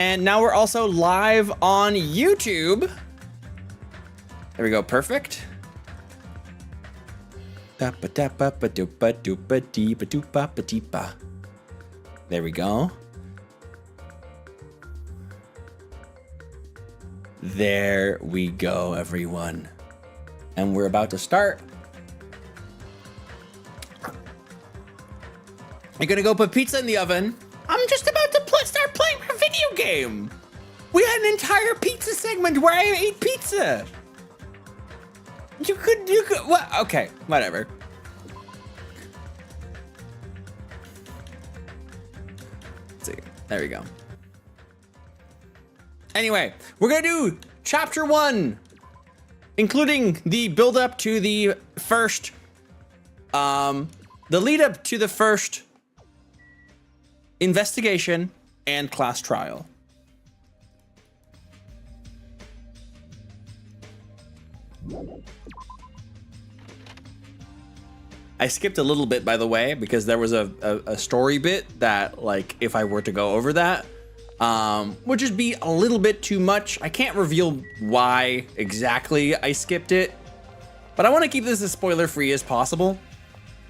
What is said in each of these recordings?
And now we're also live on YouTube. There we go, perfect. There we go. There we go, everyone. And we're about to start. You're gonna go put pizza in the oven. I'm just about to start playing my video game. We had an entire pizza segment where I ate pizza. You could, what? Okay, whatever. Let's see, there we go. Anyway, we're gonna do chapter 1, including the build up to the first, the lead up to the first investigation and class trial. I skipped a little bit, by the way, because there was a story bit that, like, if I were to go over that, would just be a little bit too much. I can't reveal why exactly I skipped it, but I want to keep this as spoiler free as possible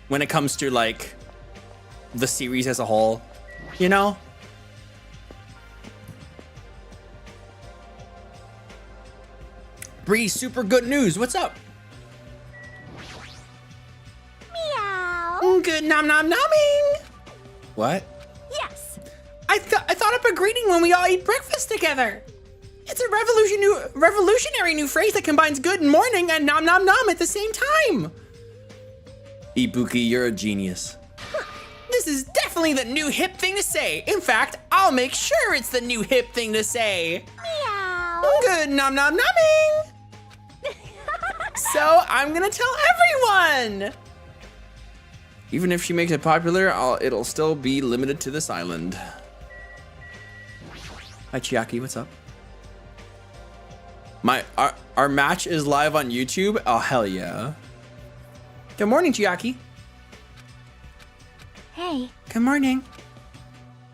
when it comes to, like, the series as a whole, you know? Bree, super good news. What's up? Meow. Good nom nom nomming. What? Yes. I thought up a greeting when we all eat breakfast together. It's a revolutionary new phrase that combines good morning and nom nom nom at the same time. Ibuki, you're a genius. This is definitely the new hip thing to say. In fact, I'll make sure it's the new hip thing to say. Meow. Good nom nom nomming. So I'm gonna tell everyone. Even if she makes it popular, it'll still be limited to this island. Hi Chiaki, what's up? Our match is live on YouTube. Oh hell yeah. Good morning, Chiaki. Hey. Good morning.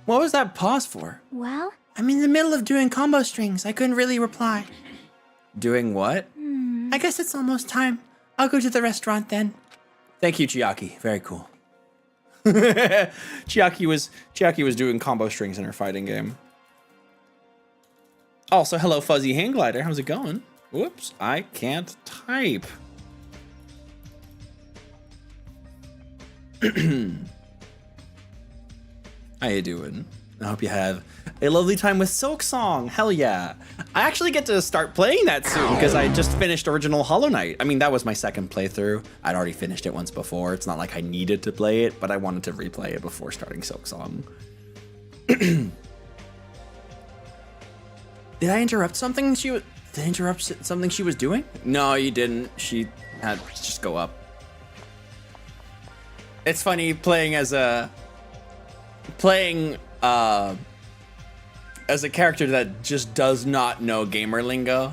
What was that pause for? Well? I'm in the middle of doing combo strings. I couldn't really reply. Doing what? I guess it's almost time. I'll go to the restaurant then. Thank you, Chiaki. Very cool. Chiaki was doing combo strings in her fighting game. Also, hello, Fuzzy Hang Glider. How's it going? Whoops, I can't type. How you doing? I hope you have a lovely time with Silk Song. Hell yeah. I actually get to start playing that soon because I just finished original Hollow Knight. I mean, that was my second playthrough. I'd already finished it once before. It's not like I needed to play it, but I wanted to replay it before starting Silk Song. Did I interrupt something she was doing? No, you didn't. She had to just go up. It's funny playing as a character that just does not know gamer lingo.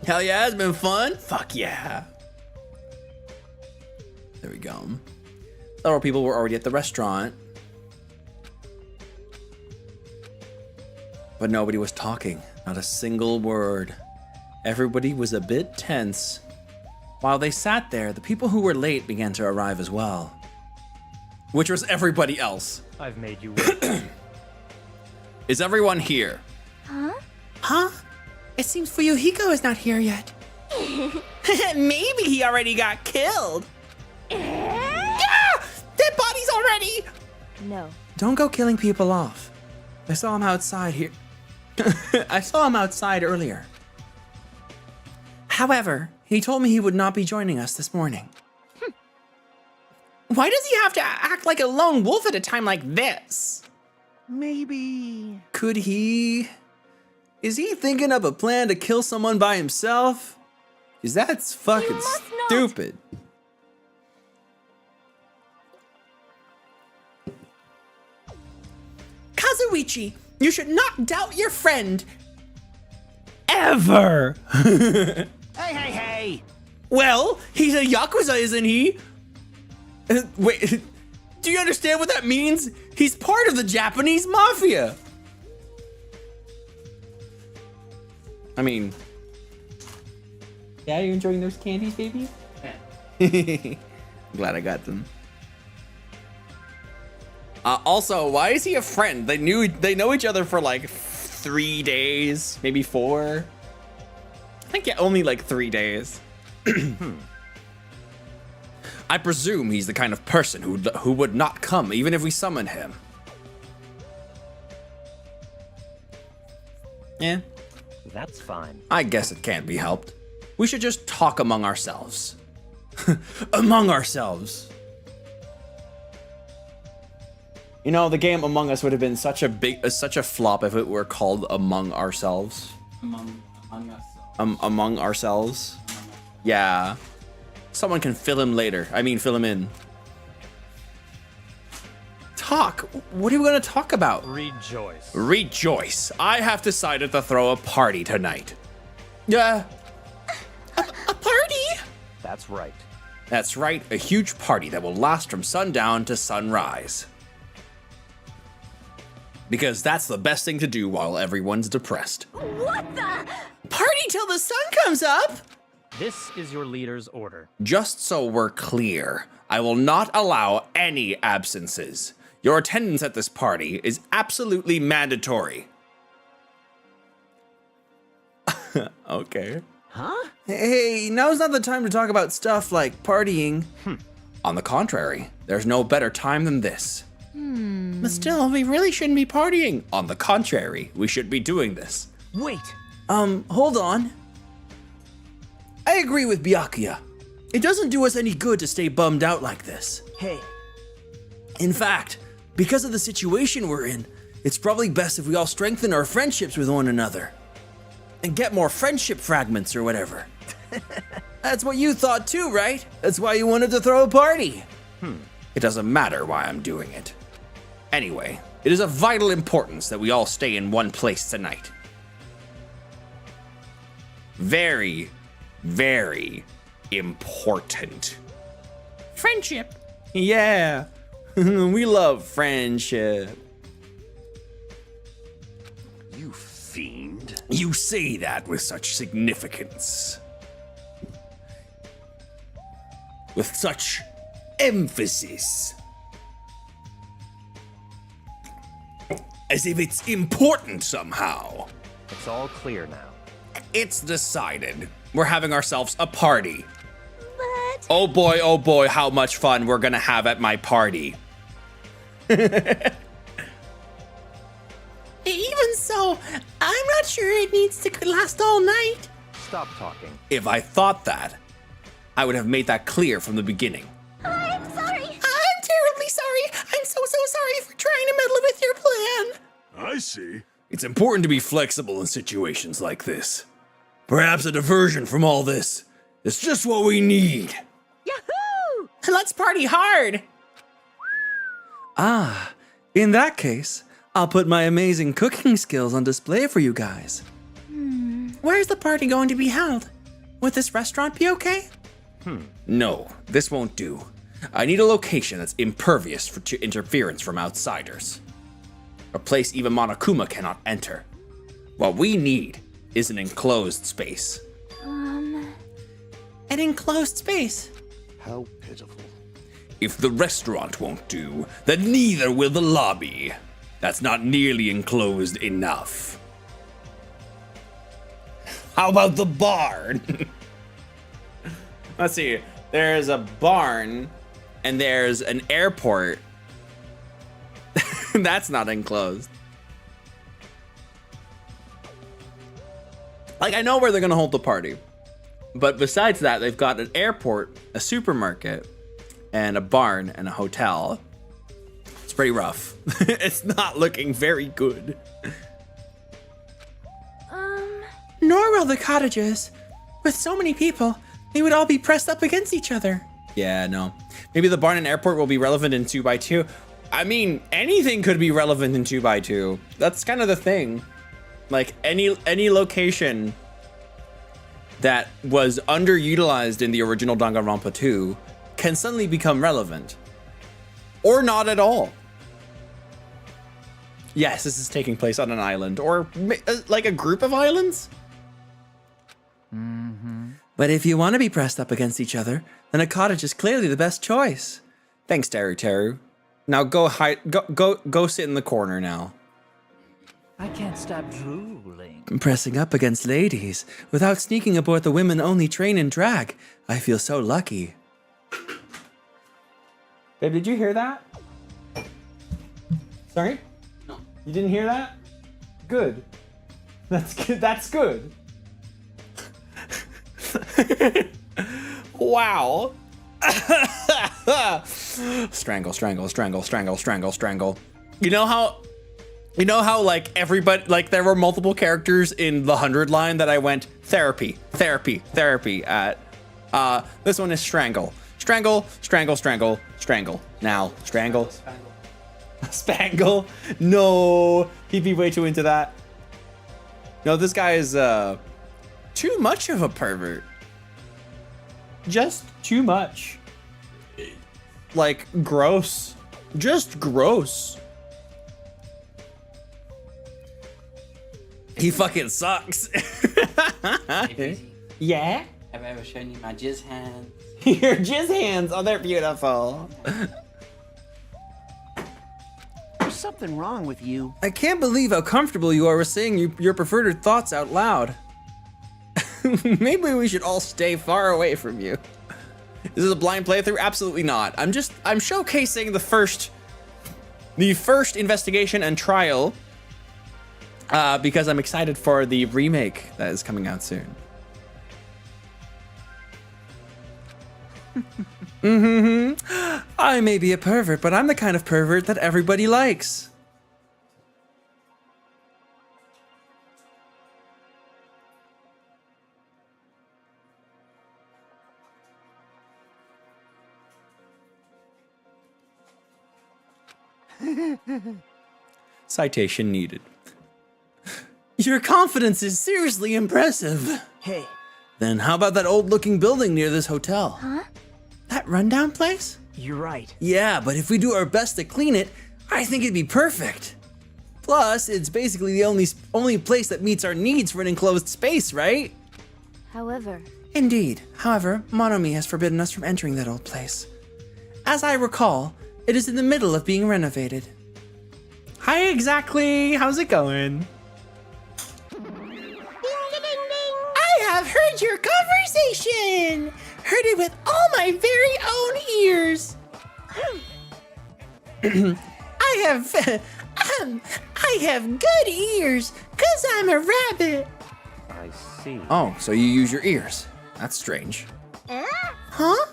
Hell yeah, it's been fun. Fuck yeah. There we go. Several people were already at the restaurant, but nobody was talking. Not a single word. Everybody was a bit tense. While they sat there, the people who were late began to arrive as well. Which was everybody else. I've made you wait. Is everyone here? Huh? Huh? It seems Fuyuhiko is not here yet. Maybe he already got killed. Dead bodies already! No. Don't go killing people off. I saw him outside here. I saw him outside earlier. However, he told me he would not be joining us this morning. Why does he have to act like a lone wolf at a time like this? Maybe. Could he? Is he thinking of a plan to kill someone by himself? Because that's fucking stupid. Kazuichi, you should not doubt your friend. Ever. Hey. Well, he's a Yakuza, isn't he? Wait, do you understand what that means? He's part of the Japanese mafia. I mean, yeah, you enjoying those candies, baby? Yeah. Glad I got them. Also, why is he a friend? They know each other for like 3 days, maybe 4. I think yeah, only like 3 days. I presume he's the kind of person who would not come even if we summoned him. Yeah. That's fine. I guess it can't be helped. We should just talk among ourselves. Among ourselves. You know, the game Among Us would have been such a flop if it were called Among Ourselves. Among us. Among Ourselves. Yeah. Someone can fill him later. I mean, fill him in. Talk. What are we going to talk about? Rejoice. Rejoice. I have decided to throw a party tonight. Yeah. A party? That's right. That's right. A huge party that will last from sundown to sunrise. Because that's the best thing to do while everyone's depressed. What the? Party till the sun comes up! This is your leader's order. Just so we're clear, I will not allow any absences. Your attendance at this party is absolutely mandatory. Okay. Huh? Hey, now's not the time to talk about stuff like partying. On the contrary, there's no better time than this. But still, we really shouldn't be partying. On the contrary, we should be doing this. Wait. Hold on. I agree with Byakuya. It doesn't do us any good to stay bummed out like this. Hey. In fact, because of the situation we're in, it's probably best if we all strengthen our friendships with one another. And get more friendship fragments or whatever. That's what you thought too, right? That's why you wanted to throw a party. It doesn't matter why I'm doing it. Anyway, it is of vital importance that we all stay in one place tonight. Very, very important. Friendship. Yeah, we love friendship. You fiend. You say that with such significance. With such emphasis. As if it's important somehow. It's all clear now. It's decided. We're having ourselves a party. But Oh boy, how much fun we're gonna have at my party. Even so, I'm not sure it needs to last all night. Stop talking. If I thought that, I would have made that clear from the beginning. I'm sorry. I'm terribly sorry. I'm so sorry for trying to meddle with your plan. I see. It's important to be flexible in situations like this. Perhaps a diversion from all this is just what we need. Yahoo! Let's party hard. Ah, in that case, I'll put my amazing cooking skills on display for you guys. Where's the party going to be held? Would this restaurant be okay? No, this won't do. I need a location that's impervious to interference from outsiders. A place even Monokuma cannot enter. What we need is an enclosed space. An enclosed space? How pitiful. If the restaurant won't do, then neither will the lobby. That's not nearly enclosed enough. How about the barn? Let's see. There's a barn and there's an airport. That's not enclosed. Like, I know where they're gonna hold the party. But besides that, they've got an airport, a supermarket, and a barn and a hotel. It's pretty rough. It's not looking very good. Nor will the cottages. With so many people, they would all be pressed up against each other. Yeah, no. Maybe the barn and airport will be relevant in 2x2. I mean, anything could be relevant in 2x2. That's kind of the thing. Like, any location that was underutilized in the original Danganronpa 2 can suddenly become relevant. Or not at all. Yes, this is taking place on an island, or like a group of islands. But if you want to be pressed up against each other, then a cottage is clearly the best choice. Thanks, Teru Teru. Now go sit in the corner now. I can't stop drooling. Pressing up against ladies without sneaking aboard the women-only train in drag. I feel so lucky. Babe, did you hear that? Sorry? No. You didn't hear that? Good. That's good. That's good. Wow. Strangle, strangle, strangle, strangle, strangle, strangle. You know how like everybody, like there were multiple characters in the 100 line that I went therapy, therapy, therapy at. This one is strangle. Strangle, strangle, strangle, strangle. Now, strangle. Spangle. No, he'd be way too into that. No, this guy is too much of a pervert. Just too much. Like, gross. Just gross. He fucking sucks. Hey, Breezy, Yeah? have I ever shown you my jizz hands? Your jizz hands. Oh, they're beautiful. There's something wrong with you. I can't believe how comfortable you are with saying your preferred thoughts out loud. Maybe we should all stay far away from you. Is this a blind playthrough? Absolutely not. I'm showcasing the first investigation and trial because I'm excited for the remake that is coming out soon. I may be a pervert, but I'm the kind of pervert that everybody likes. Citation needed. Your confidence is seriously impressive. Hey, Then how about that old-looking building near this hotel? Huh? That rundown place? you're right. Yeah, but if we do our best to clean it, I think it'd be perfect. Plus, it's basically the only place that meets our needs for an enclosed space, right? However, Indeed. However, Monomi has forbidden us from entering that old place. As I recall, it is in the middle of being renovated. Hi, exactly. How's it going? I have heard your conversation. Heard it with all my very own ears. I have good ears, 'cause I'm a rabbit. I see. Oh, so you use your ears. That's strange. eh? Huh?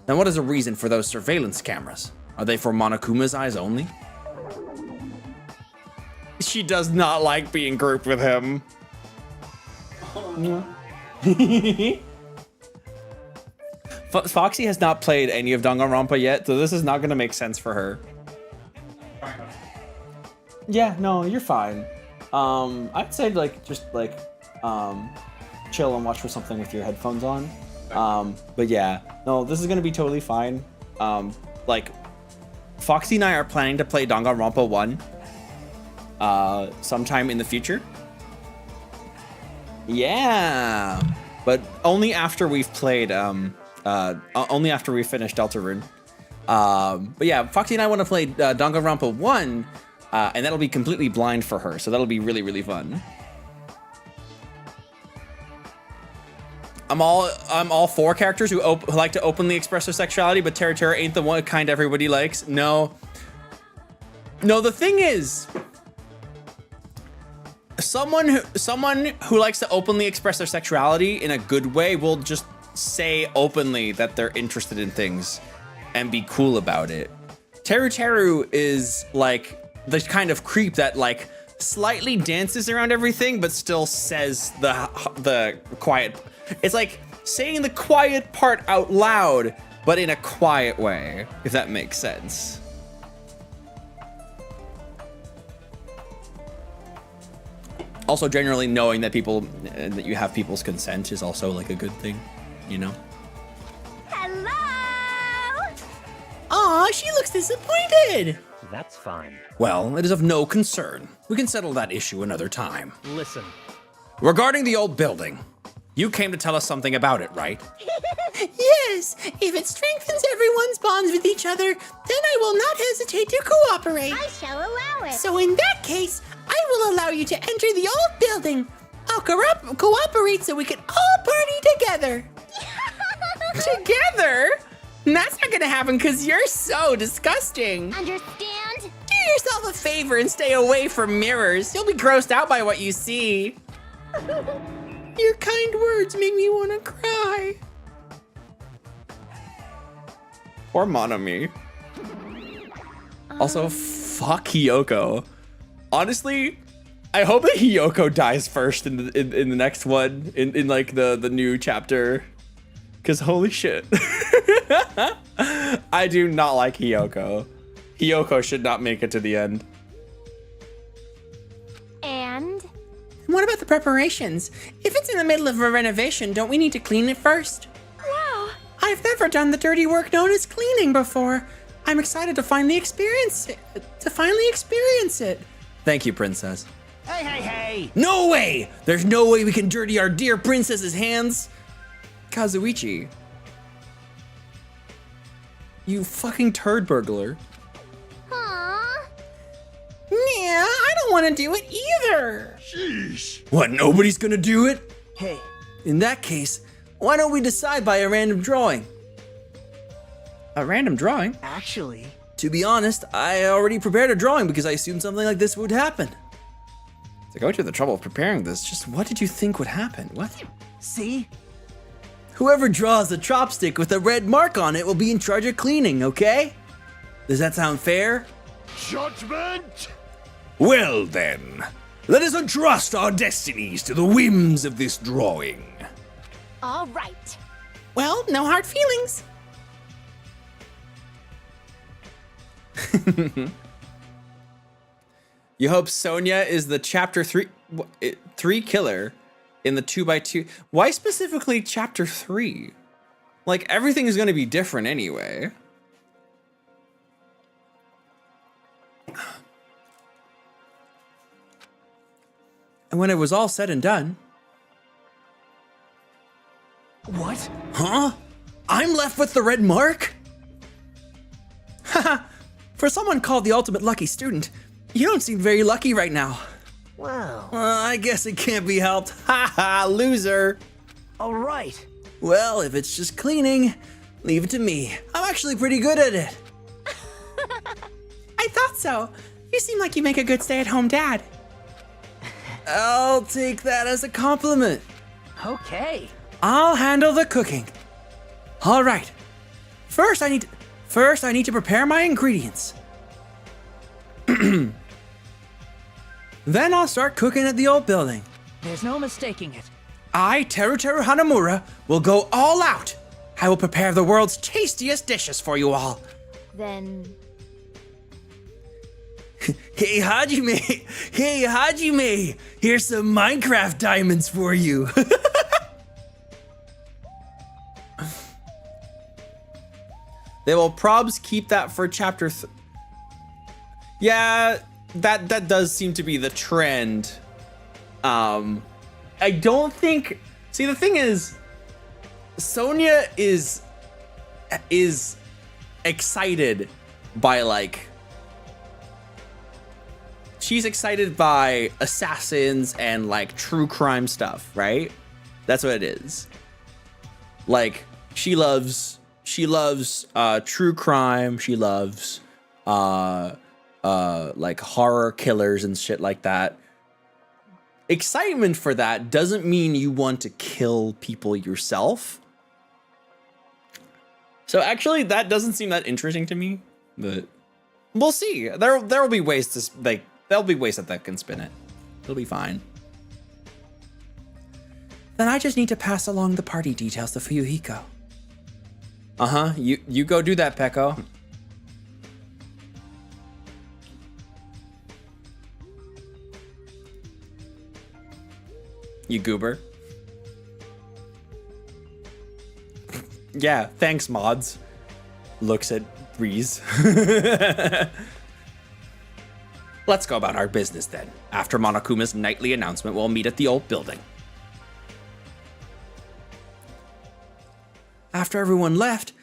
Then what is the reason for those surveillance cameras? Are they for Monokuma's eyes only? She does not like being grouped with him. Foxy has not played any of Danganronpa yet, so this is not gonna make sense for her. Yeah, no, you're fine. I'd say just chill and watch for something with your headphones on. But yeah, no, this is gonna be totally fine. Like, Foxy and I are planning to play Danganronpa 1 sometime in the future. Yeah, but only after we've played only after we finish Deltarune. But yeah, Foxy and I want to play Danganronpa 1, and that'll be completely blind for her, so that'll be really, really fun. I'm all for characters who like to openly express their sexuality, but Teru Teru ain't the one kind everybody likes. No, the thing is, someone who likes to openly express their sexuality in a good way will just say openly that they're interested in things and be cool about it. Teru Teru is like the kind of creep that like slightly dances around everything but still says the quiet. It's like saying the quiet part out loud but in a quiet way, if that makes sense. Also, generally knowing that that you have people's consent is also like a good thing, you know? Hello? Aw, she looks disappointed. That's fine. Well, it is of no concern. We can settle that issue another time. Listen, Regarding the old building, you came to tell us something about it, right? Yes, if it strengthens everyone's bonds with each other, then I will not hesitate to cooperate. I shall allow it. So in that case, I will allow you to enter the old building. I'll cooperate so we can all party together. Together? That's not gonna happen because you're so disgusting. Understand? Do yourself a favor and stay away from mirrors. You'll be grossed out by what you see. Your kind words make me want to cry. Poor Monami. Also, fuck Hiyoko. Honestly, I hope that Hiyoko dies first in the next one, in like the new chapter. Cause holy shit. I do not like Hiyoko. Hiyoko should not make it to the end. And What about the preparations? If it's in the middle of a renovation, don't we need to clean it first? wow, I've never done the dirty work known as cleaning before. I'm excited to finally experience it. Thank you, princess. Hey, hey, hey! No way! There's no way we can dirty our dear princess's hands. Kazuichi. You fucking turd burglar. Aww. Yeah, I don't want to do it either. Sheesh. What, nobody's gonna do it? Hey, In that case, why don't we decide by a random drawing? A random drawing? actually, To be honest, I already prepared a drawing because I assumed something like this would happen. To go to the trouble of preparing this, just what did you think would happen? What? see? Whoever draws the chopstick with a red mark on it will be in charge of cleaning, okay? Does that sound fair? Judgment. Well then, let us entrust our destinies to the whims of this drawing. All right. Well, no hard feelings. You hope Sonia is the chapter 3 killer in the 2x2. Why specifically chapter 3? Like, everything is going to be different anyway. And when it was all said and done, What? huh? I'm left with the red mark? Haha, for someone called the ultimate lucky student, you don't seem very lucky right now. Well, I guess it can't be helped. Haha, loser. all right. Well, if it's just cleaning, leave it to me. I'm actually pretty good at it. I thought so. You seem like you make a good stay-at-home dad. I'll take that as a compliment. Okay. I'll handle the cooking. All right. First, I need to prepare my ingredients. Then I'll start cooking at the old building. There's no mistaking it. I, Teru Hanamura, will go all out. I will prepare the world's tastiest dishes for you all. Then Hey Hajime, here's some Minecraft diamonds for you. They will probs keep that for chapter Yeah, that does seem to be the trend. I don't think. See, the thing is, Sonia is excited by like. She's excited by assassins and like true crime stuff, right? That's what it is. Like she loves true crime. She loves like horror killers and shit like that. Excitement for that doesn't mean you want to kill people yourself. So actually that doesn't seem that interesting to me, but we'll see. There will be ways to like there'll be ways that can spin it. It'll be fine. Then I just need to pass along the party details to Fuyuhiko. Uh-huh, you go do that, Peko. You goober. Yeah, thanks, mods. Looks at Breeze. Let's go about our business then. After Monokuma's nightly announcement, we'll meet at the old building. After everyone left,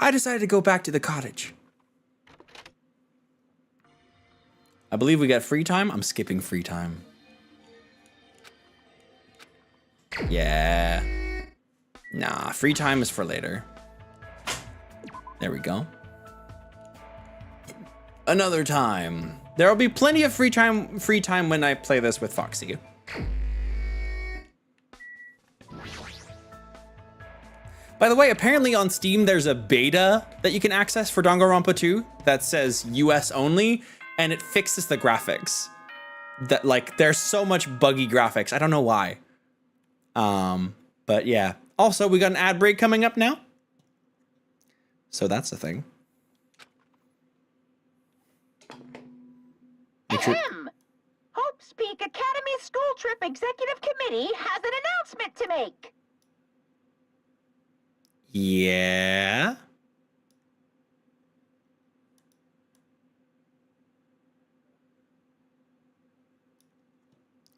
I decided to go back to the cottage. I believe we got free time. I'm skipping free time. Yeah. Nah, free time is for later. There we go. Another time. There will be plenty of free time when I play this with Foxy. By the way, apparently on Steam there's a beta that you can access for Danganronpa 2 that says US only, and it fixes the graphics. That like there's so much buggy graphics. I don't know why. But yeah. Also, we got an ad break coming up now. So that's the thing. Ahem. Hope's Peak Academy School Trip Executive Committee has an announcement to make. Yeah.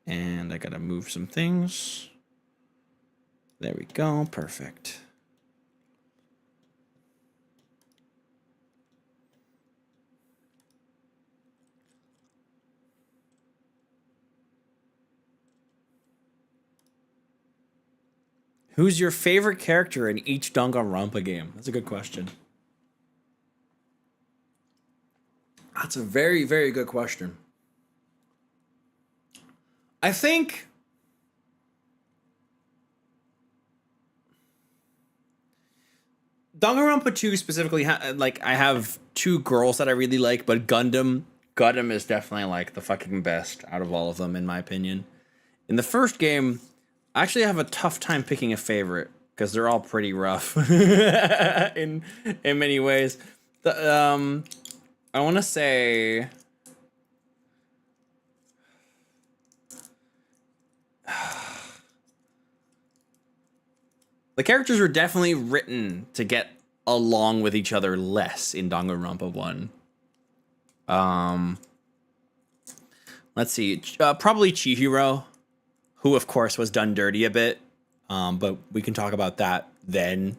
And I gotta move some things. There we go. Perfect. Who's your favorite character in each Danganronpa game? That's a good question. That's a very, very good question. I think Danganronpa 2 specifically, like I have two girls that I really like, but Gundam is definitely like the fucking best out of all of them in my opinion. In the first game, I actually have a tough time picking a favorite because they're all pretty rough in many ways. I want to say the characters were definitely written to get along with each other less in Danganronpa 1. Let's see, probably Chihiro, who of course was done dirty a bit, but we can talk about that then.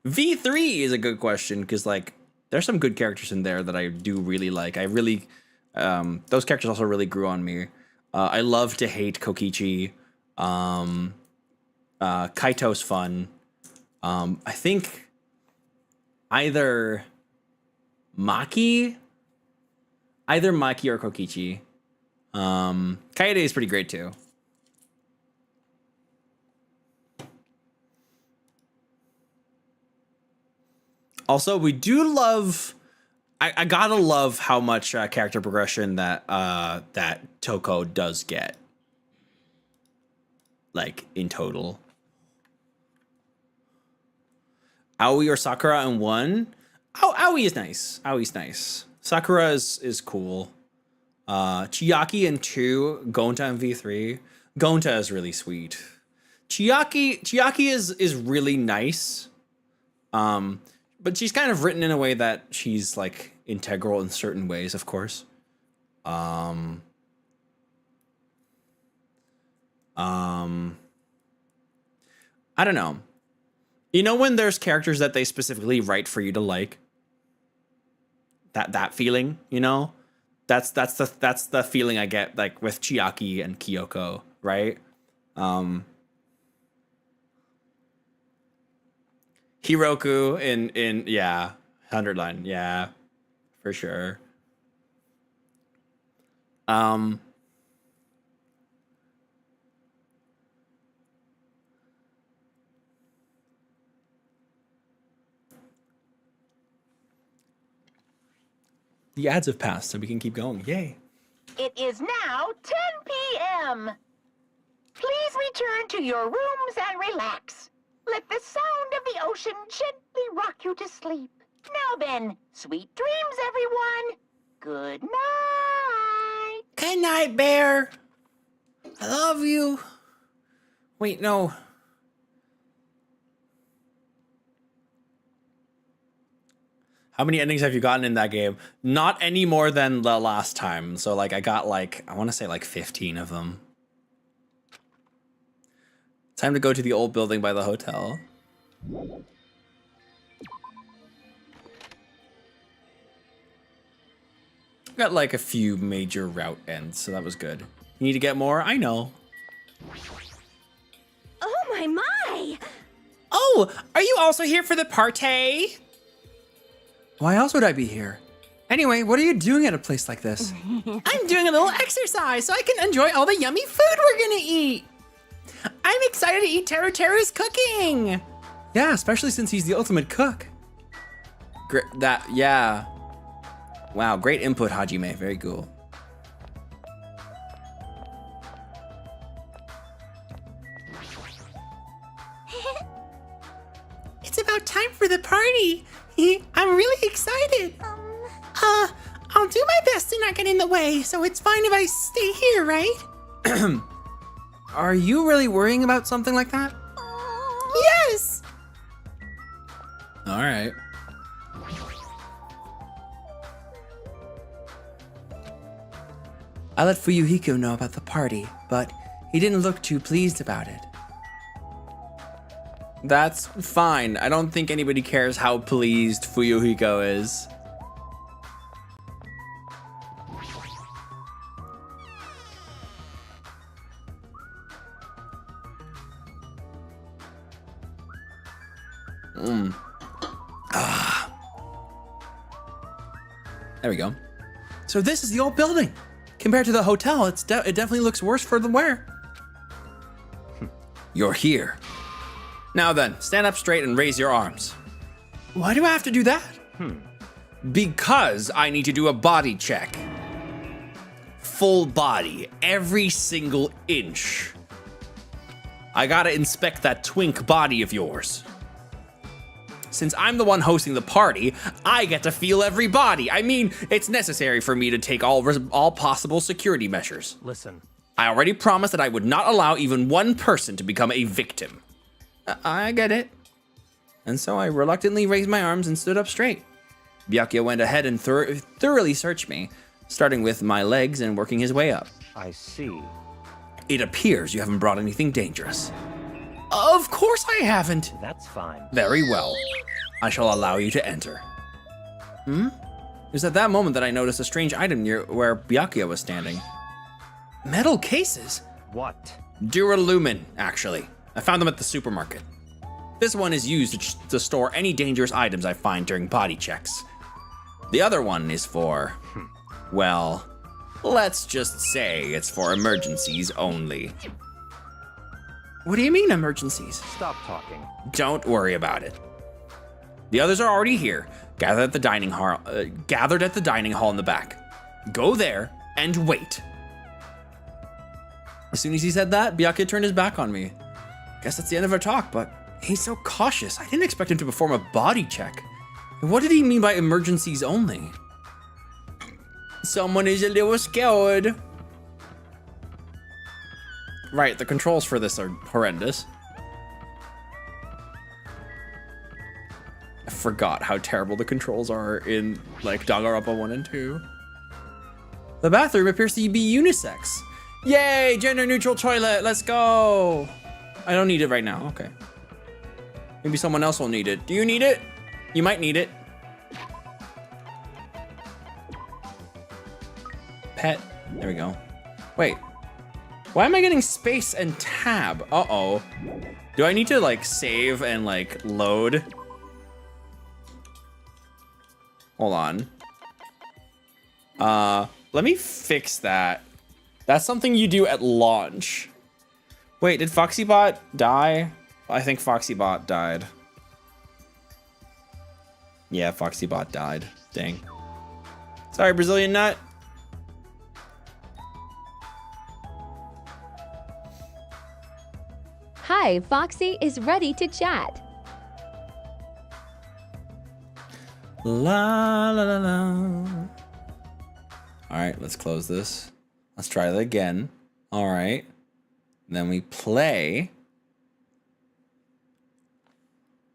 V3 is a good question because like there's some good characters in there that I do really like. Those characters also really grew on me. I love to hate Kokichi. Kaito's fun. I think either Maki or Kokichi. Kaede is pretty great too. Also, we do love. I gotta love how much character progression that Toko does get. Like in total. Aoi or Sakura in 1? Aoi is nice. Aoi's nice. Sakura is cool. Chiaki in 2, Gonta in V3. Gonta is really sweet. Chiaki is really nice. But she's kind of written in a way that she's like integral in certain ways, of course. I don't know. You know when there's characters that they specifically write for you to like? That feeling, you know? That's the feeling I get like with Chiaki and Kyoko, right? Hiroku in yeah, 100 line, yeah, for sure. The ads have passed, so we can keep going. Yay. It is now 10 p.m. Please return to your rooms and relax. Let the sound of the ocean gently rock you to sleep. Now then, sweet dreams, everyone. Good night. Good night, Bear. I love you. Wait, no. How many endings have you gotten in that game? Not any more than the last time. So like I got like, I want to say like 15 of them. Time to go to the old building by the hotel. Got like a few major route ends, so that was good. You need to get more? I know. Oh my! Oh, are you also here for the party? Why else would I be here? Anyway, what are you doing at a place like this? I'm doing a little exercise so I can enjoy all the yummy food we're gonna eat. I'm excited to eat Teru's cooking. Yeah, especially since he's the ultimate cook. Yeah. Wow, great input, Hajime. Very cool. It's about time for the party. I'm really excited. I'll do my best to not get in the way, so it's fine if I stay here, right? Are you really worrying about something like that? Yes! All right. I let Fuyuhiko know about the party, but he didn't look too pleased about it. That's fine. I don't think anybody cares how pleased Fuyuhiko is. There we go. So this is the old building. Compared to the hotel, it definitely looks worse for the wear. You're here. Now then, stand up straight and raise your arms. Why do I have to do that? Because I need to do a body check. Full body, every single inch. I gotta inspect that twink body of yours. Since I'm the one hosting the party, I get to feel every body. I mean, it's necessary for me to take all possible security measures. Listen, I already promised that I would not allow even one person to become a victim. I get it. And so I reluctantly raised my arms and stood up straight. Byakuya went ahead and thoroughly searched me, starting with my legs and working his way up. I see. It appears you haven't brought anything dangerous. Of course I haven't. That's fine. Very well. I shall allow you to enter. It was at that moment that I noticed a strange item near where Byakuya was standing. Metal cases? What? Duralumin, actually. I found them at the supermarket. This one is used to store any dangerous items I find during body checks. The other one is for, well, let's just say it's for emergencies only. What do you mean emergencies? Stop talking. Don't worry about it. The others are already here, gathered at the dining hall in the back. Go there and wait. As soon as he said that, Byakuya turned his back on me. Guess that's the end of our talk, but he's so cautious. I didn't expect him to perform a body check. What did he mean by emergencies only? Someone is a little scared. Right, the controls for this are horrendous. I forgot how terrible the controls are in, like, Danganronpa 1 and 2. The bathroom appears to be unisex. Yay, gender-neutral toilet, let's go! I don't need it right now, okay. Maybe someone else will need it. Do you need it? You might need it. Pet, there we go. Wait. Why am I getting space and tab? Uh-oh. Do I need to like save and like load? Hold on. Let me fix that. That's something you do at launch. Wait, did FoxyBot die? I think FoxyBot died. Yeah, FoxyBot died. Dang. Sorry, Brazilian Nut. Hi, Foxy is ready to chat. La la la la. All right, let's close this. Let's try that again. All right. Then we play.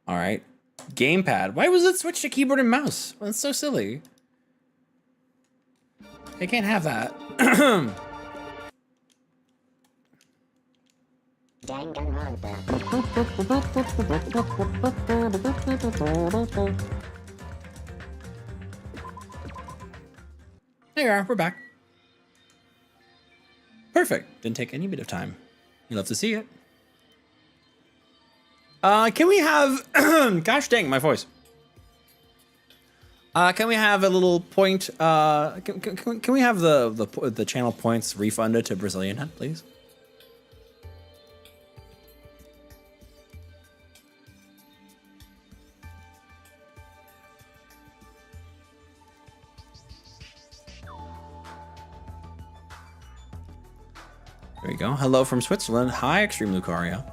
All right. Gamepad. Why was it switched to keyboard and mouse? Well, that's so silly. I can't have that. There you are, we're back. Perfect. Didn't take any bit of time. You love to see it. Can we have, gosh dang, my voice. Can we have a little point, can we have the channel points refunded to Brazilian Head, please? There you go. Hello from Switzerland. Hi, Extreme Lucaria.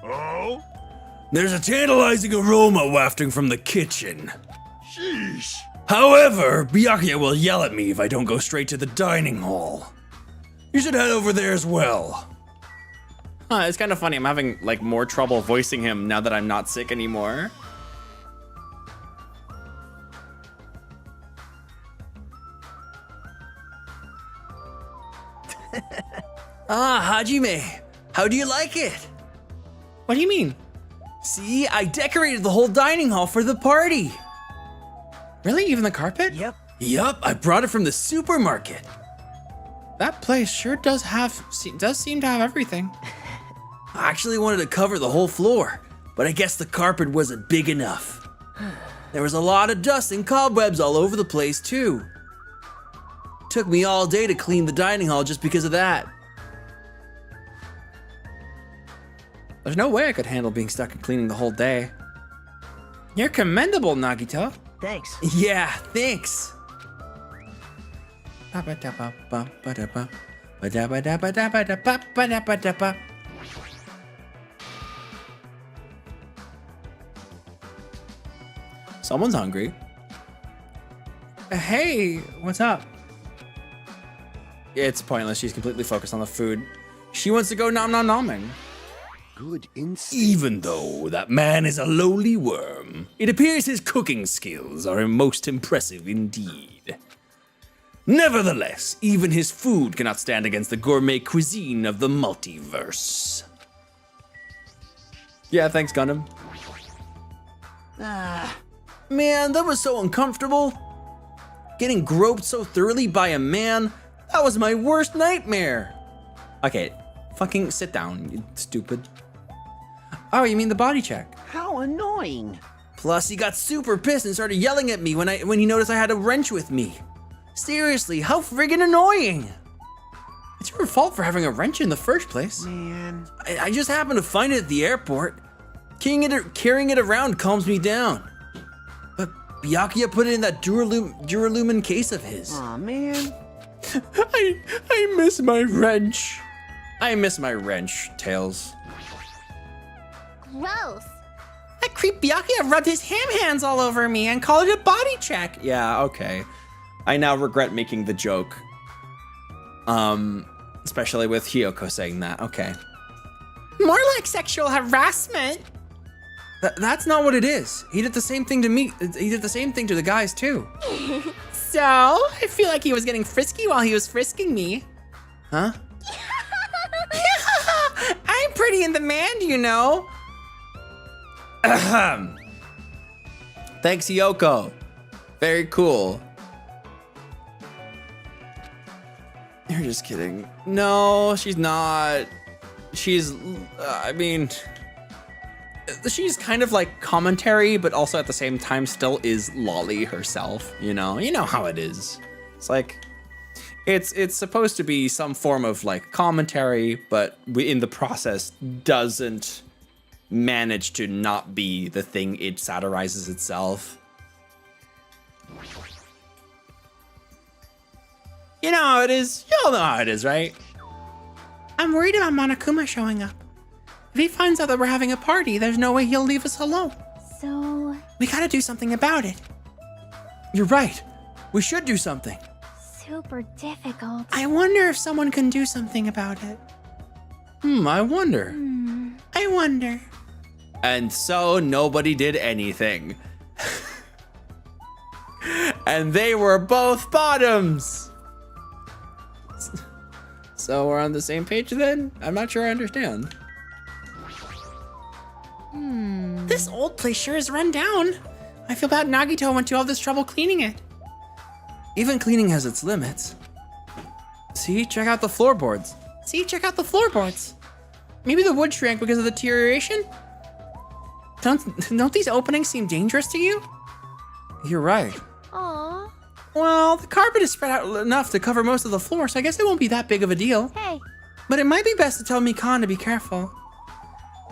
Oh? There's a tantalizing aroma wafting from the kitchen. Sheesh. However, Byakuya will yell at me if I don't go straight to the dining hall. You should head over there as well. It's kind of funny. I'm having like more trouble voicing him now that I'm not sick anymore. Hajime, how do you like it? What do you mean? See, I decorated the whole dining hall for the party. Really? Even the carpet? Yep. Yup, I brought it from the supermarket. That place sure does seem to have everything. I actually wanted to cover the whole floor, but I guess the carpet wasn't big enough. There was a lot of dust and cobwebs all over the place too. Took me all day to clean the dining hall just because of that. There's no way I could handle being stuck and cleaning the whole day. You're commendable, Nagito. Thanks. Yeah, thanks. Someone's hungry. Hey, what's up? It's pointless. She's completely focused on the food. She wants to go nom-nom-nomming. Good instinct. Even though that man is a lowly worm, it appears his cooking skills are most impressive indeed. Nevertheless, even his food cannot stand against the gourmet cuisine of the multiverse. Yeah, thanks, Gundam. Man, that was so uncomfortable. Getting groped so thoroughly by a man, that was my worst nightmare. Okay, fucking sit down, you stupid. Oh, you mean the body check? How annoying. Plus, he got super pissed and started yelling at me when he noticed I had a wrench with me. Seriously, how friggin' annoying! It's your fault for having a wrench in the first place. Man. I just happened to find it at the airport. Carrying it around calms me down. But Byakuya put it in that Duralumin case of his. Aw, man. I miss my wrench. I miss my wrench, Tails. Gross. That creep Byakuya rubbed his ham hands all over me and called it a body check. Yeah, okay. I now regret making the joke. Especially with Hiyoko saying that. Okay. More like sexual harassment. That's not what it is. He did the same thing to me. He did the same thing to the guys too. So, I feel like he was getting frisky while he was frisking me. Huh? I'm pretty in demand, you know. Thanks, Hiyoko. Very cool. You're just kidding. No, she's not. She's, I mean, she's kind of like commentary, but also at the same time still is Lolly herself, you know? You know how it is. It's like, it's supposed to be some form of like commentary, but in the process doesn't manage to not be the thing it satirizes itself. You know how it is. You all know how it is, right? I'm worried about Monokuma showing up. If he finds out that we're having a party, there's no way he'll leave us alone. So, We gotta do something about it. You're right. We should do something. super difficult. I wonder if someone can do something about it. I wonder. I wonder. And so nobody did anything. And they were both bottoms. So we're on the same page then? I'm not sure I understand. This old place sure is run down. I feel bad Nagito went to all this trouble cleaning it. Even cleaning has its limits. See, check out the floorboards. See, check out the floorboards. Maybe the wood shrank because of the deterioration? Don't these openings seem dangerous to you? You're right. Aww. Well, the carpet is spread out enough to cover most of the floor, so I guess it won't be that big of a deal. Hey. But it might be best to tell Mikan to be careful.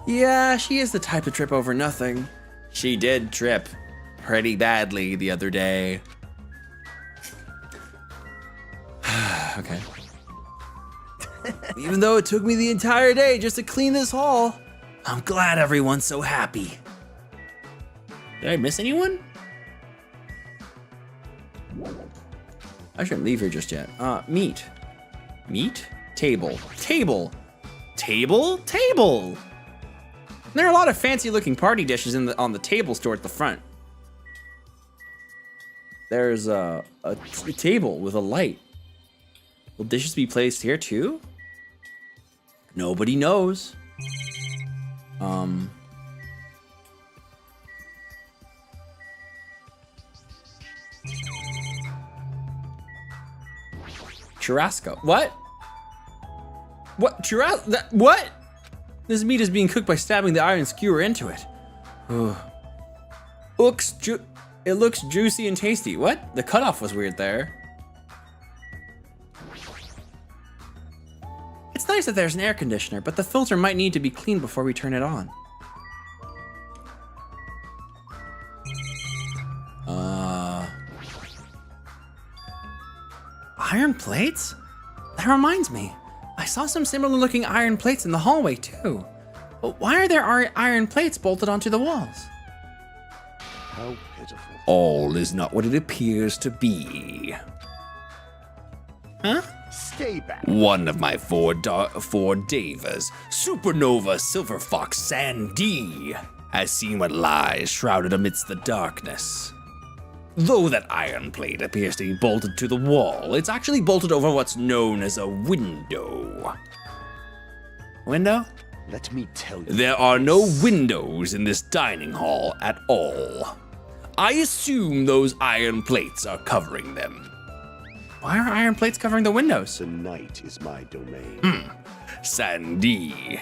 Yeah, she is the type to trip over nothing. She did trip pretty badly the other day. Okay. Even though it took me the entire day just to clean this hall, I'm glad everyone's so happy. Did I miss anyone? I shouldn't leave here just yet. Meat. Meat? Table. Table. Table? Table! There are a lot of fancy looking party dishes on the table stored at the front. There's a table with a light. Will dishes be placed here too? Nobody knows. Churrasco. What? What? What? This meat is being cooked by stabbing the iron skewer into it. It looks juicy and tasty. What? The cutoff was weird there. It's nice that there's an air conditioner, but the filter might need to be cleaned before we turn it on. Iron plates? That reminds me. I saw some similar looking iron plates in the hallway too. But why are there iron plates bolted onto the walls? How pitiful. All is not what it appears to be. Huh? Stay back. One of my four Davas, Supernova Silver Fox Sandy, has seen what lies shrouded amidst the darkness. Though that iron plate appears to be bolted to the wall, it's actually bolted over what's known as a window. Window? Let me tell you. There are no windows in this dining hall at all. I assume those iron plates are covering them. Why are iron plates covering the windows? The night is my domain. Sandy,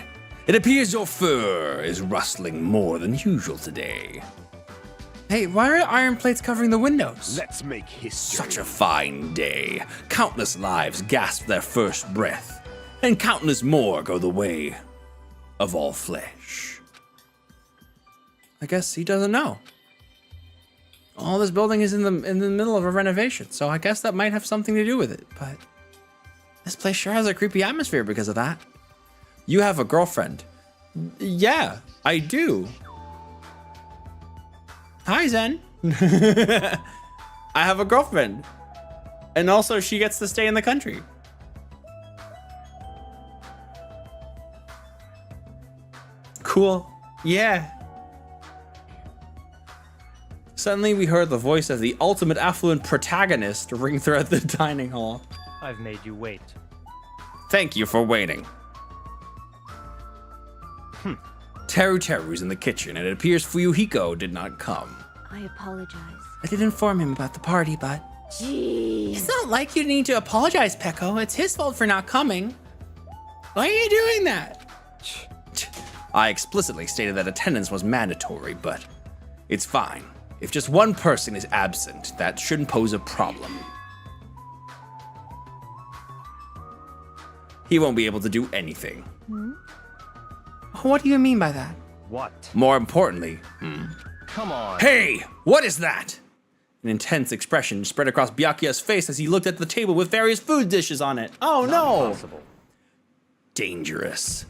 it appears your fur is rustling more than usual today. Hey, why are iron plates covering the windows? Let's make history. Such a fine day. Countless lives gasp their first breath, and countless more go the way of all flesh. I guess he doesn't know. All this building is in the middle of a renovation, so I guess that might have something to do with it, but this place sure has a creepy atmosphere because of that. You have a girlfriend. Yeah, I do. Hi, Zen. I have a girlfriend. And also she gets to stay in the country. Cool. Yeah. Suddenly we heard the voice of the ultimate affluent protagonist ring throughout the dining hall. I've made you wait. Thank you for waiting. Teru's in the kitchen, and it appears Fuyuhiko did not come. I apologize. I did inform him about the party, but Gee. it's not like you need to apologize, Peko. It's his fault for not coming. Why are you doing that? I explicitly stated that attendance was mandatory, but it's fine. If just one person is absent, that shouldn't pose a problem. He won't be able to do anything. What do you mean by that? What? More importantly, Come on. Hey, what is that? An intense expression spread across Byakuya's face as he looked at the table with various food dishes on it. Oh no! Impossible. Dangerous.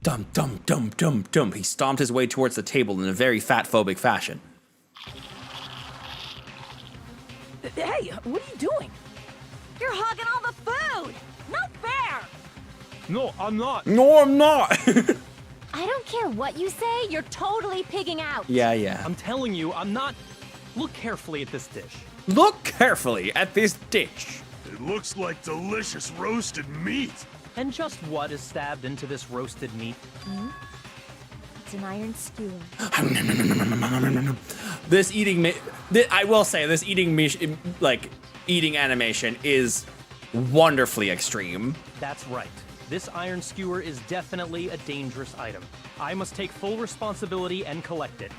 Dum dum dum dum dum. He stomped his way towards the table in a very fat-phobic fashion. Hey, what are you doing? You're hogging all the food! Not fair! No, I'm not. No, I'm not. I don't care what you say, you're totally pigging out. Yeah. I'm telling you, I'm not. Look carefully at this dish. Look carefully at this dish. It looks like delicious roasted meat. And just what is stabbed into this roasted meat? It's an iron skewer. This eating, I will say, this eating animation is wonderfully extreme. That's right. This iron skewer is definitely a dangerous item. I must take full responsibility and collect it.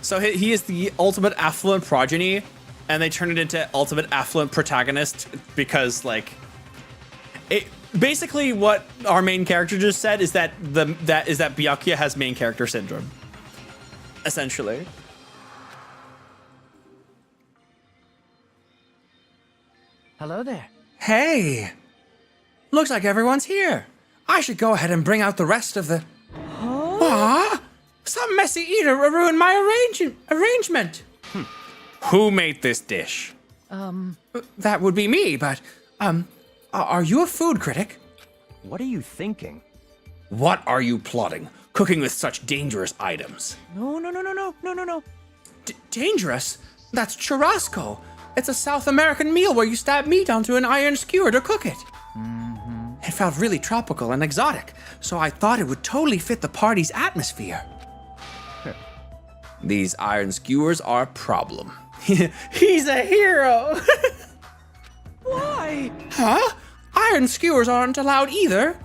So he is the ultimate affluent progeny, and they turn it into ultimate affluent protagonist because, like, it basically what our main character just said is that Byakuya has main character syndrome, essentially. Hello there. Hey! Looks like everyone's here. I should go ahead and bring out the rest of the... Aw! Some messy eater ruined my arrangement. Who made this dish? That would be me, but, are you a food critic? What are you thinking? What are you plotting? Cooking with such dangerous items. No. Dangerous? That's churrasco. It's a South American meal where you stab meat onto an iron skewer to cook it. It felt really tropical and exotic, so I thought it would totally fit the party's atmosphere. These iron skewers are a problem. He's a hero! Why? Huh? Iron skewers aren't allowed either.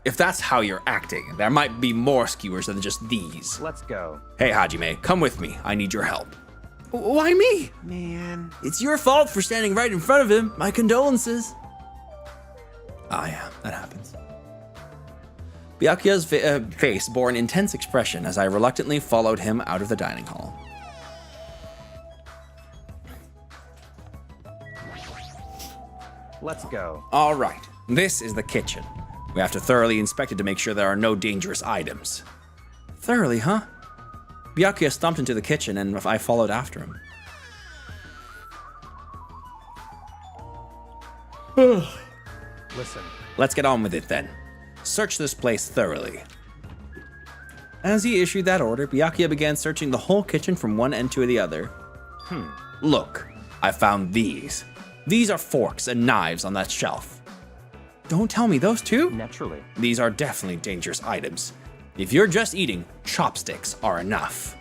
If that's how you're acting, there might be more skewers than just these. Let's go. Hey, Hajime, come with me. I need your help. Why me? Man. It's your fault for standing right in front of him. My condolences. Ah, yeah, that happens. Byakuya's face bore an intense expression as I reluctantly followed him out of the dining hall. Let's go. All right, this is the kitchen. We have to thoroughly inspect it to make sure there are no dangerous items. Thoroughly, huh? Byakuya stomped into the kitchen and I followed after him. Listen. Let's get on with it then. Search this place thoroughly. As he issued that order, Byakuya began searching the whole kitchen from one end to the other. Look, I found these. These are forks and knives on that shelf. Don't tell me those two? Naturally. These are definitely dangerous items. If you're just eating, chopsticks are enough.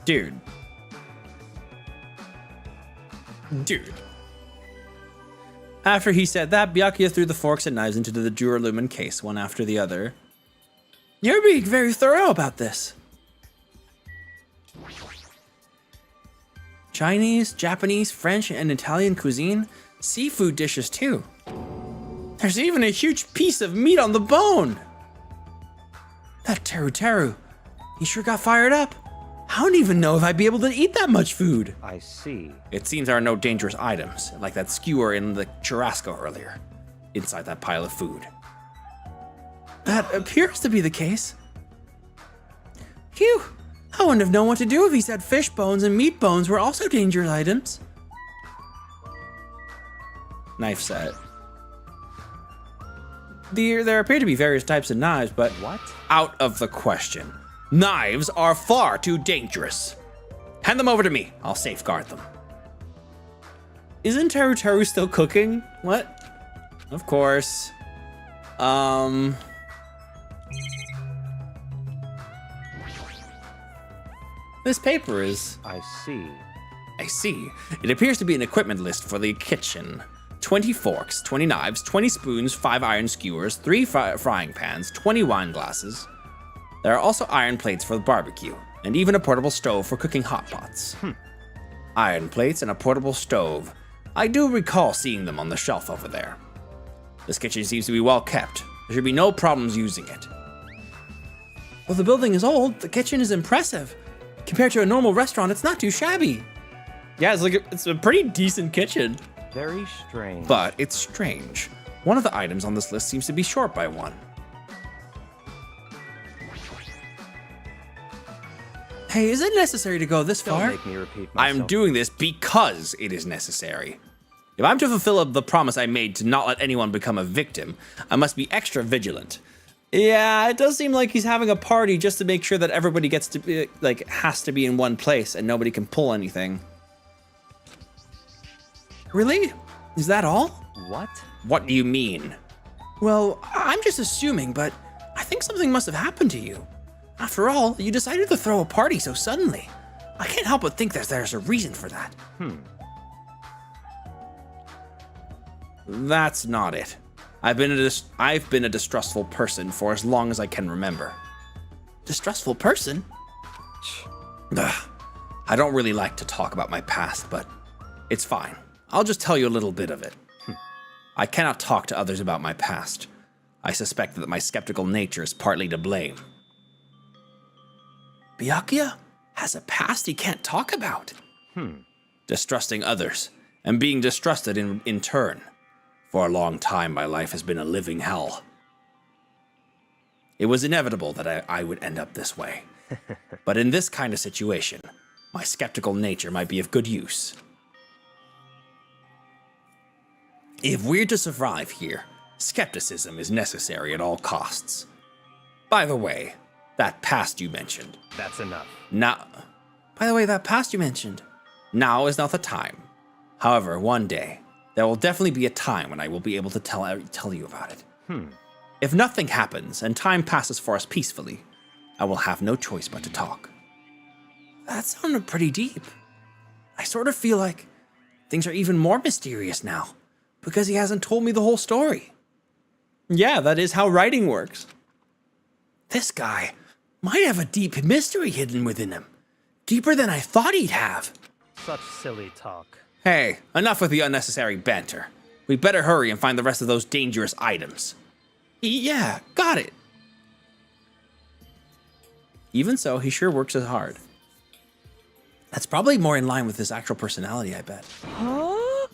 Dude. After he said that, Byakuya threw the forks and knives into the Duralumin case, one after the other. You're being very thorough about this. Chinese, Japanese, French, and Italian cuisine. Seafood dishes too. There's even a huge piece of meat on the bone. That Teru, he sure got fired up. I don't even know if I'd be able to eat that much food. I see. It seems there are no dangerous items, like that skewer in the churrasco earlier, inside that pile of food. That appears to be the case. Phew, I wouldn't have known what to do if he said fish bones and meat bones were also dangerous items. Knife set. There appear to be various types of knives, but What? out of the question. Knives are far too dangerous. Hand them over to me. I'll safeguard them. Isn't Teru still cooking? What? Of course. This paper is... I see. I see. It appears to be an equipment list for the kitchen. 20 forks, 20 knives, 20 spoons, 5 iron skewers, 3 frying pans, 20 wine glasses. There are also iron plates for the barbecue, and even a portable stove for cooking hot pots. Iron plates and a portable stove. I do recall seeing them on the shelf over there. This kitchen seems to be well kept. There should be no problems using it. Well, the building is old. The kitchen is impressive. Compared to a normal restaurant, it's not too shabby. Yeah, it's a pretty decent kitchen. Very strange. But it's strange. One of the items on this list seems to be short by one. Hey, is it necessary to go this Don't far? make me repeat myself. I'm doing this because it is necessary. If I'm to fulfill the promise I made to not let anyone become a victim, I must be extra vigilant. Yeah, it does seem like he's having a party just to make sure that everybody gets to be, like, has to be in one place and nobody can pull anything. Really? Is that all? What? What do you mean? Well, I'm just assuming, but I think something must have happened to you. After all, you decided to throw a party so suddenly. I can't help but think there's a reason for that. That's not it. I've been a distrustful person for as long as I can remember. Distrustful person? Ugh. I don't really like to talk about my past, but it's fine. I'll just tell you a little bit of it. I cannot talk to others about my past. I suspect that my skeptical nature is partly to blame. Byakuya has a past he can't talk about. Distrusting others, and being distrusted in turn. For a long time, my life has been a living hell. It was inevitable that I would end up this way. But in this kind of situation, my skeptical nature might be of good use. If we're to survive here, skepticism is necessary at all costs. By the way, that past you mentioned. That's enough. Now is not the time. However, one day, there will definitely be a time when I will be able to tell you about it. If nothing happens and time passes for us peacefully, I will have no choice but to talk. That sounded pretty deep. I sort of feel like things are even more mysterious now, because he hasn't told me the whole story. Yeah, that is how writing works. This guy might have a deep mystery hidden within him. Deeper than I thought he'd have. Such silly talk. Hey, enough with the unnecessary banter. We'd better hurry and find the rest of those dangerous items. Yeah, got it. Even so, he sure works as hard. That's probably more in line with his actual personality, I bet. Huh?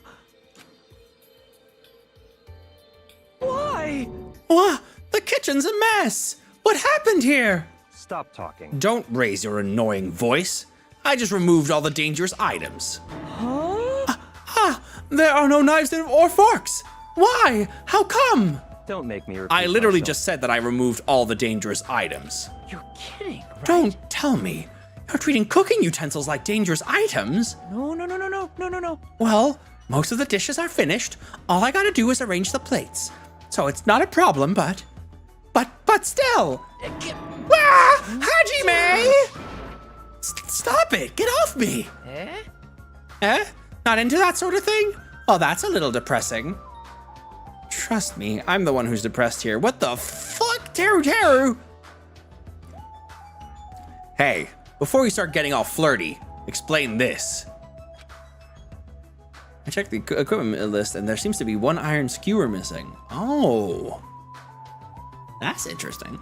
Why? What? The kitchen's a mess! What happened here? Stop talking. Don't raise your annoying voice. I just removed all the dangerous items. There are no knives or forks! Why? How come? Don't make me repeat I literally myself. just said that I removed all the dangerous items. You're kidding, right? Don't tell me. You're treating cooking utensils like dangerous items. No. Well, most of the dishes are finished. All I gotta do is arrange the plates. So it's not a problem, but still. Hajime! Stop it! Get off me! Eh? Not into that sort of thing? Oh, that's a little depressing. Trust me, I'm the one who's depressed here. What the fuck, Teru? Hey, before you start getting all flirty, explain this. I checked the equipment list and there seems to be one iron skewer missing. Oh. That's interesting.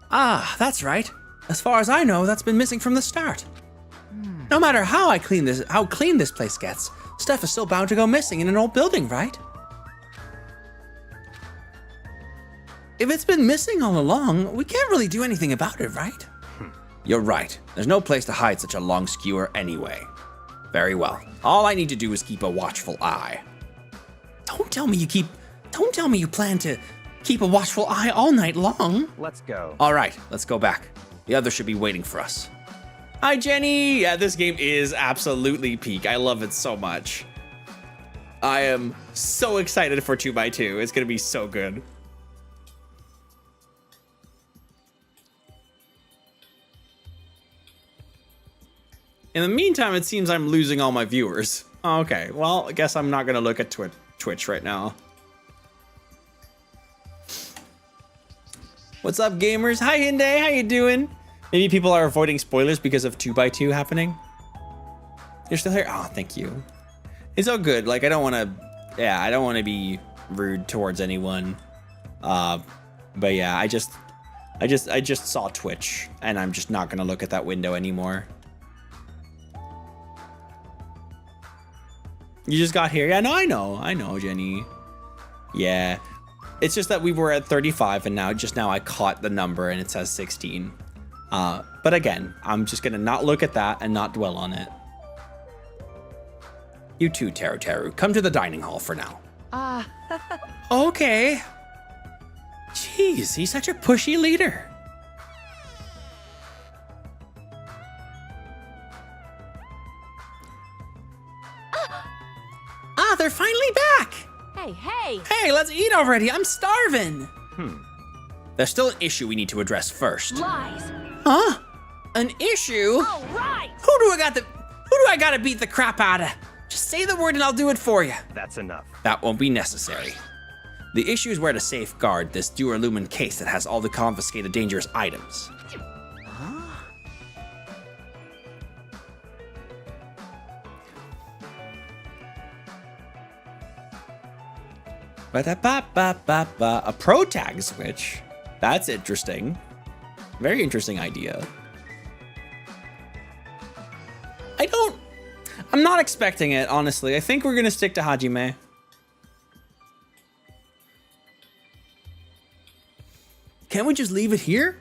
Ah, that's right. As far as I know, that's been missing from the start. No matter how clean this place gets, stuff is still bound to go missing in an old building, right? If it's been missing all along, we can't really do anything about it, right? You're right. There's no place to hide such a long skewer anyway. Very well. All I need to do is keep a watchful eye. Don't tell me you plan to keep a watchful eye all night long. Let's go. All right, let's go back. The others should be waiting for us. Hi, Jenny. Yeah, this game is absolutely peak. I love it so much. I am so excited for 2x2. It's going to be so good. In the meantime, it seems I'm losing all my viewers. Okay, well, I guess I'm not going to look at Twitch right now. What's up, gamers? Hi, Hyundai. How you doing? Maybe people are avoiding spoilers because of 2x2 happening. You're still here? Oh, thank you. It's all good. Like, I don't want to be rude towards anyone. But yeah, I just saw Twitch and I'm just not going to look at that window anymore. You just got here? Yeah, no, I know, Jenny. Yeah. It's just that we were at 35 and now I caught the number and it says 16. But again, I'm just gonna not look at that and not dwell on it. You too, Teru Teru. Come to the dining hall for now. Okay. Jeez, he's such a pushy leader. Ah, they're finally back. Hey. Hey, let's eat already. I'm starving. There's still an issue we need to address first. Lies. Huh? An issue? All right. Who do I gotta beat the crap out of? Just say the word and I'll do it for you. That's enough. That won't be necessary. The issue is where to safeguard this Duralumin case that has all the confiscated dangerous items. Ba-da-ba-ba-ba-ba. A pro tag switch? That's interesting. Very interesting idea. I'm not expecting it, honestly. I think we're gonna stick to Hajime. Can't we just leave it here?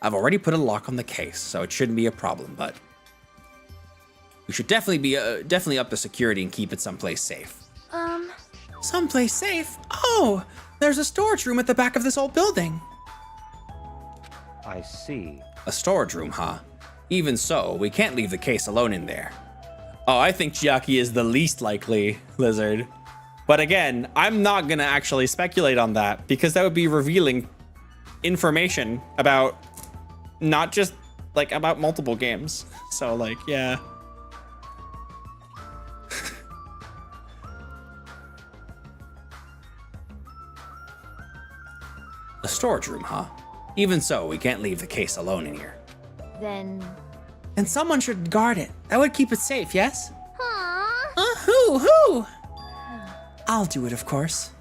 I've already put a lock on the case, so it shouldn't be a problem, but we should definitely up the security and keep it someplace safe. Someplace safe? Oh, there's a storage room at the back of this old building. I see. A storage room, huh? Even so, we can't leave the case alone in there. Oh, I think Chiaki is the least likely lizard. But again, I'm not gonna actually speculate on that because that would be revealing information about not just like about multiple games. So like, yeah. A storage room, huh? Even so, we can't leave the case alone in here. Then. And someone should guard it. That would keep it safe, yes? Huh? Who? I'll do it, of course.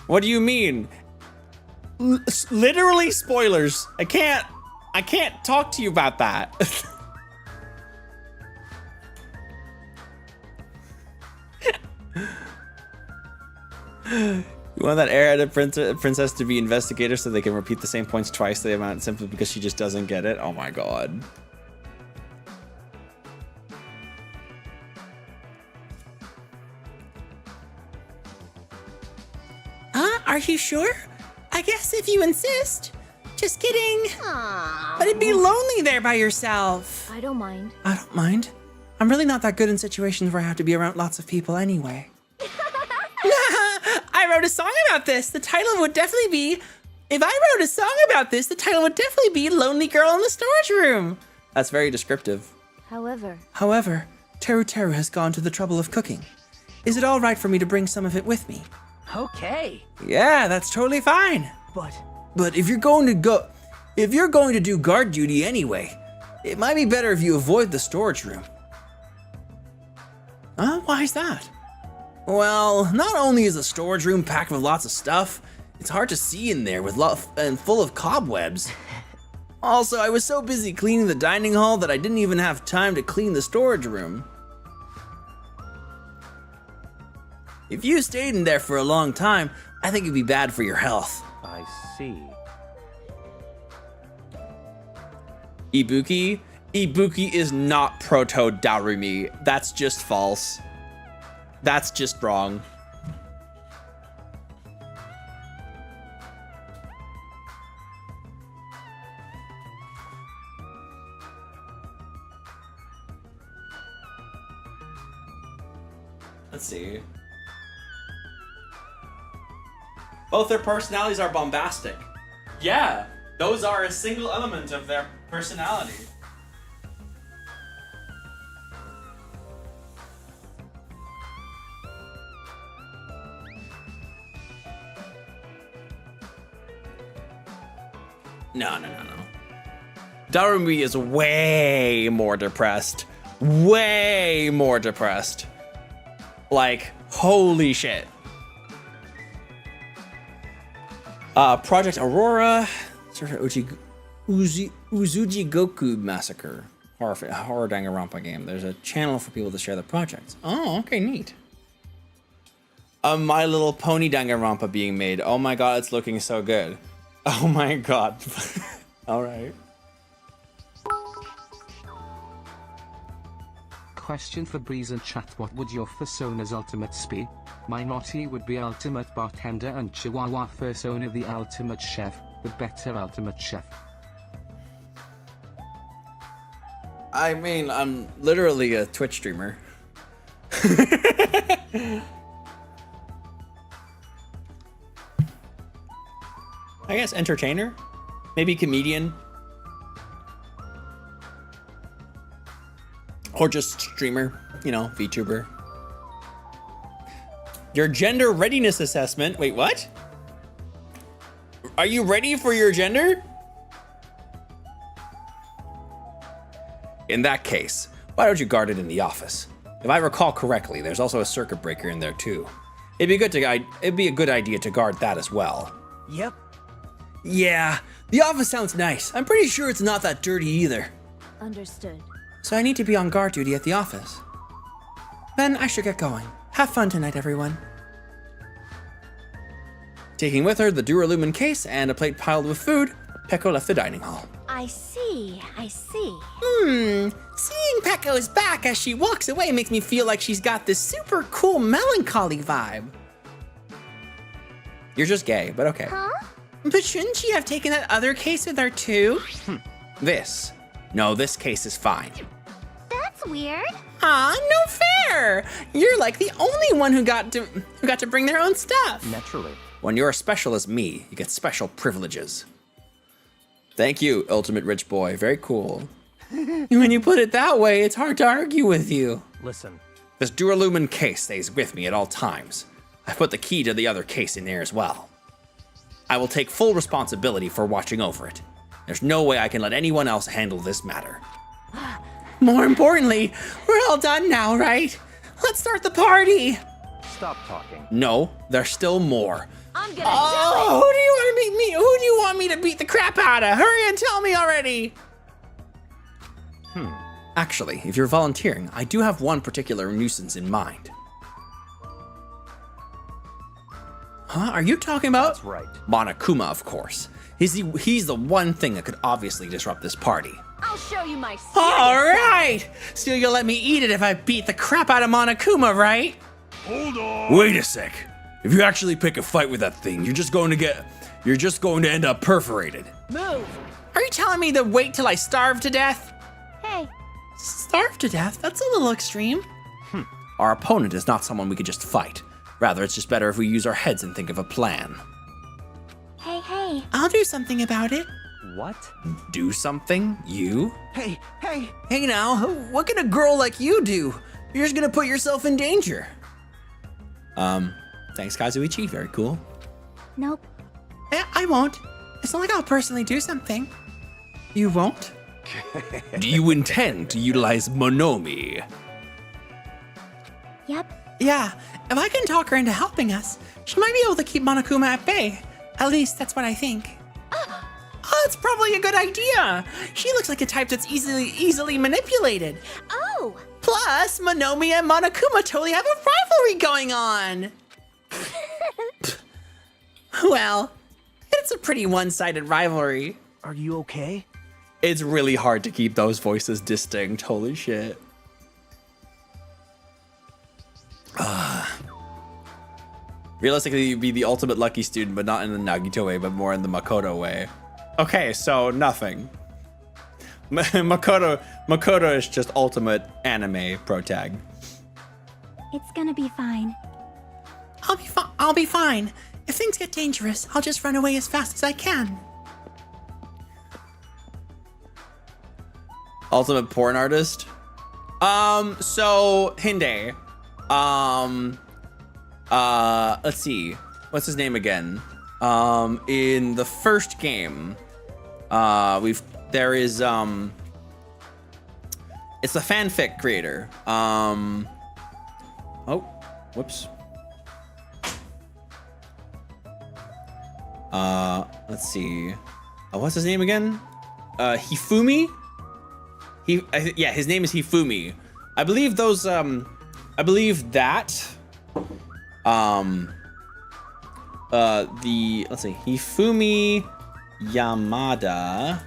What do you mean? Literally spoilers. I can't talk to you about that. You want that airheaded princess to be investigator so they can repeat the same points twice the amount simply because she just doesn't get it? Oh my god. Are you sure? I guess if you insist. Just kidding. Aww. But it'd be lonely there by yourself. I don't mind. I don't mind. I'm really not that good in situations where I have to be around lots of people anyway. I wrote a song about this. The title would definitely be, if I wrote a song about this, the title would definitely be Lonely Girl in the Storage Room. That's very descriptive. However, Teru Teru has gone to the trouble of cooking. Is it all right for me to bring some of it with me? Okay. Yeah, that's totally fine. But if you're going to do guard duty anyway, it might be better if you avoid the storage room. Why is that? Well, not only is the storage room packed with lots of stuff, it's hard to see in there and full of cobwebs. Also, I was so busy cleaning the dining hall that I didn't even have time to clean the storage room. If you stayed in there for a long time, I think it'd be bad for your health. I see. Ibuki? Ibuki is not proto Darumi. That's just false. That's just wrong. Let's see. Both their personalities are bombastic. Yeah, those are a single element of their personality. No. Darumi is way more depressed. Way more depressed. Like, holy shit. Project Aurora, Uzuji Goku Massacre, horror Danganronpa game. There's a channel for people to share their projects. Oh, okay, neat. A My Little Pony Danganronpa being made. Oh my god, it's looking so good. Oh my god. All right. Question for Breeze and chat: what would your persona's ultimates be? Minority would be ultimate bartender and Chihuahua persona the ultimate chef, the better ultimate chef. I mean, I'm literally a Twitch streamer. I guess entertainer? Maybe comedian? Or just streamer, you know, VTuber. Your gender readiness assessment. Wait, what? Are you ready for your gender? In that case, why don't you guard it in the office? If I recall correctly, there's also a circuit breaker in there too. It'd be a good idea to guard that as well. Yep. Yeah, the office sounds nice. I'm pretty sure it's not that dirty either. Understood. So I need to be on guard duty at the office. Then I should get going. Have fun tonight, everyone. Taking with her the Duralumin case and a plate piled with food, Peko left the dining hall. I see. Seeing Pecco's back as she walks away makes me feel like she's got this super cool melancholy vibe. You're just gay, but okay. Huh? But shouldn't she have taken that other case with her too? This. No, this case is fine. That's weird. Aw, no fair! You're like the only one who got to bring their own stuff. Naturally. When you're as special as me, you get special privileges. Thank you, Ultimate Rich Boy. Very cool. When you put it that way, it's hard to argue with you. Listen. This Duralumin case stays with me at all times. I put the key to the other case in there as well. I will take full responsibility for watching over it. There's no way I can let anyone else handle this matter. More importantly, we're all done now, right? Let's start the party. Stop talking. No, there's still more. I'm gonna Oh, who do you want to beat me? Who do you want me to beat the crap out of? Hurry and tell me already. Actually, if you're volunteering, I do have one particular nuisance in mind. Huh? Are you talking about? That's right. Monokuma, of course. He's the one thing that could obviously disrupt this party. I'll show you my serious All side. right. So you'll let me eat it if I beat the crap out of Monokuma, right? Hold on. Wait a sec. If you actually pick a fight with that thing, you're just going to end up perforated. Move. Are you telling me to wait till I starve to death? Hey. Starve to death? That's a little extreme. Our opponent is not someone we could just fight. Rather, it's just better if we use our heads and think of a plan. Hey. I'll do something about it. What? Do something? You? Hey. Hey now, what can a girl like you do? You're just gonna put yourself in danger. Thanks, Kazuichi. Very cool. Nope. I won't. It's not like I'll personally do something. You won't? Do you intend to utilize Monomi? Yep. Yeah, if I can talk her into helping us, she might be able to keep Monokuma at bay. At least that's what I think. Oh, it's probably a good idea. She looks like a type that's easily manipulated. Oh. Plus, Monomi and Monokuma totally have a rivalry going on. Well, it's a pretty one-sided rivalry. Are you okay? It's really hard to keep those voices distinct. Holy shit. Realistically, you'd be the ultimate lucky student, but not in the Nagito way, but more in the Makoto way. Okay, so nothing. Makoto is just ultimate anime protag. It's gonna be fine. I'll be fine. If things get dangerous, I'll just run away as fast as I can. Ultimate porn artist? So Hinde. Let's see. What's his name again? In the first game, there is it's the fanfic creator. Oh, whoops. Let's see. What's his name again? Hifumi? Yeah, his name is Hifumi. I believe those, I believe that let's see, Hifumi Yamada.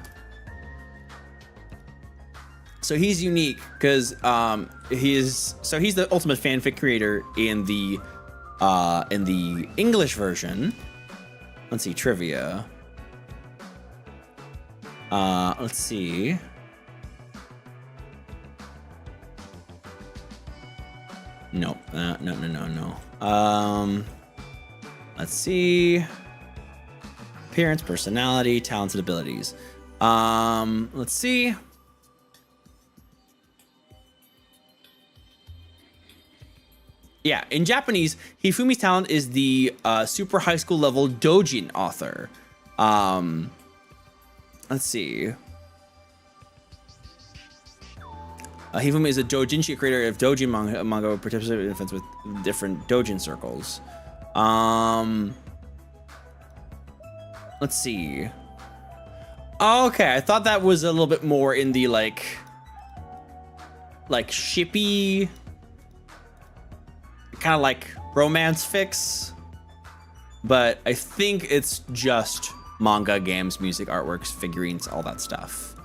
So he's unique because he's the ultimate fanfic creator in the English version. Let's see, trivia. Let's see. Nope. No. Let's see. Appearance, personality, talents, and abilities. Let's see. Yeah, in Japanese, Hifumi's talent is the super high school level doujin author. Let's see. Hifumi is a doujinshi creator of doujin manga participating with different doujin circles. Let's see. Okay, I thought that was a little bit more in the like shippy, kind of like romance fix, but I think it's just manga, games, music, artworks, figurines, all that stuff.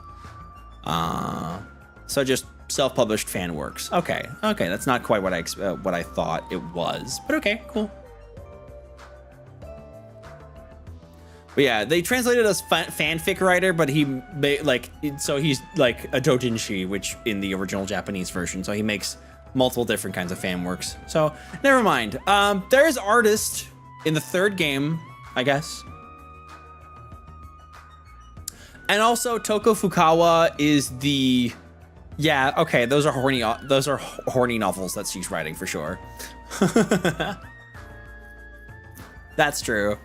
So just self-published fan works. Okay, that's not quite what I thought it was, but okay, cool. But yeah, they translated as fanfic writer, but he's like a doujinshi, which in the original Japanese version, so he makes multiple different kinds of fan works. So never mind. There's artist in the third game, I guess. And also Toko Fukawa is the, yeah, okay, those are horny novels that she's writing for sure. That's true.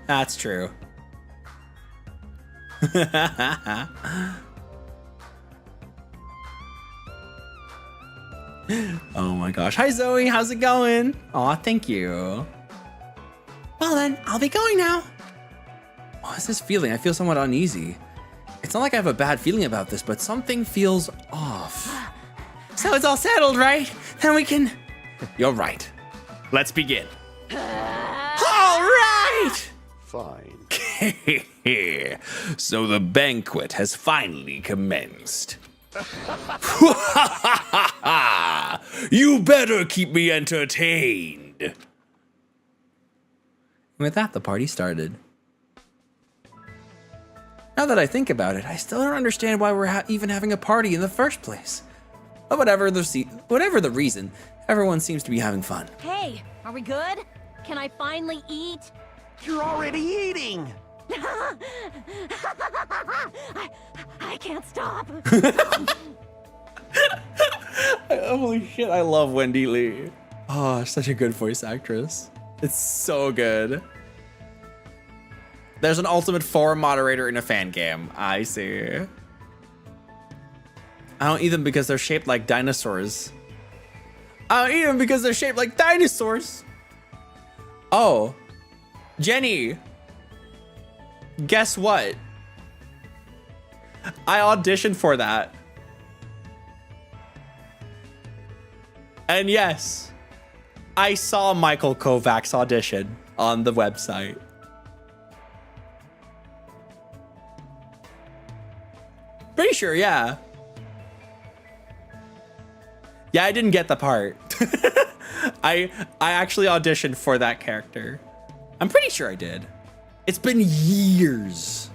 Oh my gosh. Hi Zoe, how's it going? Aw, thank you. Well then, I'll be going now. What is this feeling? I feel somewhat uneasy. It's not like I have a bad feeling about this, but something feels off. So it's all settled, right? Then we can... You're right. Let's begin. All right! Fine. So the banquet has finally commenced. You better keep me entertained. With that, the party started. Now that I think about it, I still don't understand why we're even having a party in the first place. But whatever the reason, everyone seems to be having fun. Hey, are we good? Can I finally eat? You're already eating! I can't stop. Holy shit, I love Wendy Lee. Oh, such a good voice actress. It's so good. There's an ultimate forum moderator in a fan game. I see. I don't eat them because they're shaped like dinosaurs. I don't eat them because they're shaped like dinosaurs. Oh, Jenny. Guess what? I auditioned for that. And yes, I saw Michael Kovac's audition on the website. Pretty sure, yeah. Yeah, I didn't get the part. I actually auditioned for that character. I'm pretty sure I did. It's been years.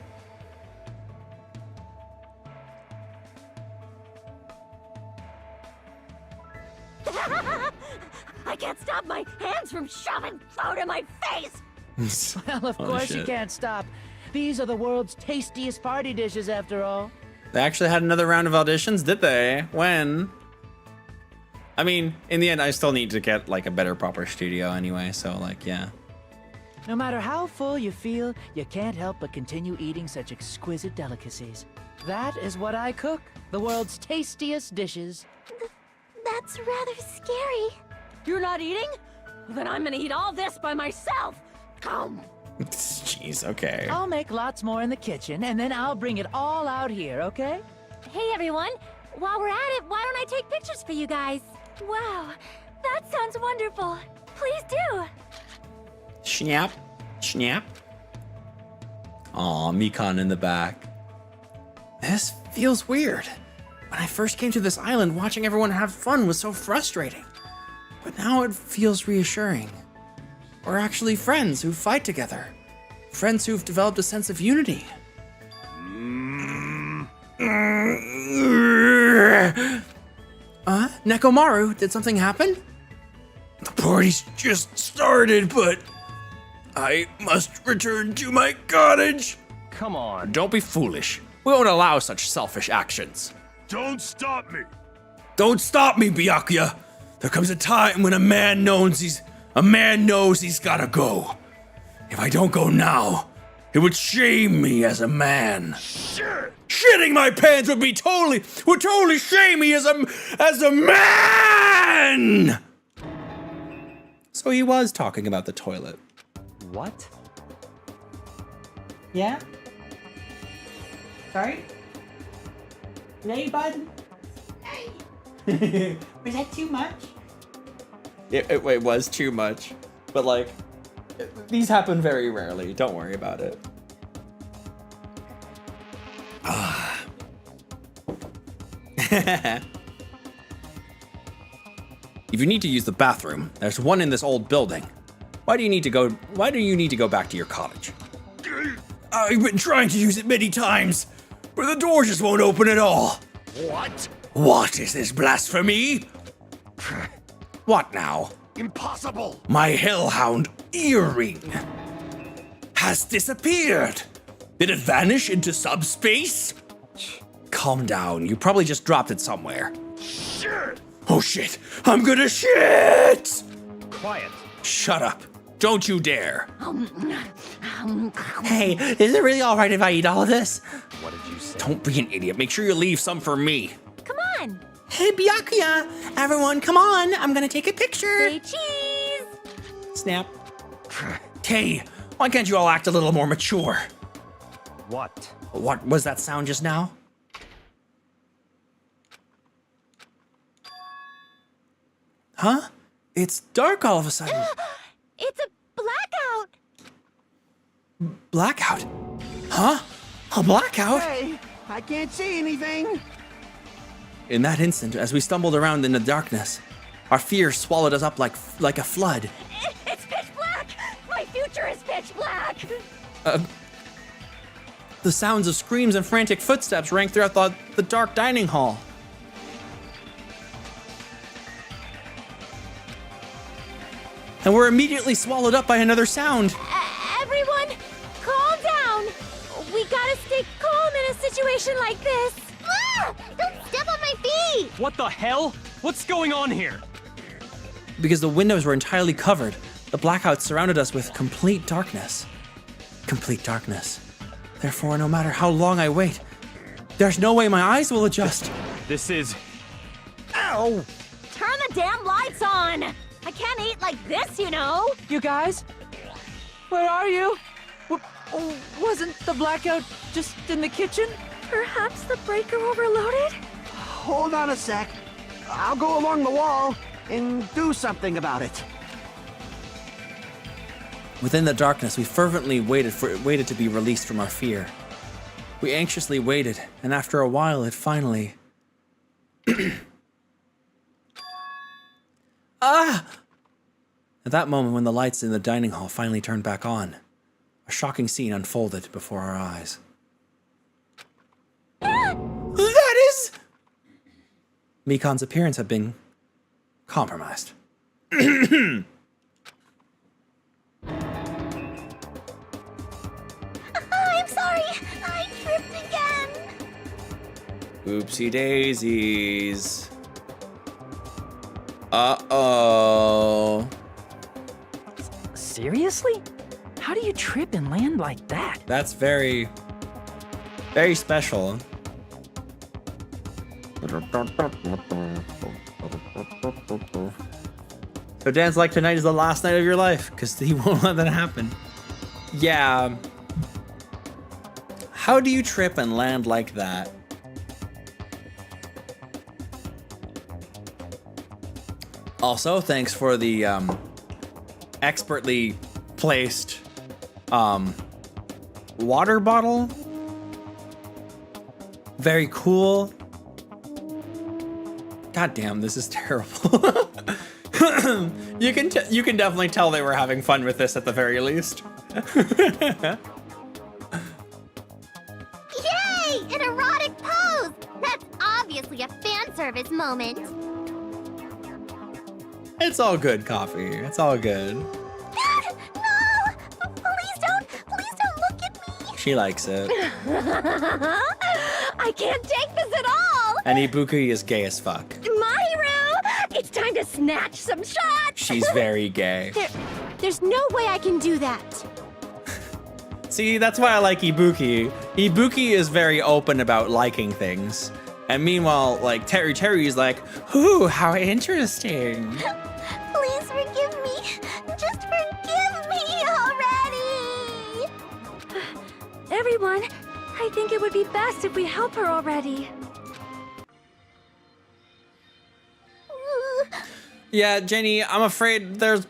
I can't stop my hands from shoving food in my face. Well, of course you can't stop. These are the world's tastiest party dishes, after all. They actually had another round of auditions, did they? When? I mean, in the end, I still need to get like a better proper studio anyway, so like, yeah. No matter how full you feel, you can't help but continue eating such exquisite delicacies. That is what I cook, the world's tastiest dishes. That's rather scary. You're not eating? Then I'm gonna eat all this by myself. Come. Jeez, okay. I'll make lots more in the kitchen, and then I'll bring it all out here, okay? Hey everyone, while we're at it, why don't I take pictures for you guys? Wow, that sounds wonderful. Please do. Snap. Snap. Aw, Mikan in the back. This feels weird. When I first came to this island, watching everyone have fun was so frustrating. But now it feels reassuring. We're actually friends who fight together. Friends who've developed a sense of unity. Nekomaru, did something happen? The party's just started, but I must return to my cottage. Come on. Don't be foolish. We won't allow such selfish actions. Don't stop me. Don't stop me, Byakuya. There comes a time when a man knows he's gotta go. If I don't go now, it would shame me as a man. Shit. Shitting my pants would totally shame me as a man. So he was talking about the toilet. What? Yeah? Sorry? Hey, bud? Hey. Was that too much? It was too much. But like, these happen very rarely. Don't worry about it. If you need to use the bathroom, there's one in this old building. Why do you need to go back to your cottage? I've been trying to use it many times, but the door just won't open at all. What? What is this blasphemy? What now? Impossible. My hellhound earring has disappeared. Did it vanish into subspace? Calm down, you probably just dropped it somewhere. Shit. Oh shit, I'm gonna shit! Quiet. Shut up. Don't you dare. Hey, is it really alright if I eat all of this? What did you say? Don't be an idiot. Make sure you leave some for me. Come on. Hey, Byakuya! Everyone, come on! I'm gonna take a picture! Say cheese. Snap. Hey, why can't you all act a little more mature? What? What was that sound just now? Huh? It's dark all of a sudden. It's a blackout. Blackout? Huh? A blackout? Hey, I can't see anything. In that instant, as we stumbled around in the darkness, our fear swallowed us up like a flood. It's pitch black. My future is pitch black. The sounds of screams and frantic footsteps rang throughout the dark dining hall. And were immediately swallowed up by another sound. Everyone, calm down. We gotta stay calm in a situation like this. Ah! Don't step on my feet. What the hell? What's going on here? Because the windows were entirely covered, the blackout surrounded us with complete darkness. Complete darkness. Therefore, no matter how long I wait, there's no way my eyes will adjust. This is... Ow! Turn the damn lights on. I can't eat like this, you know. You guys? Where are you? Wasn't the blackout just in the kitchen? Perhaps the breaker overloaded? Hold on a sec. I'll go along the wall and do something about it. Within the darkness, we fervently waited to be released from our fear. We anxiously waited, and after a while, it finally... Ah! At that moment, when the lights in the dining hall finally turned back on, a shocking scene unfolded before our eyes. That is... Mikan's appearance had been compromised. I'm sorry. I tripped again. Oopsie daisies. Uh-oh. Seriously? How do you trip and land like that? That's very, very special. So Dan's like, tonight is the last night of your life, because he won't let that happen. Yeah. How do you trip and land like that? Also, thanks for the expertly placed water bottle. Very cool. God damn, this is terrible. You can definitely tell they were having fun with this at the very least. Yay! An erotic pose! That's obviously a fan service moment. It's all good, Coffee. It's all good. No! Please don't look at me! She likes it. I can't take this at all! And Ibuki is gay as fuck. Mahiru! It's time to snatch some shots! She's very gay. There's no way I can do that. See, that's why I like Ibuki. Ibuki is very open about liking things. And meanwhile, like, Terry's like, ooh, how interesting. Please forgive me. Just forgive me already. Everyone, I think it would be best if we help her already. Yeah, Jenny, I'm afraid there's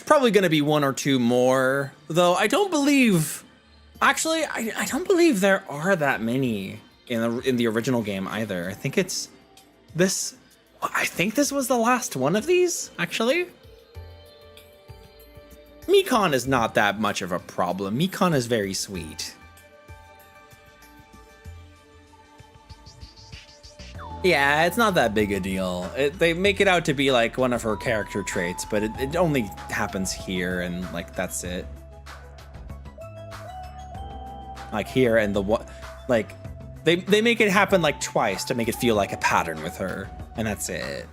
probably gonna be one or two more. Though I don't believe, actually, I don't believe there are that many in the original game either. I think it's this. I think this was the last one of these, actually. Mikon is not that much of a problem. Mikon is very sweet. Yeah, it's not that big a deal. They make it out to be like one of her character traits, but it only happens here, and like that's it. Like here and like they make it happen like twice to make it feel like a pattern with her, and that's it.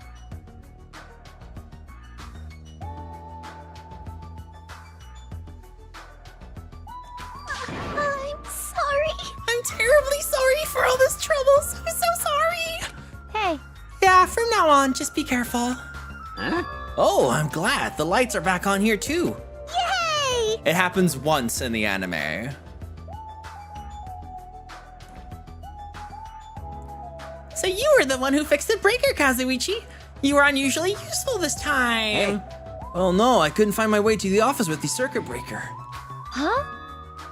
I'm sorry. I'm terribly sorry for all this troubles. I'm so sorry. Hey. Yeah, from now on, just be careful. Huh? Oh, I'm glad. The lights are back on here too. Yay! It happens once in the anime. So you were the one who fixed the breaker, Kazuichi. You were unusually useful this time. Hey. Oh no, I couldn't find my way to the office with the circuit breaker. Huh?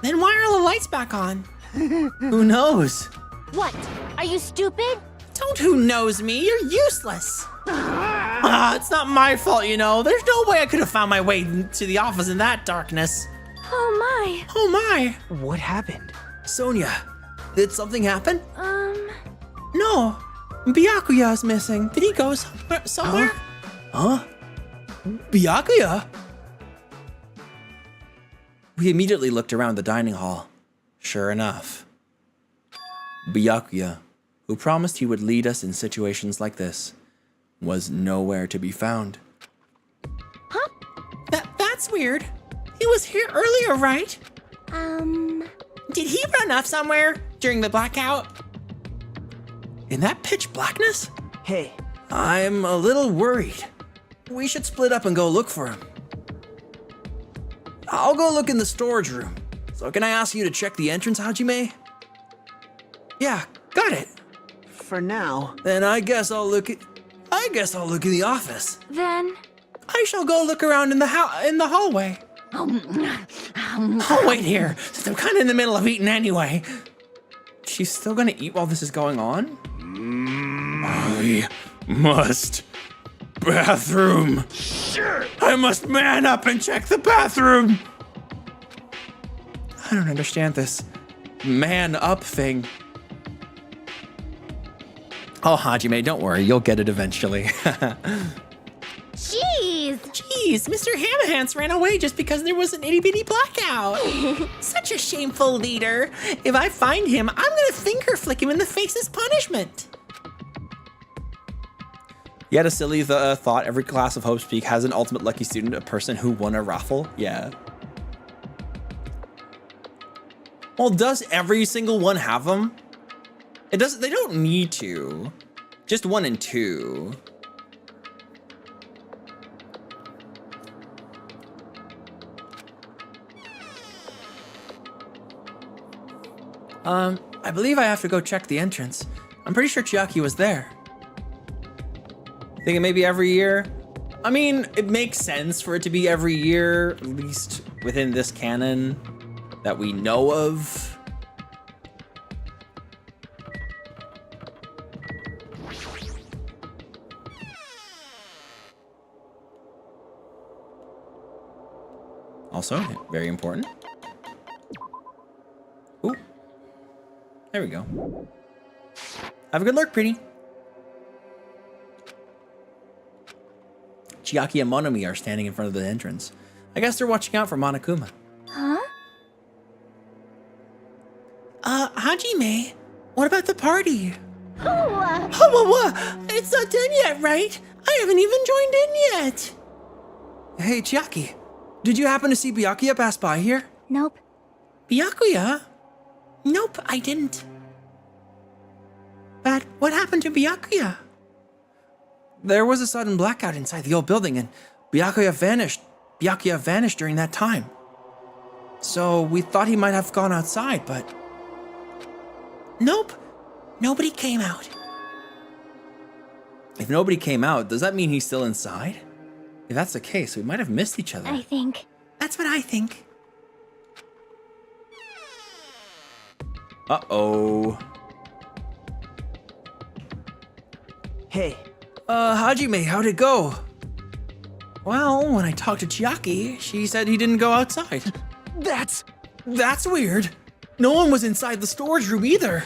Then why are all the lights back on? Who knows? What? Are you stupid? Don't who knows me, you're useless. It's not my fault, you know. There's no way I could have found my way to the office in that darkness. Oh my. Oh my. What happened? Sonia, did something happen? No, Byakuya is missing. Did he go somewhere? Huh? Byakuya? We immediately looked around the dining hall. Sure enough, Byakuya, who promised he would lead us in situations like this, was nowhere to be found. Huh? That's weird. He was here earlier, right? Did he run off somewhere during the blackout? In that pitch blackness? Hey. I'm a little worried. We should split up and go look for him. I'll go look in the storage room. So can I ask you to check the entrance, Hajime? Yeah, got it. For now. Then I guess I'll look in the office. Then I shall go look around in the hallway. I'll wait here, since I'm kind of in the middle of eating anyway. She's still gonna eat while this is going on? I must. Bathroom. Sure. I must man up and check the bathroom. I don't understand this man up thing. Oh, Hajime, don't worry. You'll get it eventually. Jeez, Mr. Hammerhands ran away just because there was an itty-bitty blackout. Such a shameful leader. If I find him, I'm gonna finger flick him in the face as punishment. You had a silly thought. Every class of Hope Speak has an ultimate lucky student, a person who won a raffle. Yeah. Well, does every single one have them? It doesn't. They don't need to. Just 1 and 2. I believe I have to go check the entrance. I'm pretty sure Chiaki was there. Thinking maybe every year? I mean, it makes sense for it to be every year, at least within this canon that we know of. Also, very important. Ooh. There we go. Have a good look, pretty. Chiaki and Monomi are standing in front of the entrance. I guess they're watching out for Monokuma. Huh? Hajime, what about the party? Oh, It's not done yet, right? I haven't even joined in yet. Hey, Chiaki, did you happen to see Byakuya pass by here? Nope. Byakuya? Nope, I didn't. But what happened to Byakuya? There was a sudden blackout inside the old building, and Byakuya vanished during that time. So we thought he might have gone outside, but... Nope. Nobody came out. If nobody came out, does that mean he's still inside? If that's the case, we might have missed each other. I think. That's what I think. Uh-oh. Hey. Hajime, how'd it go? Well, when I talked to Chiaki, she said he didn't go outside. That's weird. No one was inside the storage room either.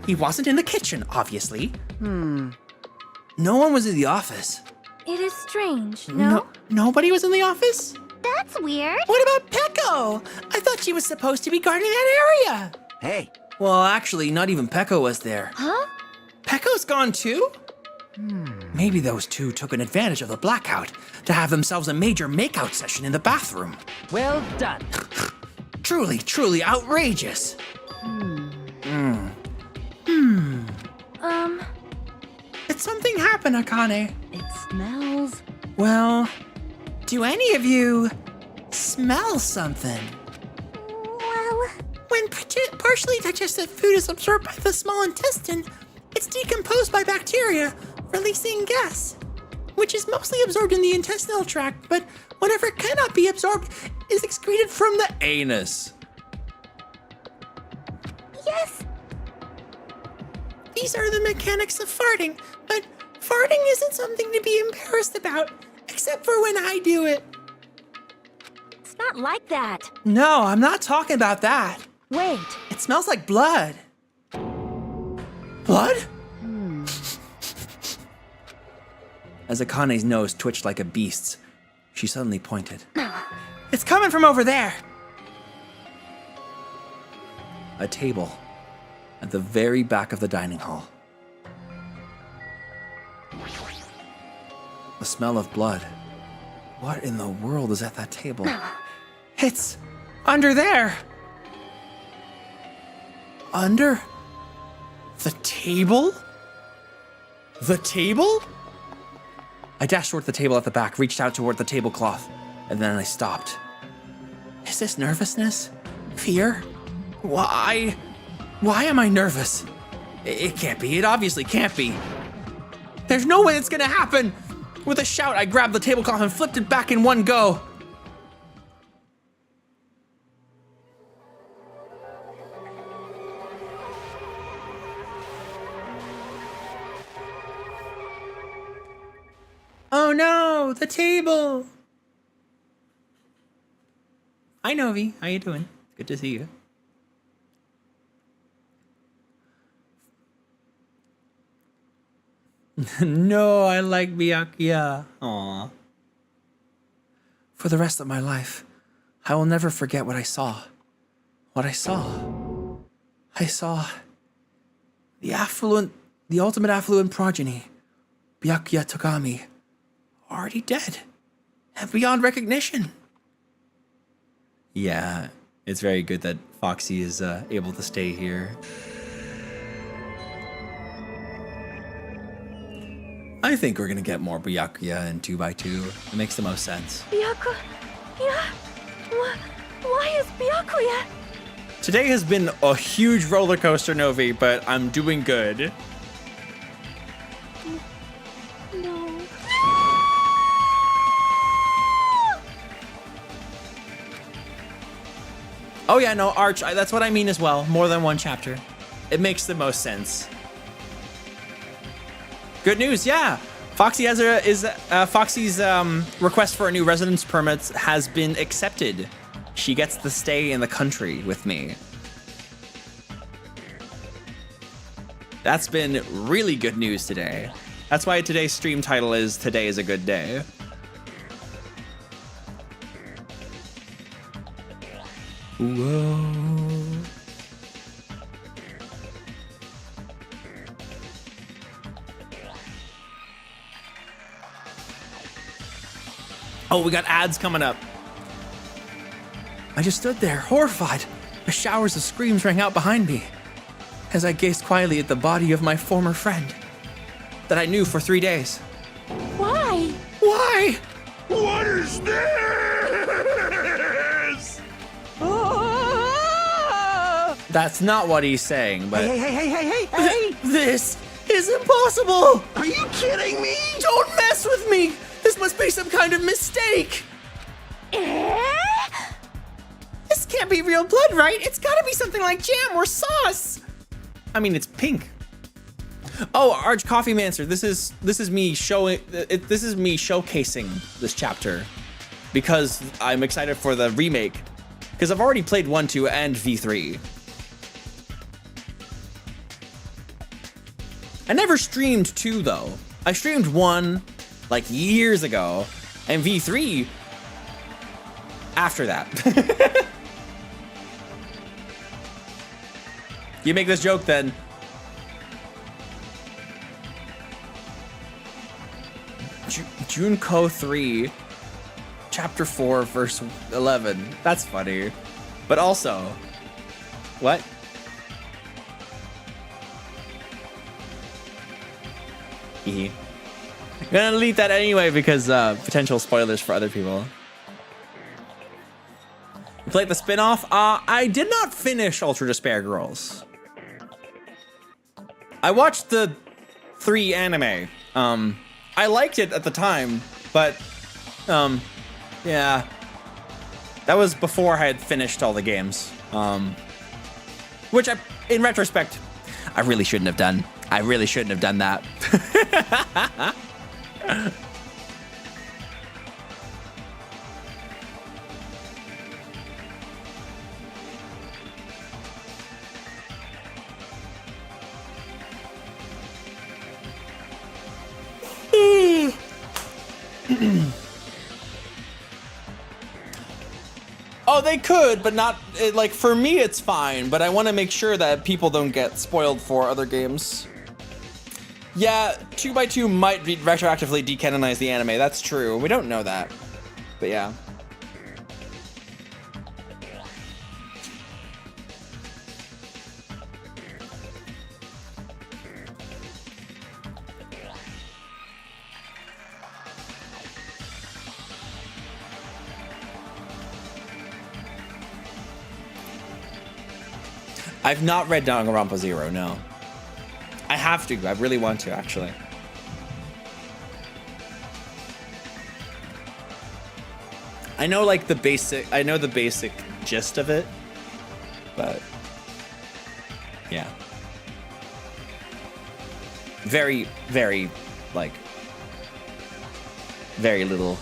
He wasn't in the kitchen, obviously. No one was in the office. It is strange, no? Nobody was in the office? That's weird. What about Peko? I thought she was supposed to be guarding that area. Hey. Well, actually, not even Peko was there. Huh? Peko's gone too? Maybe those two took an advantage of the blackout to have themselves a major makeout session in the bathroom. Well done. Truly outrageous. Did something happen, Akane? It smells. Well, do any of you smell something? Well... When partially digested food is absorbed by the small intestine, it's decomposed by bacteria, releasing gas, which is mostly absorbed in the intestinal tract, but whatever cannot be absorbed is excreted from the Anus. Yes. These are the mechanics of farting, but farting isn't something to be embarrassed about, except for when I do it. It's not like that. No, I'm not talking about that. Wait. It smells like blood. Blood? As Akane's nose twitched like a beast's, she suddenly pointed. It's coming from over there. A table at the very back of the dining hall. The smell of blood. What in the world is at that table? It's under there. Under the table? The table? I dashed toward the table at the back, reached out toward the tablecloth, and then I stopped. Is this nervousness? Fear? Why am I nervous? It can't be. It obviously can't be. There's no way it's gonna happen! With a shout, I grabbed the tablecloth and flipped it back in one go. Oh no, the table! Hi Novi, how you doing? Good to see you. No, I like Byakuya. Aww. For the rest of my life, I will never forget what I saw. What I saw. I saw the ultimate affluent progeny, Byakuya Togami, already dead and beyond recognition. Yeah, it's very good that Foxy is able to stay here. I think we're gonna get more Byakuya in 2x2. It makes the most sense. Byakuya? Why is Byakuya? Today has been a huge roller coaster, Novi, but I'm doing good. No. Oh yeah, no, Arch, that's what I mean as well. More than one chapter. It makes the most sense. Good news, yeah. Foxy's request for a new residence permit has been accepted. She gets to stay in the country with me. That's been really good news today. That's why today's stream title is Today is a Good Day. Whoa. Oh, we got ads coming up. I just stood there, horrified. A showers of screams rang out behind me as I gazed quietly at the body of my former friend that I knew for 3 days. Why? Why? What is this? That's not what he's saying, but... Hey! This is impossible! Are you kidding me? Don't mess with me! This must be some kind of mistake! This can't be real blood, right? It's gotta be something like jam or sauce! I mean, it's pink. Oh, Arch Coffee Mancer, this is me showcasing this chapter because I'm excited for the remake. Because I've already played 1, 2, and V3. I never streamed 2 though. I streamed 1 like years ago, and V3 after that. You make this joke then. Junko 3, chapter 4, verse 11. That's funny. But also, what? I'm gonna delete that anyway because potential spoilers for other people. You played the spin-off? I did not finish Ultra Despair Girls. I watched the 3 anime. I liked it at the time, but yeah. That was before I had finished all the games. Which in retrospect, I really shouldn't have done. I really shouldn't have done that. Oh, they could, but not, like, for me it's fine, but I want to make sure that people don't get spoiled for other games. Yeah, 2x2 might retroactively decanonize the anime, that's true. We don't know that, but yeah. I've not read Danganronpa 0, no. I have to, I really want to, actually. I know like the basic gist of it, but yeah. Very, very, like, very little.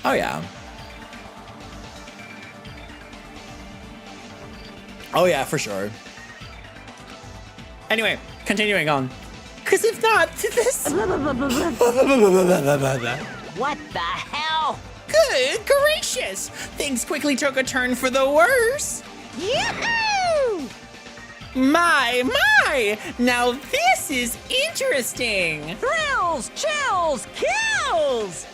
Oh yeah. Oh yeah, for sure. Anyway, continuing on. Cause if not, this. What the hell? Good gracious! Things quickly took a turn for the worse. Yahoo! My! Now this is interesting. Thrills, chills, kills!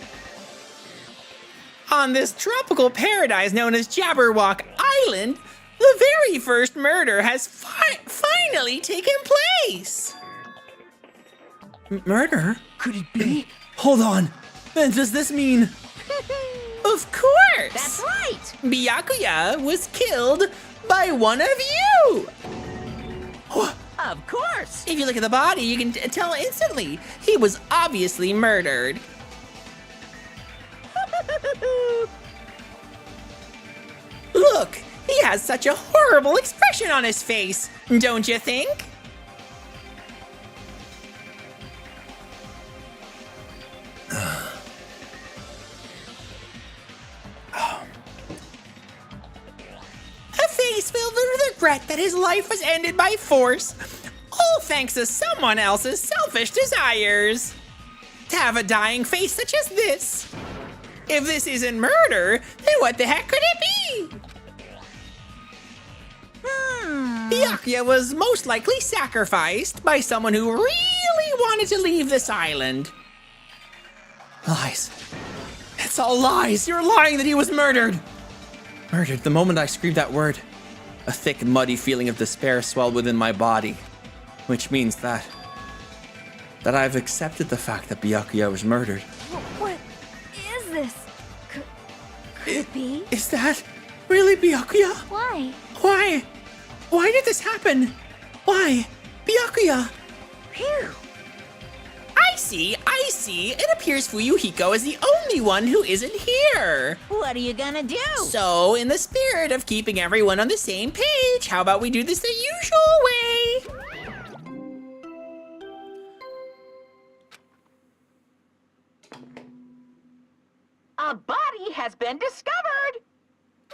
On this tropical paradise known as Jabberwock Island, The very first murder has finally taken place. Murder? Could it be? Hold on. Then does this mean... Of course! That's right! Byakuya was killed by one of you! Of course! If you look at the body, you can tell instantly. He was obviously murdered. Look, he has such a horrible expression on his face, don't you think? A face filled with regret that his life was ended by force, all thanks to someone else's selfish desires. To have a dying face such as this. If this isn't murder, then what the heck could it be? Byakuya was most likely sacrificed by someone who really wanted to leave this island. Lies. It's all lies. You're lying that he was murdered. Murdered the moment I screamed that word. A thick, muddy feeling of despair swelled within my body, which means that I've accepted the fact that Byakuya was murdered. What is this? Could it be? Is that really Byakuya? Why? Why? Why did this happen? Why? Byakuya! Phew. I see. It appears Fuyuhiko is the only one who isn't here. What are you gonna do? So, in the spirit of keeping everyone on the same page, how about we do this the usual way? A body has been discovered!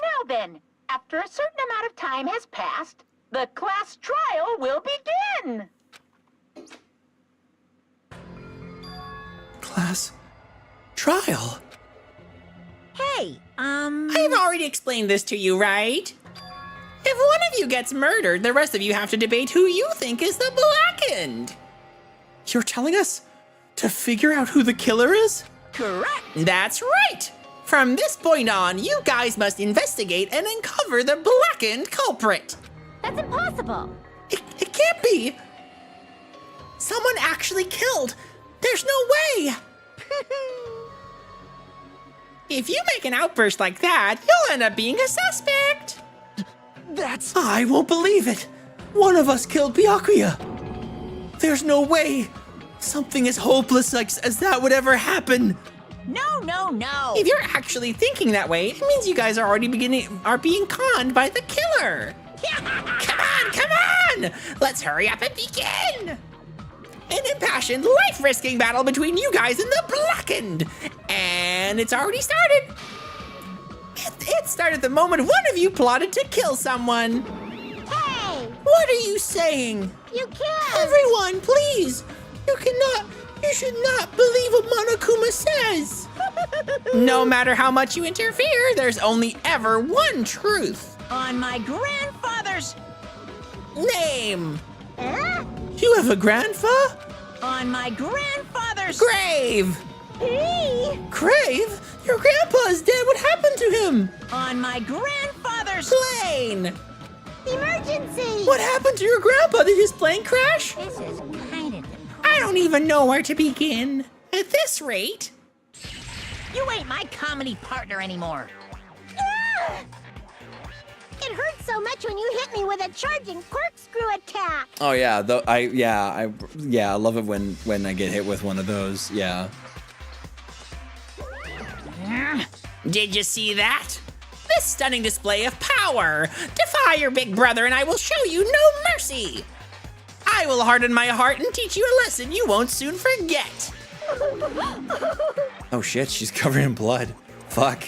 Now then, after a certain amount of time has passed, the class trial will begin! Class trial? Hey, I've already explained this to you, right? If one of you gets murdered, the rest of you have to debate who you think is the blackened. You're telling us to figure out who the killer is? correct! That's right! From this point on, you guys must investigate and uncover the blackened culprit. That's impossible. It can't be. Someone actually killed. There's no way. If you make an outburst like that, you'll end up being a suspect. That's... I won't believe it. One of us killed Byakuya. There's no way. Something as hopeless as that would ever happen. No, no, no. If you're actually thinking that way, it means you guys are already being conned by the killer. Come on! Let's hurry up and begin! An impassioned, life-risking battle between you guys and the blackened. And it's already started. It started the moment one of you plotted to kill someone. Hey! What are you saying? You can't! Everyone, please! You should not believe what Monokuma says! No matter how much you interfere, there's only ever one truth. On my grandfather's... Name! You have a grandpa? On my grandfather's... Grave! Hey! Grave? Your grandpa is dead. What happened to him? On my grandfather's... Plane! Emergency! What happened to your grandpa? Did his plane crash? This is kind of... I don't even know where to begin. At this rate... You ain't my comedy partner anymore. Ah! It hurt so much when you hit me with a charging corkscrew attack. Oh yeah, I love it when I get hit with one of those. Yeah. Did you see that? This stunning display of power. Defy your big brother and I will show you no mercy. I will harden my heart and teach you a lesson you won't soon forget. Oh shit, she's covered in blood. Fuck.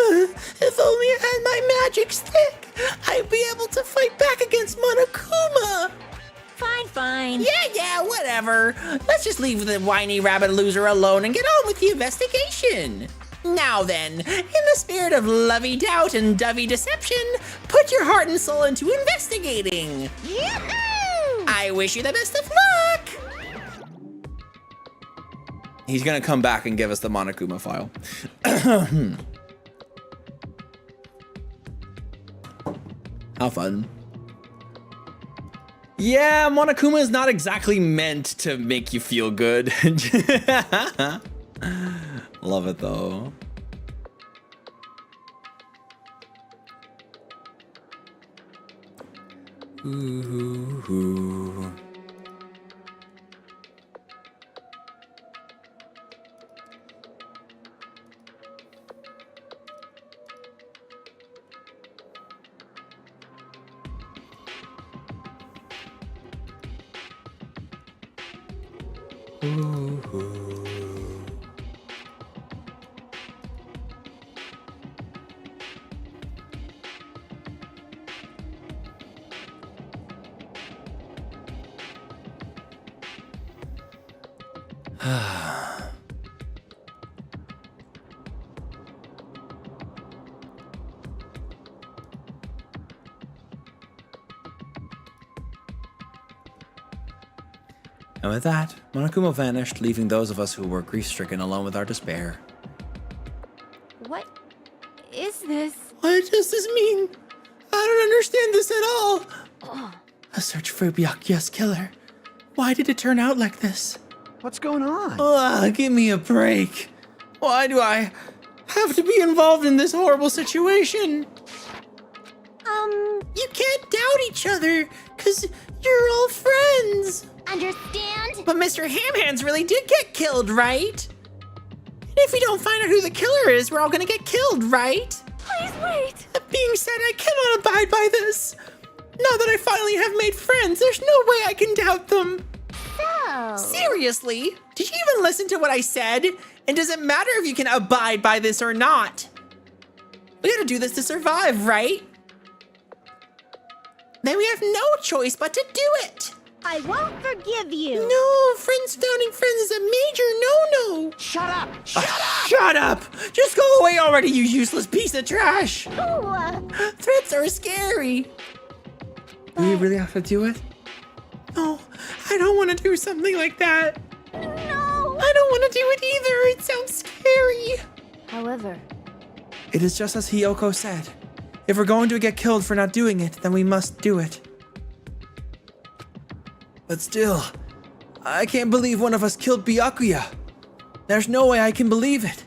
If only I had my magic stick, I'd be able to fight back against Monokuma. Fine. Yeah, whatever. Let's just leave the whiny rabbit loser alone and get on with the investigation. Now then, in the spirit of lovey-doubt and dovey deception, put your heart and soul into investigating. Yoo-hoo! I wish you the best of luck. He's gonna come back and give us the Monokuma file. How fun. Yeah, Monokuma is not exactly meant to make you feel good. Love it though. Ooh. And with that, Monokuma vanished, leaving those of us who were grief-stricken alone with our despair. What is this? What does this mean? I don't understand this at all. Oh. A search for Byakuya's killer. Why did it turn out like this? What's going on? Give me a break. Why do I have to be involved in this horrible situation? You can't doubt each other, because you're all friends. Understand? But Mr. Hamhands really did get killed, right? And if we don't find out who the killer is, we're all gonna get killed, right? Please wait. That being said, I cannot abide by this. Now that I finally have made friends, there's no way I can doubt them. So... Seriously? Did you even listen to what I said? And does it matter if you can abide by this or not? We gotta do this to survive, right? Then we have no choice but to do it. I won't forgive you. No, friends founding friends is a major no-no. Shut up! Shut up! Shut up! Just go away already, you useless piece of trash. Ooh. Threats are scary. Do we really have to do it? No, I don't want to do something like that. No. I don't want to do it either. It sounds scary. However, it is just as Hiyoko said. If we're going to get killed for not doing it, then we must do it. But still, I can't believe one of us killed Byakuya. There's no way I can believe it.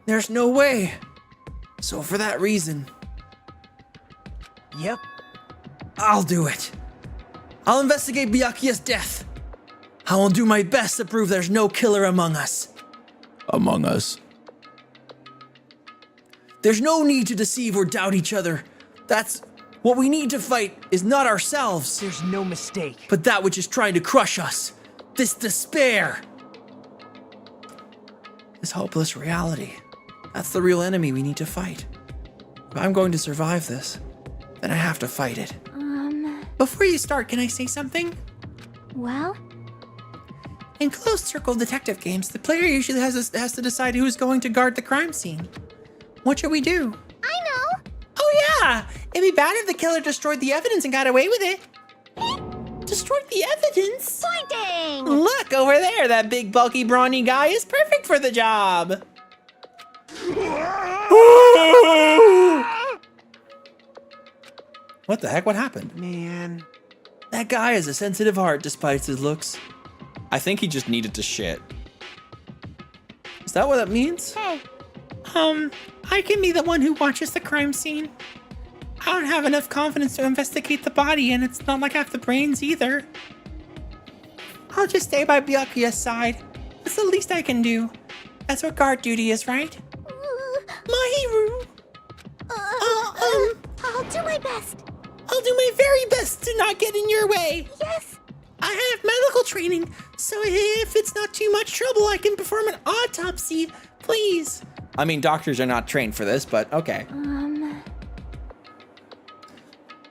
There's no way. So for that reason... Yep. I'll do it. I'll investigate Byakuya's death. I will do my best to prove there's no killer among us. Among us? There's no need to deceive or doubt each other. That's what we need to fight is not ourselves. There's no mistake. But that which is trying to crush us. This despair. This hopeless reality. That's the real enemy we need to fight. If I'm going to survive this, then I have to fight it. Before you start, can I say something? Well? In closed circle detective games, the player usually has to decide who's going to guard the crime scene. What should we do? I know! Oh yeah! It'd be bad if the killer destroyed the evidence and got away with it. Destroyed the evidence? Pointing! Look, over there, that big, bulky, brawny guy is perfect for the job. What the heck? What happened? Man. That guy has a sensitive heart despite his looks. I think he just needed to shit. Is that what that means? Hey. I can be the one who watches the crime scene. I don't have enough confidence to investigate the body, and it's not like I have the brains either. I'll just stay by Byakuya's side. That's the least I can do. That's what guard duty is, right? Mahiru! I'll do my best. I'll do my very best to not get in your way. Yes. I have medical training, so if it's not too much trouble, I can perform an autopsy, please. I mean, doctors are not trained for this, but okay.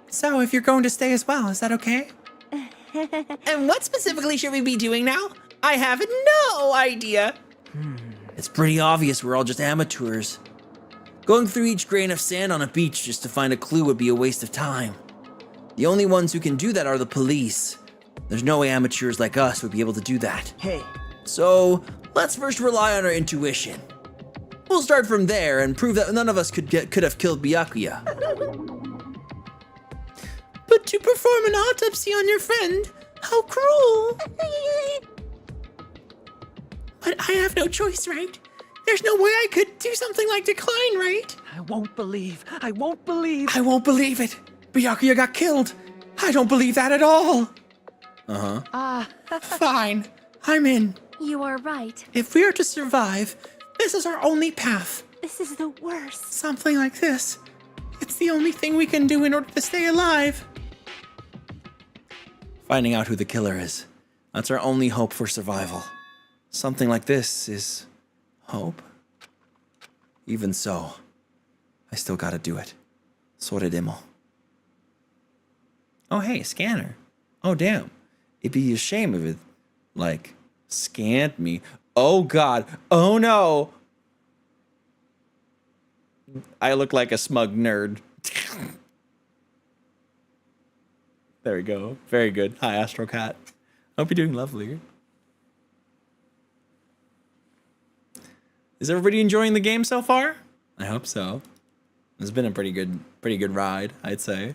So if you're going to stay as well, is that okay? And what specifically should we be doing now? I have no idea. It's pretty obvious we're all just amateurs. Going through each grain of sand on a beach just to find a clue would be a waste of time. The only ones who can do that are the police. There's no way amateurs like us would be able to do that. Hey. So let's first rely on our intuition. We'll start from there and prove that none of us could have killed Byakuya. to perform an autopsy on your friend. How cruel. But I have no choice, right? There's no way I could do something like decline, right? I won't believe. I won't believe. I won't believe it. Byakuya got killed. I don't believe that at all. Fine. I'm in. You are right. If we are to survive, this is our only path. This is the worst. Something like this. It's the only thing we can do in order to stay alive. Finding out who the killer is. That's our only hope for survival. Something like this is hope. Even so, I still gotta do it. Soredemo. Oh, hey, scanner. Oh, damn. It'd be a shame if it, like, scanned me. Oh, God. Oh, no. I look like a smug nerd. There we go. Very good. Hi, Astro Cat. Hope you're doing lovely. Is everybody enjoying the game so far? I hope so. It's been a pretty good ride, I'd say.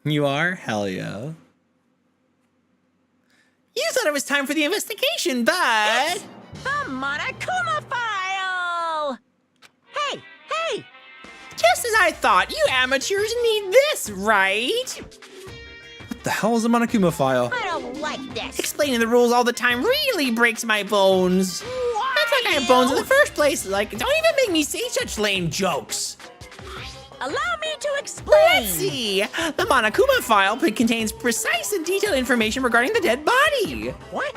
You are? Hell yeah. You thought it was time for the investigation, but... It's the Monokuma file! Hey, hey! Just as I thought, you amateurs need this, right? What the hell is a Monokuma file? I don't like this. Explaining the rules all the time really breaks my bones. Why? That's like I have bones in the first place. Like, don't even make me say such lame jokes. Allow me to explain. Let's see. The Monokuma file contains precise and detailed information regarding the dead body. What?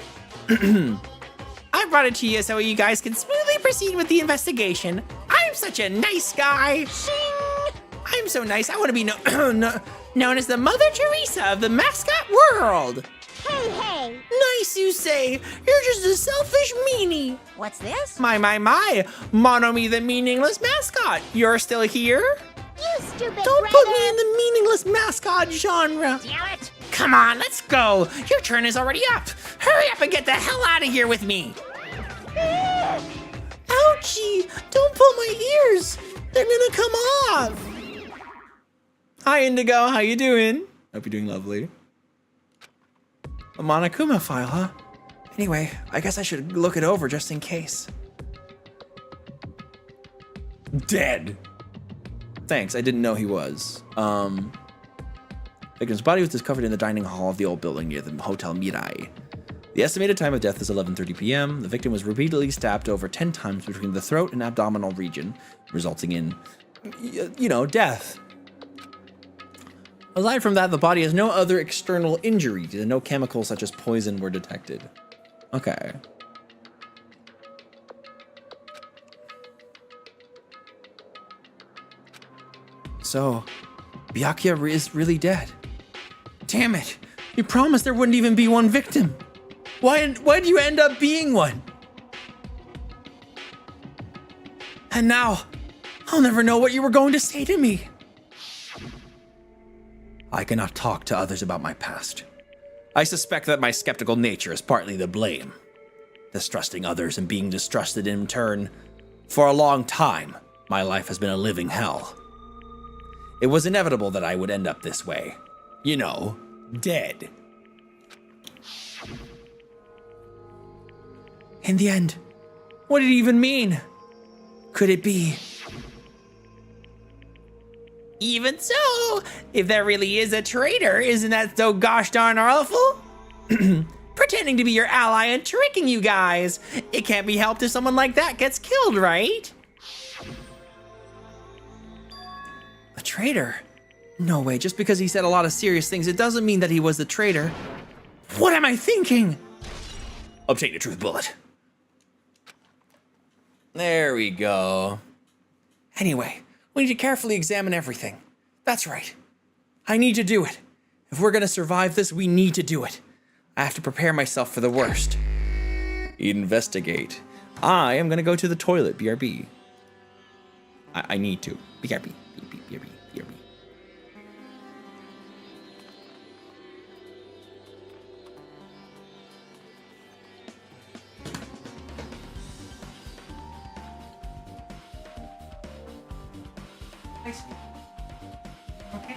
I brought it to you so you guys can smoothly proceed with the investigation. I'm such a nice guy. Shing! I'm so nice, I want to be known as the Mother Teresa of the mascot world. Hey, hey. Nice, you say. You're just a selfish meanie. What's this? My. Monomi the meaningless mascot. You're still here? You stupid Don't put me in the meaningless mascot genre. Damn it! Come on, let's go. Your turn is already up. Hurry up and get the hell out of here with me. Ouchie! Don't pull my ears. They're gonna come off. Hi, Indigo. How you doing? Hope you're doing lovely. A Monokuma file, huh? Anyway, I guess I should look it over just in case. Dead. Thanks, I didn't know he was. Victim's body was discovered in the dining hall of the old building near the Hotel Mirai. The estimated time of death is 11:30 p.m. The victim was repeatedly stabbed over 10 times between the throat and abdominal region, resulting in, you know, death. Aside from that, the body has no other external injuries, and no chemicals such as poison were detected. Okay. So, Byakuya is really dead. Damn it! You promised there wouldn't even be one victim. Why'd you end up being one? And now, I'll never know what you were going to say to me. I cannot talk to others about my past. I suspect that my skeptical nature is partly to blame. Distrusting others and being distrusted in turn. For a long time, my life has been a living hell. It was inevitable that I would end up this way. You know, dead. In the end, what did it even mean? Could it be? Even so, if there really is a traitor, isn't that so gosh darn awful? Pretending to be your ally and tricking you guys. It can't be helped if someone like that gets killed, right? A traitor? No way, just because he said a lot of serious things, it doesn't mean that he was the traitor. What am I thinking? Obtain the truth bullet. There we go. Anyway, we need to carefully examine everything. That's right. I need to do it. If we're gonna survive this, we need to do it. I have to prepare myself for the worst. Investigate. I am gonna go to the toilet, BRB. I need to. BRB. BRB. BRB. I see. Okay.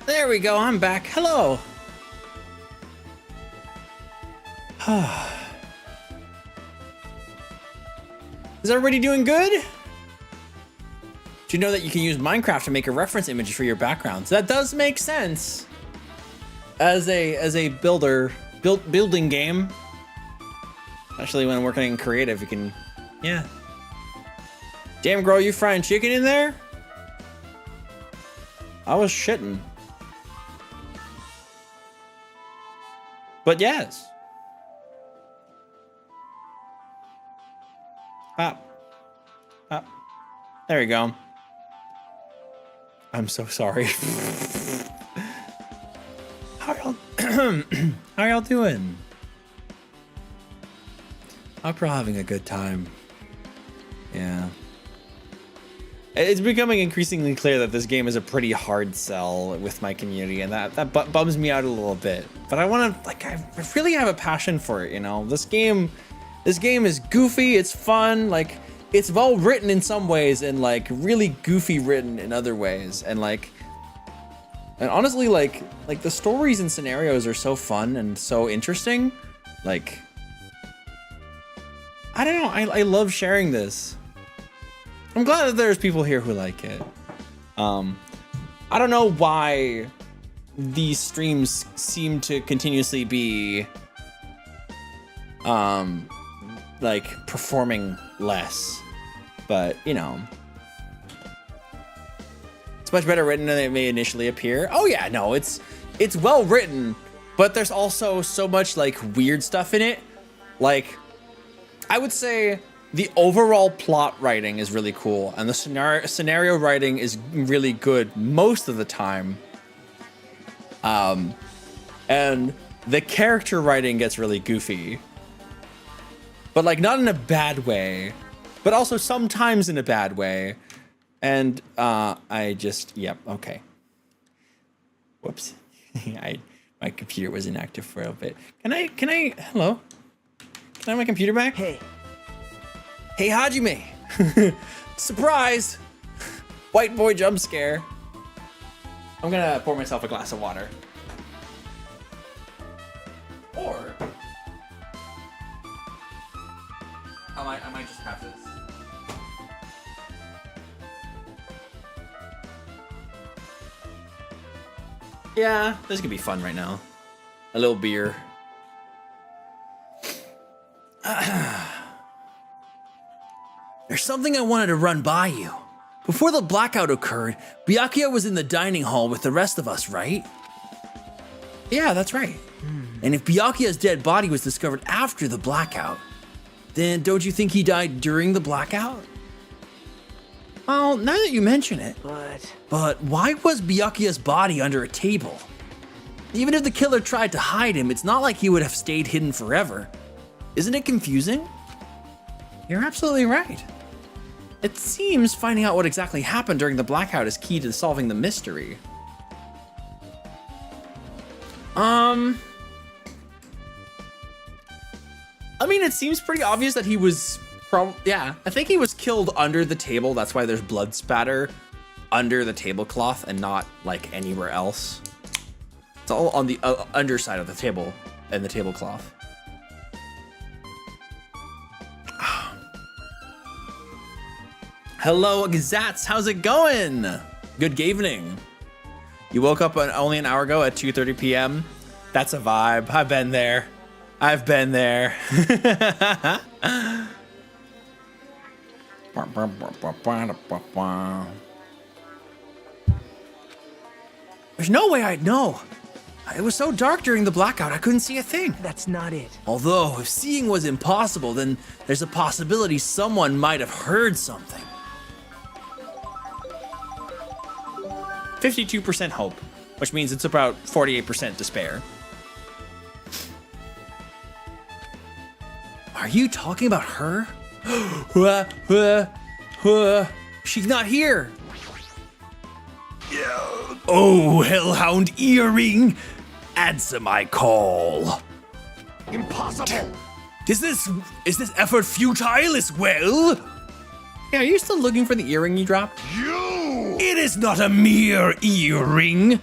There we go, I'm back. Hello. Is everybody doing good? Do you know that you can use Minecraft to make a reference image for your backgrounds? That does make sense. As a building game. Especially when working in creative, you can, yeah. Damn girl, you frying chicken in there? I was shitting. But yes. Up. There we go. I'm so sorry. How y'all doing? Hope you're all having a good time. Yeah. It's becoming increasingly clear that this game is a pretty hard sell with my community, and that bums me out a little bit. But I want to, like, I really have a passion for it, you know? This game is goofy, it's fun, like, it's well written in some ways and like really goofy written in other ways. And honestly, like the stories and scenarios are so fun and so interesting. Like, I don't know, I love sharing this. I'm glad that there's people here who like it. I don't know why these streams seem to continuously be like performing less, but you know, it's much better written than it may initially appear. Oh yeah, no, it's well written, but there's also so much like weird stuff in it. Like, I would say the overall plot writing is really cool, and the scenario writing is really good most of the time. And the character writing gets really goofy, but like not in a bad way, but also sometimes in a bad way. And I just, yep, okay. Whoops. My computer was inactive for a bit. Can I, hello? Can I have my computer back? Hey, Hajime. Surprise. White boy jump scare. I'm gonna pour myself a glass of water. Or I might just have this. Yeah, this could be fun right now. A little beer. There's something I wanted to run by you. Before the blackout occurred, Byakuya was in the dining hall with the rest of us, right? Yeah, that's right. And if Byakuya's dead body was discovered after the blackout, then don't you think he died during the blackout? Well, now that you mention it. But why was Byakuya's body under a table? Even if the killer tried to hide him, it's not like he would have stayed hidden forever. Isn't it confusing? You're absolutely right. It seems finding out what exactly happened during the blackout is key to solving the mystery. I mean, it seems pretty obvious that he was yeah, I think he was killed under the table. That's why there's blood spatter under the tablecloth and not like anywhere else. It's all on the underside of the table and the tablecloth. Hello, Gazats. How's it going? Good evening. You woke up only an hour ago at 2:30 p.m. That's a vibe. I've been there. I've been there. There's no way I'd know. It was so dark during the blackout, I couldn't see a thing. That's not it. Although, if seeing was impossible, then there's a possibility someone might have heard something. 52% hope, which means it's about 48% despair. Are you talking about her? She's not here. Oh, Hellhound Earring, answer my call. Impossible. Is this effort futile as well? Yeah, are you still looking for the earring you dropped? You! It is not a mere earring.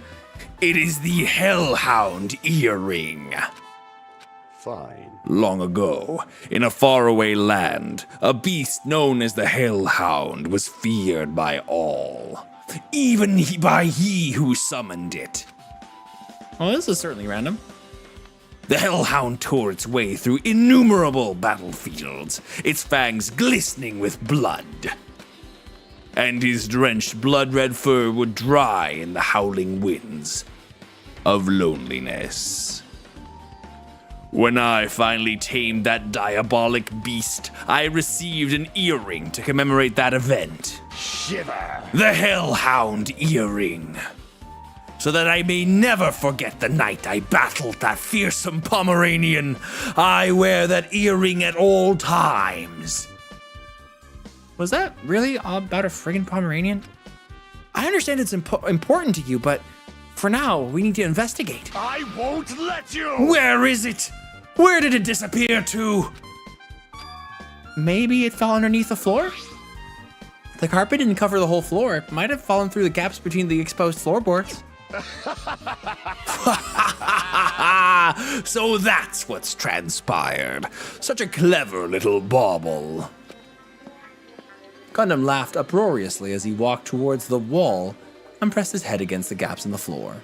It is the Hellhound earring. Fine. Long ago, in a faraway land, a beast known as the Hellhound was feared by all, even by he who summoned it. Well, this is certainly random. The Hellhound tore its way through innumerable battlefields, its fangs glistening with blood. And his drenched blood-red fur would dry in the howling winds of loneliness. When I finally tamed that diabolic beast, I received an earring to commemorate that event. Shiver. The Hellhound earring. So that I may never forget the night I battled that fearsome Pomeranian, I wear that earring at all times. Was that really all about a friggin' Pomeranian? I understand it's important to you, but for now, we need to investigate. I won't let you! Where is it? Where did it disappear to? Maybe it fell underneath the floor? The carpet didn't cover the whole floor. It might have fallen through the gaps between the exposed floorboards. So that's what's transpired. Such a clever little bauble. Gundam laughed uproariously as he walked towards the wall and pressed his head against the gaps in the floor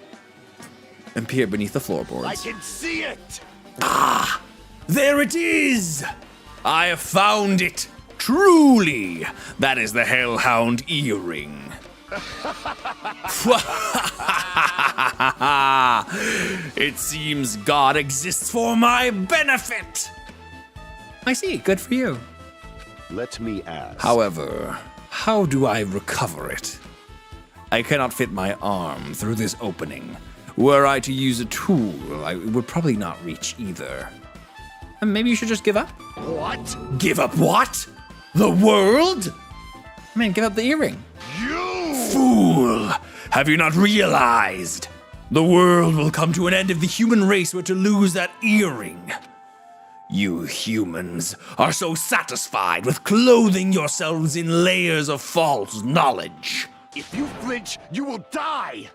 and peered beneath the floorboards. I can see it! Ah! There it is! I have found it! Truly! That is the Hellhound earring. It seems God exists for my benefit! I see, good for you. Let me ask. However, how do I recover it? I cannot fit my arm through this opening. Were I to use a tool, I would probably not reach either. And maybe you should just give up? What? Give up what? The world? I mean, give up the earring. You! Fool! Have you not realized? The world will come to an end if the human race were to lose that earring. You humans are so satisfied with clothing yourselves in layers of false knowledge. If you flinch, you will die!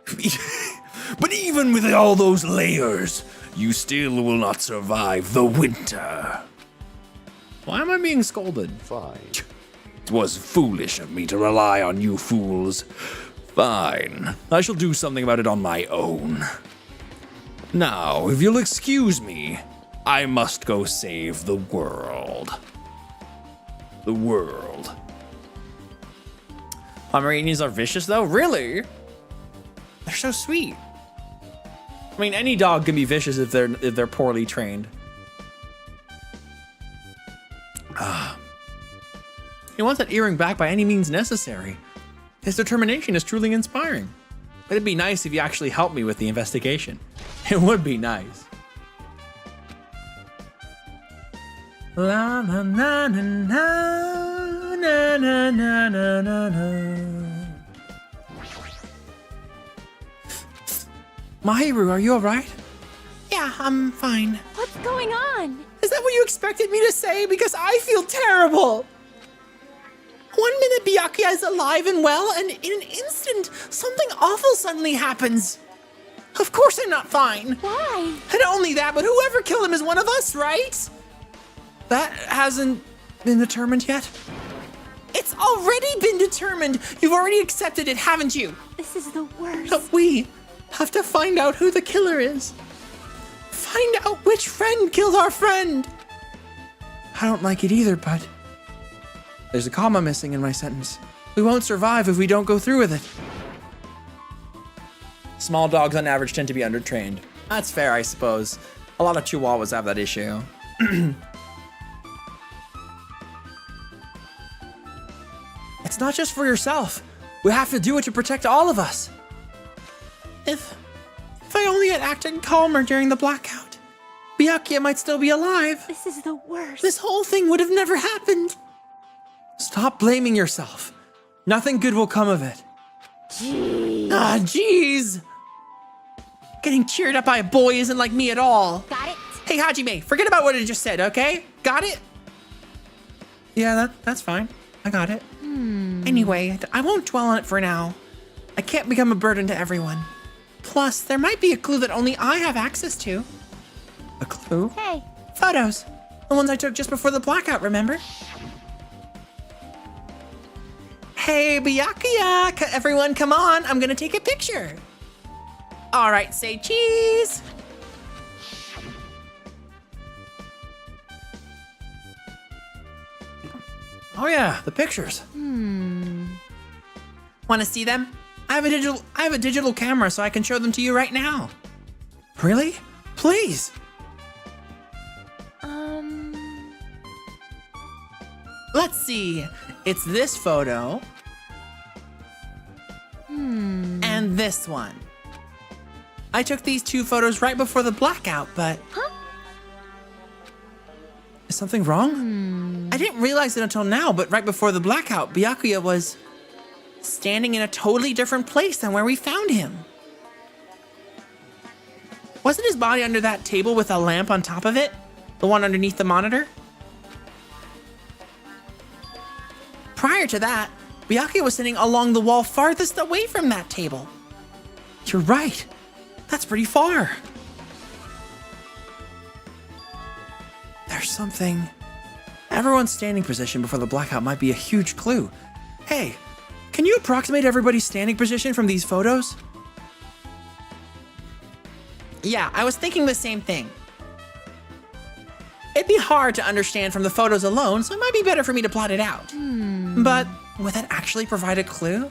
But even with all those layers, you still will not survive the winter. Why am I being scolded? Fine. It was foolish of me to rely on you fools. Fine, I shall do something about it on my own. Now, if you'll excuse me, I must go save the world. The world. Pomeranians are vicious though? Really? They're so sweet. I mean, any dog can be vicious if they're poorly trained. He wants that earring back by any means necessary. His determination is truly inspiring. But it'd be nice if you actually helped me with the investigation. It would be nice. La na na na na na na na na na na. Mahiru, are you alright? Yeah, I'm fine. What's going on? Is that what you expected me to say? Because I feel terrible. 1 minute Byakuya is alive and well, and in an instant, something awful suddenly happens. Of course I'm not fine. Why? And not only that, but whoever killed him is one of us, right? That hasn't been determined yet? It's already been determined. You've already accepted it, haven't you? This is the worst. But we have to find out who the killer is. Find out which friend killed our friend. I don't like it either, but there's a comma missing in my sentence. We won't survive if we don't go through with it. Small dogs on average tend to be undertrained. That's fair, I suppose. A lot of Chihuahuas have that issue. It's not just for yourself. We have to do it to protect all of us. If I only had acted calmer during the blackout, Byakuya might still be alive. This is the worst. This whole thing would have never happened. Stop blaming yourself. Nothing good will come of it. Jeez. Ah, jeez. Getting cheered up by a boy isn't like me at all. Got it? Hey, Hajime, forget about what I just said, okay? Got it? Yeah, that's fine. I got it. Anyway, I won't dwell on it for now. I can't become a burden to everyone. Plus, there might be a clue that only I have access to. A clue? Hey. Photos. The ones I took just before the blackout, remember? Hey, Byakuya! Everyone, come on! I'm gonna take a picture! Alright, say cheese! Oh yeah, the pictures. Wanna see them? I have a digital camera, so I can show them to you right now. Really? Please! Let's see. It's this photo. And this one. I took these two photos right before the blackout, but... Huh? Is something wrong? I didn't realize it until now, but right before the blackout, Byakuya was standing in a totally different place than where we found him. Wasn't his body under that table with a lamp on top of it? The one underneath the monitor? Prior to that, Byakuya was sitting along the wall farthest away from that table. You're right. That's pretty far. There's something... Everyone's standing position before the blackout might be a huge clue. Hey, can you approximate everybody's standing position from these photos? Yeah, I was thinking the same thing. It'd be hard to understand from the photos alone, so it might be better for me to plot it out. But would that actually provide a clue?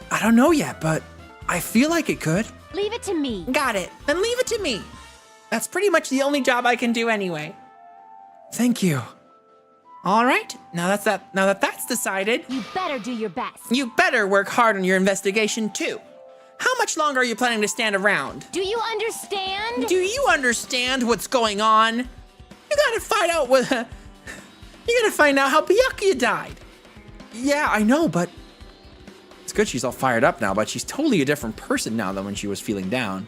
I don't know yet, but I feel like it could. Leave it to me. Got it. Then leave it to me. That's pretty much the only job I can do anyway. Thank you. All right, now that that's decided, You better do your best. you better work hard on your investigation too. How much longer are you planning to stand around? Do you understand? Do you understand what's going on? You gotta find out you gotta find out how Byakuya died. Yeah, I know, but it's good she's all fired up now, but she's totally a different person now than when she was feeling down.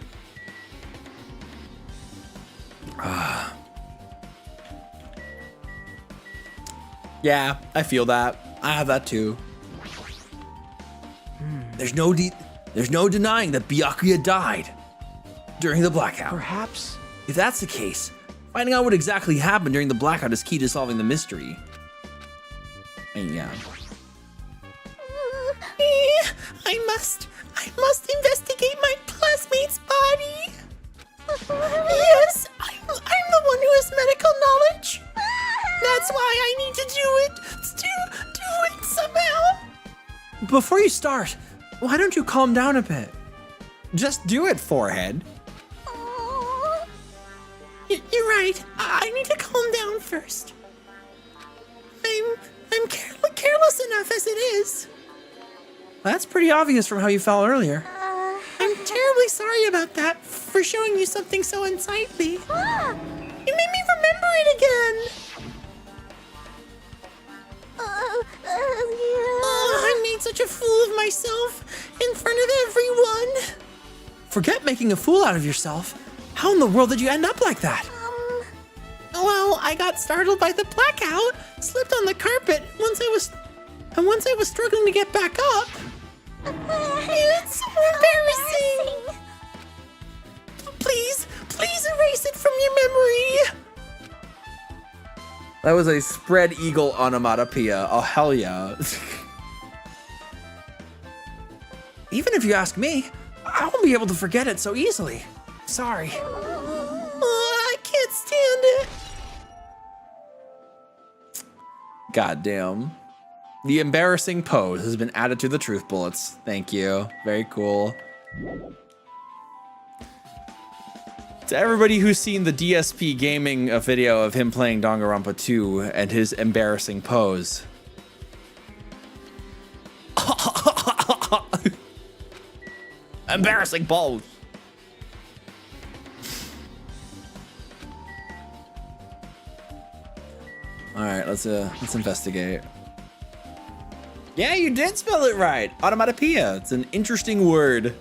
Yeah, I feel that. I have that too. There's no denying that Byakuya died during the blackout. Perhaps. If that's the case, finding out what exactly happened during the blackout is key to solving the mystery. And yeah. I must investigate my classmate's body. Yes, I'm the one who has medical knowledge. That's why I need to do it somehow. Before you start, why don't you calm down a bit? Just do it, forehead. You're right. I need to calm down first. I'm careless enough as it is. That's pretty obvious from how you fell earlier. I'm terribly sorry about that, for showing you something so unsightly. You made me remember it again. I made such a fool of myself in front of everyone. Forget making a fool out of yourself. How in the world did you end up like that? Well, I got startled by the blackout, slipped on the carpet once I was struggling to get back up. It's so embarrassing. Please erase it from your memory. That was a spread eagle onomatopoeia. Oh, hell yeah. Even if you ask me, I won't be able to forget it so easily. Sorry. I can't stand it. Goddamn. The embarrassing pose has been added to the truth bullets. Thank you. Very cool. To everybody who's seen the DSP gaming video of him playing Danganronpa 2 and his embarrassing pose. Embarrassing pose. All right, let's investigate. Yeah, you did spell it right. Onomatopoeia. It's an interesting word.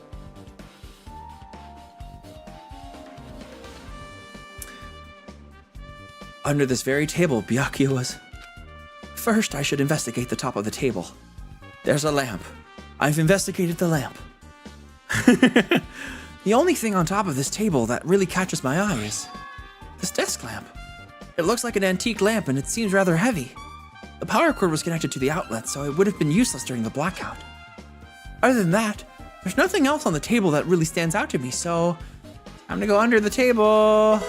Under this very table, Byakuya was... First, I should investigate the top of the table. There's a lamp. I've investigated the lamp. The only thing on top of this table that really catches my eye is this desk lamp. It looks like an antique lamp and it seems rather heavy. The power cord was connected to the outlet, so it would have been useless during the blackout. Other than that, there's nothing else on the table that really stands out to me, so time to go under the table.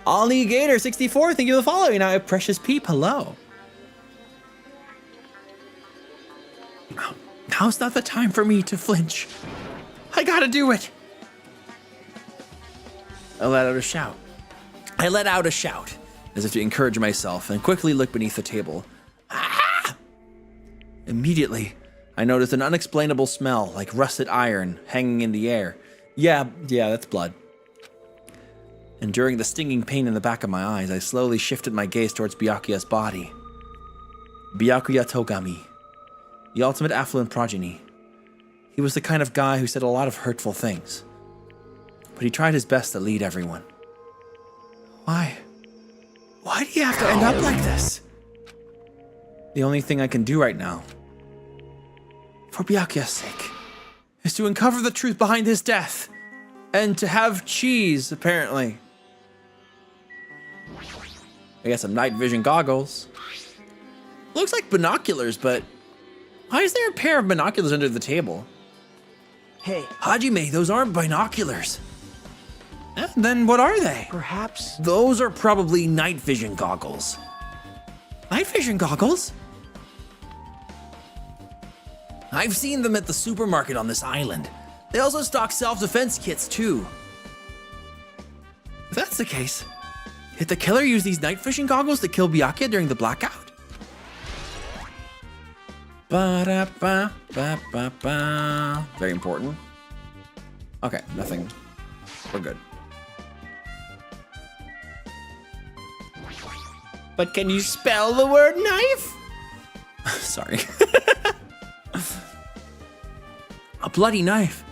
Ollie Gator 64, thank you for the following. Now, Precious Peep, hello. Now's not the time for me to flinch. I gotta do it. I let out a shout, as if to encourage myself, and quickly looked beneath the table. Ah! Immediately, I noticed an unexplainable smell, like rusted iron, hanging in the air. Yeah, that's blood. And during the stinging pain in the back of my eyes, I slowly shifted my gaze towards Byakuya's body. Byakuya Togami, the ultimate affluent progeny. He was the kind of guy who said a lot of hurtful things, but he tried his best to lead everyone. Why? Why do you have to end up like this? The only thing I can do right now, for Byakuya's sake, is to uncover the truth behind his death, and to have cheese, apparently. I got some night vision goggles. Looks like binoculars, but why is there a pair of binoculars under the table? Hey, Hajime, those aren't binoculars. Then what are they? perhaps... Those are probably night vision goggles. Night vision goggles? I've seen them at the supermarket on this island. They also stock self-defense kits too. If that's the case, did the killer use these night vision goggles to kill Byakuya during the blackout? Ba-da-ba-ba-ba-ba. Very important. Okay, nothing. We're good. But can you spell the word knife? Sorry. A bloody knife.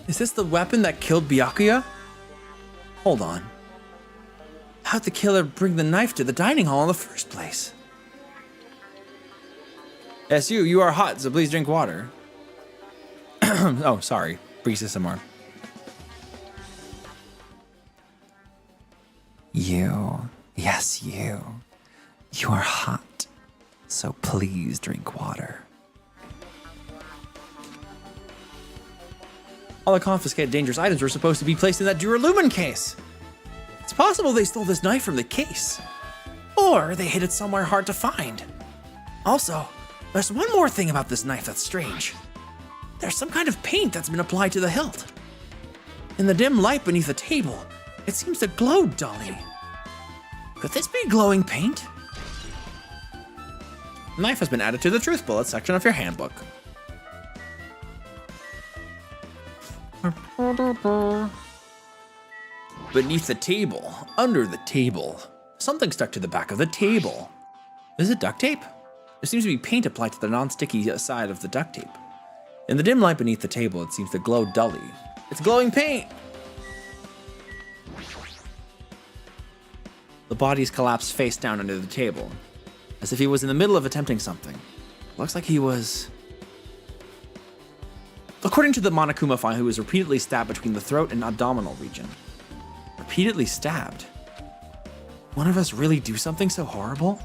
Is this the weapon that killed Byakuya? Hold on. How'd the killer bring the knife to the dining hall in the first place? SU, you are hot, so please drink water. Oh, sorry. Breezy some more. You. Yes, you. You are hot, so please drink water. All the confiscated dangerous items were supposed to be placed in that Duralumin case. It's possible they stole this knife from the case. Or they hid it somewhere hard to find. Also, there's one more thing about this knife that's strange. There's some kind of paint that's been applied to the hilt. In the dim light beneath the table, it seems to glow dully. Could this be glowing paint? The knife has been added to the truth bullet section of your handbook. Beneath the table, under the table, something stuck to the back of the table. Is it duct tape? There seems to be paint applied to the non-sticky side of the duct tape. In the dim light beneath the table, it seems to glow dully. It's glowing paint! The body's collapsed face down under the table, as if he was in the middle of attempting something. Looks like he was... According to the Monokuma file, he was repeatedly stabbed between the throat and abdominal region. Repeatedly stabbed? One of us really do something so horrible?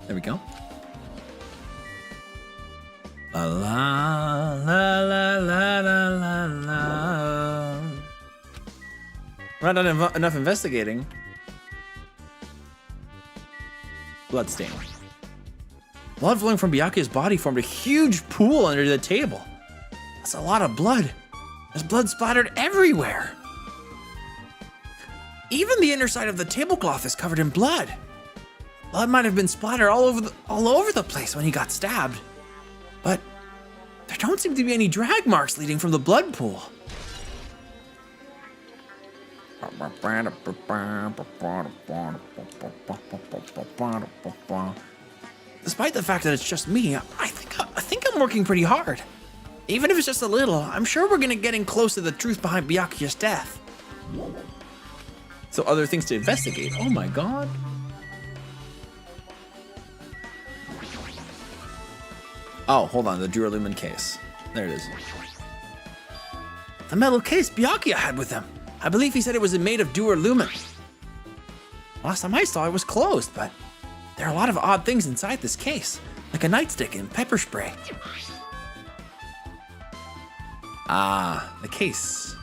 There we go. La la la la la la la. We're not done enough investigating. Bloodstain. Blood flowing from Byakuya's body formed a huge pool under the table. That's a lot of blood. There's blood splattered everywhere. Even the inner side of the tablecloth is covered in blood. Blood might have been splattered all over the place when he got stabbed. But there don't seem to be any drag marks leading from the blood pool. Despite the fact that it's just me, I think I'm working pretty hard. Even if it's just a little, I'm sure we're getting close to the truth behind Byakuya's death. So other things to investigate. Oh my god. Oh, hold on, the Duralumin case. There it is. The metal case Byakuya had with him. I believe he said it was made of Duralumin. Last time I saw it was closed, but there are a lot of odd things inside this case, like a nightstick and pepper spray. Ah, the case.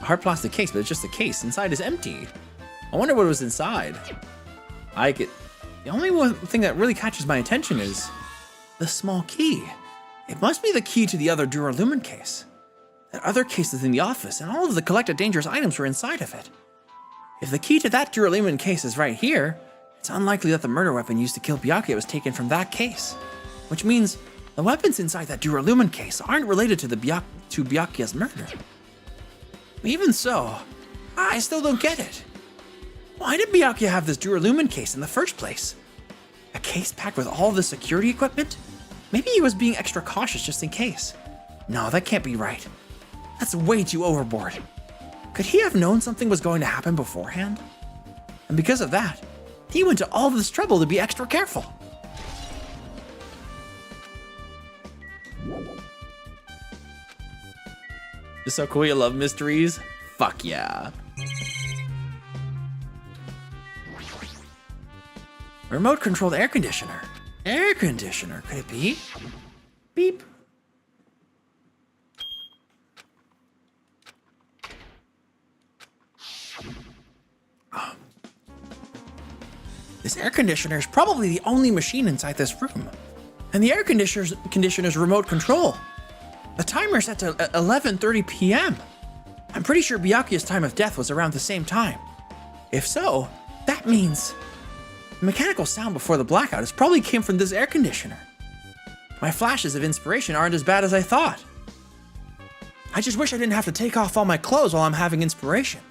A hard plastic case, but it's just a case. Inside is empty. I wonder what was inside. The only one thing that really catches my attention is the small key. It must be the key to the other Duralumin case. That other case is in the office, and all of the collected dangerous items were inside of it. If the key to that Duralumin case is right here, it's unlikely that the murder weapon used to kill Byakuya was taken from that case. Which means the weapons inside that Duralumin case aren't related to Byakuya's murder. Even so, I still don't get it. Why did Byakuya have this Duralumin case in the first place? A case packed with all the security equipment? Maybe he was being extra cautious just in case. No, that can't be right. That's way too overboard. Could he have known something was going to happen beforehand? And because of that, he went to all this trouble to be extra careful. It's so cool you love mysteries. Fuck yeah. Remote controlled air conditioner. Air conditioner, could it be? Beep. This air conditioner is probably the only machine inside this room. And the air conditioner's remote control. The timer's set to 11:30 p.m. I'm pretty sure Byakuya's time of death was around the same time. If so, that means the mechanical sound before the blackout probably came from this air conditioner. My flashes of inspiration aren't as bad as I thought. I just wish I didn't have to take off all my clothes while I'm having inspiration.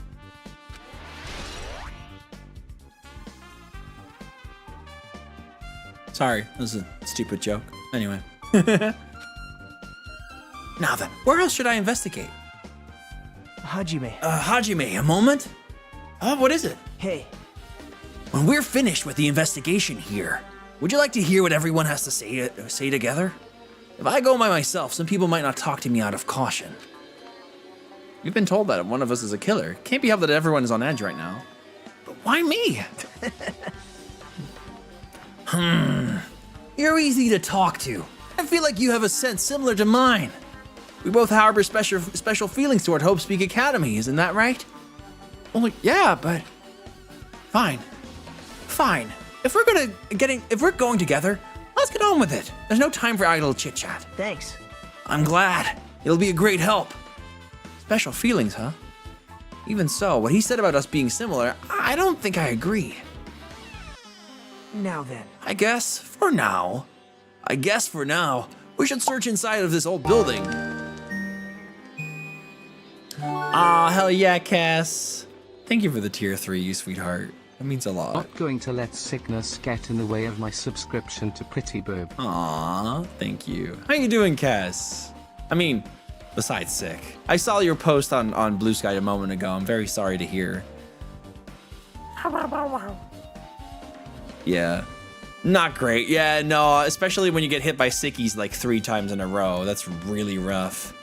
Sorry, this is a stupid joke. Anyway. Now then, where else should I investigate? Hajime. Hajime, a moment? What is it? Hey. When we're finished with the investigation here, would you like to hear what everyone has to say together? If I go by myself, some people might not talk to me out of caution. We've been told that one of us is a killer. Can't be helped that everyone is on edge right now. But why me? You're easy to talk to. I feel like you have a sense similar to mine. We both harbor special feelings toward Hope Speak Academy, isn't that right? Well, yeah, but fine. If we're going together, let's get on with it. There's no time for idle chit chat. Thanks. I'm glad. It'll be a great help. Special feelings, huh? Even so, what he said about us being similar, I don't think I agree. Now then. I guess for now, we should search inside of this old building. Aw, hell yeah, Cass. Thank you for the tier 3, you sweetheart. That means a lot. Not going to let sickness get in the way of my subscription to Pretty Burb. Aw, thank you. How you doing, Cass? I mean, besides sick. I saw your post on Blue Sky a moment ago. I'm very sorry to hear. Yeah. Not great. Yeah, no, especially when you get hit by sickies like 3 times in a row. That's really rough.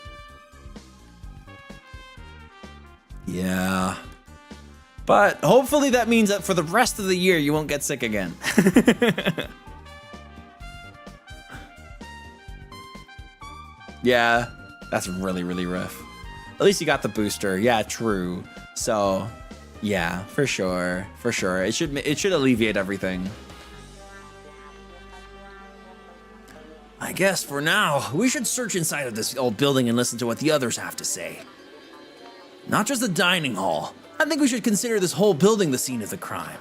Yeah. But hopefully that means that for the rest of the year, you won't get sick again. Yeah, that's really, really rough. At least you got the booster. Yeah, true. So, yeah, for sure. For sure. It should alleviate everything. I guess for now, we should search inside of this old building and listen to what the others have to say. Not just the dining hall. I think we should consider this whole building the scene of the crime.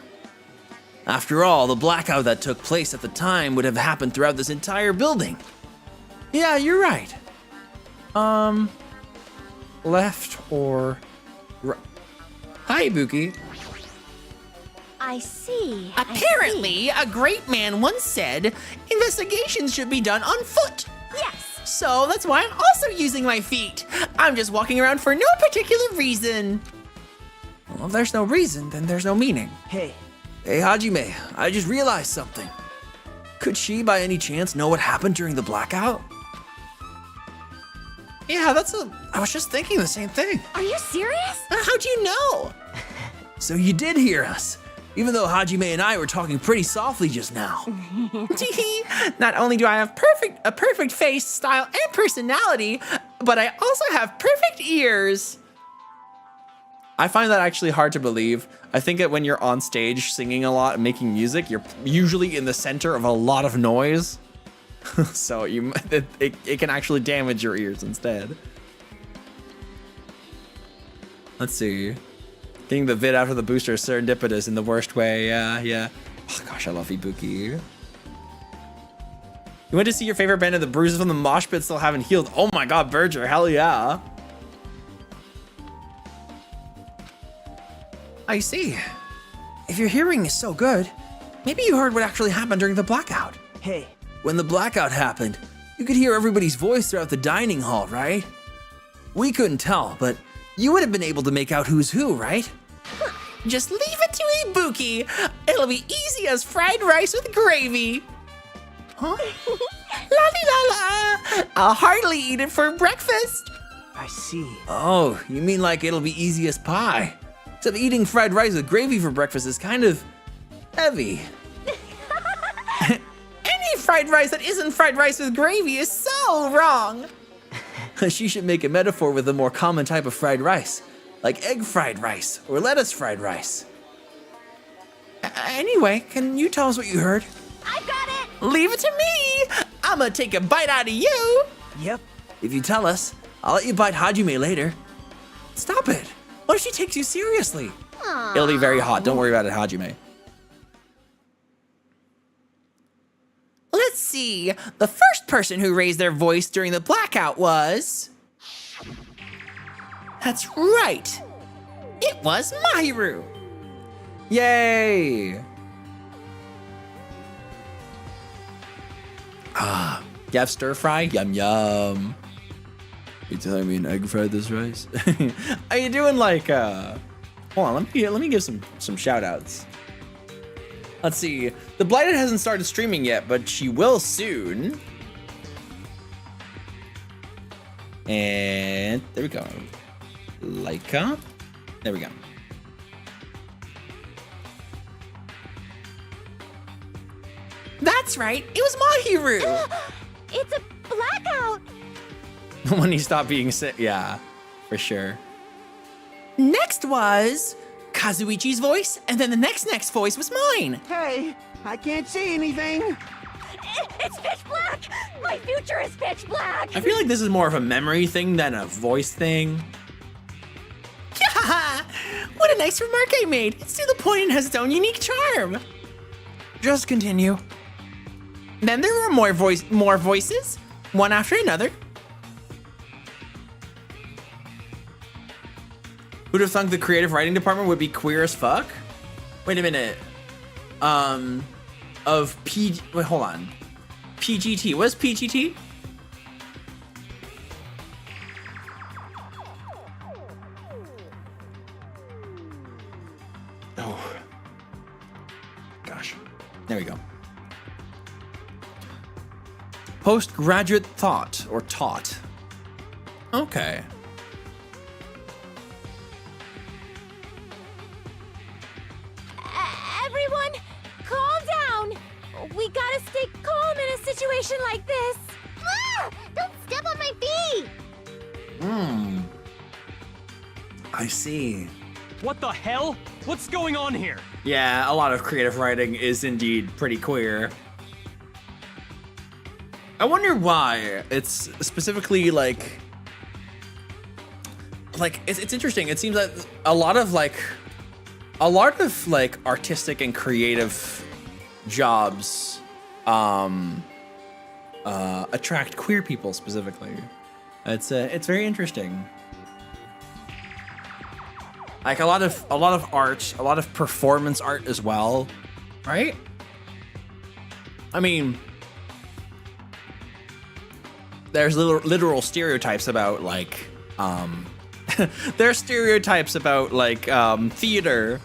After all, the blackout that took place at the time would have happened throughout this entire building. Yeah, you're right. Left or right? Hi, Buki. I see. Apparently, a great man once said, investigations should be done on foot. Yes. So that's why I'm also using my feet. I'm just walking around for no particular reason. Well, if there's no reason, then there's no meaning. Hey. Hey, Hajime, I just realized something. Could she, by any chance, know what happened during the blackout? Yeah, I was just thinking the same thing. Are you serious? How'd you know? So you did hear us, even though Hajime and I were talking pretty softly just now. Not only do I have a perfect face, style, and personality, but I also have perfect ears. I find that actually hard to believe. I think that when you're on stage singing a lot and making music, you're usually in the center of a lot of noise. So it can actually damage your ears instead. Let's see. Getting the vid after the booster is serendipitous in the worst way. Yeah. Oh gosh, I love Ibuki. You went to see your favorite band and the bruises from the mosh pit still haven't healed. Oh my god, Berger, hell yeah. I see. If your hearing is so good, maybe you heard what actually happened during the blackout. Hey. When the blackout happened, you could hear everybody's voice throughout the dining hall, right? We couldn't tell, but you would have been able to make out who's who, right? Just leave it to Ibuki. It'll be easy as fried rice with gravy. Huh? La la. I'll hardly eat it for breakfast. I see. Oh, you mean like it'll be easy as pie? Except eating fried rice with gravy for breakfast is kind of heavy. Any fried rice that isn't fried rice with gravy is so wrong. She should make a metaphor with a more common type of fried rice, like egg fried rice or lettuce fried rice. Anyway, can you tell us what you heard? I got it! Leave it to me! I'm gonna take a bite out of you! Yep. If you tell us, I'll let you bite Hajime later. Stop it! What if she takes you seriously? Aww. It'll be very hot, don't worry about it, Hajime. Let's see. The first person who raised their voice during the blackout was... That's right. It was Mahiru. Yay. Ah, you have stir fry? Yum yum. You telling me an egg fried this rice? Are you doing like hold on, let me give some shout outs. Let's see. The Blighted hasn't started streaming yet, but she will soon. And there we go. Laika. There we go. That's right. It was Mahiru. It's a blackout. When he stopped being sick. Yeah, for sure. Next was Kazuichi's voice, and then the next voice was mine. Hey, I can't see anything. It's pitch black! My future is pitch black! I feel like this is more of a memory thing than a voice thing. What a nice remark I made. It's to the point and has its own unique charm. Just continue. Then there were more voices, one after another. Who'd have thunk the creative writing department would be queer as fuck? Wait a minute. Wait, hold on. PGT. What's PGT? Oh. Gosh. There we go. Postgraduate thought or taught. Okay. Everyone, calm down. We gotta stay calm in a situation like this. Ah! Don't step on my feet. I see. What the hell? What's going on here? Yeah, a lot of creative writing is indeed pretty queer. I wonder why. It's specifically like it's interesting. It seems that a lot of artistic and creative jobs attract queer people specifically. It's very interesting. Like a lot of art, a lot of performance art as well, right? I mean, there's literal stereotypes about like there are stereotypes about like theater.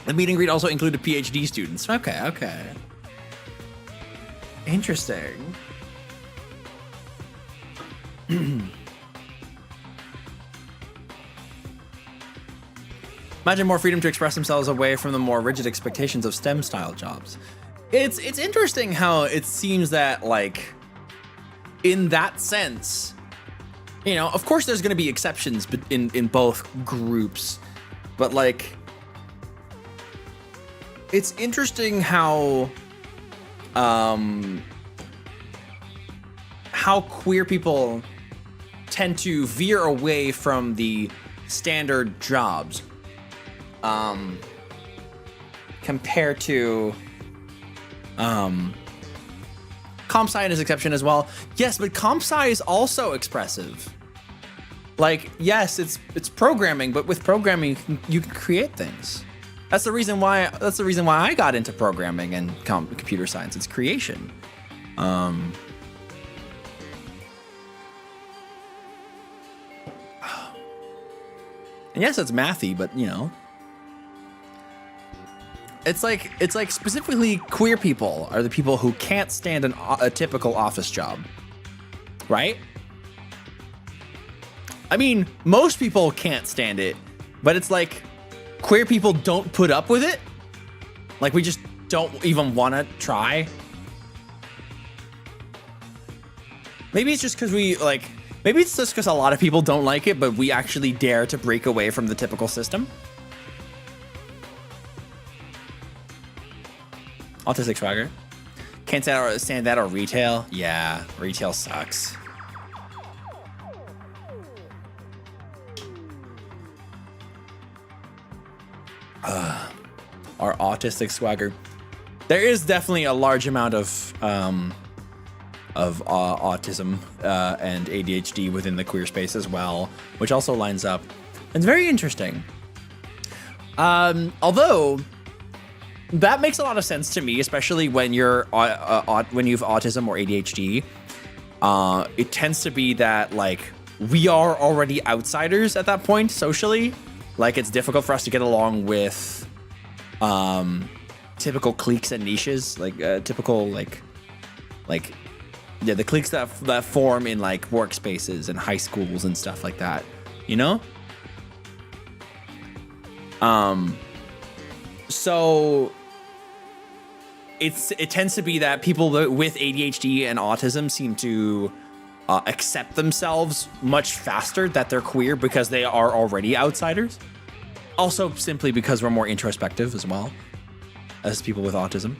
The meet and greet also included PhD students. Okay, okay. Interesting. Imagine more freedom to express themselves away from the more rigid expectations of STEM style jobs. It's interesting how it seems that, like, in that sense, you know, of course there's going to be exceptions in both groups, but like, it's interesting how queer people tend to veer away from the standard jobs compared to comp sci is exception as well. Yes, but comp sci is also expressive. Like, yes, it's programming, but with programming you can create things. That's the reason why I got into programming and computer science. It's creation. And yes, it's mathy, but you know, it's like specifically queer people are the people who can't stand a typical office job, right? I mean, most people can't stand it, but it's like queer people don't put up with it. Like, we just don't even want to try. Maybe it's just because maybe it's just because a lot of people don't like it, but we actually dare to break away from the typical system. Autistic swagger. Can't stand that or retail. Yeah, retail sucks. Our autistic swagger. There is definitely a large amount of autism and ADHD within the queer space as well, which also lines up. It's very interesting. Although that makes a lot of sense to me, especially when you're when you have autism or ADHD. It tends to be that, like, we are already outsiders at that point socially. Like, it's difficult for us to get along with typical cliques and niches, like typical like the cliques that form in like workspaces and high schools and stuff like that, you know? So it tends to be that people with ADHD and autism seem to accept themselves much faster that they're queer because they are already outsiders. Also, simply because we're more introspective as well as people with autism.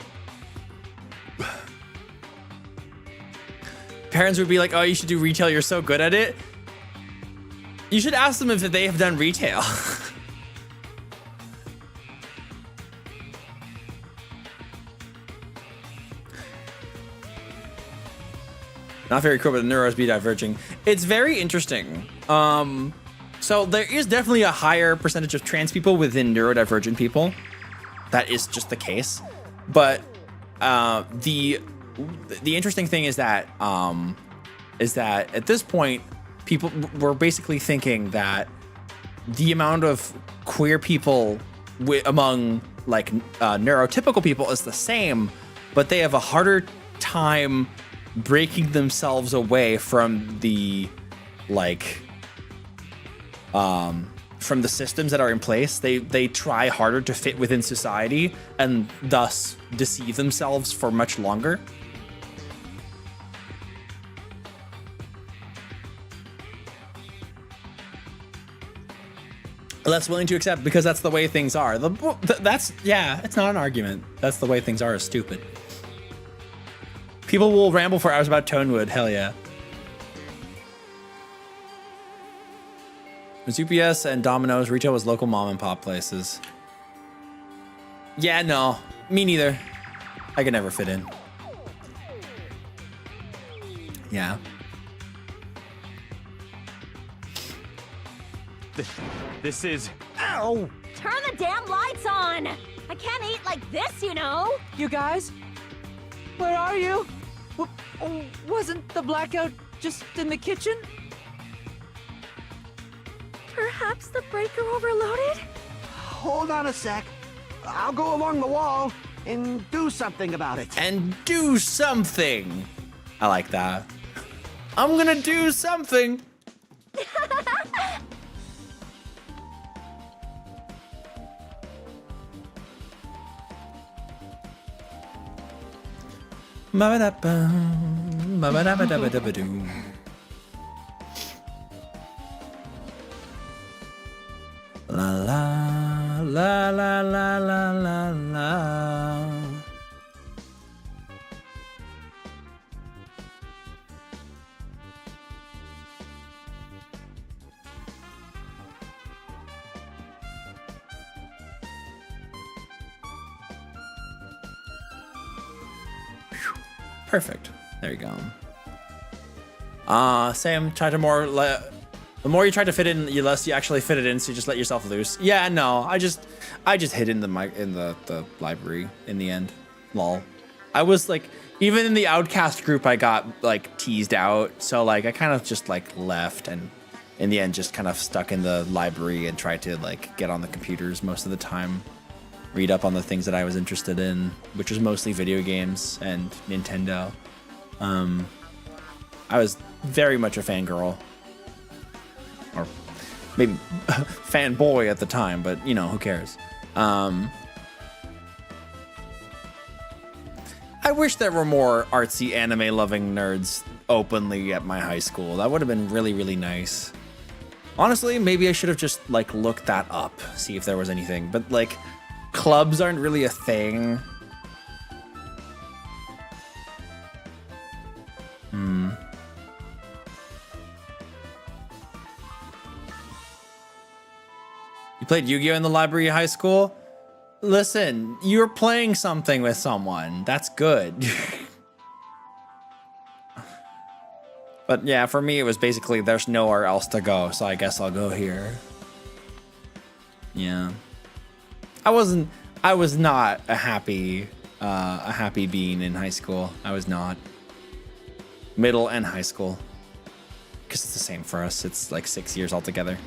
Parents would be like, oh, you should do retail. You're so good at it. You should ask them if they have done retail. Not very cool, but the neuros be diverging. It's very interesting. So there is definitely a higher percentage of trans people within neurodivergent people. That is just the case. But the interesting thing is that at this point, people were basically thinking that the amount of queer people among like neurotypical people is the same, but they have a harder time breaking themselves away from the from the systems that are in place. They try harder to fit within society and thus deceive themselves for much longer. Less willing to accept because that's the way things are. It's not an argument. That's the way things are is stupid. People will ramble for hours about Tonewood. Hell yeah. With UPS and Domino's, retail was local mom and pop places. Yeah, no, me neither. I could never fit in. Yeah. This is... Ow! Turn the damn lights on! I can't eat like this, you know? You guys? Where are you? Wasn't the blackout just in the kitchen? Perhaps the breaker overloaded? Hold on a sec. I'll go along the wall and do something about it. And do something. I like that. I'm gonna do something. La la la la la la la la. Perfect. There you go. Sam, try to more. The more you try to fit in, the less you actually fit it in. So you just let yourself loose. Yeah, no, I just hid in the library in the end. Lol. I was like, even in the outcast group, I got like teased out. So like, I kind of just like left and in the end, just kind of stuck in the library and tried to like get on the computers most of the time. Read up on the things that I was interested in, which was mostly video games and Nintendo. I was very much a fangirl, or maybe fanboy at the time, but you know, who cares? I wish there were more artsy anime-loving nerds openly at my high school. That would have been really, really nice. Honestly, maybe I should have just like looked that up, see if there was anything, but like, clubs aren't really a thing. You played Yu-Gi-Oh! In the library of high school? Listen, you're playing something with someone. That's good. But yeah, for me, it was basically there's nowhere else to go, so I guess I'll go here. Yeah. I was not a happy being in high school. I was not. Middle and high school. Because it's the same for us. It's like 6 years altogether.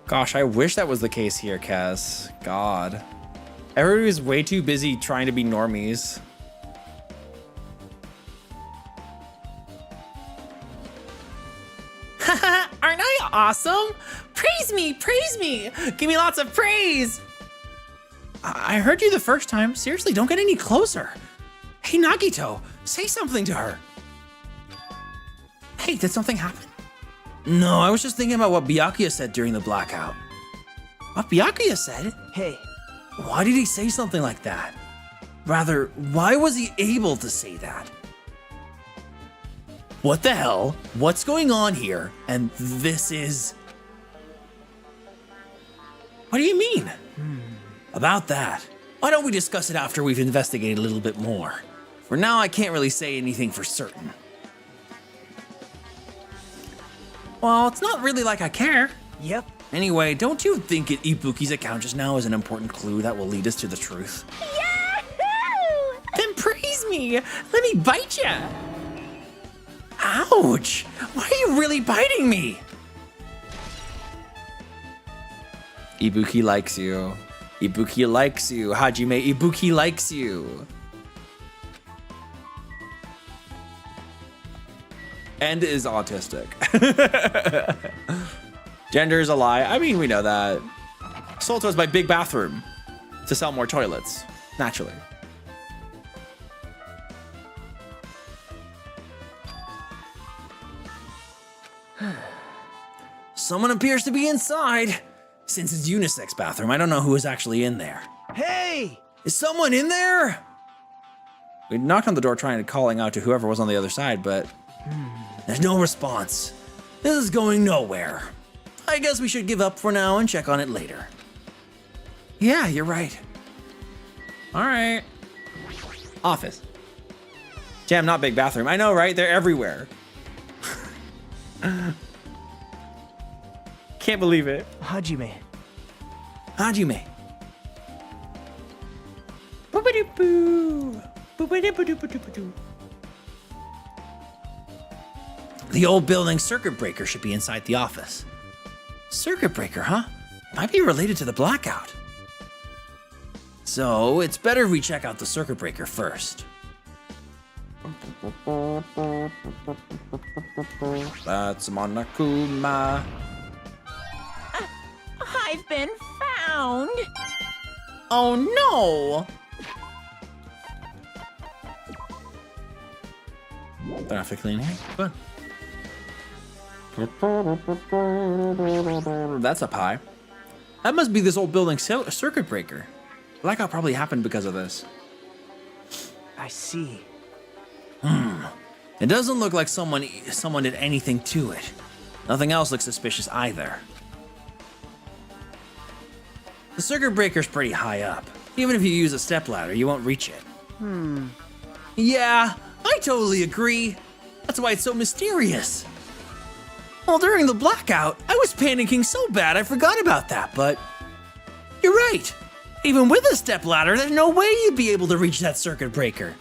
Gosh, I wish that was the case here, Kaz. God. Everybody was way too busy trying to be normies. Aren't I awesome? Praise me, praise me. Give me lots of praise. I heard you the first time. Seriously, don't get any closer. Hey, Nagito, say something to her. Hey, did something happen? No, I was just thinking about what Byakuya said during the blackout. What Byakuya said? Hey. Why did he say something like that? Rather, why was he able to say that? What the hell? What's going on here? And this is... What do you mean? About that. Why don't we discuss it after we've investigated a little bit more? For now, I can't really say anything for certain. Well, it's not really like I care. Yep. Anyway, don't you think Ibuki's account just now is an important clue that will lead us to the truth? Yahoo! Then praise me! Let me bite ya! Ouch! Why are you really biting me? Ibuki likes you. Ibuki likes you. Hajime, Ibuki likes you. And is autistic. Gender is a lie. I mean, we know that. Solto is my big bathroom to sell more toilets, naturally. Someone appears to be inside. Since it's unisex bathroom, I don't know who is actually in there. Hey! Is someone in there? We knocked on the door trying to calling out to whoever was on the other side, but there's no response. This is going nowhere. I guess we should give up for now and check on it later. Yeah, you're right. All right. Office. Jam, not big bathroom. I know, right? They're everywhere. Can't believe it. Hajime. Hajime. Boop-a-doop-boo. Boop-a-doop-a-doop-a-doop-a-doop. The old building circuit breaker should be inside the office. Circuit breaker, huh? might be related to the blackout. So it's better if we check out the circuit breaker first. That's Monokuma. I've been found. Oh no! Traffic clean here. Good. That's up high. That must be this old building circuit breaker. Blackout probably happened because of this. I see. It doesn't look like someone did anything to it. Nothing else looks suspicious either. The circuit breaker's pretty high up. Even if you use a stepladder, you won't reach it. Yeah, I totally agree. That's why it's so mysterious. Well, during the blackout, I was panicking so bad I forgot about that, but you're right. Even with a stepladder, there's no way you'd be able to reach that circuit breaker.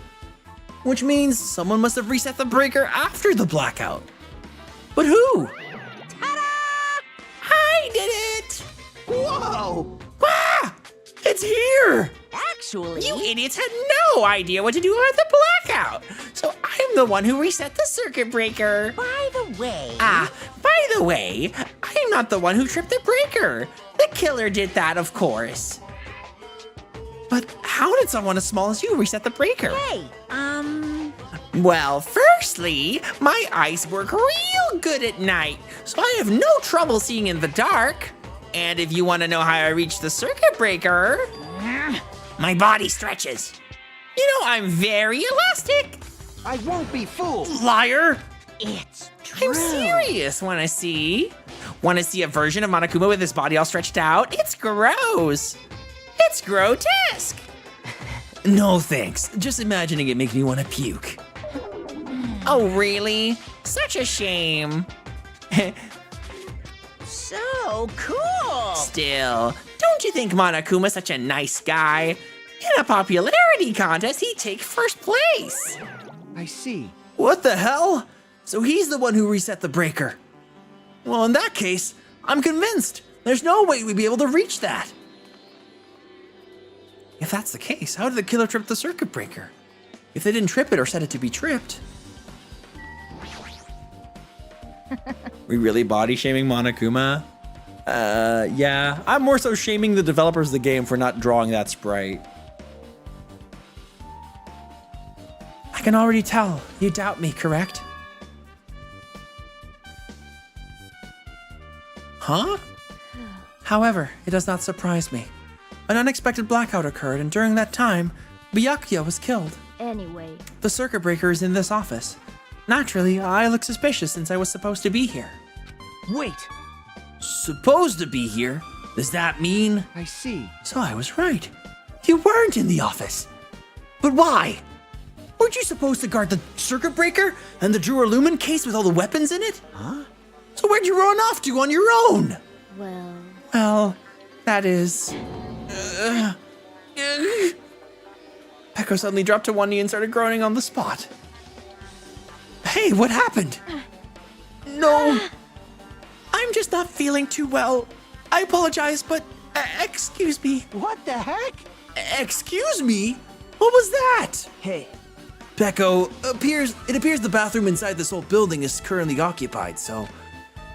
Which means someone must have reset the breaker after the blackout. But who? Ta-da! I did it! Whoa! Ah! It's here! Actually, You idiots had no idea what to do about the blackout! So I'm the one who reset the circuit breaker. by the way, By the way, I'm not the one who tripped the breaker. The killer did that, of course. But how did someone as small as you reset the breaker? hey, Well, firstly, my eyes work real good at night, so I have no trouble seeing in the dark. And if you want to know how I reach the circuit breaker, my body stretches. You know, I'm very elastic. I won't be fooled. Liar! it's true. I'm serious. Want to see a version of Monokuma with his body all stretched out? It's gross. It's grotesque. No thanks. Just imagining it makes me want to puke. Oh, really? Such a shame. So cool. Still, don't you think Monokuma's such a nice guy? In a popularity contest, he'd take first place. I see. What the hell? So he's the one who reset the breaker. Well, in that case, I'm convinced. There's no way we'd be able to reach that. If that's the case, how did the killer trip the circuit breaker? If they didn't trip it or set it to be tripped. We really body shaming Monokuma? Yeah. I'm more so shaming the developers of the game for not drawing that sprite. I can already tell. You doubt me, correct? Huh? However, it does not surprise me. An unexpected blackout occurred, and during that time, Byakuya was killed. Anyway, The circuit breaker is in this office. Naturally, I look suspicious since I was supposed to be here. Wait, Supposed to be here? Does that mean? I see. So I was right. You weren't in the office. But why? Weren't you supposed to guard the circuit breaker and the Drewer Lumen case with all the weapons in it? Huh? So where'd you run off to on your own? Well, that is... Peko suddenly dropped to one knee and started groaning on the spot. Hey, what happened? No, I'm just not feeling too well. I apologize, but excuse me. What the heck? Excuse me? What was that? hey, Peko, it appears the bathroom inside this old building is currently occupied, so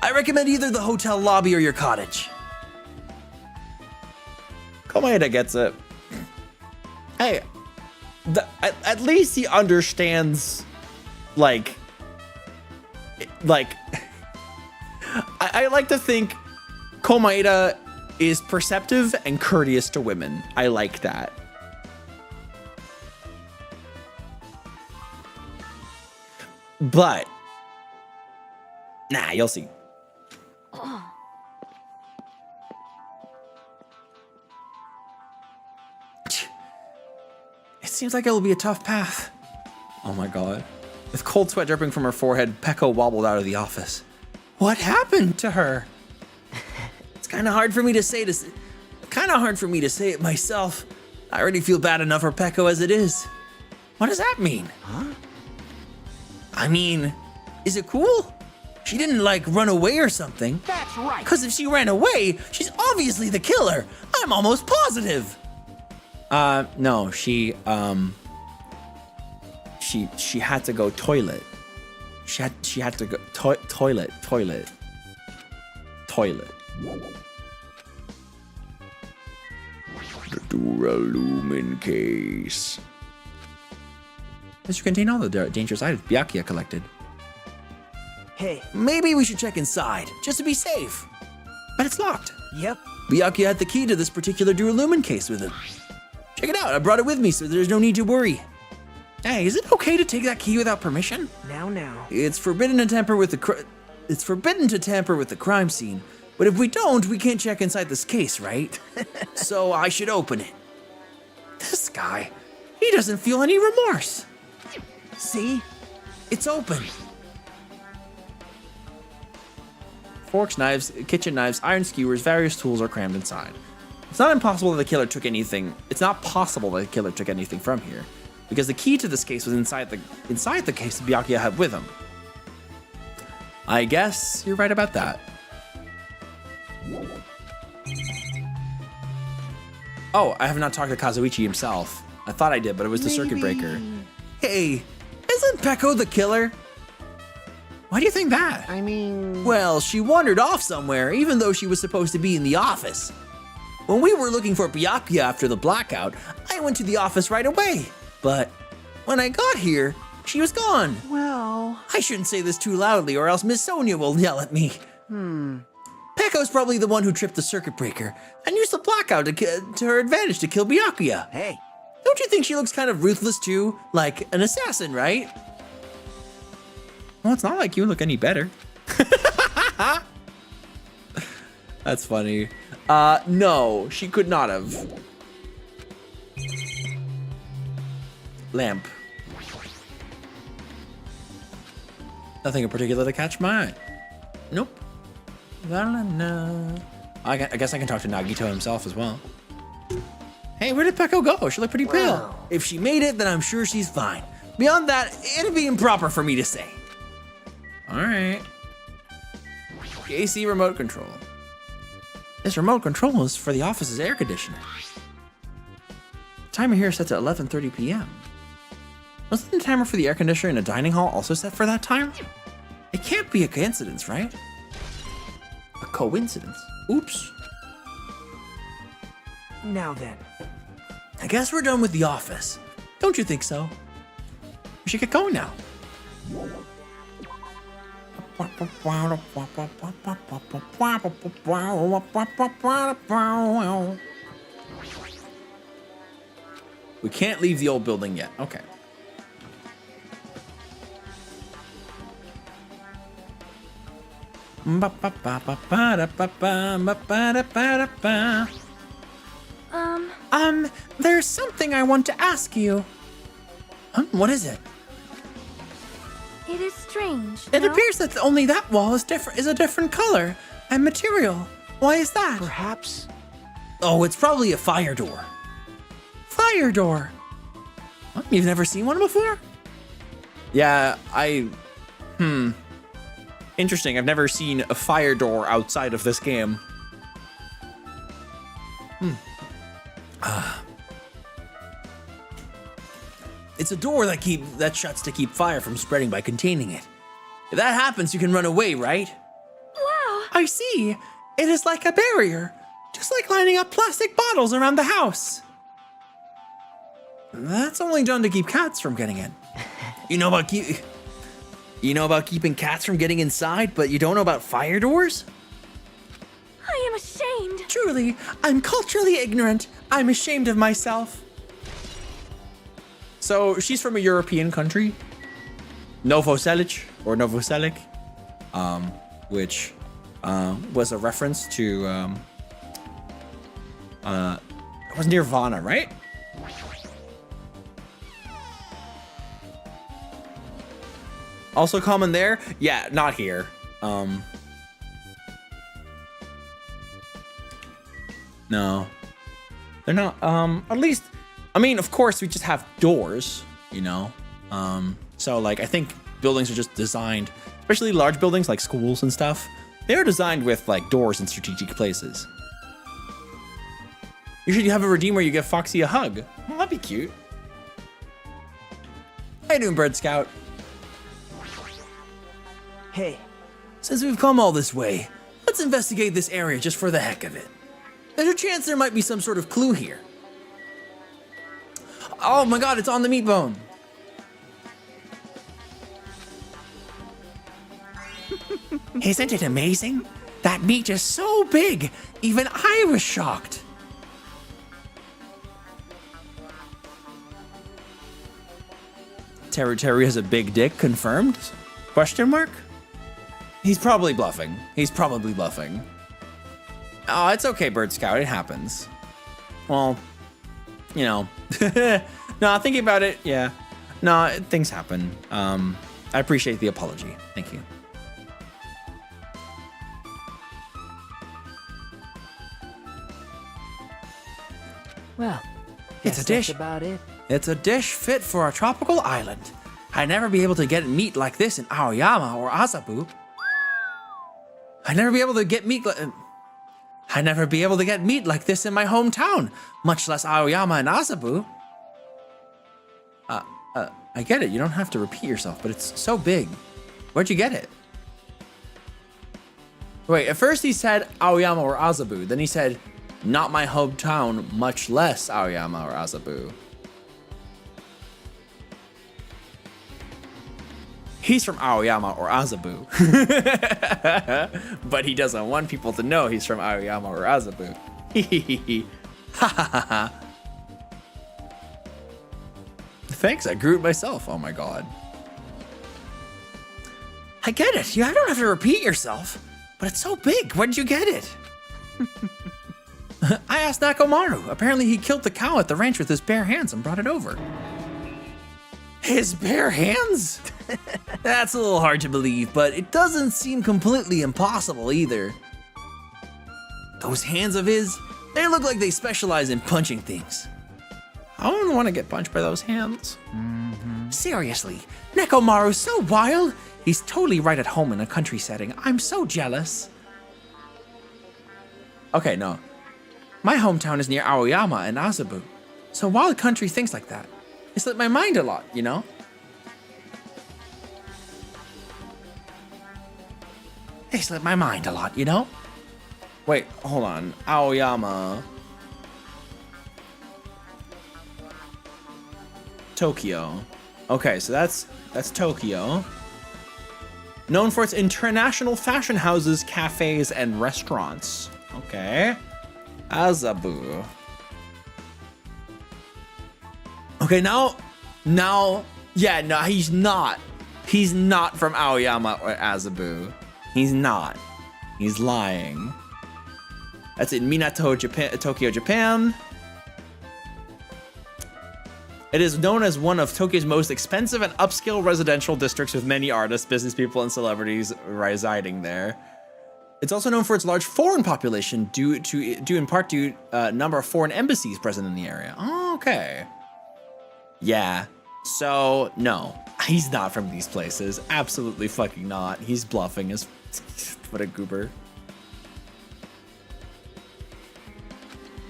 I recommend either the hotel lobby or your cottage. Komaeda gets it. Hey, at least he understands, like, I like to think Komaeda is perceptive and courteous to women. I like that. But, nah, you'll see. It seems like it'll be a tough path. Oh my god. With cold sweat dripping from her forehead, Peko wobbled out of the office. What happened to her? It's kind of hard for me to say it myself. I already feel bad enough for Peko as it is. What does that mean? Huh? I mean, is it cool? She didn't like run away or something. That's right. Because if she ran away, she's obviously the killer. I'm almost positive. No, she had to go toilet. She had to go toilet. The Duralumin case. This should contain all the dangerous items Byakuya collected. Hey. Maybe we should check inside, just to be safe. But it's locked. Yep. Byakuya had the key to this particular Duralumin case with him. Check it out, I brought it with me, so there's no need to worry. Hey, is it okay to take that key without permission? Now. It's forbidden to tamper with the crime scene. But if we don't, we can't check inside this case, right? So I should open it. This guy, he doesn't feel any remorse. See? It's open. Forks, knives, kitchen knives, iron skewers, various tools are crammed inside. It's not possible that the killer took anything from here, because the key to this case was inside the case that Byakuya had with him. I guess you're right about that. Oh, I have not talked to Kazuichi himself. I thought I did, but it was the circuit breaker. Hey, isn't Peko the killer? Why do you think that? I mean... Well, she wandered off somewhere, even though she was supposed to be in the office. When we were looking for Byakuya after the blackout, I went to the office right away. But when I got here, she was gone. Well... I shouldn't say this too loudly, or else Miss Sonia will yell at me. Peko's probably the one who tripped the circuit breaker and used the blackout to her advantage to kill Byakuya. Hey. Don't you think she looks kind of ruthless too? Like an assassin, right? Well, it's not like you look any better. That's funny. No, she could not have. Lamp. Nothing in particular to catch my eye. Nope. I guess I can talk to Nagito himself as well. Hey, where did Peko go? She looked pretty pale. Wow. If she made it, then I'm sure she's fine. Beyond that, it'd be improper for me to say. All right. The AC remote control. This remote control is for the office's air conditioner. The timer here is set to 11:30 p.m. Wasn't the timer for the air conditioner in a dining hall also set for that time? It can't be a coincidence, right? A coincidence? Oops. Now then. I guess we're done with the office. Don't you think so? We should get going now. We can't leave the old building yet. Okay. There's something I want to ask you. What is it? It is strange. It no? appears that only that wall is a different color and material. Why is that? Perhaps... Oh, it's probably a fire door. Fire door? What? You've never seen one before? Yeah, Interesting, I've never seen a fire door outside of this game. It's a door that shuts to keep fire from spreading by containing it. If that happens, you can run away, right? Wow. I see. It is like a barrier, just like lining up plastic bottles around the house. That's only done to keep cats from getting in. You know about keeping cats from getting inside, but you don't know about fire doors? I am ashamed. Truly, I'm culturally ignorant. I'm ashamed of myself. So she's from a European country, Novoselic, which was a reference to it was Nirvana, right? Also common there? Yeah, not here. No. They're not, at least, I mean, of course, we just have doors, you know? So, like, I think buildings are just designed especially large buildings like schools and stuff. They are designed with like doors in strategic places. Usually you have a redeem where you give Foxy a hug. Well, that'd be cute. How you doing, Bird Scout? Hey. Since we've come all this way, let's investigate this area just for the heck of it. There's a chance there might be some sort of clue here. Oh my god, it's on the meat bone. Isn't it amazing? That meat is so big, even I was shocked. Terry has a big dick, confirmed? Question mark? He's probably bluffing. He's probably bluffing. Oh, it's okay, Bird Scout, it happens. Well, you know. No, thinking about it, yeah. No, things happen. I appreciate the apology. Thank you. Well, It's a dish. That's about it. It's a dish fit for a tropical island. I'd never be able to get meat like this in Aoyama or Azabu. I'd never be able to get meat like this in my hometown, much less Aoyama and Azabu. I get it. You don't have to repeat yourself, but it's so big. Where'd you get it? Wait, at first he said Aoyama or Azabu. Then he said, not my hometown, much less Aoyama or Azabu. He's from Aoyama or Azabu. But he doesn't want people to know he's from Aoyama or Azabu. Ha ha ha ha. Thanks, I grew it myself. Oh my god. I get it. You don't have to repeat yourself. But it's so big. Where'd you get it? I asked Nakomaru. Apparently he killed the cow at the ranch with his bare hands and brought it over. His bare hands? That's a little hard to believe, but it doesn't seem completely impossible either. Those hands of his, they look like they specialize in punching things. I don't want to get punched by those hands. Seriously, Nekomaru's so wild. He's totally right at home in a country setting. I'm so jealous. Okay, no. My hometown is near Aoyama and Azabu. So wild country things like that, it slipped my mind a lot, you know? They slipped my mind a lot, you know? Wait, hold on. Aoyama. Tokyo. Okay, so that's Tokyo. Known for its international fashion houses, cafes, and restaurants. Okay. Azabu. Okay, now, yeah, no, he's not. He's not from Aoyama or Azabu. He's not. He's lying. That's in Minato, Japan, Tokyo, Japan. It is known as one of Tokyo's most expensive and upscale residential districts with many artists, business people, and celebrities residing there. It's also known for its large foreign population due in part to number of foreign embassies present in the area. Oh, okay. Yeah. So, no. He's not from these places. Absolutely fucking not. He's bluffing as... What a goober.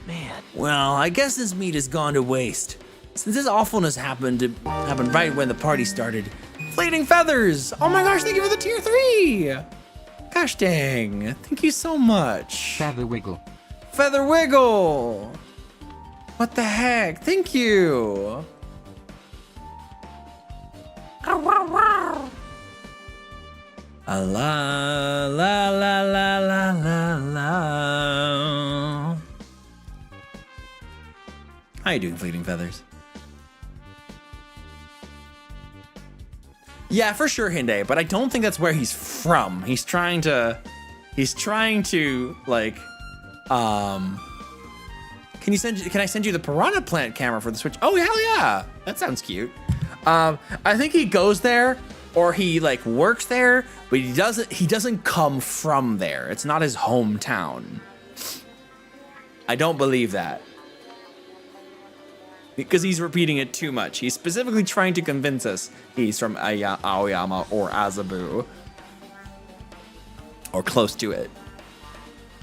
Man. Well, I guess this meat has gone to waste. Since this awfulness happened right when the party started. Fleeting feathers! Oh my gosh, thank you for the tier 3! Gosh dang, thank you so much. Feather wiggle. Feather wiggle! What the heck? Thank you! La la la la la la la. How you doing, Fleeting Feathers? Yeah, for sure, Hinde, but I don't think that's where he's from. He's trying to like, can I send you the Piranha Plant camera for the Switch? Oh, hell yeah. That sounds cute. I think he goes there or he like works there, but he doesn't come from there. It's not his hometown. I don't believe that. Because he's repeating it too much. He's specifically trying to convince us he's from Aoyama or Azabu. Or close to it.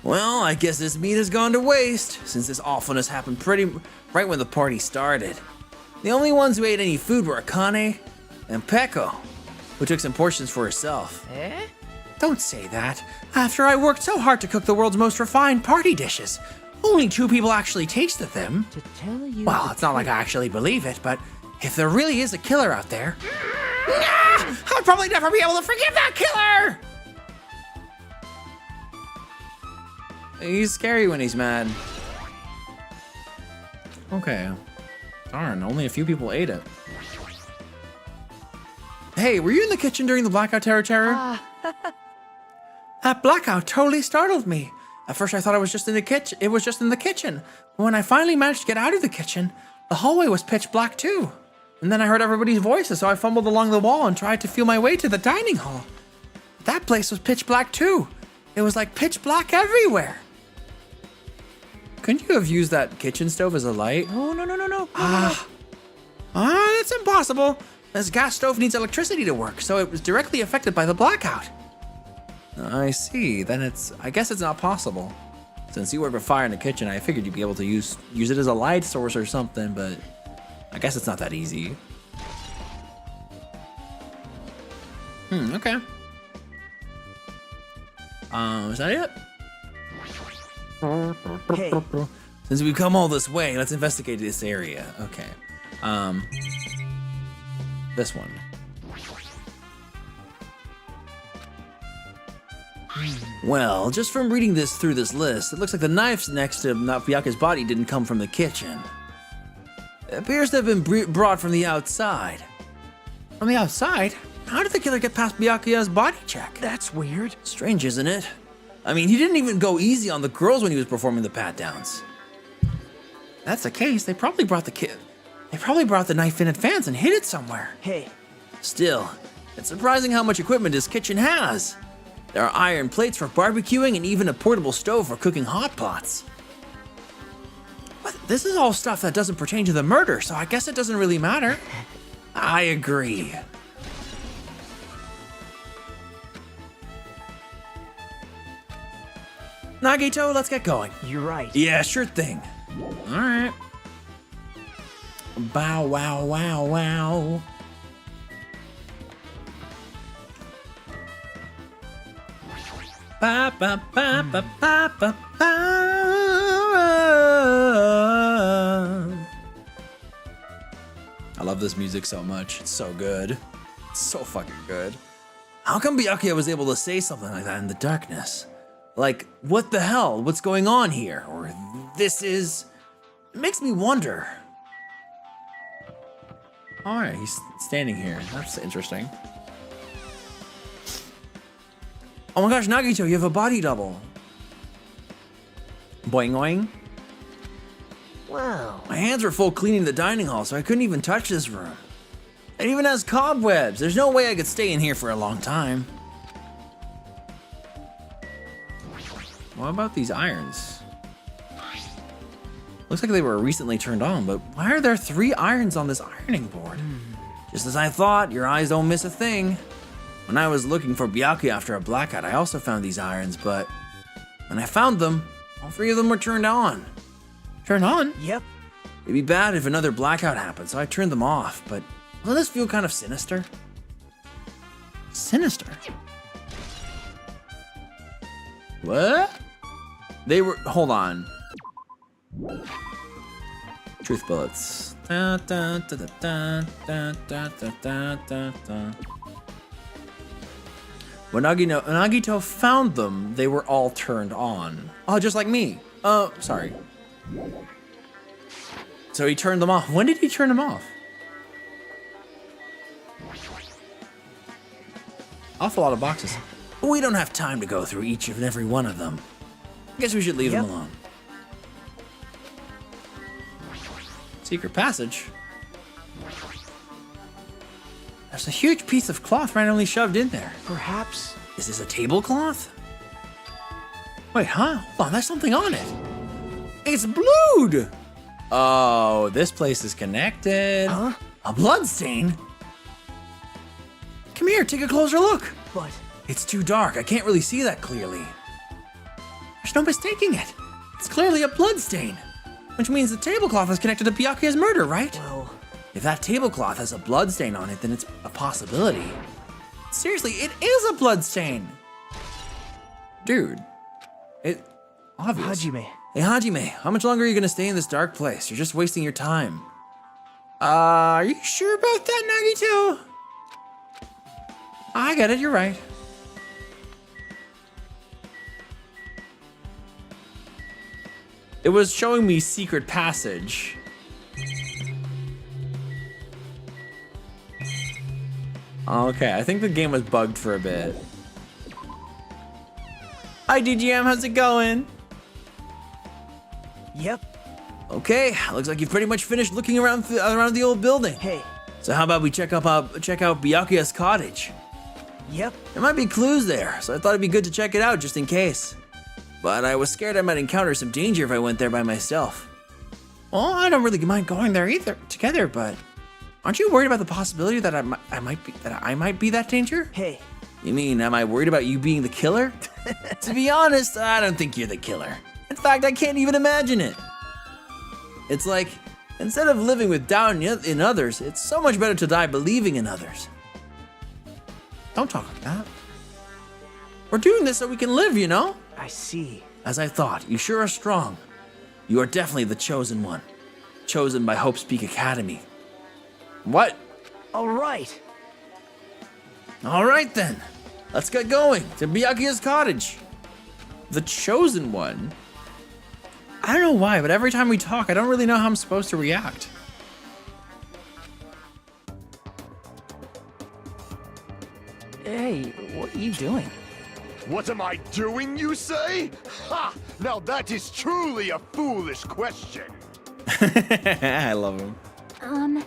Well, I guess this meat has gone to waste, since this awfulness happened right when the party started. The only ones who ate any food were Akane and Peko, who took some portions for herself. Eh? Don't say that. After I worked so hard to cook the world's most refined party dishes, only 2 people actually tasted them. To tell you Well, it's not like I actually believe it, but if there really is a killer out there, I'll probably never be able to forgive that killer! He's scary when he's mad. Okay. Darn, only a few people ate it. Hey, were you in the kitchen during the blackout terror? That blackout totally startled me. At first I thought it was just in the kitchen. It was just in the kitchen. But when I finally managed to get out of the kitchen, the hallway was pitch black too. And then I heard everybody's voices, so I fumbled along the wall and tried to feel my way to the dining hall. That place was pitch black too. It was like pitch black everywhere. Couldn't you have used that kitchen stove as a light? No. That's impossible. This gas stove needs electricity to work, so it was directly affected by the blackout. I see. Then I guess it's not possible. Since you work with fire in the kitchen, I figured you'd be able to use it as a light source or something, but I guess it's not that easy. Okay. Is that it? Hey. Since we've come all this way, let's investigate this area. Okay. This one. Well, just from reading through this list, it looks like the knives next to Byakuya's body didn't come from the kitchen. It appears to have been brought from the outside. From the outside? How did the killer get past Byakuya's body check? That's weird. Strange, isn't it? I mean, he didn't even go easy on the girls when he was performing the pat-downs. If that's the case, they probably brought the knife in advance and hid it somewhere. Hey. Still, it's surprising how much equipment this kitchen has. There are iron plates for barbecuing and even a portable stove for cooking hot pots. But this is all stuff that doesn't pertain to the murder, so I guess it doesn't really matter. I agree. Nagito, let's get going. You're right. Yeah, sure thing. All right. Bow, wow, wow, wow. Ba, ba, ba, ba, ba, ba, ba. I love this music so much. It's so good. It's so fucking good. How come Byakuya was able to say something like that in the darkness? Like, what the hell? What's going on here? Or this is... It makes me wonder. All right, he's standing here. That's interesting. Oh my gosh, Nagito, you have a body double. Boing boing. Wow. My hands were full cleaning the dining hall, so I couldn't even touch this room. It even has cobwebs. There's no way I could stay in here for a long time. What about these irons? Looks like they were recently turned on, but why are there 3 irons on this ironing board? Just as I thought, your eyes don't miss a thing. When I was looking for Byakuya after a blackout, I also found these irons, but when I found them, all 3 of them were turned on. Turned on? Yep. It'd be bad if another blackout happened, so I turned them off, but doesn't this feel kind of sinister? Sinister? What? They were, hold on. Truth bullets. Da, da, da, da, da, da, da, da, da, da. When Nagito found them, they were all turned on. Oh, just like me. Oh, sorry. So he turned them off. When did he turn them off? Awful lot of boxes. We don't have time to go through each and every one of them. I guess we should leave them alone. Secret passage. There's a huge piece of cloth randomly shoved in there. Perhaps. Is this a tablecloth? Wait, huh? Hold on, there's something on it. It's blued! Oh, this place is connected. Huh? A blood stain? Come here, take a closer look. But It's too dark. I can't really see that clearly. There's no mistaking it. It's clearly a blood stain, which means the tablecloth is connected to Byakuya's murder, right? Well, if that tablecloth has a blood stain on it, then it's a possibility. Seriously, it is a blood stain. Dude, it obvious. Hajime. Hey Hajime, how much longer are you gonna stay in this dark place? You're just wasting your time. Are you sure about that, Nagito? I get it, you're right. It was showing me secret passage. Okay, I think the game was bugged for a bit. Hi DGM, how's it going? Yep. Okay, looks like you've pretty much finished looking around the old building. Hey. So how about we check out Byakuya's cottage? Yep. There might be clues there, so I thought it'd be good to check it out just in case. But I was scared I might encounter some danger if I went there by myself. Well, I don't really mind going there together, but aren't you worried about the possibility that I might be that danger? Hey. You mean, am I worried about you being the killer? To be honest, I don't think you're the killer. In fact, I can't even imagine it. It's like, instead of living with doubt in others, it's so much better to die believing in others. Don't talk like that. We're doing this so we can live, you know? I see. As I thought, you sure are strong. You are definitely the chosen one. Chosen by Hope Speak Academy. What? All right. All right then. Let's get going to Byakuya's cottage. The chosen one? I don't know why, but every time we talk, I don't really know how I'm supposed to react. Hey, what are you doing? What am I doing, you say? Ha! Now that is truly a foolish question. I love him.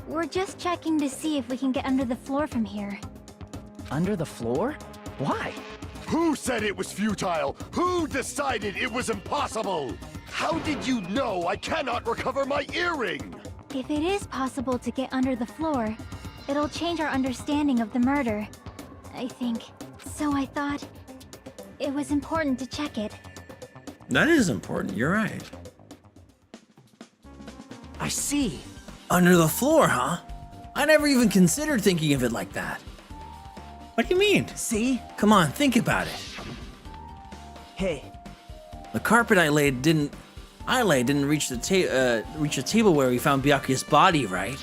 We're just checking to see if we can get under the floor from here. Under the floor? Why? Who said it was futile? Who decided it was impossible? How did you know I cannot recover my earring? If it is possible to get under the floor, it'll change our understanding of the murder, I think. So I thought it was important to check it. That is important, you're right. I see. Under the floor, huh? I never even considered thinking of it like that. What do you mean? See? Come on, think about it. Hey. The carpet I laid didn't reach the table where we found Byakuya's body, right?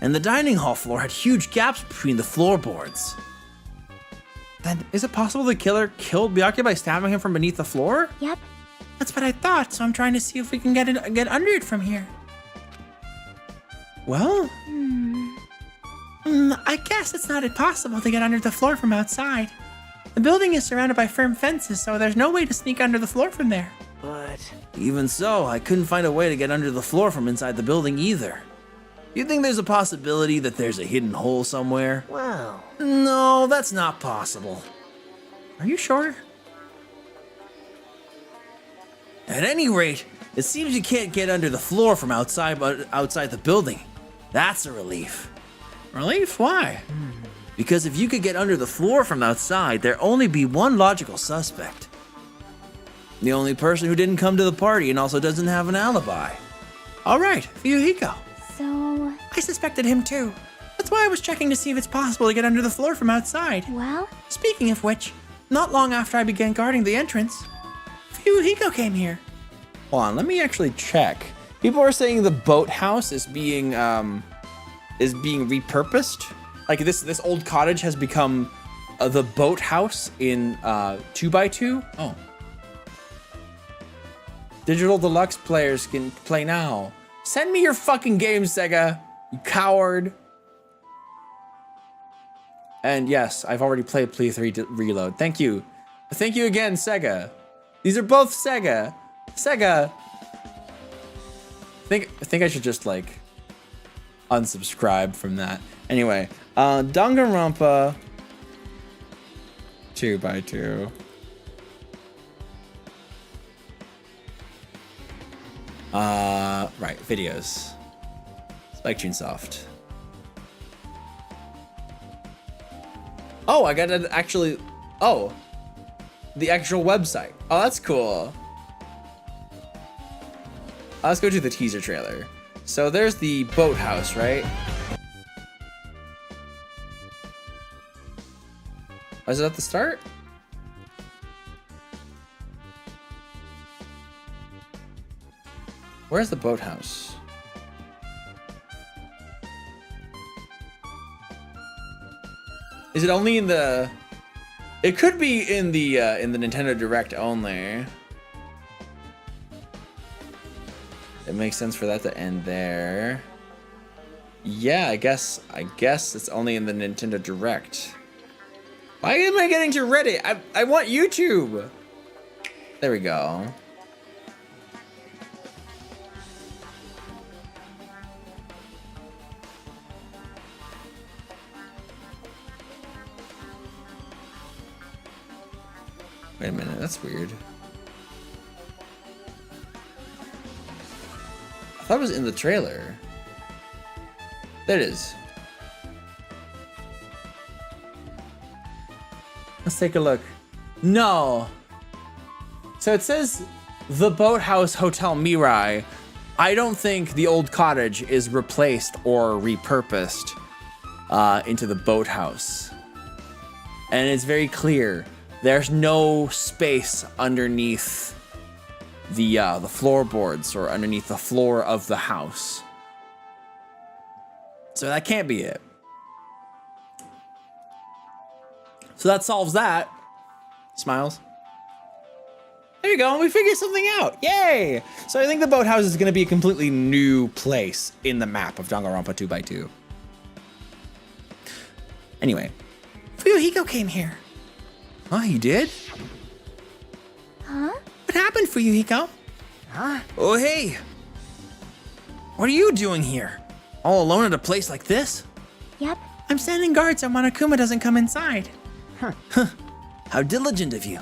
And the dining hall floor had huge gaps between the floorboards. Then, is it possible the killer killed Byakuya by stabbing him from beneath the floor? Yep. That's what I thought, so I'm trying to see if we can get under it from here. Well, I guess it's not impossible to get under the floor from outside. The building is surrounded by firm fences, so there's no way to sneak under the floor from there. But even so, I couldn't find a way to get under the floor from inside the building either. You think there's a possibility that there's a hidden hole somewhere? well, No, that's not possible. Are you sure? At any rate, it seems you can't get under the floor from outside the building. That's a relief. Relief? Why? Because if you could get under the floor from outside, there'd only be one logical suspect. The only person who didn't come to the party and also doesn't have an alibi. All right, Fuyuhiko. So, I suspected him too. That's why I was checking to see if it's possible to get under the floor from outside. well, Speaking of which, not long after I began guarding the entrance, Fuyuhiko came here. Hold on, let me actually check. People are saying the boathouse is being repurposed. Like this old cottage has become the boathouse in 2x2. Oh. Digital Deluxe players can play now. Send me your fucking game, Sega, you coward. And yes, I've already played Plea 3 Reload. Thank you. Thank you again, Sega. These are both Sega. Sega. I think I should just like unsubscribe from that. Anyway, Danganronpa 2x2. Right, videos. Spike Chunsoft. Oh, I got to actually, oh, the actual website. Oh, that's cool. Let's go to the teaser trailer. So there's the boathouse, right? Was it at the start? Where's the boathouse? Is it only in the... It could be in the Nintendo Direct only. It makes sense for that to end there. Yeah, I guess it's only in the Nintendo Direct. Why am I getting to Reddit? I want YouTube. There we go. Wait a minute, that's weird. I thought it was in the trailer. There it is. Let's take a look. No. So it says the Boathouse Hotel Mirai. I don't think the old cottage is replaced or repurposed into the boathouse. And it's very clear. There's no space underneath the floorboards or underneath the floor of the house. So that can't be it. So that solves that. Smiles. There you go, we figured something out. Yay! So I think the boathouse is gonna be a completely new place in the map of Danganronpa 2x2. Anyway, Fuyuhiko came here. Oh, he did? Huh? What happened, Fuyuhiko? Huh? Oh, hey. What are you doing here? All alone at a place like this? Yep. I'm standing guard so Monokuma doesn't come inside. Huh. How diligent of you.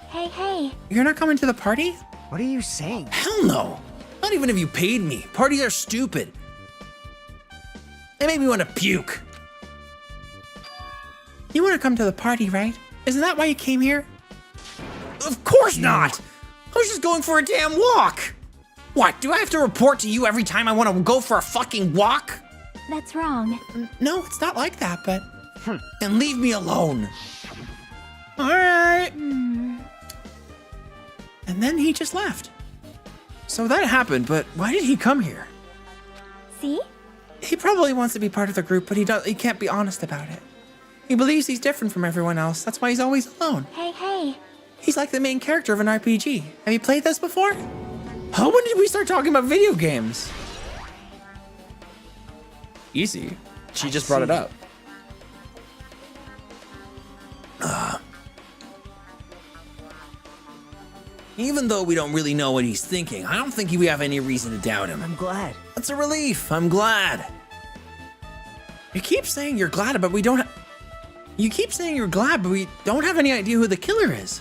Hey. You're not coming to the party? What are you saying? Hell no. Not even if you paid me. Parties are stupid. They make me want to puke. You want to come to the party, right? Isn't that why you came here? Of course not. I was just going for a damn walk. What, do I have to report to you every time I want to go for a fucking walk? That's wrong. No, it's not like that, but... Then leave me alone. All right. And then he just left. So that happened, but why did he come here? See? He probably wants to be part of the group, but he can't be honest about it. He believes he's different from everyone else. That's why he's always alone. Hey. He's like the main character of an RPG. Have you played this before? Oh, when did we start talking about video games? Easy. She just brought it up. Even though we don't really know what he's thinking, I don't think we have any reason to doubt him. I'm glad. That's a relief. I'm glad. You keep saying you're glad, but we don't. You keep saying you're glad, but we don't have any idea who the killer is.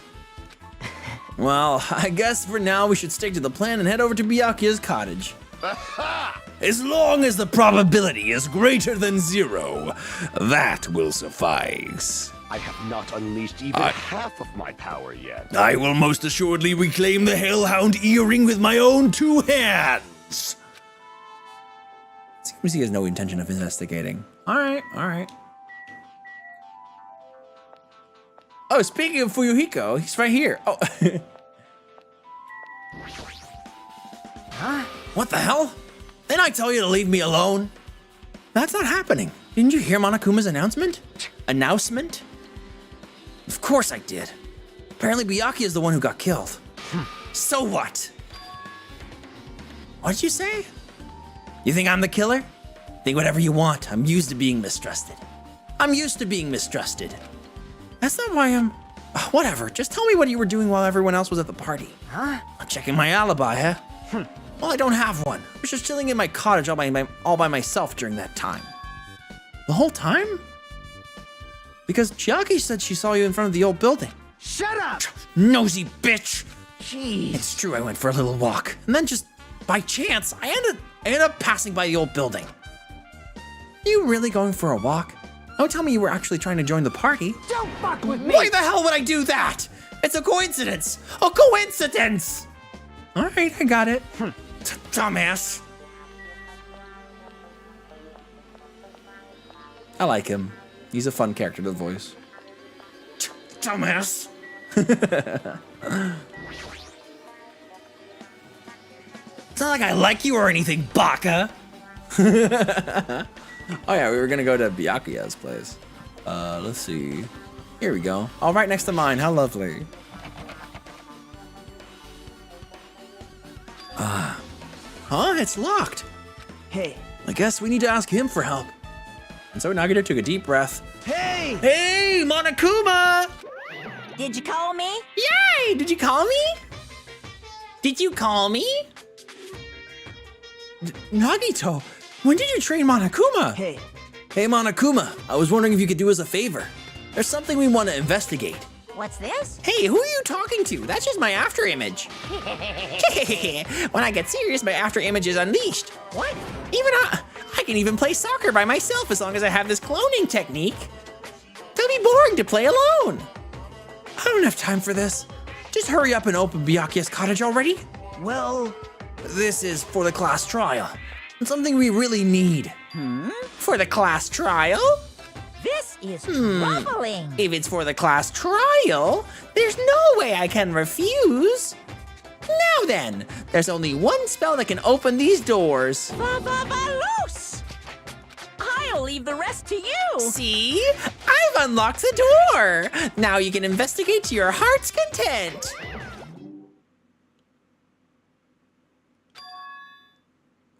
Well, I guess for now we should stick to the plan and head over to Byakuya's cottage. As long as the probability is greater than 0, that will suffice. I have not unleashed even half of my power yet. I will most assuredly reclaim the Hellhound earring with my own 2 hands. Seems he has no intention of investigating. All right. Oh, speaking of Fuyuhiko, he's right here. Oh. Huh? What the hell? Didn't I tell you to leave me alone? That's not happening. Didn't you hear Monokuma's announcement? Of course I did. Apparently Byakuya is the one who got killed. So what? What did you say? You think I'm the killer? Think whatever you want. I'm used to being mistrusted. That's not why I'm... Whatever, just tell me what you were doing while everyone else was at the party. Huh? I'm checking my alibi, huh? Well, I don't have one. I was just chilling in my cottage all by myself during that time. The whole time? Because Chiaki said she saw you in front of the old building. Shut up! Nosy bitch! Jeez. It's true, I went for a little walk. And then just by chance, I ended up passing by the old building. You really going for a walk? Don't tell me you were actually trying to join the party. Don't fuck with me! Why the hell would I do that? It's a coincidence! A coincidence! Alright, I got it. Dumbass. I like him. He's a fun character to voice. Dumbass. It's not like I like you or anything, Baka. Oh yeah, we were gonna go to Byakuya's place. Let's see. Here we go. All right next to mine. How lovely. Huh? It's locked. Hey. I guess we need to ask him for help. And so Nagito took a deep breath. Hey! Hey, Monokuma! Did you call me? Yay! Did you call me? Did you call me? Nagito, when did you train Monokuma? Hey. Hey, Monokuma, I was wondering if you could do us a favor. There's something we want to investigate. What's this? Hey, who are you talking to? That's just my after image. When I get serious, my after image is unleashed. What? Even I can even play soccer by myself as long as I have this cloning technique. It'll be boring to play alone. I don't have time for this. Just hurry up and open Byakuya's cottage already. Well, this is for the class trial. It's something we really need. For the class trial? This is troubling. If it's for the class trial, there's no way I can refuse. Now then, there's only one spell that can open these doors. Loose! I'll leave the rest to you. See? I've unlocked the door. Now you can investigate to your heart's content.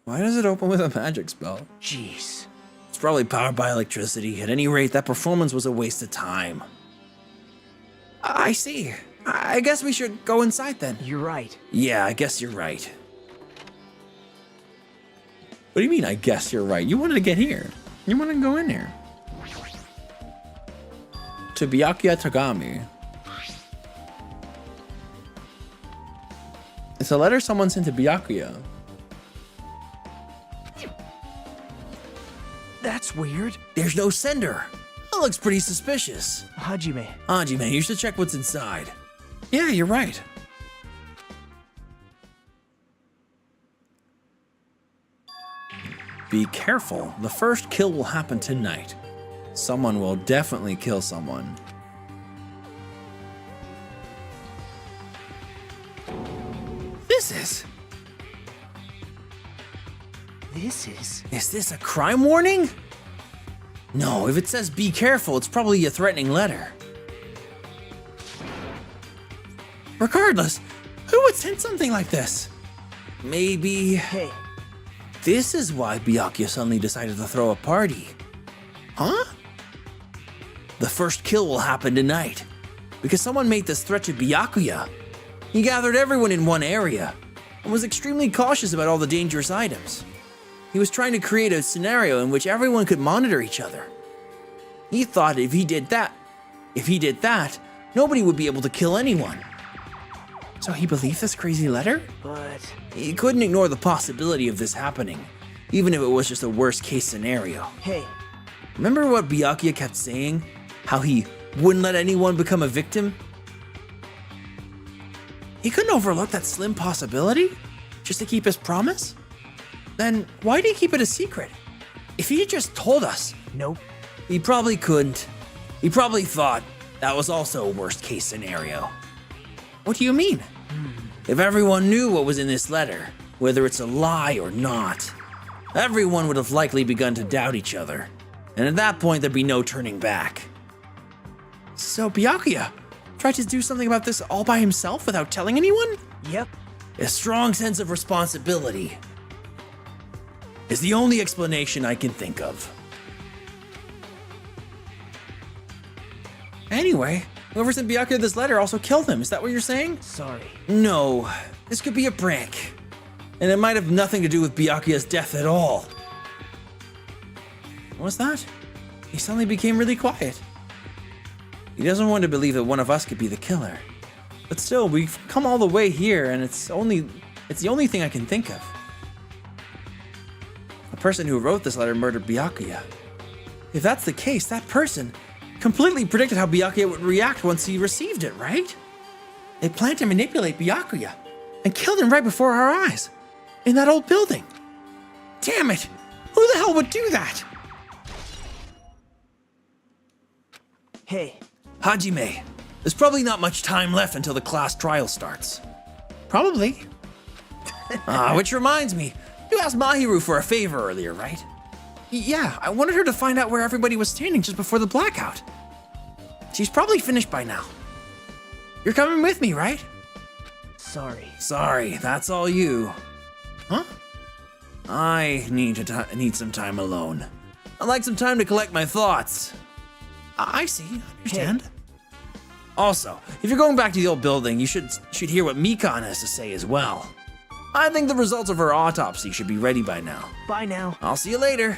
Why does it open with a magic spell? jeez. It's probably powered by electricity. At any rate, that performance was a waste of time. I see. I guess we should go inside then. You're right. Yeah, I guess you're right. What do you mean, I guess you're right? You wanted to get here. You want to go in there. To Byakuya Tagami. It's a letter someone sent to Byakuya. That's weird. There's no sender. That looks pretty suspicious. Hajime, you should check what's inside. Yeah, you're right. Be careful. The first kill will happen tonight. Someone will definitely kill someone. This is... Is this a crime warning? No, if it says be careful, it's probably a threatening letter. Regardless, who would send something like this? Maybe... Hey. This is why Byakuya suddenly decided to throw a party. Huh? The first kill will happen tonight. Because someone made this threat to Byakuya. He gathered everyone in one area and was extremely cautious about all the dangerous items. He was trying to create a scenario in which everyone could monitor each other. He thought if he did that, nobody would be able to kill anyone. So he believed this crazy letter? But... He couldn't ignore the possibility of this happening, even if it was just a worst case scenario. Hey. Remember what Byakuya kept saying? How he wouldn't let anyone become a victim? He couldn't overlook that slim possibility just to keep his promise? Then why did he keep it a secret? If he had just told us. Nope. He probably couldn't. He probably thought that was also a worst case scenario. What do you mean? If everyone knew what was in this letter, whether it's a lie or not, everyone would have likely begun to doubt each other. And at that point, there'd be no turning back. So Byakuya tried to do something about this all by himself without telling anyone? Yep. A strong sense of responsibility is the only explanation I can think of. Anyway, whoever sent Byakuya this letter also killed him. Is that what you're saying? Sorry. No, this could be a prank. And it might have nothing to do with Byakuya's death at all. What's that? He suddenly became really quiet. He doesn't want to believe that one of us could be the killer. But still, we've come all the way here, and it's the only thing I can think of. The person who wrote this letter murdered Byakuya. if that's the case, that person completely predicted how Byakuya would react once he received it, right? They planned to manipulate Byakuya and killed him right before our eyes in that old building. Damn it! Who the hell would do that? Hey. Hajime, there's probably not much time left until the class trial starts. Probably. Which reminds me, you asked Mahiru for a favor earlier, right? Yeah, I wanted her to find out where everybody was standing just before the blackout. She's probably finished by now. You're coming with me, right? Sorry, that's all you. Huh? I need some time alone. I'd like some time to collect my thoughts. I see, understand. Hey. Also, if you're going back to the old building, you should hear what Mikan has to say as well. I think the results of her autopsy should be ready by now. Bye now. I'll see you later.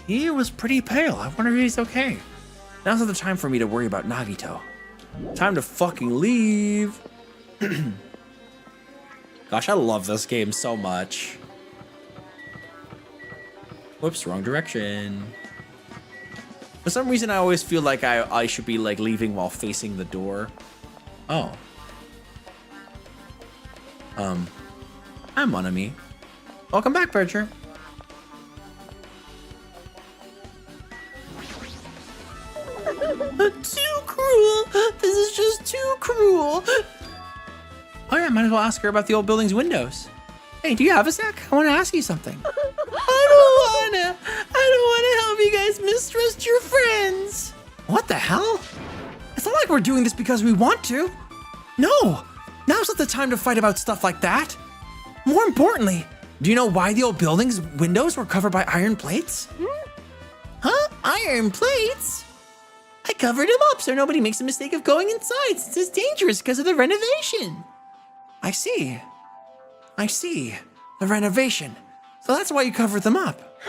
He was pretty pale. I wonder if he's okay. Now's not the time for me to worry about Nagito. Time to fucking leave. Gosh, I love this game so much. Whoops, wrong direction. For some reason, I always feel like I should be like leaving while facing the door. Oh. Hi, Monami. Welcome back, Berger. Too cruel. This is just too cruel. Oh yeah, might as well ask her about the old building's windows. Hey, do you have a sec? I want to ask you something. I don't wanna help you guys mistrust your friends. What the hell? It's not like we're doing this because we want to. No, now's not the time to fight about stuff like that. More importantly, do you know why the old building's windows were covered by iron plates? Huh? Iron plates? I covered them up so nobody makes the mistake of going inside since it's dangerous because of the renovation. I see. The renovation. So that's why you covered them up.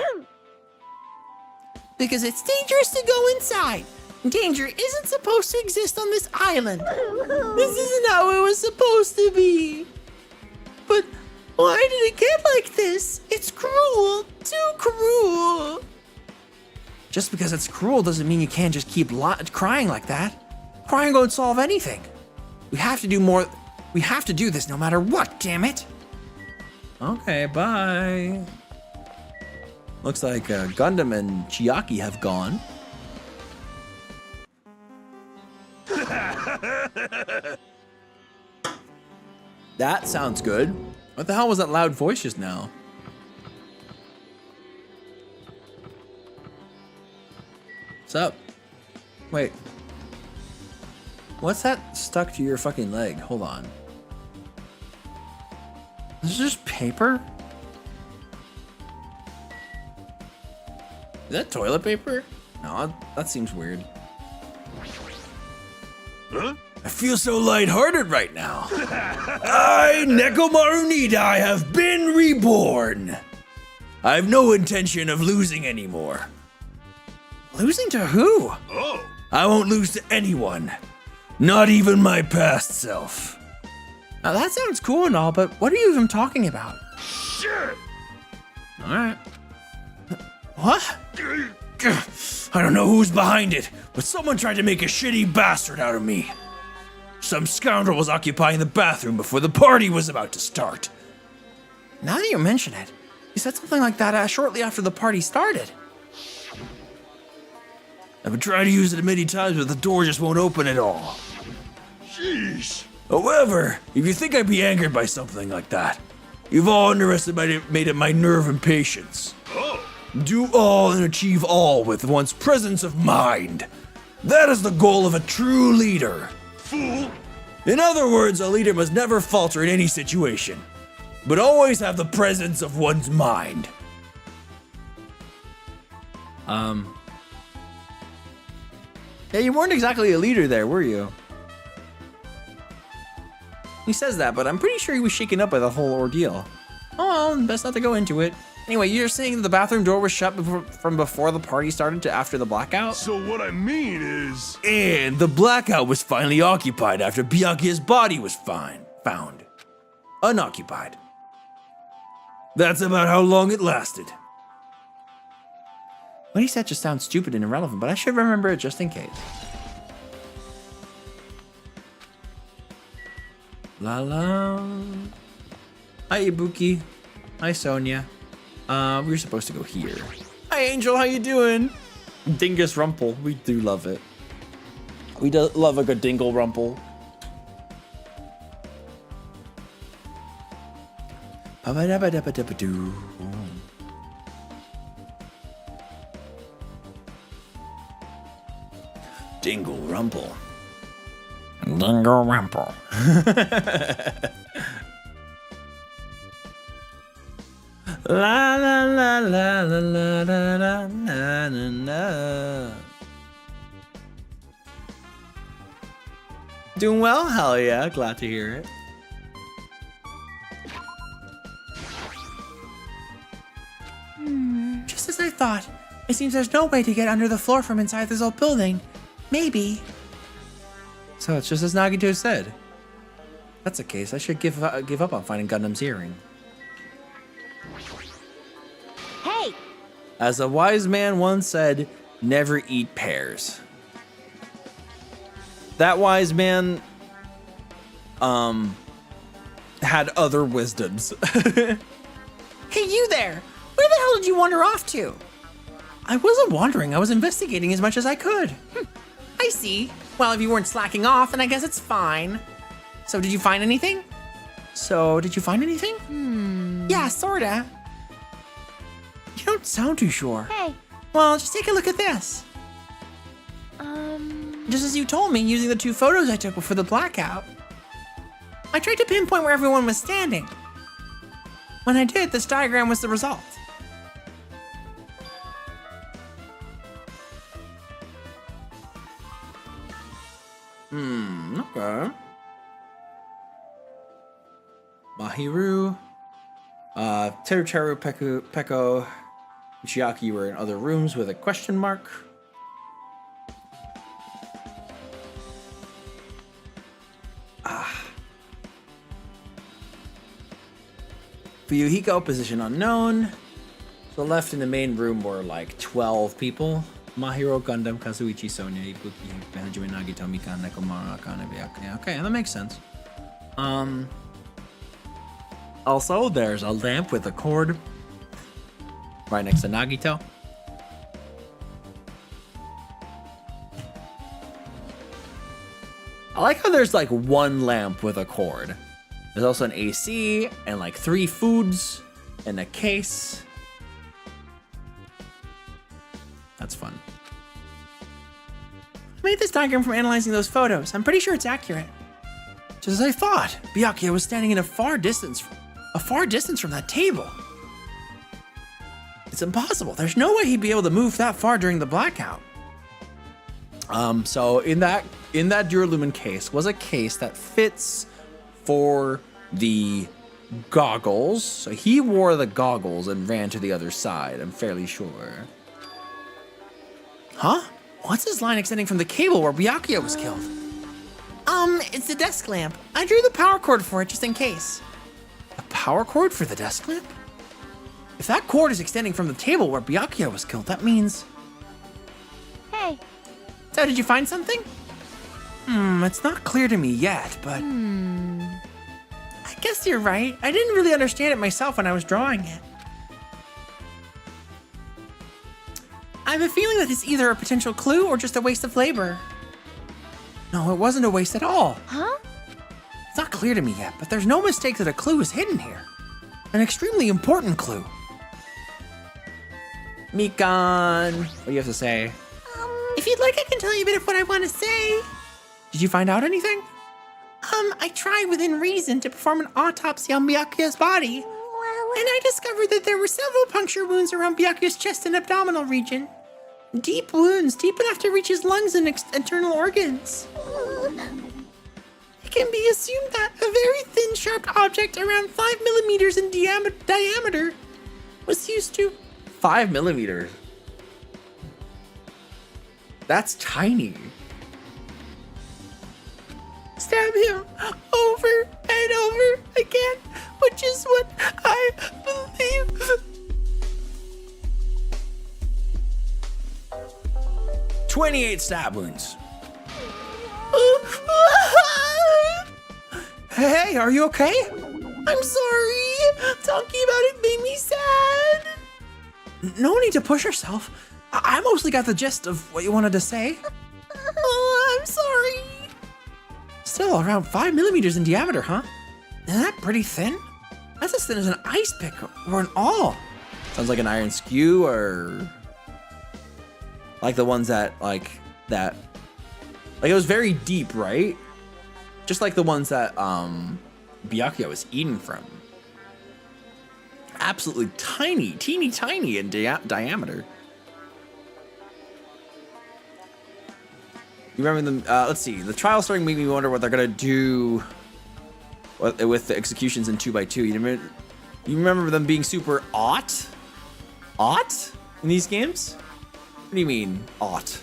Because it's dangerous to go inside. Danger isn't supposed to exist on this island. This isn't how it was supposed to be. But why did it get like this? It's cruel. Too cruel. Just because it's cruel doesn't mean you can't just keep crying like that. Crying won't solve anything. We have to do more. We have to do this no matter what, damn it. Okay, bye. Looks like Gundam and Chiaki have gone. That sounds good. What the hell was that loud voice just now? What's up? Wait. What's that stuck to your fucking leg? Hold on. This is just paper? Is that toilet paper? No, that seems weird. Huh? I feel so lighthearted right now. I, Nekomaru Nidai, have been reborn. I have no intention of losing anymore. Losing to who? Oh. I won't lose to anyone. Not even my past self. Now that sounds cool and all, but what are you even talking about? Shit! Alright. What? I don't know who's behind it, but someone tried to make a shitty bastard out of me. Some scoundrel was occupying the bathroom before the party was about to start. Now that you mention it, you said something like that shortly after the party started. I've been trying to use it many times, but the door just won't open at all. Sheesh. However, if you think I'd be angered by something like that, you've all underestimated my nerve and patience. Oh. Do all and achieve all with one's presence of mind. That is the goal of a true leader. Fool. In other words, a leader must never falter in any situation, but always have the presence of one's mind. Yeah, you weren't exactly a leader there, were you? He says that, but I'm pretty sure he was shaken up by the whole ordeal. Oh well, best not to go into it. Anyway, you're saying the bathroom door was shut from before the party started to after the blackout? So what I mean is... And the blackout was finally occupied after Byakuya's body was found. Unoccupied. That's about how long it lasted. What he said just sounds stupid and irrelevant, but I should remember it just in case. La la. Hi, Ibuki. Hi, Sonia. We were supposed to go here. Hi, Angel. How you doing? Dingus Rumple. We do love it. We do love a good Dingle Rumple. Ba-ba-da-ba-da-ba-da-ba-doo. Dingle Rumple. Dingle Rumple. La la la la la la la la la la. Doing well? Hell yeah, glad to hear it. Just as I thought. It seems there's no way to get under the floor from inside this old building. Maybe. So it's just as Nagito said. If that's the case, I should give up on finding Gundam's earring. Hey! As a wise man once said, never eat pears. That wise man had other wisdoms. Hey, you there! Where the hell did you wander off to? I wasn't wandering, I was investigating as much as I could. I see. Well, if you weren't slacking off, then I guess it's fine. So did you find anything? Yeah, sorta. You don't sound too sure. Hey. Well, just take a look at this. Just as you told me, using the 2 photos I took before the blackout. I tried to pinpoint where everyone was standing. When I did, this diagram was the result. Okay. Mahiru, Teruteru, Peko, Chiaki were in other rooms with a question mark. Fuyuhiko, position unknown. So left in the main room were like 12 people. Mahiro, Gundam, Kazuichi, Sonia, Ibuki, Benjamin, Nagito, Mika, Nekomara, Akane, Byakuya. Okay, that makes sense. Also, there's a lamp with a cord right next to Nagito. I like how there's like 1 lamp with a cord. There's also an AC and like 3 foods and a case. That's fun. I made this diagram from analyzing those photos. I'm pretty sure it's accurate. Just as I thought, Byakuya was standing in a far distance from that table. It's impossible. There's no way he'd be able to move that far during the blackout. So in that Duralumin case was a case that fits for the goggles. So he wore the goggles and ran to the other side, I'm fairly sure. Huh? What's this line extending from the cable where Byakuya was killed? It's the desk lamp. I drew the power cord for it just in case. A power cord for the desk lamp? If that cord is extending from the table where Byakuya was killed, that means... Hey. So did you find something? It's not clear to me yet, but... I guess you're right. I didn't really understand it myself when I was drawing it. I have a feeling that it's either a potential clue or just a waste of labor. No, it wasn't a waste at all. Huh? It's not clear to me yet, but there's no mistake that a clue is hidden here. An extremely important clue. Mikan, what do you have to say? If you'd like, I can tell you a bit of what I want to say. Did you find out anything? I tried within reason to perform an autopsy on Byakuya's body. And I discovered that there were several puncture wounds around Byakuya's chest and abdominal region. Deep wounds, deep enough to reach his lungs and internal organs. It can be assumed that a very thin, sharp object around 5 millimeters in diameter was used to... 5 millimeters? That's tiny. Stab him over and over again, which is what I believe. 28 stab wounds. Hey, are you okay? I'm sorry. Talking about it made me sad. No need to push yourself. I mostly got the gist of what you wanted to say. I'm sorry. Still around 5 millimeters in diameter, huh? Isn't that pretty thin? That's as thin as an ice pick or an awl. Sounds like an iron skew or like the ones that like it was very deep, right? Just like the ones that Byakuya was eaten from. Absolutely tiny, teeny tiny in diameter. You remember them? Let's see. The trial starting made me wonder what they're gonna do with the executions in 2x2. You remember them being super aught in these games? What do you mean aught?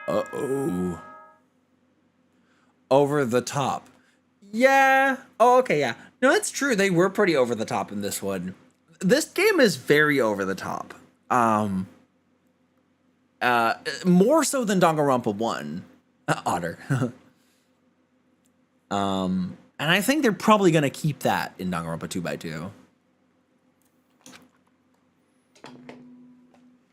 Uh-oh. Over the top. Yeah. Oh, okay, yeah. No, that's true. They were pretty over the top in this one. This game is very over the top. More so than Danganronpa 1. Otter. And I think they're probably gonna keep that in Danganronpa 2x2.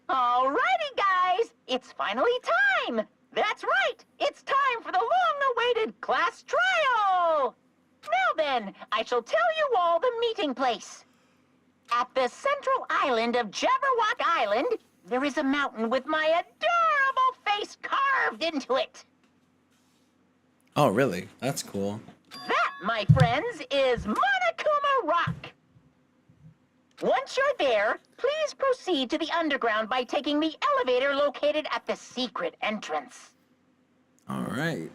Alrighty, guys, it's finally time. That's right, it's time for the long-awaited class trial. Now then, I shall tell you all the meeting place. At the central island of Jabberwock Island, there is a mountain with my adorable face carved into it. Oh, really? That's cool. That, my friends, is Monokuma Rock. Once you're there, please proceed to the underground by taking the elevator located at the secret entrance. All right.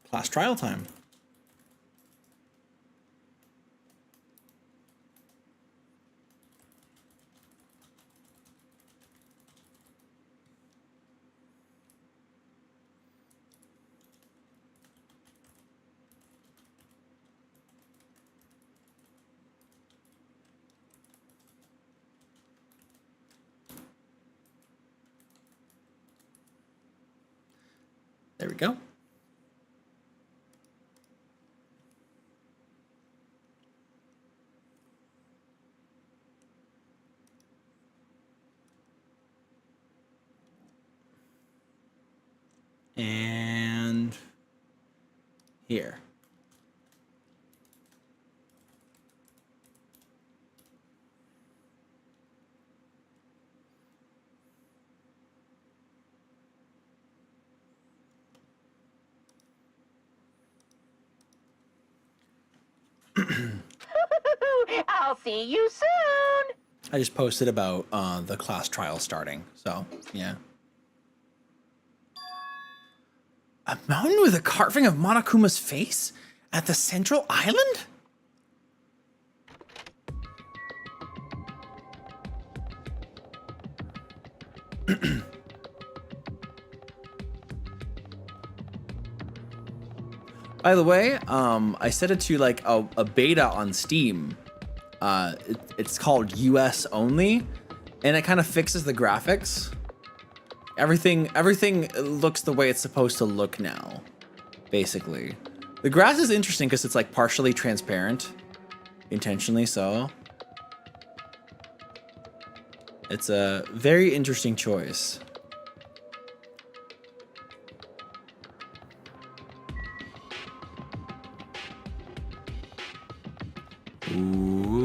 Class trial time. There we go. And here. I'll see you soon. I just posted about the class trial starting, so yeah. A mountain with a carving of Monokuma's face at the central island? By the way, I set it to like a beta on Steam. It's called US only, and it kind of fixes the graphics. Everything looks the way it's supposed to look now, basically. The grass is interesting because it's like partially transparent, intentionally so. It's a very interesting choice. Ooh.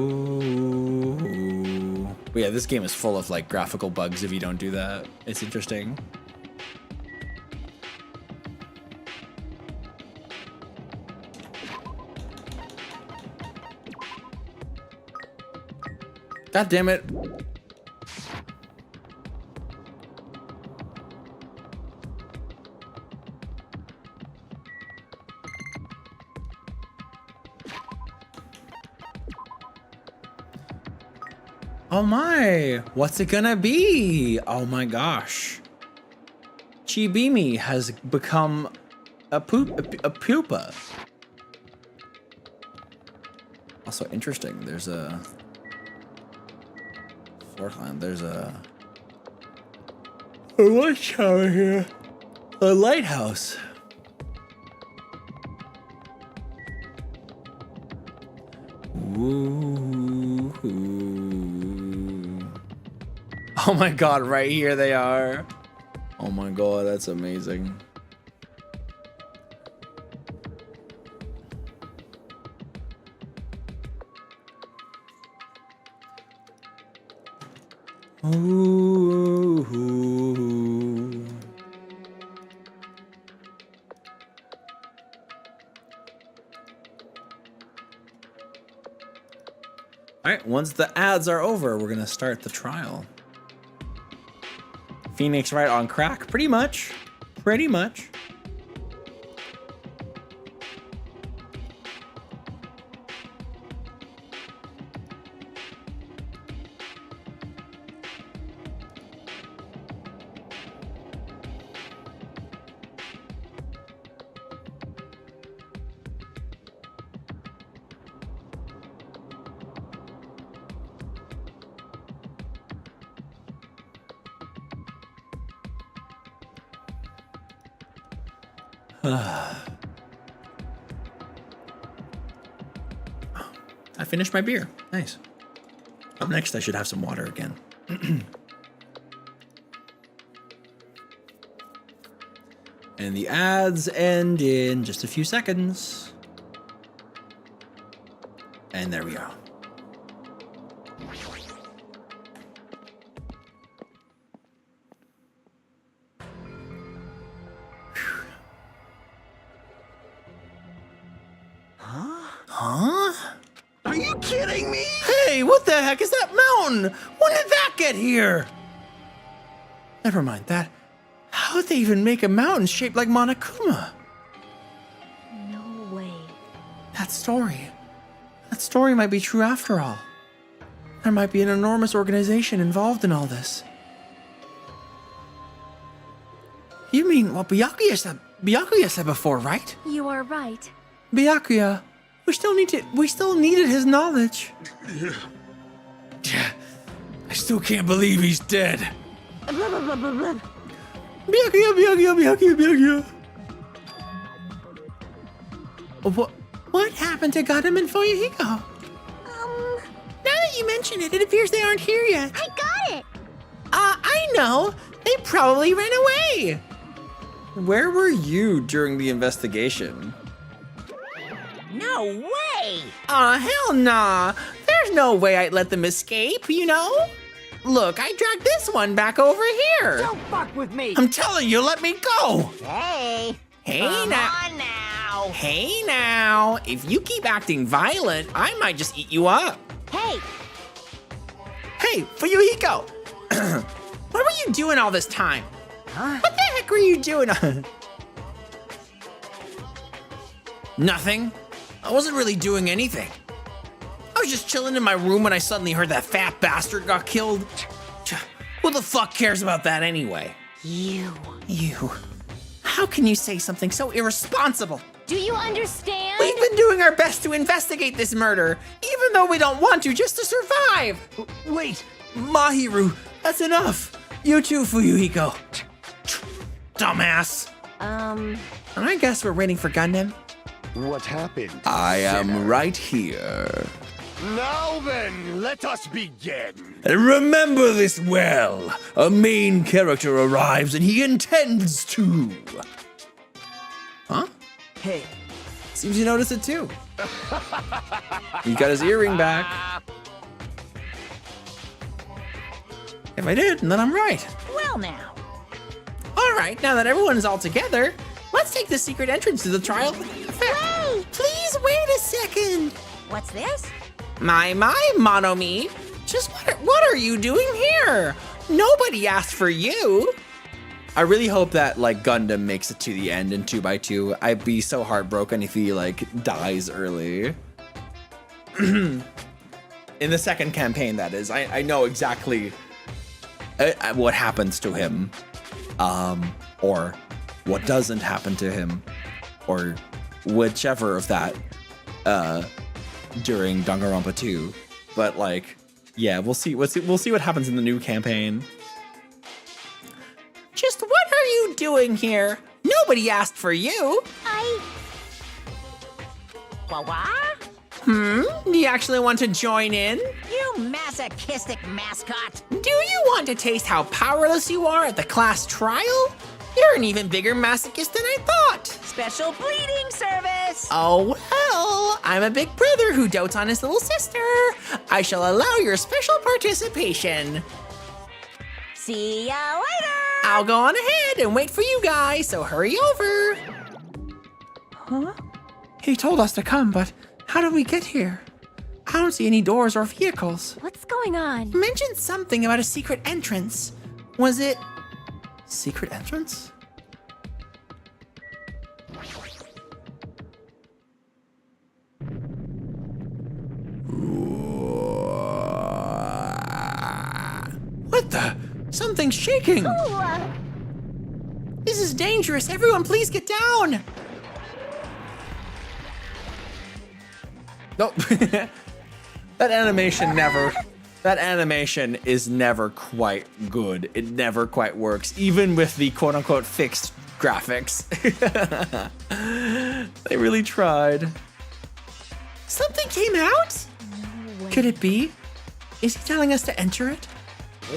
But yeah, this game is full of like graphical bugs if you don't do that. It's interesting. God damn it. Oh my, what's it gonna be? Oh my gosh. Chibimi has become a pupa. Also interesting, there's a fourth line, there's a watchtower here. A lighthouse. Ooh. Oh my god, right here they are. Oh my god, that's amazing. Ooh. All right, once the ads are over, we're gonna start the trial. Phoenix right on crack, pretty much. Pretty much. I finished my beer. Nice. Up next, I should have some water again. And the ads end in just a few seconds. And there we go. Are you kidding me? Hey, what the heck is that mountain? When did that get here? Never mind that. How'd they even make a mountain shaped like Monokuma? No way. That story might be true after all. There might be an enormous organization involved in all this. You mean what Byakuya said before, right? You are right. Byakuya, we still needed his knowledge. I still can't believe he's dead. Byakuya. What happened to Gundam and Fuyuhiko? Now that you mention it, it appears they aren't here yet. I got it! I know. They probably ran away. Where were you during the investigation? No way! Aw, hell nah. There's no way I'd let them escape, you know? Look, I dragged this one back over here. Don't fuck with me! I'm telling you, let me go. Hey! Hey Come now. on now! Hey now. If you keep acting violent, I might just eat you up. Hey! Hey, Fuyuhiko. What were you doing all this time? Huh? What the heck were you doing? Nothing. I wasn't really doing anything. I was just chilling in my room when I suddenly heard that fat bastard got killed. Who the fuck cares about that anyway? You. How can you say something so irresponsible? Do you understand? We've been doing our best to investigate this murder, even though we don't want to, just to survive. Wait. Mahiru, that's enough. You too, Fuyuhiko. Dumbass. And I guess we're waiting for Gundam. What happened? I am right here. Now then, let us begin. And remember this well. A main character arrives and he intends to. Huh? Hey. Seems you noticed it too. He got his earring back. If I did, then I'm right. Well now. All right, now that everyone is all together, let's take the secret entrance to the trial. Wait! Please wait a second. What's this? My, Monomi. Just what are you doing here? Nobody asked for you. I really hope that like Gundam makes it to the end in 2x2. I'd be so heartbroken if he like dies early. In the second campaign, that is. I know exactly what happens to him. or what doesn't happen to him, or whichever of that during Danganronpa 2. But like, yeah, we'll see what happens in the new campaign. Just what are you doing here? Nobody asked for you. What? Do you actually want to join in? You masochistic mascot! Do you want to taste how powerless you are at the class trial? You're an even bigger masochist than I thought. Special bleeding service! Oh well, I'm a big brother who dotes on his little sister. I shall allow your special participation. See ya later! I'll go on ahead and wait for you guys, so hurry over. Huh? He told us to come, but how did we get here? I don't see any doors or vehicles. What's going on? You mentioned something about a secret entrance. Was it secret entrance? What the? Something's shaking. This is dangerous. Everyone, please get down. Nope. That animation is never quite good. It never quite works, even with the quote-unquote fixed graphics. They really tried. Something came out? No way. Could it be? Is he telling us to enter it?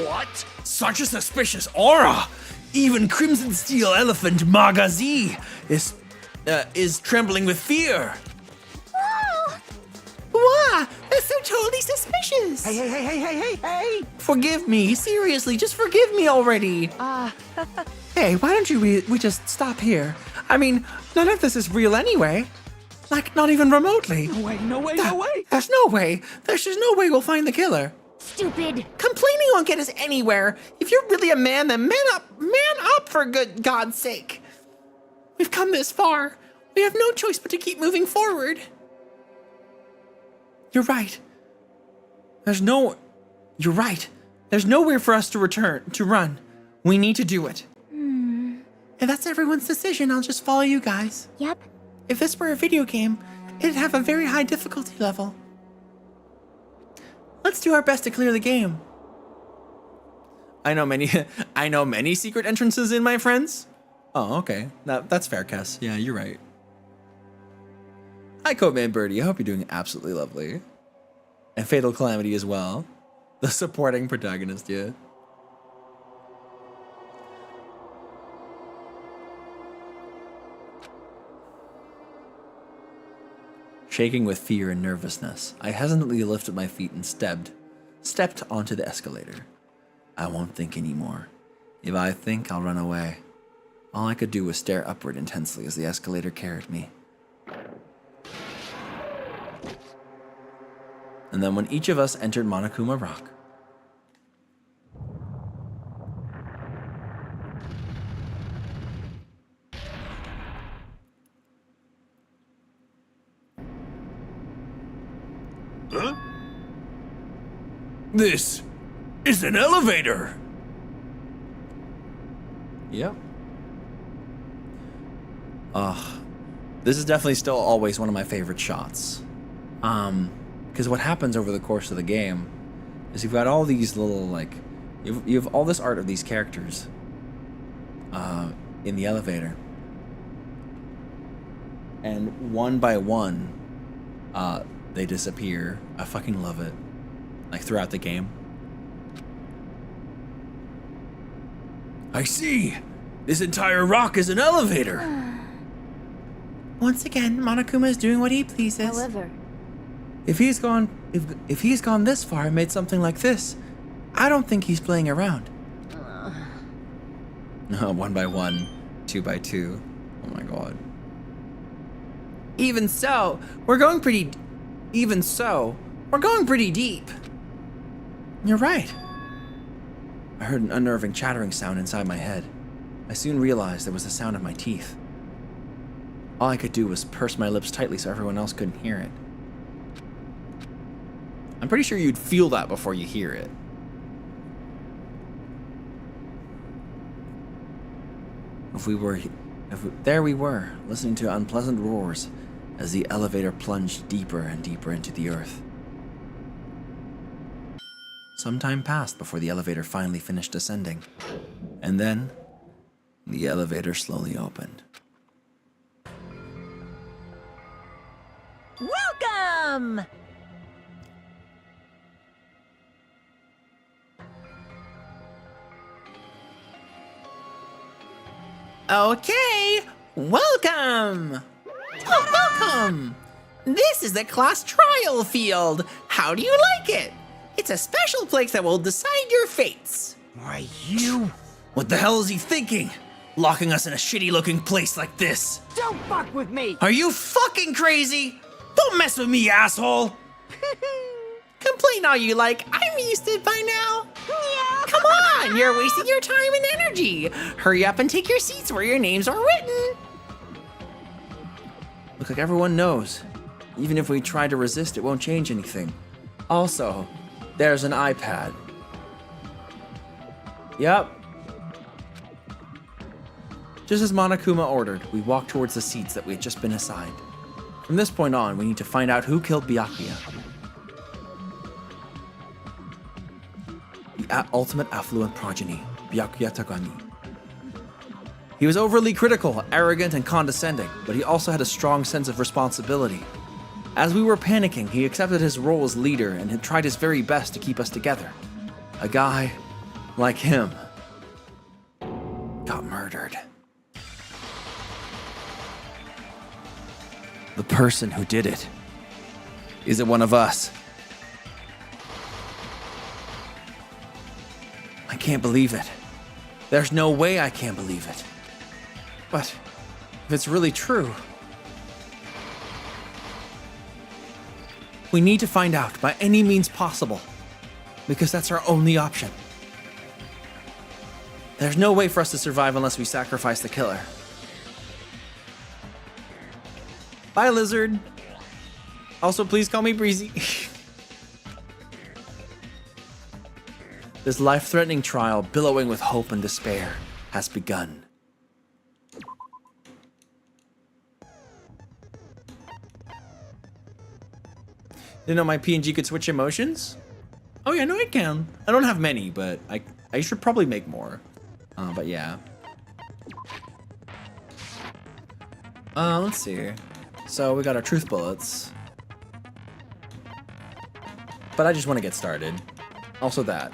What? Such a suspicious aura! Even Crimson Steel Elephant Magazi is trembling with fear. Wah! That's so totally suspicious! Hey! Forgive me, seriously, just forgive me already! Hey, why don't we just stop here? I mean, none of this is real anyway. Like, not even remotely. No way! There's no way! There's just no way we'll find the killer. Stupid. Complaining won't get us anywhere. If you're really a man, then man up for God's sake. We've come this far. We have no choice but to keep moving forward. You're right. You're right. There's nowhere for us to run. We need to do it. And that's everyone's decision. I'll just follow you guys. Yep. If this were a video game, it'd have a very high difficulty level. Let's do our best to clear the game. I know many secret entrances in my friends. Oh, okay. That's fair, Cass. Yeah, you're right. Hi, Codeman Birdie. I hope you're doing absolutely lovely. And Fatal Calamity as well. The supporting protagonist, yeah. Shaking with fear and nervousness, I hesitantly lifted my feet and stepped onto the escalator. I won't think anymore. If I think, I'll run away. All I could do was stare upward intensely as the escalator carried me. And then when each of us entered Monokuma Rock, Huh? This is an elevator. Yep. This is definitely still always one of my favorite shots. Because what happens over the course of the game is you've got all these little, like, you have all this art of these characters in the elevator. And one by one, they disappear. I fucking love it. Like, throughout the game. I see. This entire rock is an elevator. Once again, Monokuma is doing what he pleases. However, If he's gone this far and made something like this, I don't think he's playing around. 1 by 1, 2 by 2. Oh my god. Even so, we're going pretty deep. You're right. I heard an unnerving chattering sound inside my head. I soon realized it was the sound of my teeth. All I could do was purse my lips tightly so everyone else couldn't hear it. I'm pretty sure you'd feel that before you hear it. There we were, listening to unpleasant roars as the elevator plunged deeper and deeper into the earth. Some time passed before the elevator finally finished ascending, and then the elevator slowly opened. Welcome! Okay, welcome! Oh, welcome! This is the class trial field. How do you like it? It's a special place that will decide your fates. Why, you... What the hell is he thinking? Locking us in a shitty-looking place like this. Don't fuck with me! Are you fucking crazy? Don't mess with me, asshole! Complain all you like. I'm used to it by now. Come on, you're wasting your time and energy. Hurry up and take your seats where your names are written. Looks like everyone knows. Even if we try to resist, it won't change anything. Also, there's an iPad. Yep. Just as Monokuma ordered, we walked towards the seats that we had just been assigned. From this point on, we need to find out who killed Byakuya. The ultimate affluent progeny, Byakuya Takami. He was overly critical, arrogant, and condescending, but he also had a strong sense of responsibility. As we were panicking, he accepted his role as leader and had tried his very best to keep us together. A guy like him got murdered. The person who did it isn't one of us. I can't believe it. There's no way I can't believe it. But if it's really true, we need to find out by any means possible, because that's our only option. There's no way for us to survive unless we sacrifice the killer. Bye, lizard. Also, please call me Breezy. This life-threatening trial, billowing with hope and despair, has begun. Didn't know my PNG could switch emotions? Oh yeah, no, it can. I don't have many, but I should probably make more. But yeah. Let's see. So we got our truth bullets. But I just want to get started. Also that.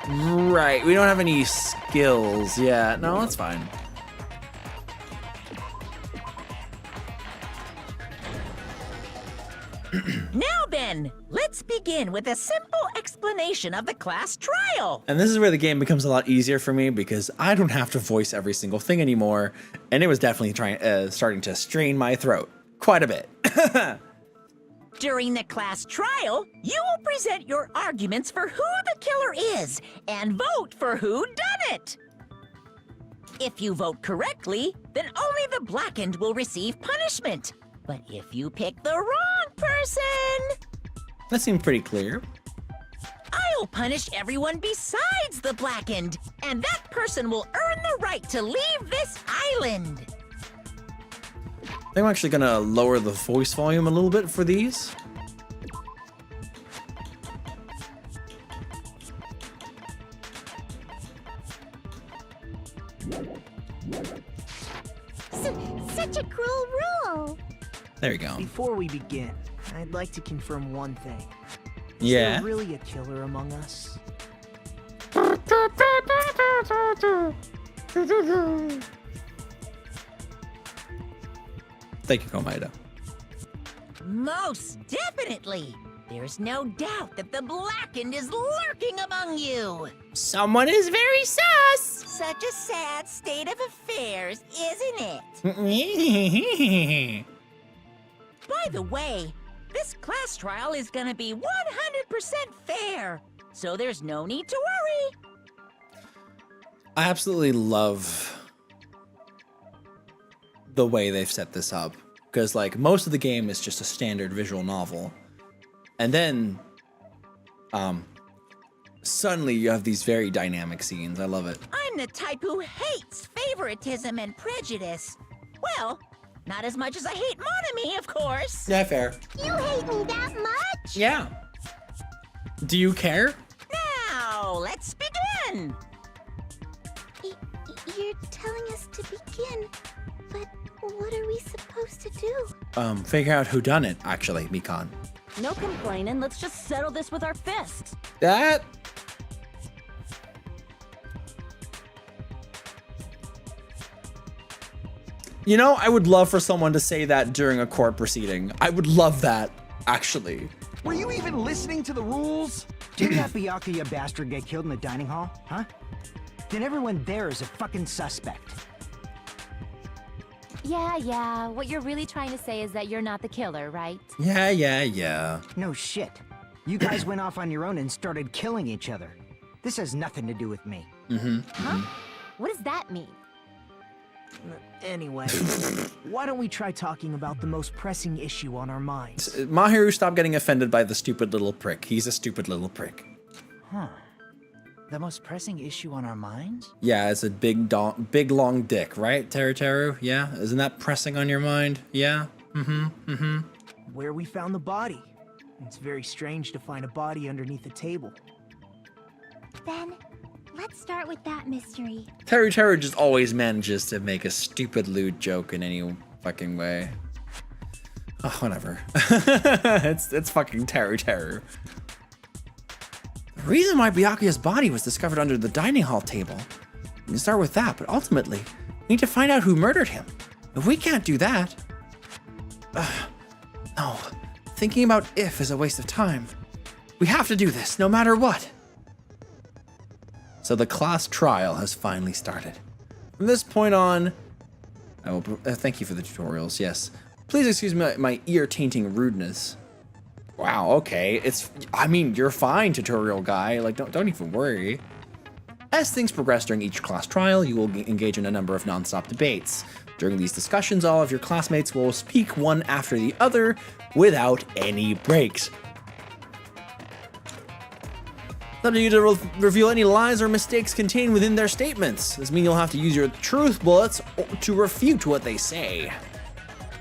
Right, we don't have any skills. Yeah, no, that's fine. Now then, let's begin with a simple explanation of the class trial. And this is where the game becomes a lot easier for me because I don't have to voice every single thing anymore, and it was definitely starting to strain my throat quite a bit. During the class trial, you will present your arguments for who the killer is and vote for who done it. If you vote correctly, then only the blackened will receive punishment. But if you pick the wrong person... That seemed pretty clear. I'll punish everyone besides the blackened, and that person will earn the right to leave this island. I think I'm actually gonna lower the voice volume a little bit for these. Such a cruel rule. There you go. Before we begin, I'd like to confirm one thing. Is Yeah. there really a killer among us? Thank you, Komaida. Most definitely. There's no doubt that the blackened is lurking among you. Someone is very sus. Such a sad state of affairs, isn't it? By the way, this class trial is gonna be 100% fair, so there's no need to worry. I absolutely love the way they've set this up, because like most of the game is just a standard visual novel, and then Suddenly you have these very dynamic scenes. I love it. I'm the type who hates favoritism and prejudice. Well, not as much as I hate monogamy, of course. Yeah, fair. You hate me that much? Yeah. Do you care? Now, let's begin. You're telling us to begin, but what are we supposed to do? Figure out who done it, actually, Mikan. No complaining, let's just settle this with our fists. That... You know, I would love for someone to say that during a court proceeding. I would love that, actually. Were you even listening to the rules? Didn't that Byakuya bastard get killed in the dining hall, huh? Then everyone there is a fucking suspect. Yeah, what you're really trying to say is that you're not the killer, right? Yeah. No shit. You guys went off on your own and started killing each other. This has nothing to do with me. Huh? What does that mean? Anyway, why don't we try talking about the most pressing issue on our minds? Mahiru, stop getting offended by the stupid little prick. He's a stupid little prick. Huh. The most pressing issue on our minds? Yeah, it's a big long dick, right, Teru? Yeah? Isn't that pressing on your mind? Yeah? Where we found the body. It's very strange to find a body underneath a table. Then, let's start with that mystery. Teru just always manages to make a stupid lewd joke in any fucking way. Oh, whatever. it's fucking Teru. The reason why Byakuya's body was discovered under the dining hall table. We can start with that, but ultimately, we need to find out who murdered him. If we can't do that... no. Thinking about if is a waste of time. We have to do this, no matter what. So the class trial has finally started. From this point on, I will thank you for the tutorials. Yes, please excuse my ear-tainting rudeness. Wow. Okay. I mean, you're fine, tutorial guy. Like, don't even worry. As things progress during each class trial, you will engage in a number of non-stop debates. During these discussions, all of your classmates will speak one after the other without any breaks. It's up to you to reveal any lies or mistakes contained within their statements. This means you'll have to use your truth bullets to refute what they say.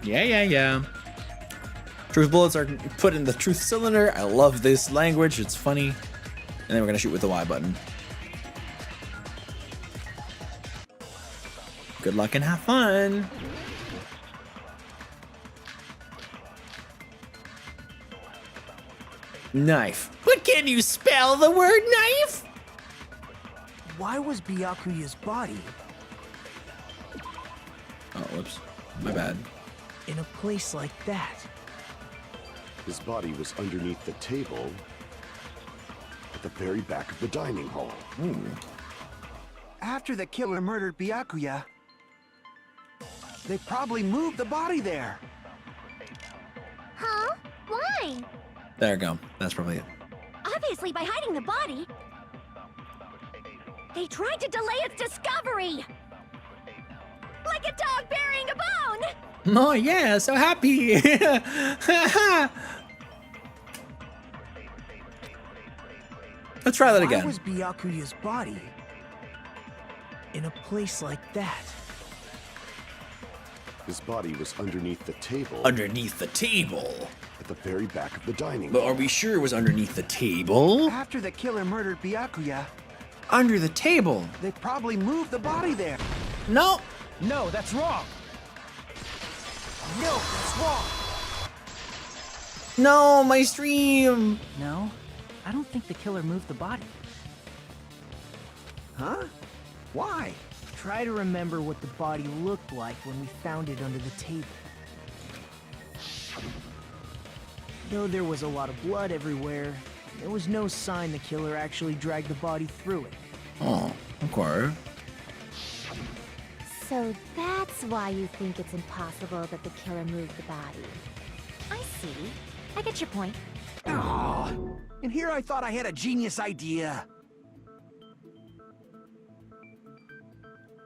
Yeah. Truth bullets are put in the truth cylinder. I love this language. It's funny. And then we're gonna shoot with the Y button. Good luck and have fun. Knife. But can you spell the word knife? Why was Byakuya's body Oh, whoops. My bad. in a place like that? His body was underneath the table at the very back of the dining hall. Ooh. After the killer murdered Byakuya, they probably moved the body there. Huh? Why? There we go. That's probably it. Obviously by hiding the body. They tried to delay its discovery! Like a dog burying a bone! Oh yeah, so happy. Let's try that again. Why was Byakuya's body in a place like that? His body was underneath the table. Underneath the table? At the very back of the dining But hall. are we sure it was underneath the table? After the killer murdered Byakuya, Under the table? they probably moved the body there. No. No, that's wrong. No, that's wrong! No, my stream. No, I don't think the killer moved the body. Huh? Why? Try to remember what the body looked like when we found it under the table. Though there was a lot of blood everywhere, there was no sign the killer actually dragged the body through it. Oh, okay. So that's why you think it's impossible that the killer moved the body. I see. I get your point. Oh, and here I thought I had a genius idea.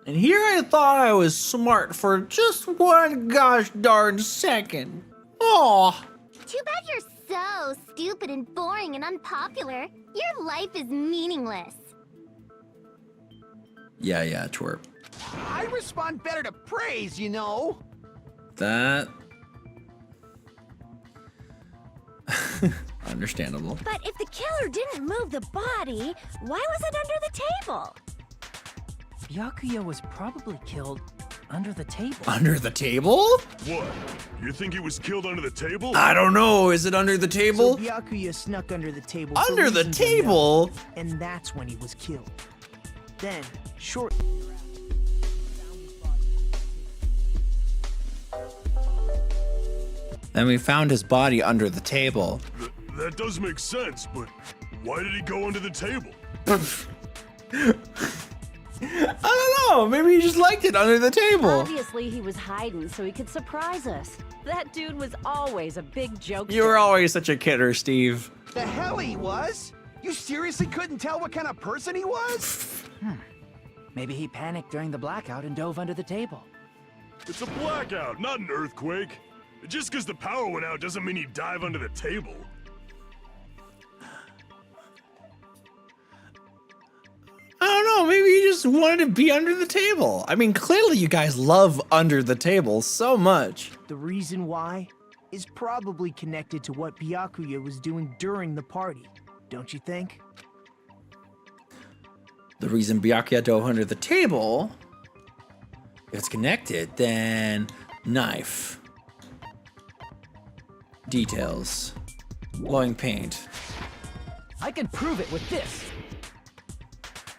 And here I thought I was smart for just one gosh darn second. Oh. Too bad you're so stupid and boring and unpopular. Your life is meaningless. Yeah, twerp. I respond better to praise, you know. That... Understandable. But if the killer didn't move the body, why was it under the table? Byakuya was probably killed under the table. Under the table? What? You think he was killed under the table? I don't know. Is it under the table? So Byakuya snuck under the table. Under the table? And that's when he was killed. Then, short. Then we found his body under the table. That does make sense, but why did he go under the table? I don't know. Maybe he just liked it under the table. Obviously, he was hiding so he could surprise us. That dude was always a big joke. You were always such a kidder, Steve. The hell he was? You seriously couldn't tell what kind of person he was? Maybe he panicked during the blackout and dove under the table. It's a blackout, not an earthquake. Just because the power went out doesn't mean he'd dive under the table. I don't know. Maybe he just wanted to be under the table. I mean, clearly you guys love under the table so much. The reason why is probably connected to what Byakuya was doing during the party, don't you think? The reason Byakuya dove under the table, if it's connected, then knife. Details. Glowing paint. I can prove it with this.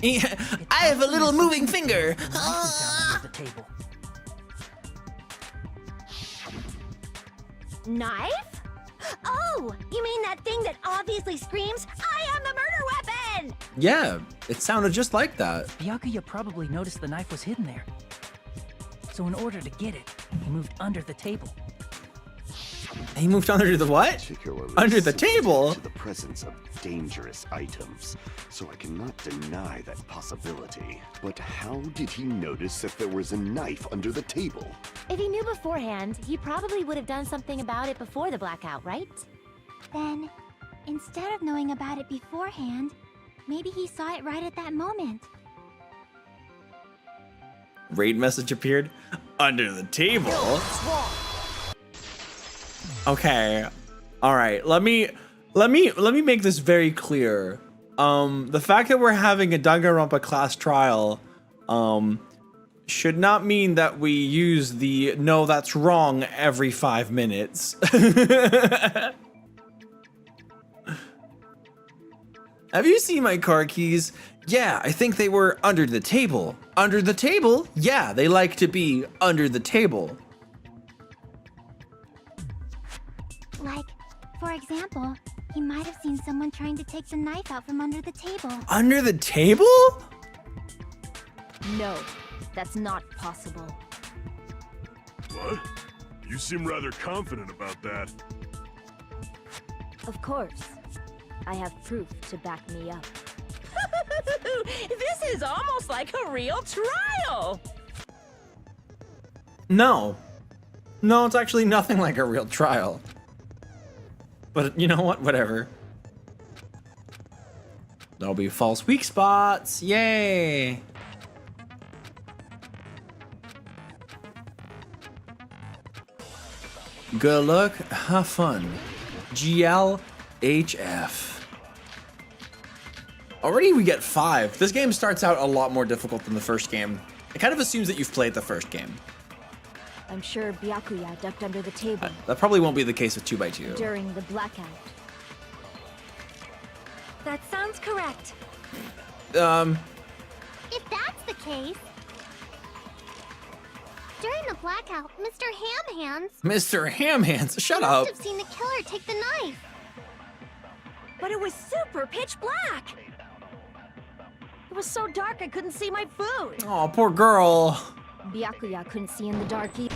I have a little moving finger. The table. Knife? Oh, you mean that thing that obviously screams, "I am the murder weapon"? Yeah, it sounded just like that. Byakuya probably noticed the knife was hidden there. So in order to get it, he moved under the table. He moved under the what? Particularly Under the table? to the presence of dangerous items, so I cannot deny that possibility. But how did he notice that there was a knife under the table? If he knew beforehand, he probably would have done something about it before the blackout, right? Then, instead of knowing about it beforehand, maybe he saw it right at that moment. Raid message appeared under the table. Okay. All right. Let me make this very clear. The fact that we're having a Danganronpa class trial should not mean that we use the "no, that's wrong" every 5 minutes. Have you seen my car keys? Yeah, I think they were under the table. Under the table? Yeah, they like to be under the table. Like, for example, he might have seen someone trying to take the knife out from under the table. Under the table? No, that's not possible. What? You seem rather confident about that. Of course. I have proof to back me up. This is almost like a real trial. No. No, it's actually nothing like a real trial. But you know what? Whatever. There'll be false weak spots. Yay! Good luck. Have fun. GLHF. Already we get 5. This game starts out a lot more difficult than the first game. It kind of assumes that you've played the first game. I'm sure Byakuya ducked under the table That probably won't be the case with 2x2. during the blackout. That sounds correct. If that's the case... During the blackout, Mr. Hamhands Mr. Hamhands, shut must up. have seen the killer take the knife. But it was super pitch black. It was so dark I couldn't see my food. Oh, poor girl. Byakuya couldn't see in the dark either.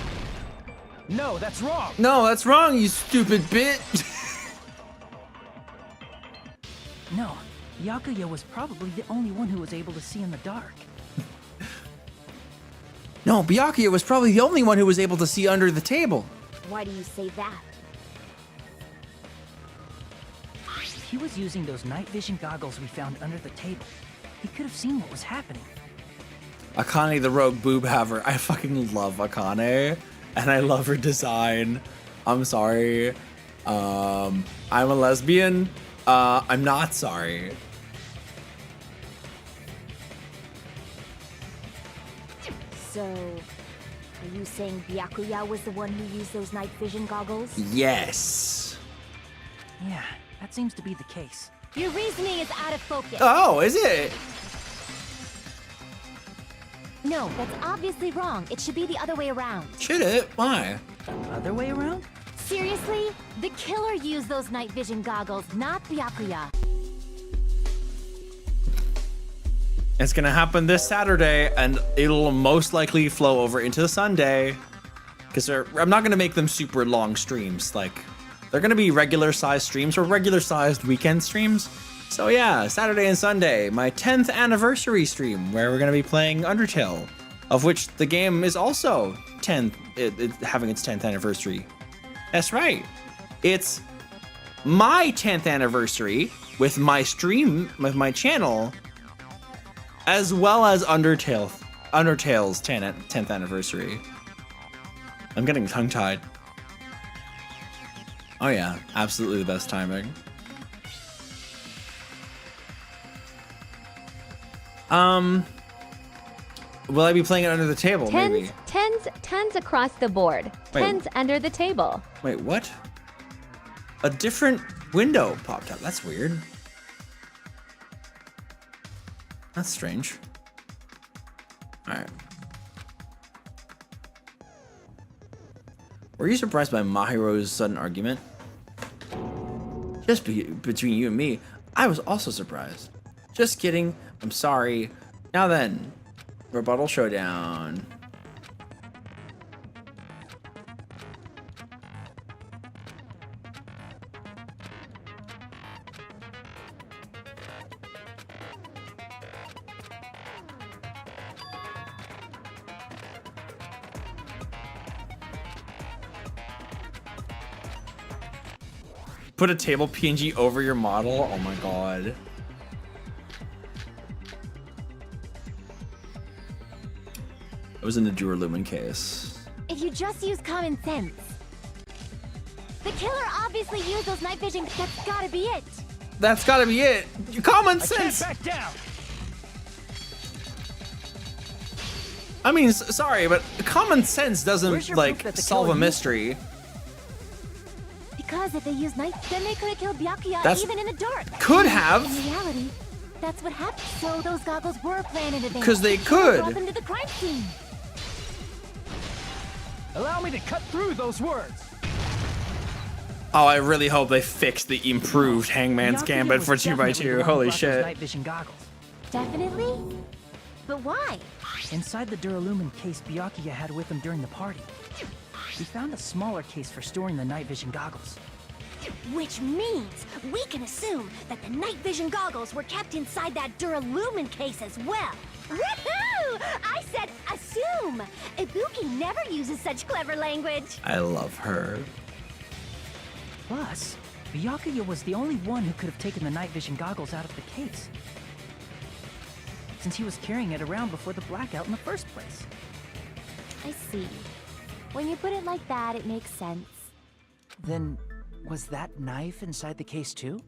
No, that's wrong. No, that's wrong, you stupid bit. No, Byakuya was probably the only one who was able to see in the dark. No, Byakuya was probably the only one who was able to see under the table. Why do you say that? He was using those night vision goggles we found under the table. He could have seen what was happening. Akane the rogue boob haver. I fucking love Akane, and I love her design. I'm sorry. I'm a lesbian. I'm not sorry. So, are you saying Byakuya was the one who used those night vision goggles? Yes. Yeah, that seems to be the case. Your reasoning is out of focus. Oh, is it? No, that's obviously wrong. It should be the other way around. Should it? Why? Other way around? Seriously? The killer used those night vision goggles, not Byakuya. It's gonna happen this Saturday, and it'll most likely flow over into Sunday. Because I'm not gonna make them super long streams. Like, they're gonna be regular sized streams or regular sized weekend streams. So yeah, Saturday and Sunday, my 10th anniversary stream, where we're gonna be playing Undertale, of which the game is also having its 10th anniversary. That's right. It's my 10th anniversary with my stream, with my channel, as well as Undertale's 10th anniversary. I'm getting tongue-tied. Oh yeah, absolutely the best timing. Will I be playing it under the table? Maybe. Tens across the board. Wait. Tens under the table. Wait, what? A different window popped up. That's weird. That's strange. All right. Were you surprised by Mahiro's sudden argument? Just between you and me, I was also surprised. Just kidding. I'm sorry. Now then, rebuttal showdown. Put a table PNG over your model? Oh my god. It was in the Duralumin case. If you just use common sense. The killer obviously used those night vision. That's gotta be it. That's gotta be it. Common sense. I can't back down. I mean, sorry, but common sense doesn't like solve a mystery. Because if they used night, then they could have killed Byakuya That's- even in the dark. Could have. In reality, that's what happened. So those goggles were planned in advance. 'Cause they The killer could. brought them to the crime scene. Allow me to cut through those words. Oh, I really hope they fix the improved Hangman's Byakuya Gambit was for 2x2. definitely the one who Holy brought those shit. night vision goggles. Definitely? But why? Inside the Duralumin case Byakuya had with him during the party, we found a smaller case for storing the night vision goggles. Which means we can assume that the night vision goggles were kept inside that Duralumin case as well. Woohoo! I said assume! Ibuki never uses such clever language. I love her. Plus, Byakuya was the only one who could have taken the night vision goggles out of the case, since he was carrying it around before the blackout in the first place. I see. When you put it like that, it makes sense. Then, was that knife inside the case too?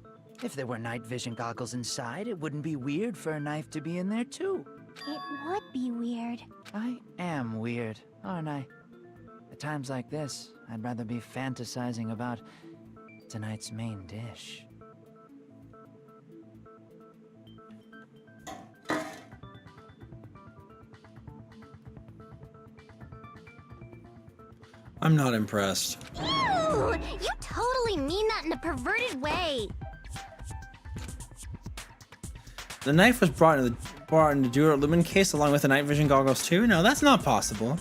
If there were night vision goggles inside, it wouldn't be weird for a knife to be in there too. It would be weird. I am weird, aren't I? At times like this, I'd rather be fantasizing about tonight's main dish. I'm not impressed. Ew! You totally mean that in a perverted way. The knife was brought in the Duralumin case along with the night vision goggles too? No, that's not possible.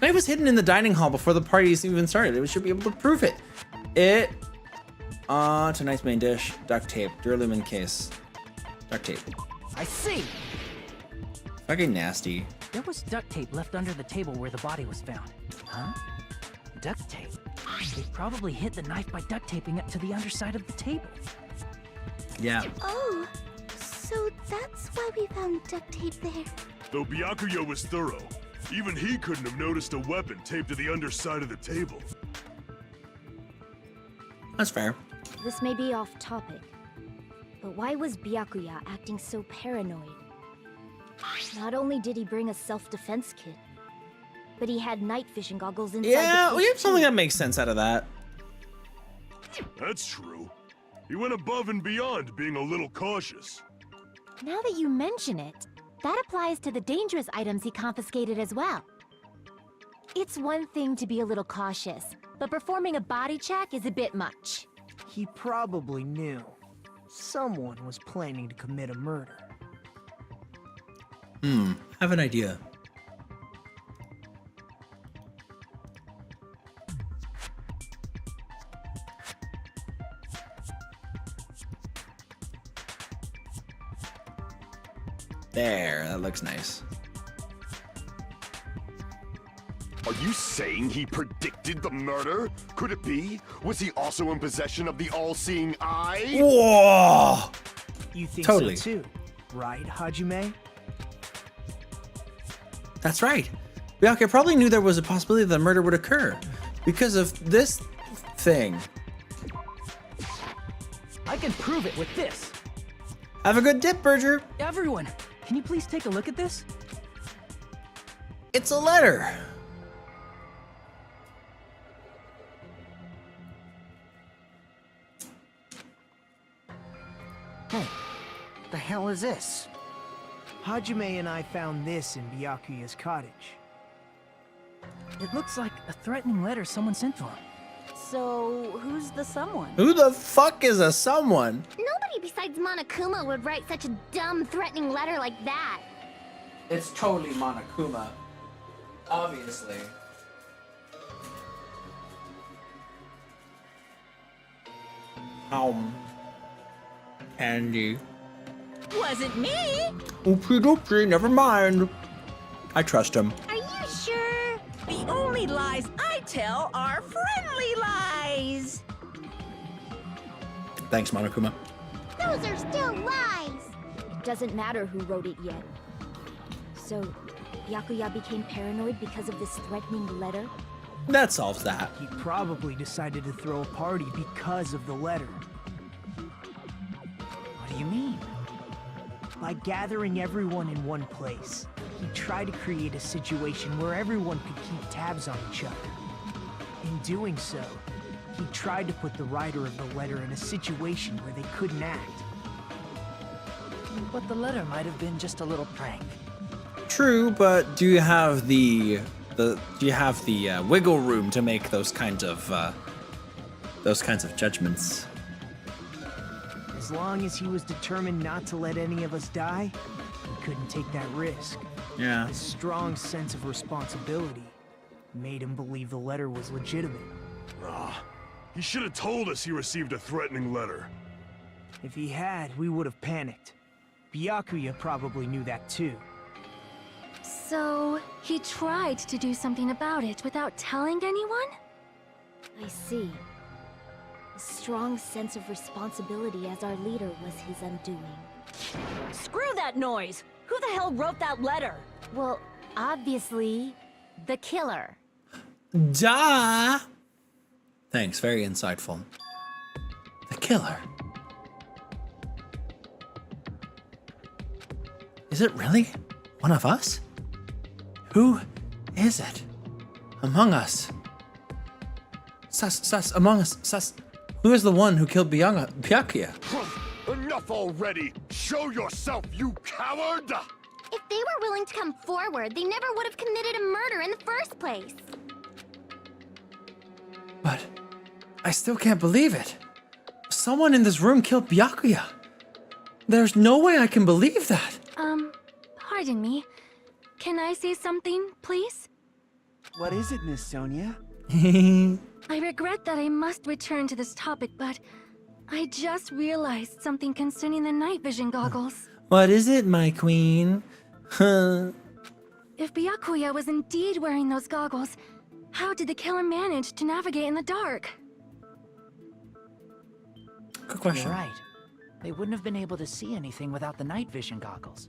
The knife was hidden in the dining hall before the parties even started. We should be able to prove it. Tonight's main dish, duct tape, Duralumin case. Duct tape. I see! Fucking nasty. There was duct tape left under the table where the body was found. Huh? Duct tape? They probably hid the knife by duct taping it to the underside of the table. Yeah. Oh, so that's why we found duct tape there. Though Byakuya was thorough, even he couldn't have noticed a weapon taped to the underside of the table. That's fair. This may be off topic, but why was Byakuya acting so paranoid? Not only did he bring a self-defense kit, but he had night vision goggles inside Yeah, the we case have something too. that makes sense out of that. That's true. He went above and beyond being a little cautious. Now that you mention it, that applies to the dangerous items he confiscated as well. It's one thing to be a little cautious, but performing a body check is a bit much. He probably knew. Someone was planning to commit a murder. I have an idea. There, that looks nice. Are you saying he predicted the murder? Could it be? Was he also in possession of the all-seeing eye? Whoa! You think Totally. so too, right, Hajime? That's right. Byakuya probably knew there was a possibility that the murder would occur because of this thing. I can prove it with this. Have a good dip, Berger. Everyone, can you please take a look at this? It's a letter. Hey, the hell is this? Hajime and I found this in Byakuya's cottage. It looks like a threatening letter someone sent to him. So, who's the someone? Who the fuck is a someone? Nobody besides Monokuma would write such a dumb, threatening letter like that. It's totally Monokuma. Obviously. Candy. Wasn't me. Oopsie doopsie, never mind. I trust him. Are you sure? The only lies I tell are friendly lies. Thanks, Monokuma. Those are still lies. It doesn't matter who wrote it yet. So, Byakuya became paranoid because of this threatening letter? That solves that. He probably decided to throw a party because of the letter. What do you mean? By gathering everyone in one place, he tried to create a situation where everyone could keep tabs on each other. In doing so, he tried to put the writer of the letter in a situation where they couldn't act. But the letter might have been just a little prank. True, but do you have the wiggle room to make those kinds of judgments? As long as he was determined not to let any of us die, he couldn't take that risk. Yeah. His strong sense of responsibility made him believe the letter was legitimate. He should have told us he received a threatening letter. If he had, we would have panicked. Byakuya probably knew that too. So, he tried to do something about it without telling anyone? I see. A strong sense of responsibility as our leader was his undoing. Screw that noise! Who the hell wrote that letter? Well, obviously, the killer. Duh! Thanks, very insightful. The killer. Is it really one of us? Who is it? Among us. Sus, among us, sus. Who is the one who killed Byakuya? Enough already! Show yourself, you coward! If they were willing to come forward, they never would have committed a murder in the first place. But I still can't believe it. Someone in this room killed Byakuya. There's no way I can believe that. Pardon me. Can I say something, please? What is it, Miss Sonia? I regret that I must return to this topic, but I just realized something concerning the night vision goggles. What is it, my queen? If Byakuya was indeed wearing those goggles, how did the killer manage to navigate in the dark? Good question. You're right. They wouldn't have been able to see anything without the night vision goggles.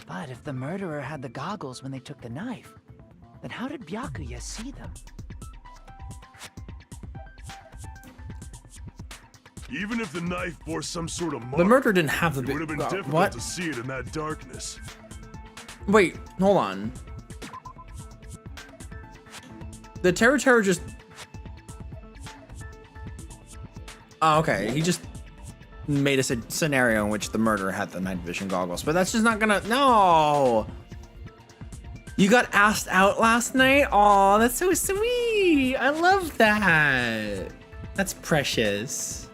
But if the murderer had the goggles when they took the knife, then how did Byakuya see them? Even if the knife bore some sort of mark, The murderer didn't have the it would have been difficult what? to see it in that darkness. Wait, hold on. The Terror just... Oh, okay. He just made a scenario in which the murderer had the night vision goggles, but that's just not gonna... No! You got asked out last night? Aw, that's so sweet! I love that! That's precious.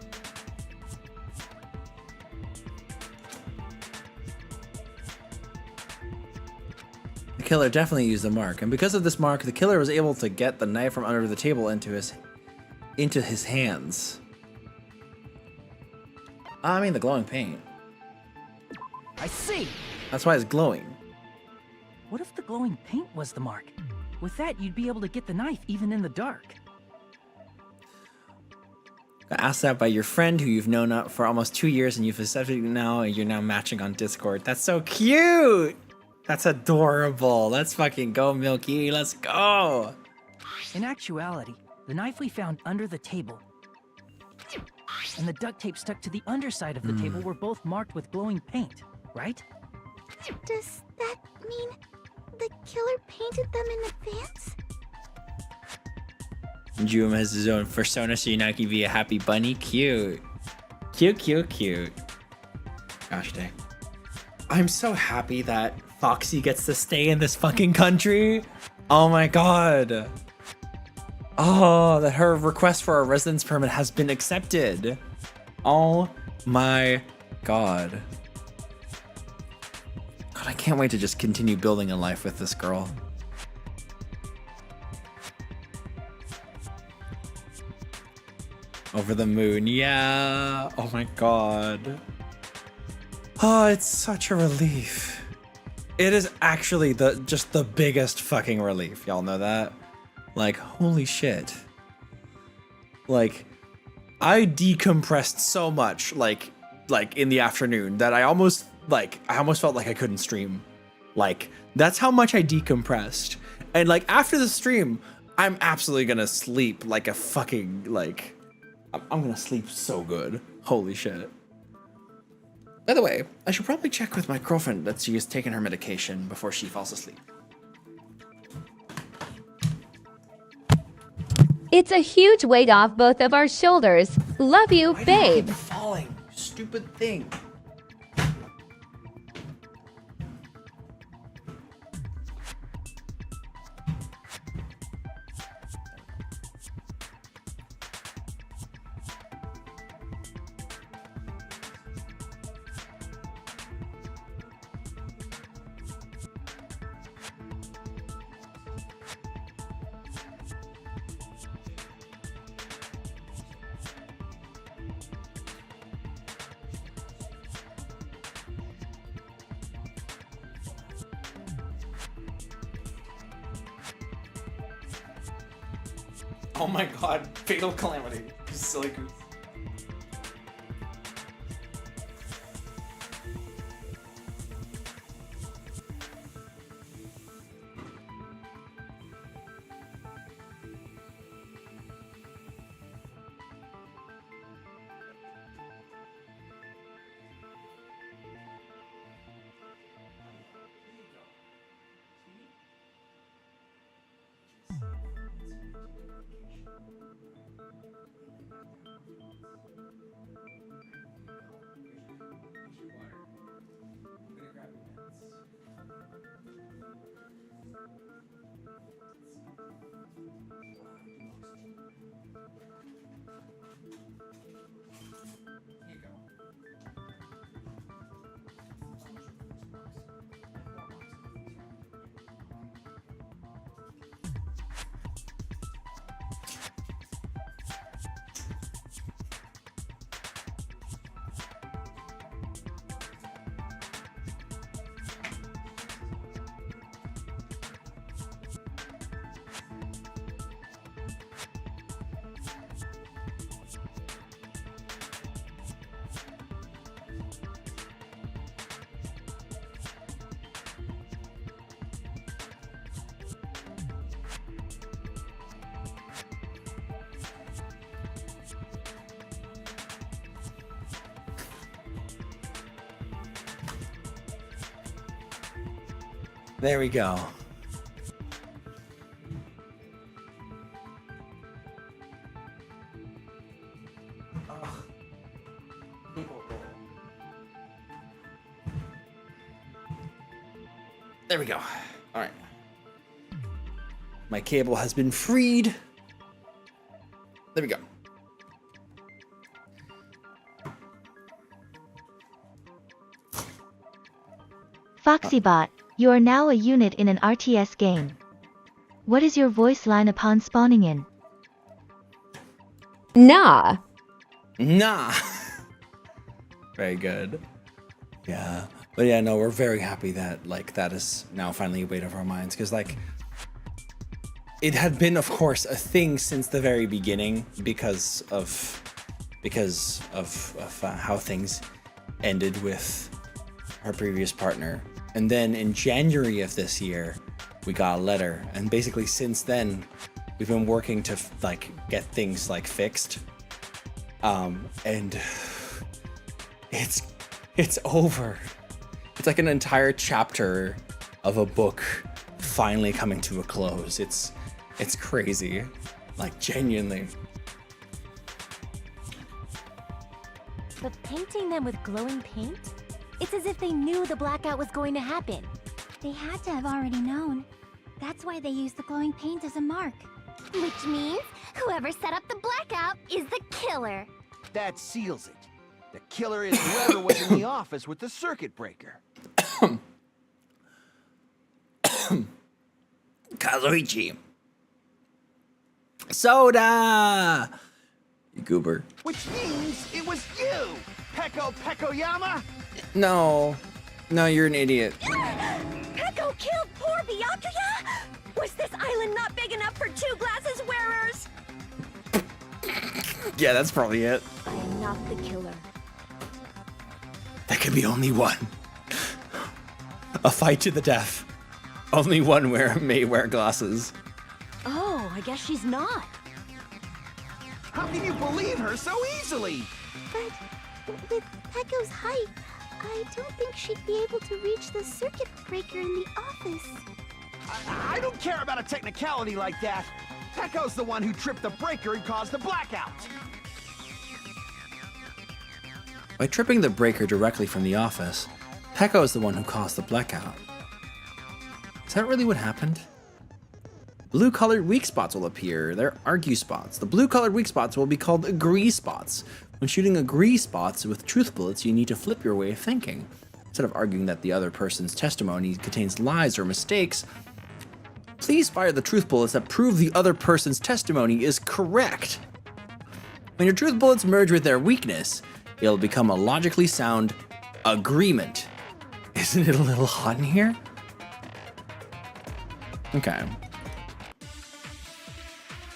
The killer definitely used the mark, and because of this mark, the killer was able to get the knife from under the table into his hands. I mean the glowing paint. I see! That's why it's glowing. What if the glowing paint was the mark? With that, you'd be able to get the knife even in the dark. Got asked out by your friend who you've known for almost 2 years, and you've accepted it now, and you're now matching on Discord. That's so cute! That's adorable. Let's fucking go, Milky. Let's go. In actuality, the knife we found under the table and the duct tape stuck to the underside of the table were both marked with glowing paint, right? Does that mean the killer painted them in advance? Juma has his own persona, so now can be a happy bunny. Cute. Cute, cute, cute. Gosh dang. I'm so happy that Foxy gets to stay in this fucking country. Oh my god. Oh, that her request for a residence permit has been accepted. Oh my god. God, I can't wait to just continue building a life with this girl. Over the moon, yeah. Oh my god. Oh, it's such a relief. It is actually just the biggest fucking relief. Y'all know that? Like, holy shit. Like, I decompressed so much, like in the afternoon that I almost felt like I couldn't stream. Like, that's how much I decompressed. And like, after the stream, I'm absolutely gonna sleep like a fucking, like, I'm gonna sleep so good. Holy shit. By the way, I should probably check with my girlfriend that she has taken her medication before she falls asleep. It's a huge weight off both of our shoulders. Love you, Why babe. do you keep falling? Stupid thing. Oh my god, fatal calamity. You silly goose. There we go. There we go. All right. My cable has been freed. There we go. Foxybot, you are now a unit in an RTS game. What is your voice line upon spawning in? Nah. Nah. Very good. Yeah. But yeah, no, we're very happy that like that is now finally a weight off our minds, because like it had been, of course, a thing since the very beginning because of how things ended with our previous partner. And then in January of this year, we got a letter, and basically since then we've been working to like get things like fixed. And it's over. It's like an entire chapter of a book finally coming to a close. It's crazy, like genuinely. But painting them with glowing paint? It's as if they knew the blackout was going to happen. They had to have already known. That's why they used the glowing paint as a mark. Which means whoever set up the blackout is the killer. That seals it. The killer is whoever was in the office with the circuit breaker. Kazuichi. Soda! You goober. Which means it was you, Peko Pekoyama! No. No, you're an idiot. Peko killed poor Byakuya? Was this island not big enough for 2 glasses wearers? Yeah, that's probably it. I am not the killer. There can be only one. A fight to the death. Only one may wear glasses. Oh, I guess she's not. How can you believe her so easily? But with Peko's height, I don't think she'd be able to reach the circuit breaker in the office. I don't care about a technicality like that. Peko's the one who tripped the breaker and caused the blackout. By tripping the breaker directly from the office, Peko is the one who caused the blackout. Is that really what happened? Blue-colored weak spots will appear. They're argue spots. The blue-colored weak spots will be called agree spots. When shooting agree spots with truth bullets, you need to flip your way of thinking. Instead of arguing that the other person's testimony contains lies or mistakes, please fire the truth bullets that prove the other person's testimony is correct. When your truth bullets merge with their weakness, it'll become a logically sound agreement. Isn't it a little hot in here? Okay.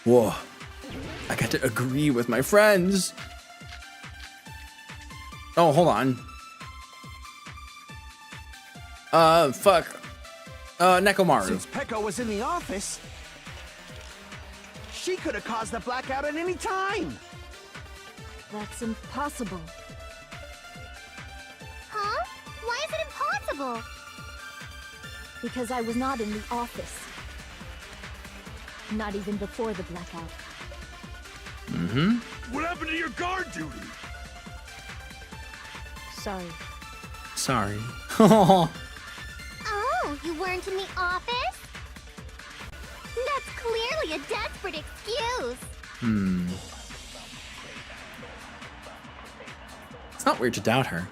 Whoa. I got to agree with my friends. Oh, hold on. Fuck. Nekomaru. Since Peko was in the office, she could have caused the blackout at any time. That's impossible. Huh? Why is it impossible? Because I was not in the office. Not even before the blackout. Mm-hmm. What happened to your guard duty? Sorry. Sorry. Oh, you weren't in the office? That's clearly a desperate excuse. It's not weird to doubt her.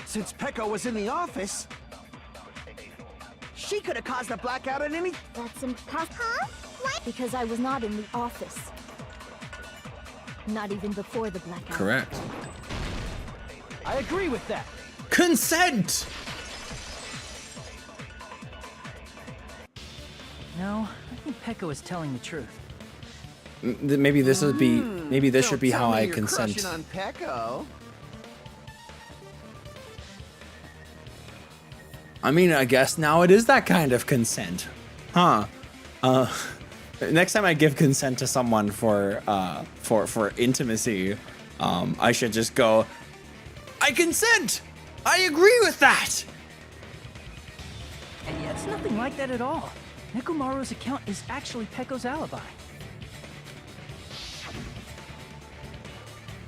Since Peko was in the office, she could have caused the blackout at any... That's impossible. Huh? What? Because I was not in the office. Not even before the blackout. Correct. I agree with that. Consent! No, I think Peko is telling the truth. Maybe this would be. Maybe this should be how I consent. Crushing on Peko. I mean, I guess now it is that kind of consent, huh? Next time I give consent to someone for intimacy, I should just go, I consent. I agree with that. nothing like that at all. Nekomaru's account is actually Pekko's alibi.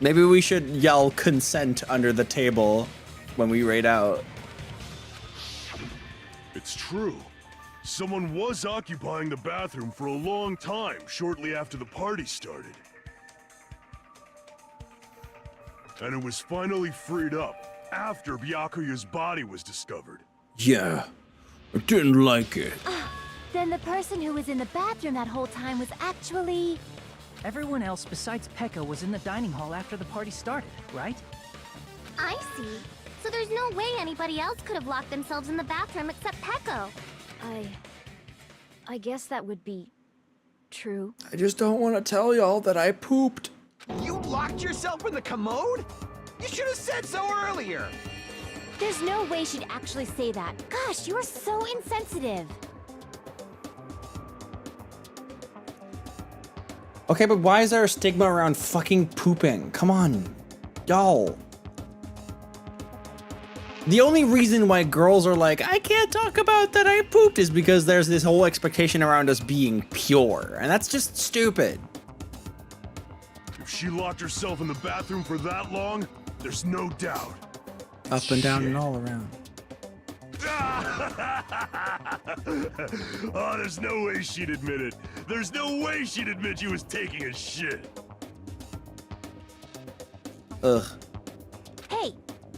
Maybe we should yell consent under the table when we raid out. It's true. Someone was occupying the bathroom for a long time shortly after the party started. And it was finally freed up after Byakuya's body was discovered. Yeah, I didn't like it. Then the person who was in the bathroom that whole time was actually... Everyone else besides Pekko was in the dining hall after the party started, right? I see. So there's no way anybody else could have locked themselves in the bathroom except Pekko. I guess that would be true. I just don't want to tell y'all that I pooped. You locked yourself in the commode? You should have said so earlier. There's no way she'd actually say that. Gosh, you're so insensitive. Okay, but why is there a stigma around fucking pooping? Come on, y'all. The only reason why girls are like, I can't talk about that I pooped is because there's this whole expectation around us being pure. And that's just stupid. If she locked herself in the bathroom for that long, there's no doubt. Up and down and all around. Oh, there's no way she'd admit it. There's no way she'd admit she was taking a shit. Ugh. Hey,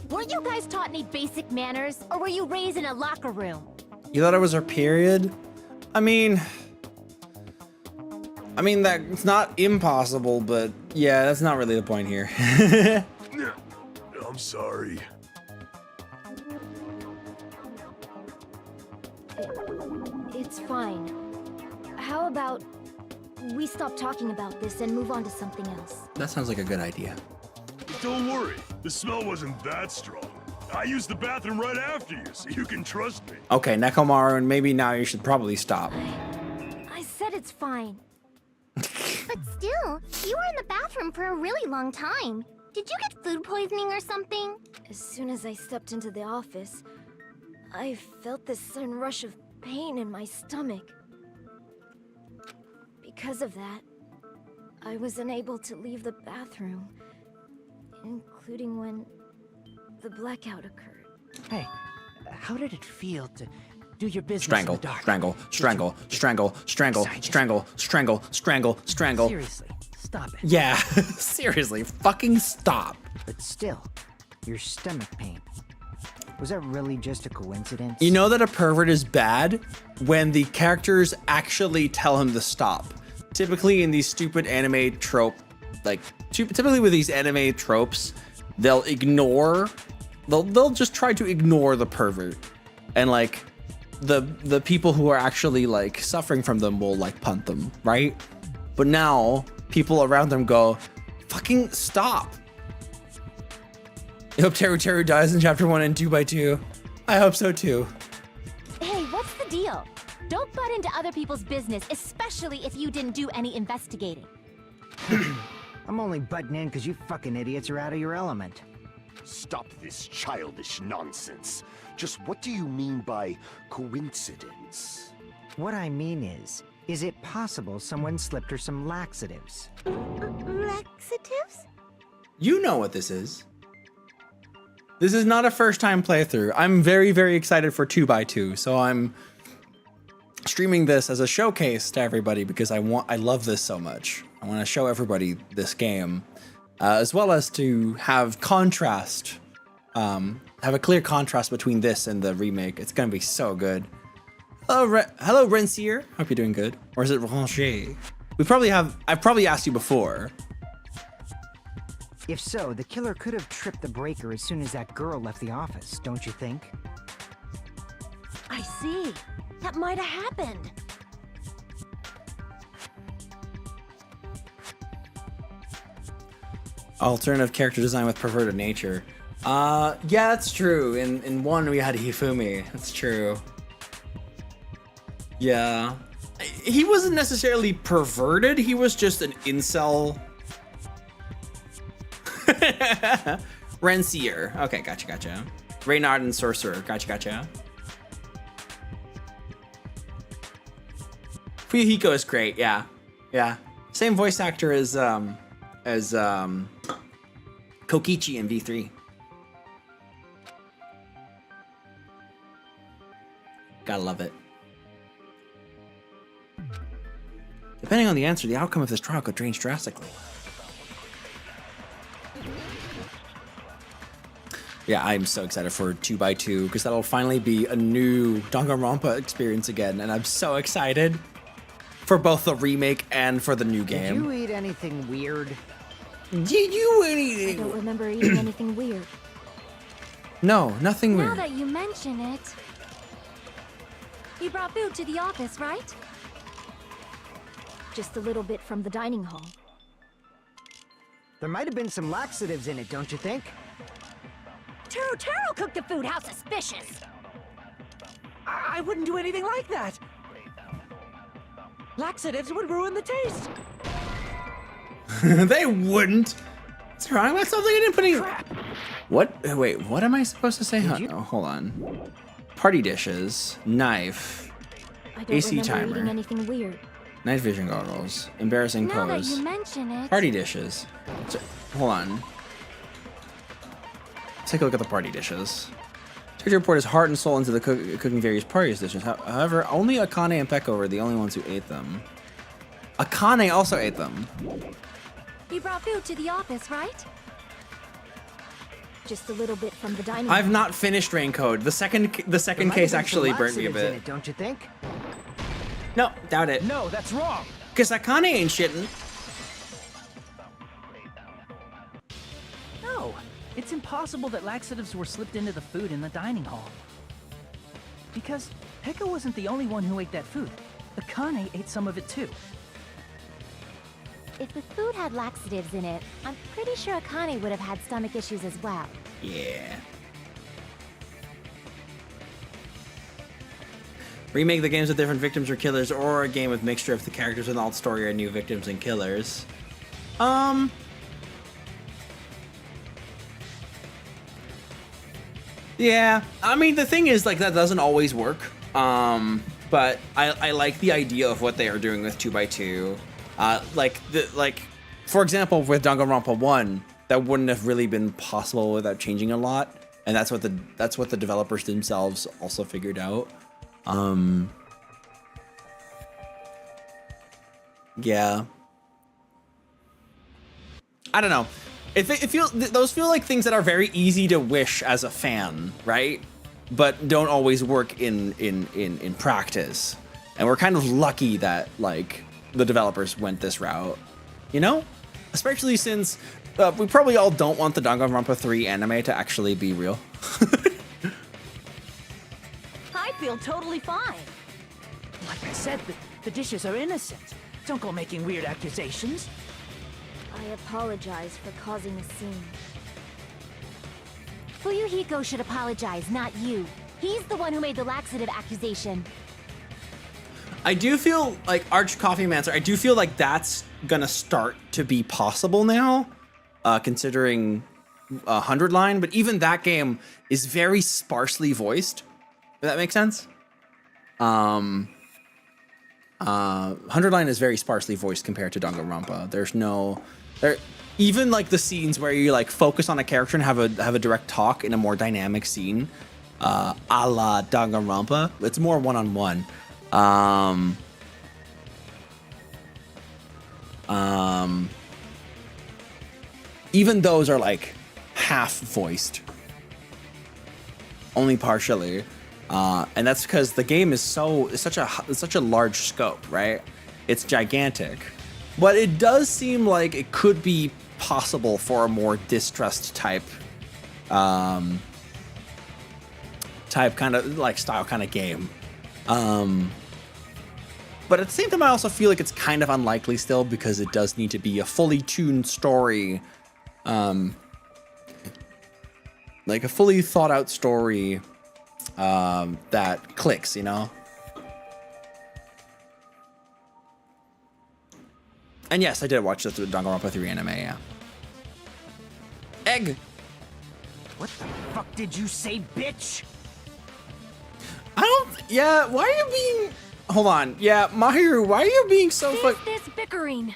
weren't you guys taught any basic manners? Or were you raised in a locker room? You thought it was her period? I mean, that's not impossible, but yeah, that's not really the point here. I'm sorry. It's fine. How about we stop talking about this and move on to something else? That sounds like a good idea. Don't worry, the smell wasn't that strong. I used the bathroom right after you, so you can trust me. Okay, Nekomaru, and maybe now you should probably stop. I said it's fine. But still, you were in the bathroom for a really long time. Did you get food poisoning or something? As soon as I stepped into the office, I felt this sudden rush of pain in my stomach. Because of that, I was unable to leave the bathroom, including when the blackout occurred. Hey, how did it feel to do your business Strangle, in the dark? strangle, strangle, strangle, strangle, strangle, strangle, strangle, strangle. Seriously, stop it. Yeah, seriously, fucking stop. But still, your stomach pain. Was that really just a coincidence? You know that a pervert is bad when the characters actually tell him to stop. Typically in these stupid anime trope, typically with these anime tropes, they'll just try to ignore the pervert, and like the people who are actually like suffering from them will like punt them, right? But now people around them go, fucking stop. I hope Teru Teru dies in chapter 1 and 2x2. I hope so too. Hey, what's the deal? Don't butt into other people's business, especially if you didn't do any investigating. I'm only butting in because you fucking idiots are out of your element. Stop this childish nonsense. Just what do you mean by coincidence? What I mean is it possible someone slipped her some laxatives? Laxatives? You know what this is. This is not a first time playthrough. I'm very, very excited for 2x2. So I'm streaming this as a showcase to everybody because I love this so much. I want to show everybody this game, as well as to have contrast, have a clear contrast between this and the remake. It's gonna be so good. Hello, Rencier. Hope you're doing good. Or is it Ranger? I've probably asked you before. If so, the killer could have tripped the breaker as soon as that girl left the office, don't you think? I see. That might have happened. Alternative character design with perverted nature. Yeah, that's true. In 1 we had Hifumi. That's true. Yeah. He wasn't necessarily perverted, he was just an incel. Rencier. Okay, gotcha. Reynard and Sorcerer. Gotcha. Fuyuhiko is great. Yeah, yeah. Same voice actor as Kokichi in V3. Gotta love it. Depending on the answer, the outcome of this trial could change drastically. Yeah, I'm so excited for 2x2 because that'll finally be a new Danganronpa experience again, and I'm so excited for both the remake and for the new game. Did you eat anything weird? Did you anything? I don't remember eating anything weird. No, nothing Now weird. that you mention it, you brought food to the office, right? Just a little bit from the dining hall. There might have been some laxatives in it, don't you think? Taro cooked the food. How suspicious! I wouldn't do anything like that. Laxatives would ruin the taste. They wouldn't. What's wrong with something I didn't put any... What? Wait, what am I supposed to say? Huh? Oh, hold on. Party dishes, knife, I don't AC remember timer, eating anything weird. night vision goggles, embarrassing Now that pose, you mention it, party dishes. So, hold on. Let's take a look at the party dishes. Teacher poured his heart and soul into the cooking various party dishes. However, only Akane and Peko were the only ones who ate them. Akane also ate them. you brought food to the office, right? Just a little bit from the dining I've hall. not finished Raincode. The second There might have case been actually some burnt me a laxatives in bit. it, don't you think? No, doubt it. No, that's wrong. Cause Akane ain't shitting. No, it's impossible that laxatives were slipped into the food in the dining hall. Because Pekka wasn't the only one who ate that food. Akane ate some of it too. If the food had laxatives in it, I'm pretty sure Akane would have had stomach issues as well. Yeah. Remake the games with different victims or killers, or a game with mixture of the characters with alt story or new victims and killers. Yeah, I mean the thing is like that doesn't always work. But I like the idea of what they are doing with 2x2. Like for example with Danganronpa 1, that wouldn't have really been possible without changing a lot, and that's what the developers themselves also figured out. Yeah. I don't know. Those feel like things that are very easy to wish as a fan, right? But don't always work in practice. And we're kind of lucky that like the developers went this route, you know? Especially since we probably all don't want the Danganronpa 3 anime to actually be real. I feel totally fine. Like I said, the dishes are innocent. Don't go making weird accusations. I apologize for causing a scene. Fuyuhiko should apologize, not you. He's the one who made the laxative accusation. I do feel like Arch Coffee Mancer, I do feel like that's gonna start to be possible now, considering 100 Line, but even that game is very sparsely voiced. Does that make sense? 100 Line is very sparsely voiced compared to Danganronpa. There's no, even like the scenes where you like focus on a character and have a direct talk in a more dynamic scene, a la Danganronpa. It's more one-on-one. Even those are like half voiced, only partially. And that's because the game is such a large scope, right? It's gigantic, but it does seem like it could be possible for a more distrust type kind of like style kind of game. But at the same time, I also feel like it's kind of unlikely still because it does need to be a fully tuned story, like a fully thought out story. That clicks, you know? And yes, I did watch the Danganronpa 3 anime, yeah. Egg! What the fuck did you say, bitch? Yeah, why are you being... hold on. Yeah, Mahiru, why are you being so This bickering.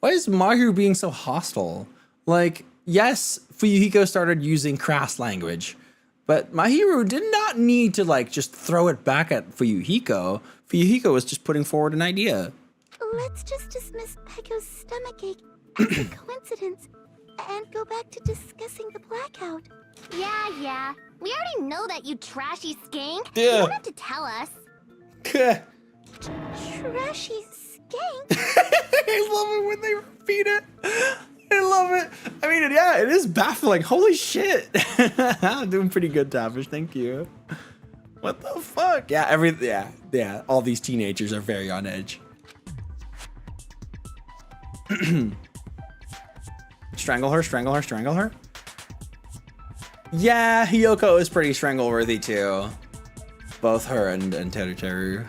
Why is Mahiru being so hostile? Like, yes, Fuyuhiko started using crass language, but Mahiru did not need to like just throw it back at Fuyuhiko. Fuyuhiko was just putting forward an idea. Let's just dismiss Pecco's stomachache as a coincidence and go back to discussing the blackout. Yeah. We already know that, you trashy skank. Yeah. You don't have to tell us. Trashy skank? I love it when they repeat it. I love it. I mean, yeah, it is baffling. Holy shit. I'm doing pretty good, Tavish. Thank you. What the fuck? Yeah, yeah. All these teenagers are very on edge. Strangle her, strangle her, strangle her. Yeah, Hiyoko is pretty strangle-worthy too. Both her and Teru Teru.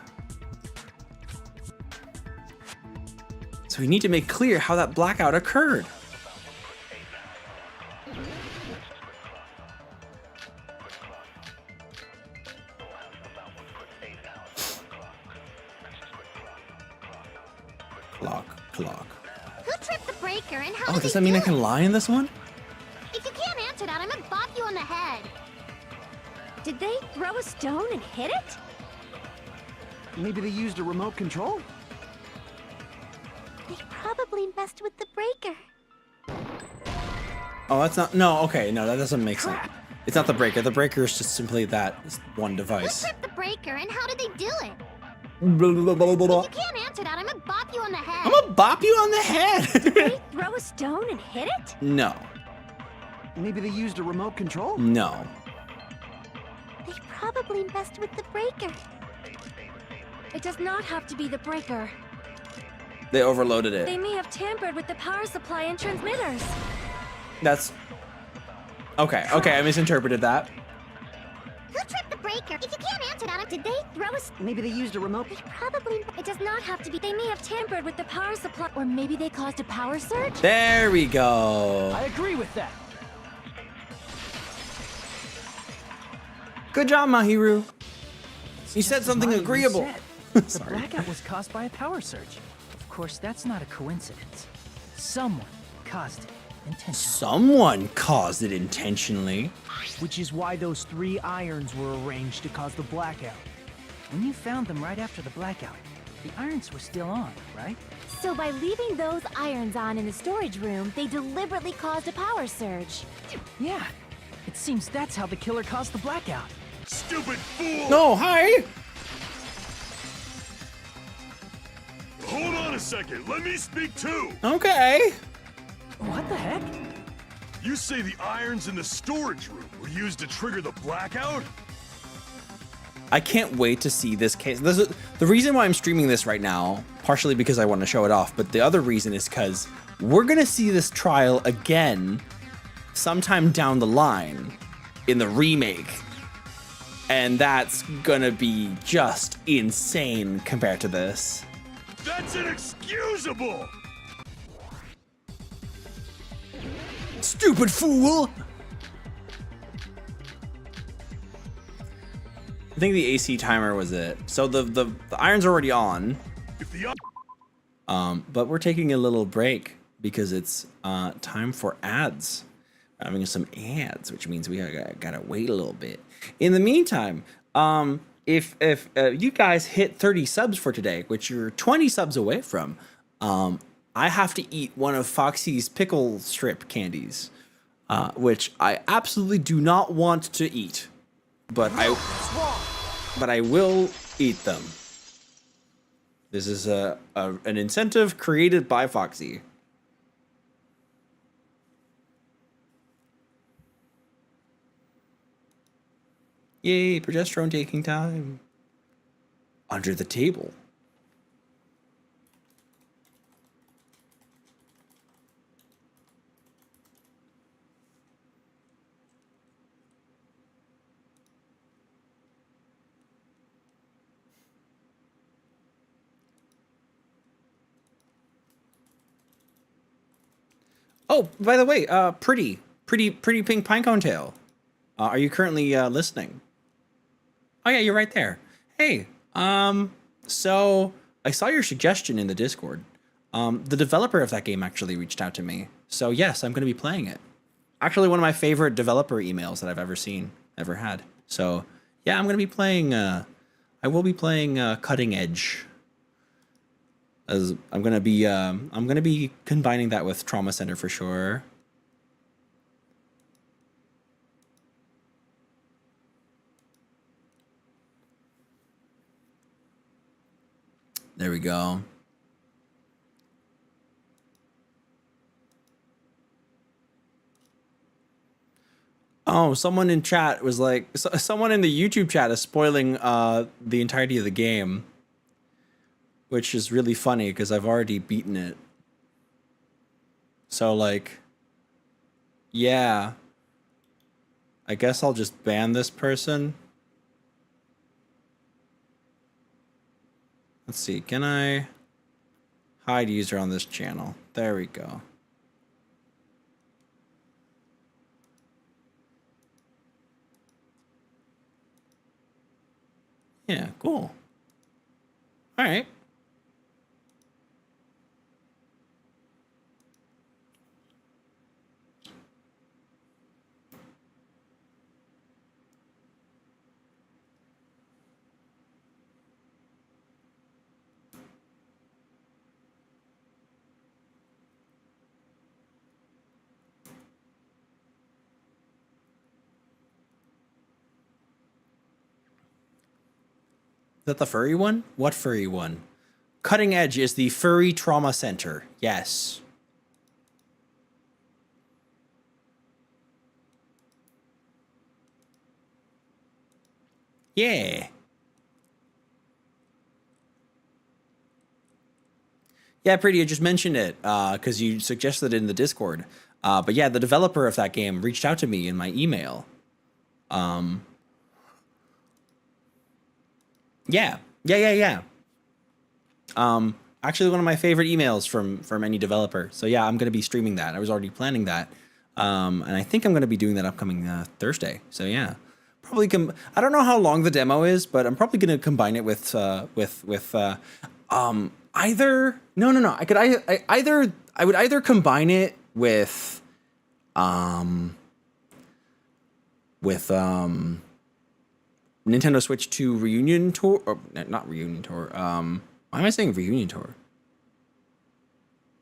So we need to make clear how that blackout occurred. Clock. Who tripped the breaker and how Oh, did does they that mean do I can lie in this one? If you can't answer that, I'm gonna bop you on the head. Did they throw a stone and hit it? Maybe they used a remote control? They probably messed with the breaker. Oh, that's not. No, okay, no, that doesn't make sense. It's not the breaker. The breaker is just simply that one device. Who tripped the breaker and how did they do it? Blah, blah, blah, blah, blah. If you can't answer that, I'm gonna bop you on the head. I'm gonna bop you on the head. Did they throw a stone and hit it? No. Maybe they used a remote control? No. They probably messed with the breaker. It does not have to be the breaker. They overloaded it. They may have tampered with the power supply and transmitters. That's okay. I misinterpreted that. Who tripped the breaker? If you can't answer that, did they throw a... Maybe they used a remote... They probably... It does not have to be... They may have tampered with the power supply. Or maybe they caused a power surge? There we go. I agree with that. Good job, Mahiru. You said something Mahiru agreeable. said. The Sorry. blackout was caused by a power surge. Of course, that's not a coincidence. Someone caused it intentionally. Someone caused it intentionally. Which is why those 3 irons were arranged to cause the blackout. When you found them right after the blackout, the irons were still on, right? So by leaving those irons on in the storage room, they deliberately caused a power surge. Yeah. It seems that's how the killer caused the blackout. Stupid fool! No, hi. Hold on a second. Let me speak too. Okay. What the heck? You say the irons in the storage room were used to trigger the blackout? I can't wait to see this case. This is, the reason why I'm streaming this right now, partially because I want to show it off, but the other reason is because we're going to see this trial again sometime down the line in the remake. And that's going to be just insane compared to this. That's inexcusable! Stupid fool! I think the AC timer was it. So the iron's already on. But we're taking a little break because it's time for ads. We're having some ads, which means we gotta wait a little bit. In the meantime, if you guys hit 30 subs for today, which you're 20 subs away from, I have to eat one of Foxy's pickle strip candies, which I absolutely do not want to eat, but I will eat them. This is an incentive created by Foxy. Yay, progesterone taking time. Under the table. Oh, by the way, pretty pink pinecone tail. Are you currently listening? Oh yeah, you're right there. Hey, So I saw your suggestion in the Discord. The developer of that game actually reached out to me. So yes, I'm going to be playing it. Actually, one of my favorite developer emails that I've ever had. So yeah, I'm going to be playing, I will be playing Cutting Edge. As I'm going to be combining that with Trauma Center for sure. There we go. Oh, someone in chat was like, someone in the YouTube chat is spoiling the entirety of the game, which is really funny because I've already beaten it. So like, yeah, I guess I'll just ban this person. Let's see, can I hide user on this channel? There we go. Yeah, cool. All right. Is that the furry one? What furry one? Cutting Edge is the furry trauma center. Yes. Yeah. Yeah, Pretty, I just mentioned it because you suggested it in the Discord. But yeah, the developer of that game reached out to me in my email. Yeah. Actually one of my favorite emails from any developer. So yeah, I'm going to be streaming that. I was already planning that. And I think I'm going to be doing that upcoming Thursday. So yeah, probably I don't know how long the demo is, but I'm probably going to combine it with either no. I would either combine it with Nintendo Switch 2 Reunion Tour, or not Reunion Tour. Why am I saying Reunion Tour?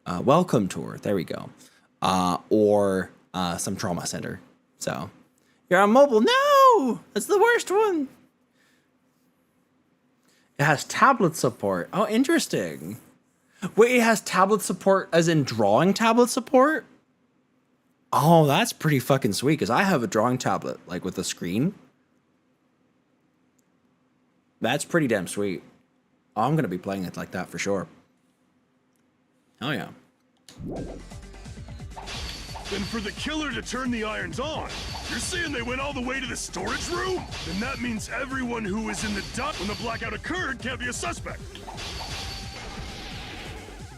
Welcome Tour. There we go. Or some Trauma Center. So you're on mobile. No, that's the worst one. It has tablet support. Oh, interesting. Wait, it has tablet support as in drawing tablet support? Oh, that's pretty fucking sweet because I have a drawing tablet like with a screen. That's pretty damn sweet. Oh, I'm going to be playing it like that for sure. Oh, yeah. Then for the killer to turn the irons on, you're saying they went all the way to the storage room? Then that means everyone who was in the dock when the blackout occurred can't be a suspect.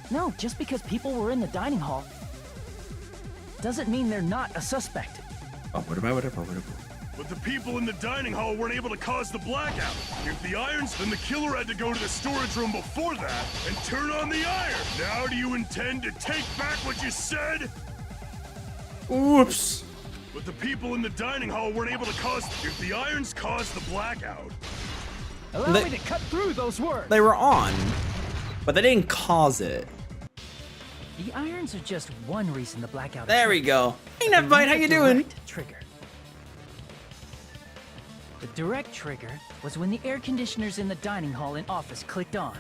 No, just because people were in the dining hall doesn't mean they're not a suspect. Oh, whatever. But the people in the dining hall weren't able to cause the blackout. If the irons, then the killer had to go to the storage room before that and turn on the iron. Now do you intend to take back what you said? Whoops. But the people in the dining hall weren't able to cause... If the irons caused the blackout... Allow me to cut through those words. They were on, but they didn't cause it. The irons are just one reason the blackout... There we go. Hey, Nevbite, how you doing? Trigger. The direct trigger was when the air conditioners in the dining hall and office clicked on.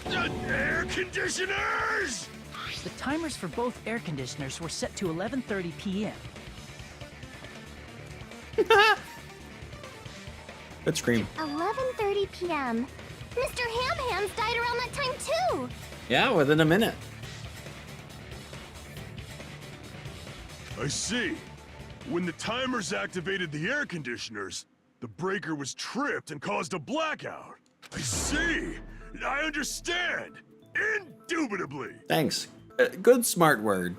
The air conditioners! The timers for both air conditioners were set to 11:30 p.m. Good scream. 11:30 p.m. Mr. Ham-Hams died around that time too! Yeah, within a minute. I see. When the timers activated the air conditioners, the breaker was tripped and caused a blackout. I see. I understand. Indubitably. Thanks. Good smart word.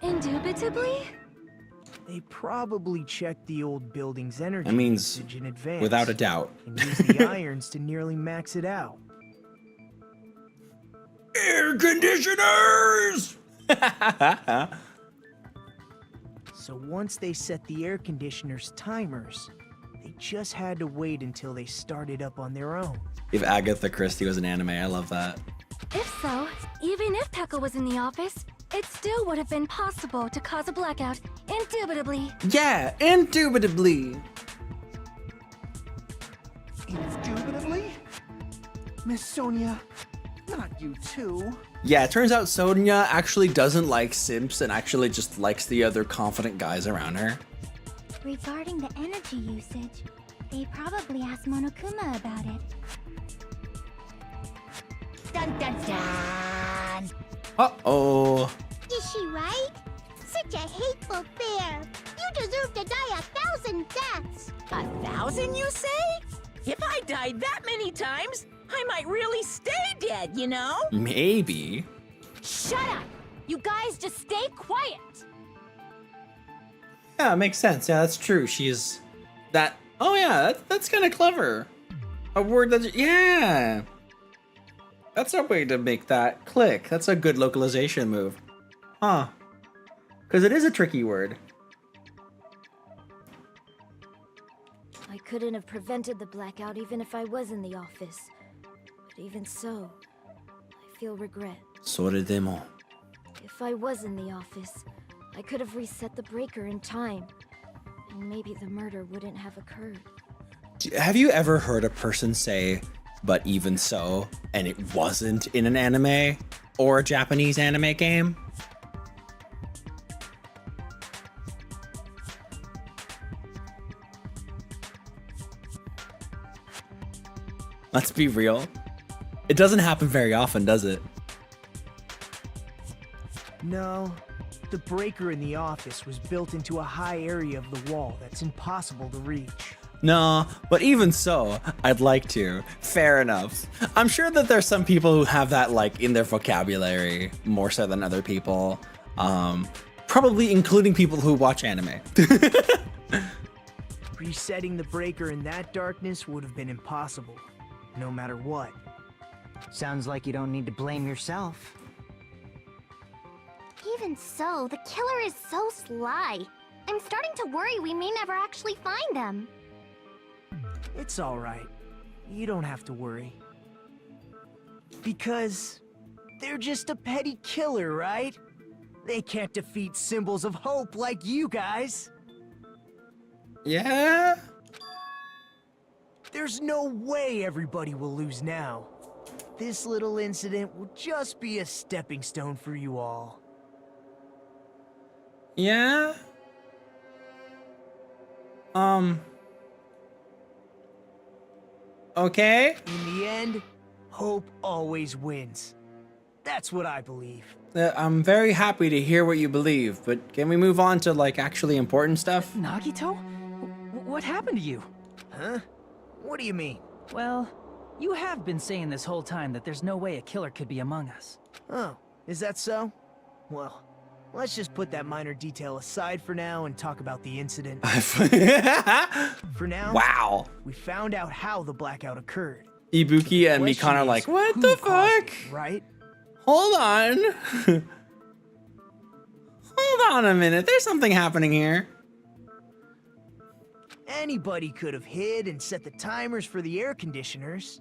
Indubitably? They probably checked the old building's energy That means, usage in advance. without a doubt. And used the irons to nearly max it out. Air conditioners! So once they set the air conditioner's timers, they just had to wait until they started up on their own. If Agatha Christie was an anime, I love that. If so, even if Pekka was in the office, it still would have been possible to cause a blackout, indubitably. Yeah, indubitably. Indubitably? Miss Sonia, not you too. Yeah, it turns out Sonia actually doesn't like simps and actually just likes the other confident guys around her. Regarding the energy usage, they probably asked Monokuma about it. Dun dun dun! Uh-oh. Is she right? Such a hateful bear! You deserve to die 1,000 deaths! 1,000, you say? If I died that many times, I might really stay dead, you know? Maybe. Shut up! You guys just stay quiet! Yeah, it makes sense. Yeah, that's true. She's that. Oh yeah, that's kind of clever. A word that, yeah. That's a way to make that click. That's a good localization move. Huh. Because it is a tricky word. I couldn't have prevented the blackout even if I was in the office. But even so, I feel regret. Sorridemo. If I was in the office, I could have reset the breaker in time. And maybe the murder wouldn't have occurred. Have you ever heard a person say, but even so, and it wasn't in an anime or a Japanese anime game? Let's be real. It doesn't happen very often, does it? No. The breaker in the office was built into a high area of the wall that's impossible to reach. No, but even so, I'd like to. Fair enough. I'm sure that there's some people who have that like in their vocabulary more so than other people. Probably including people who watch anime. Resetting the breaker in that darkness would have been impossible, no matter what. Sounds like you don't need to blame yourself. Even so, the killer is so sly. I'm starting to worry we may never actually find them. It's alright. You don't have to worry. Because they're just a petty killer, right? They can't defeat symbols of hope like you guys. Yeah? There's no way everybody will lose now. This little incident will just be a stepping stone for you all. Yeah? Okay. In the end, hope always wins. That's what I believe. I'm very happy to hear what you believe, but can we move on to like actually important stuff? Nagito? What happened to you? Huh? What do you mean? Well, you have been saying this whole time that there's no way a killer could be among us. Oh, is that so? Well, let's just put that minor detail aside for now and talk about the incident. For now, wow. We found out how the blackout occurred. Ibuki and Mikan are like, what the fuck? Right? Hold on. Hold on a minute. There's something happening here. Anybody could have hid and set the timers for the air conditioners.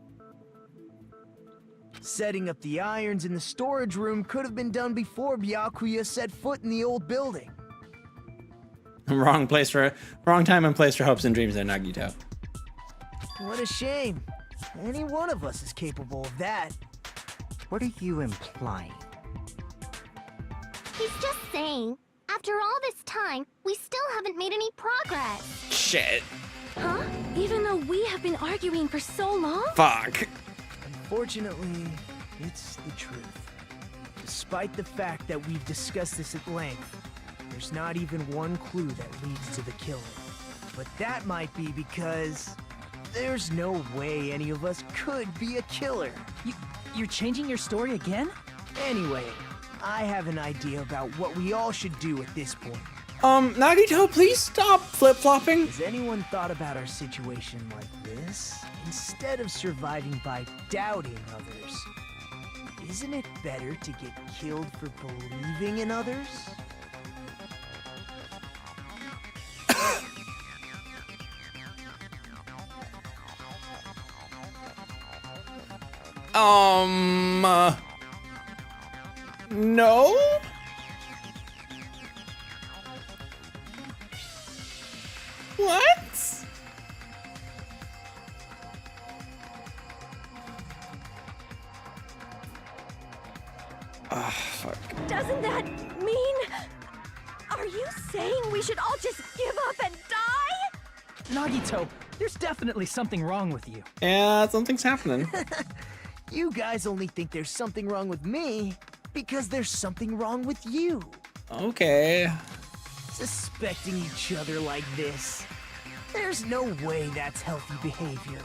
Setting up the irons in the storage room could have been done before Byakuya set foot in the old building. Wrong time and place for hopes and dreams there, Nagito. What a shame. Any one of us is capable of that. What are you implying? He's just saying, after all this time, we still haven't made any progress. Shit. Huh? Even though we have been arguing for so long? Fuck. Unfortunately, it's the truth. Despite the fact that we've discussed this at length, there's not even one clue that leads to the killing. But that might be because there's no way any of us could be a killer. You're changing your story again? Anyway, I have an idea about what we all should do at this point. Nagito, please stop flip-flopping. Has anyone thought about our situation like this? Instead of surviving by doubting others, isn't it better to get killed for believing in others? No? What? Fuck. Doesn't that mean... Are you saying we should all just give up and die? Nagito, there's definitely something wrong with you. Yeah, something's happening. You guys only think there's something wrong with me because there's something wrong with you. Okay. Suspecting each other like this. There's no way that's healthy behavior.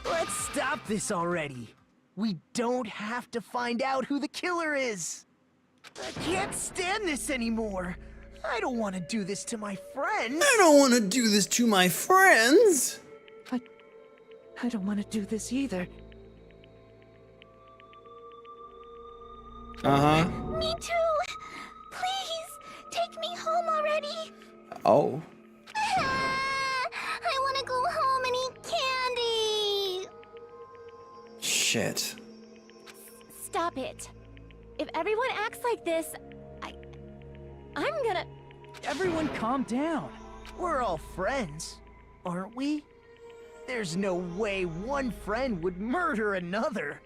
Let's stop this already. We don't have to find out who the killer is. I can't stand this anymore. I don't want to do this to my friends. I don't want to do this to my friends. I don't want to do this either. Uh-huh. Me too. Please, take me home already. Oh. I want to go home and eat candy. Shit. Stop it. If everyone acts like this, I'm gonna... Everyone calm down. We're all friends, aren't we? There's no way one friend would murder another.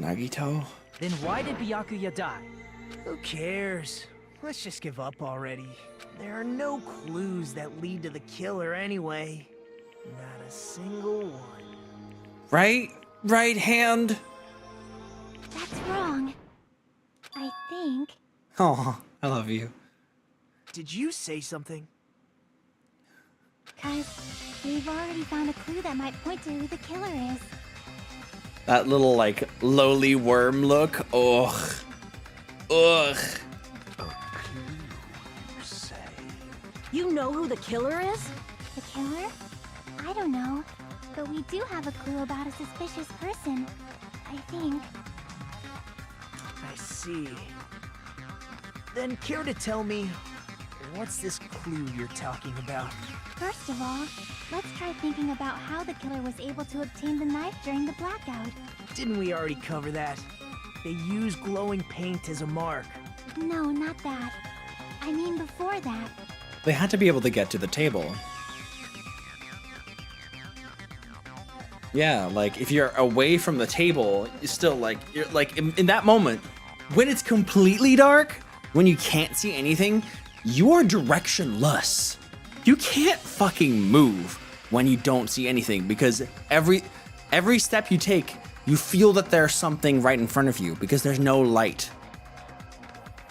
Nagito? Then why did Byakuya die? Who cares? Let's just give up already. There are no clues that lead to the killer anyway. Not a single one. Right hand? That's wrong. I think. Oh, I love you. Did you say something? 'Cause we've already found a clue that might point to who the killer is. That little, like, lowly worm look. Ugh. Ugh. You know who the killer is? The killer? I don't know. But we do have a clue about a suspicious person. I think. I see. Then care to tell me, what's this clue you're talking about? First of all, let's try thinking about how the killer was able to obtain the knife during the blackout. Didn't we already cover that? They use glowing paint as a mark. No, not that. I mean before that. They had to be able to get to the table. Yeah, like, if you're away from the table, you're still, like, in that moment, when it's completely dark, when you can't see anything, you are directionless. You can't fucking move when you don't see anything, because every step you take, you feel that there's something right in front of you because there's no light.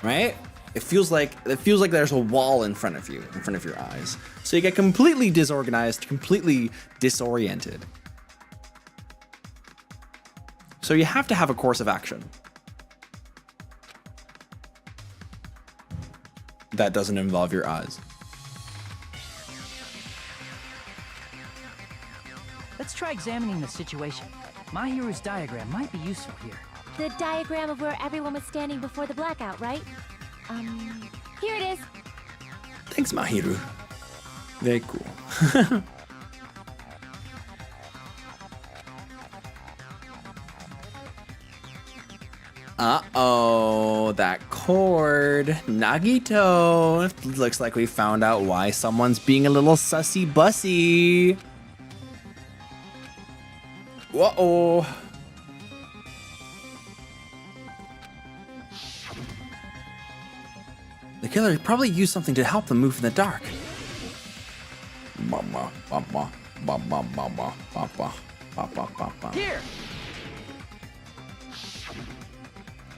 Right? It feels like there's a wall in front of you, in front of your eyes. So you get completely disorganized, completely disoriented. So you have to have a course of action. That doesn't involve your eyes. Let's try examining the situation. Mahiru's diagram might be useful here. The diagram of where everyone was standing before the blackout, right? Here it is. Thanks, Mahiru. Very cool. Uh-oh, that cord. Nagito. Looks like we found out why someone's being a little sussy-bussy. Uh-oh. The killer probably used something to help them move in the dark. Here!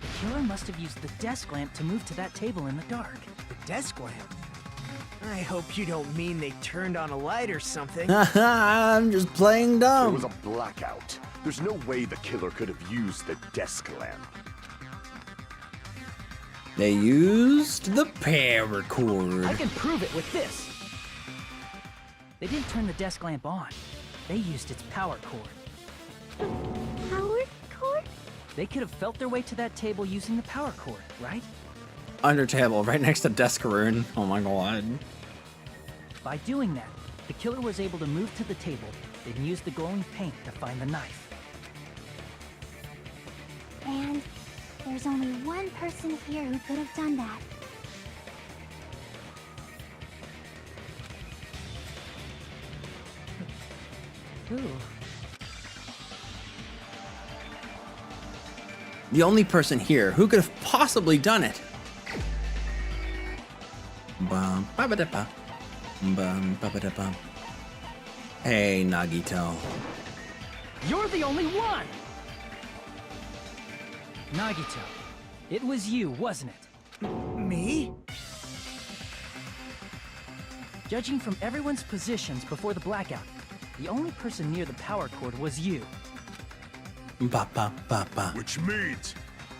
The killer must have used the desk lamp to move to that table in the dark. The desk lamp? I hope you don't mean they turned on a light or something. I'm just playing dumb. There was a blackout. There's no way the killer could have used the desk lamp. They used the paracord. I can prove it with this. They didn't turn the desk lamp on. They used its power cord. Power cord? They could have felt their way to that table using the power cord, right? Under table, right next to Descaroon. Oh my god. By doing that, the killer was able to move to the table, then use the glowing paint to find the knife. And there's only one person here who could have done that. Who? The only person here who could have possibly done it. Bum, ba-ba-da-ba. Bum, ba-ba-da-bum. Hey, Nagito. You're the only one! Nagito, it was you, wasn't it? Me? Judging from everyone's positions before the blackout, the only person near the power cord was you. Ba-ba-ba-ba. Which means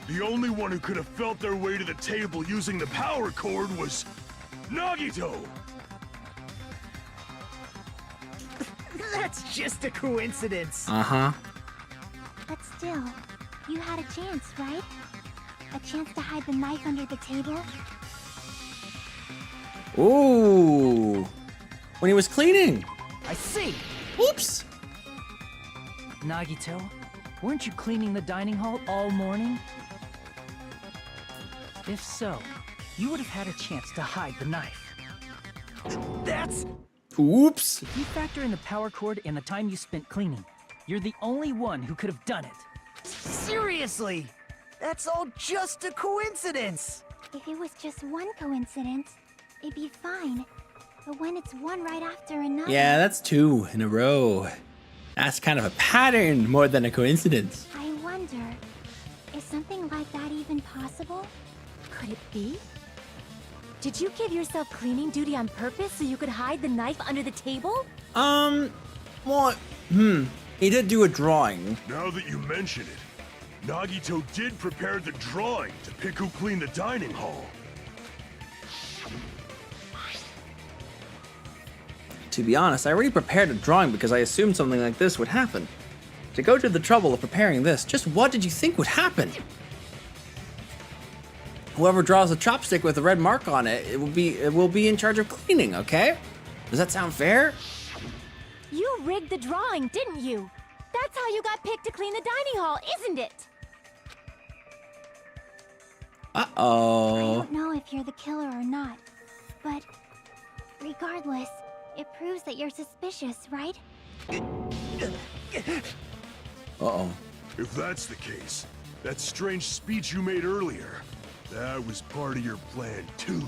the only one who could have felt their way to the table using the power cord was Nagito! That's just a coincidence. Uh-huh. But still, you had a chance, right? A chance to hide the knife under the table? Ooh. When he was cleaning. I see! Oops. Nagito, weren't you cleaning the dining hall all morning? If so, you would have had a chance to hide the knife. That's... Oops. If you factor in the power cord and the time you spent cleaning, you're the only one who could have done it. Seriously! That's all just a coincidence! If it was just one coincidence, it'd be fine. But when it's one right after another... Yeah, that's two in a row. That's kind of a pattern more than a coincidence. I wonder, is something like that even possible? Could it be? Did you give yourself cleaning duty on purpose so you could hide the knife under the table? Well, he did do a drawing. Now that you mention it, Nagito did prepare the drawing to pick who cleaned the dining hall. To be honest, I already prepared a drawing because I assumed something like this would happen. To go to the trouble of preparing this, just what did you think would happen? Whoever draws a chopstick with a red mark on it, it will be in charge of cleaning, okay? Does that sound fair? You rigged the drawing, didn't you? That's how you got picked to clean the dining hall, isn't it? Uh-oh. I don't know if you're the killer or not, but regardless, it proves that you're suspicious, right? Uh-oh. If that's the case, that strange speech you made earlier, that was part of your plan too.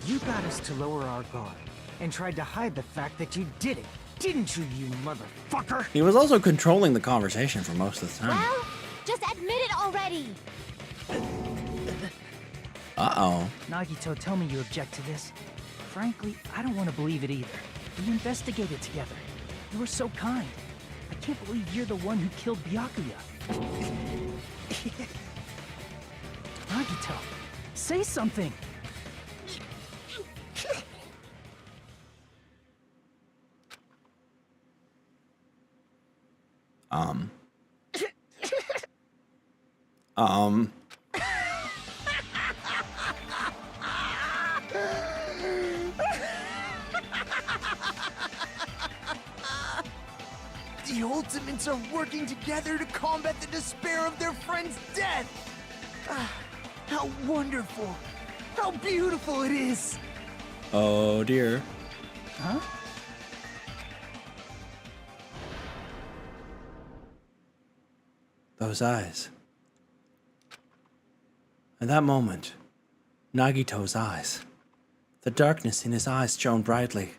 You got us to lower our guard and tried to hide the fact that you did it, didn't you, you motherfucker? He was also controlling the conversation for most of the time. Well, just admit it already! Uh-oh. Nagito, tell me you object to this. Frankly, I don't want to believe it either. We investigated together. You were so kind. I can't believe you're the one who killed Byakuya. Nagito, say something! The Ultimates are working together to combat the despair of their friend's death! Ah, how wonderful! How beautiful it is! Oh dear. Huh? Those eyes. At that moment, Nagito's eyes. The darkness in his eyes shone brightly,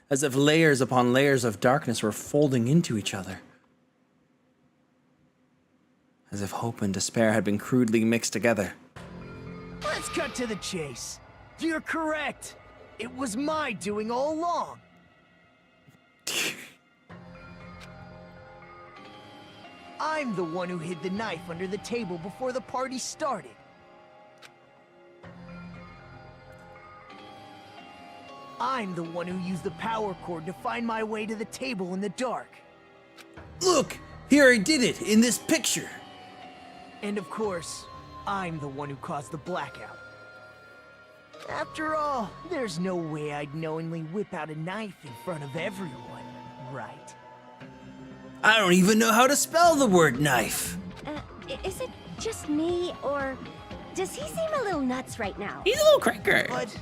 as if layers upon layers of darkness were folding into each other. As if hope and despair had been crudely mixed together. Let's cut to the chase. You're correct. It was my doing all along. I'm the one who hid the knife under the table before the party started. I'm the one who used the power cord to find my way to the table in the dark. Look, here I did it in this picture. And of course, I'm the one who caused the blackout. After all, there's no way I'd knowingly whip out a knife in front of everyone, right? I don't even know how to spell the word knife. Is it just me, or does he seem a little nuts right now? He's a little cracker. But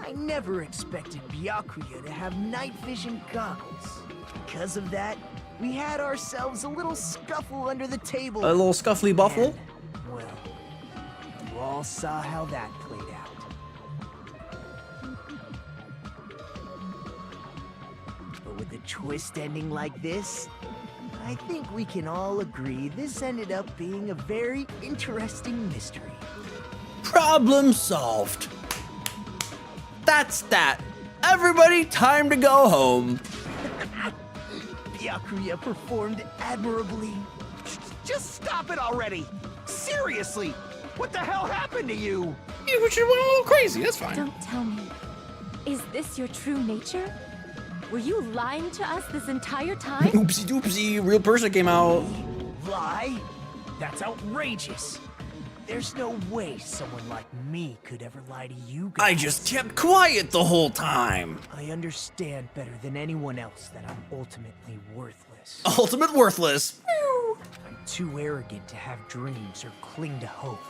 I never expected Byakuya to have night vision goggles. Because of that, we had ourselves a little scuffle under the table. A little scuffly buffle? And, well, you all saw how that played out. But with a twist ending like this, I think we can all agree this ended up being a very interesting mystery. Problem solved. That's that. Everybody, time to go home. Byakuya performed admirably. Just stop it already! Seriously! What the hell happened to you? You went a little crazy, that's fine. Don't tell me. Is this your true nature? Were you lying to us this entire time? Oopsie doopsie, real person came out. Lie? That's outrageous. There's no way someone like me could ever lie to you guys. I just kept quiet the whole time. I understand better than anyone else that I'm ultimately worthless. Ultimate worthless. I'm too arrogant to have dreams or cling to hope.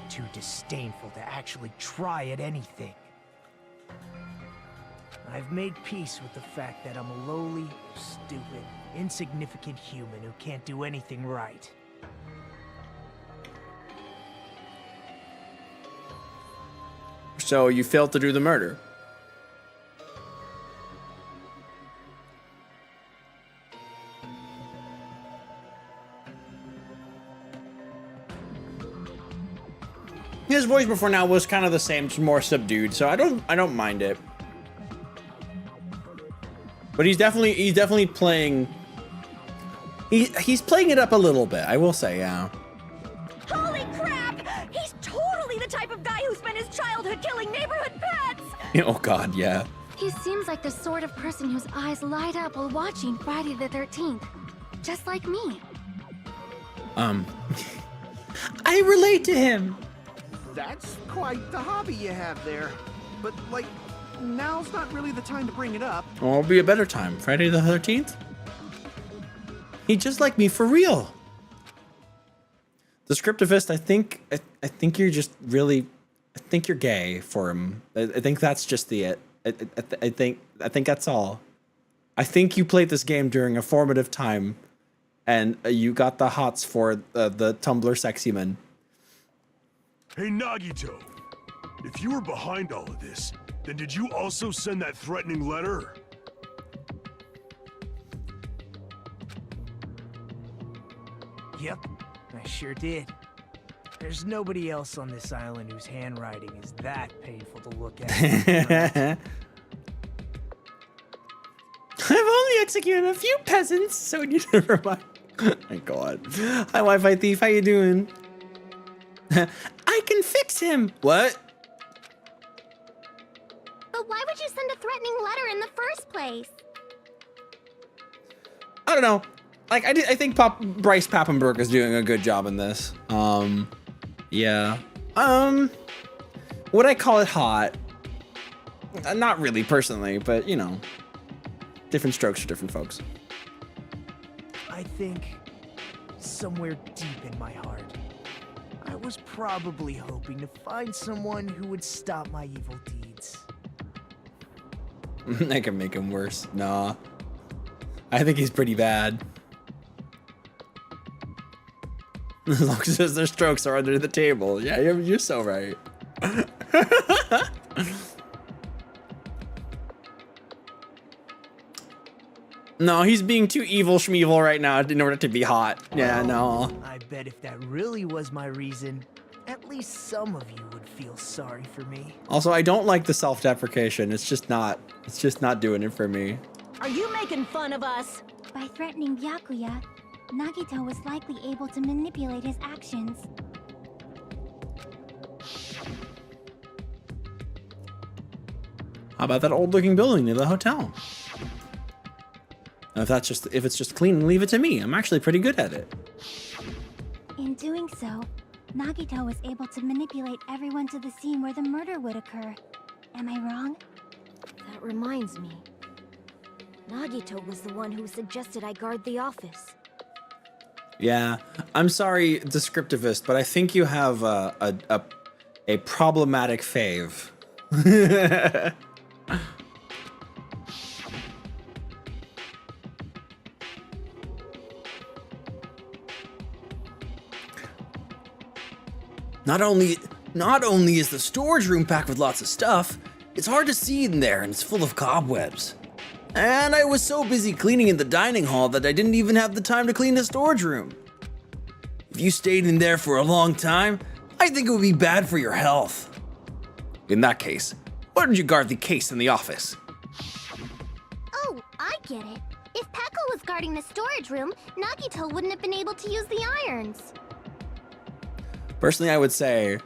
Too disdainful to actually try at anything. I've made peace with the fact that I'm a lowly, stupid, insignificant human who can't do anything right. So you failed to do the murder. His voice before now was kind of the same, just more subdued, so I don't mind it. But he's definitely playing. He's playing it up a little bit, I will say, yeah. Holy crap! He's totally the type of guy who spent his childhood killing neighborhood pets! Oh God, yeah. He seems like the sort of person whose eyes light up while watching Friday the 13th. Just like me. I relate to him. That's quite the hobby you have there. But, like, now's not really the time to bring it up. Well, it'll be a better time. Friday the 13th? He's just like me for real. The scriptivist, I think you're just really, I think you're gay for him. I think that's just it. I think that's all. I think you played this game during a formative time, and you got the hots for the Tumblr SEXYMAN. Hey Nagito, if you were behind all of this, then did you also send that threatening letter? Yep, I sure did. There's nobody else on this island whose handwriting is that painful to look at. I've only executed a few peasants, so you never mind. Oh my God. Hi, Wi-Fi thief. How you doing? I can fix him. What? But why would you send a threatening letter in the first place? I don't know. Like I think Bryce Papenburg is doing a good job in this. Yeah. Would I call it hot? Not really personally, but you know, different strokes for different folks. I think somewhere deep in my heart, I was probably hoping to find someone who would stop my evil deeds. I can make him worse. Nah. I think he's pretty bad. As long as their strokes are under the table. Yeah, you're so right. No, he's being too evil schmeevil right now in order to be hot. Yeah, no. I bet if that really was my reason, at least some of you would feel sorry for me. Also, I don't like the self-deprecation. It's just not doing it for me. Are you making fun of us? By threatening Byakuya, Nagito was likely able to manipulate his actions. about that old looking building near the hotel? If it's just clean, leave it to me. I'm actually pretty good at it. In doing so, Nagito was able to manipulate everyone to the scene where the murder would occur. Am I wrong? That reminds me. Nagito was the one who suggested I guard the office. Yeah, I'm sorry, descriptivist, but I think you have a problematic fave. Not only is the storage room packed with lots of stuff, it's hard to see in there and it's full of cobwebs. And I was so busy cleaning in the dining hall that I didn't even have the time to clean the storage room. If you stayed in there for a long time, I think it would be bad for your health. In that case, why don't you guard the case in the office? Oh, I get it. If Peko was guarding the storage room, Nagito wouldn't have been able to use the irons. Personally, I will say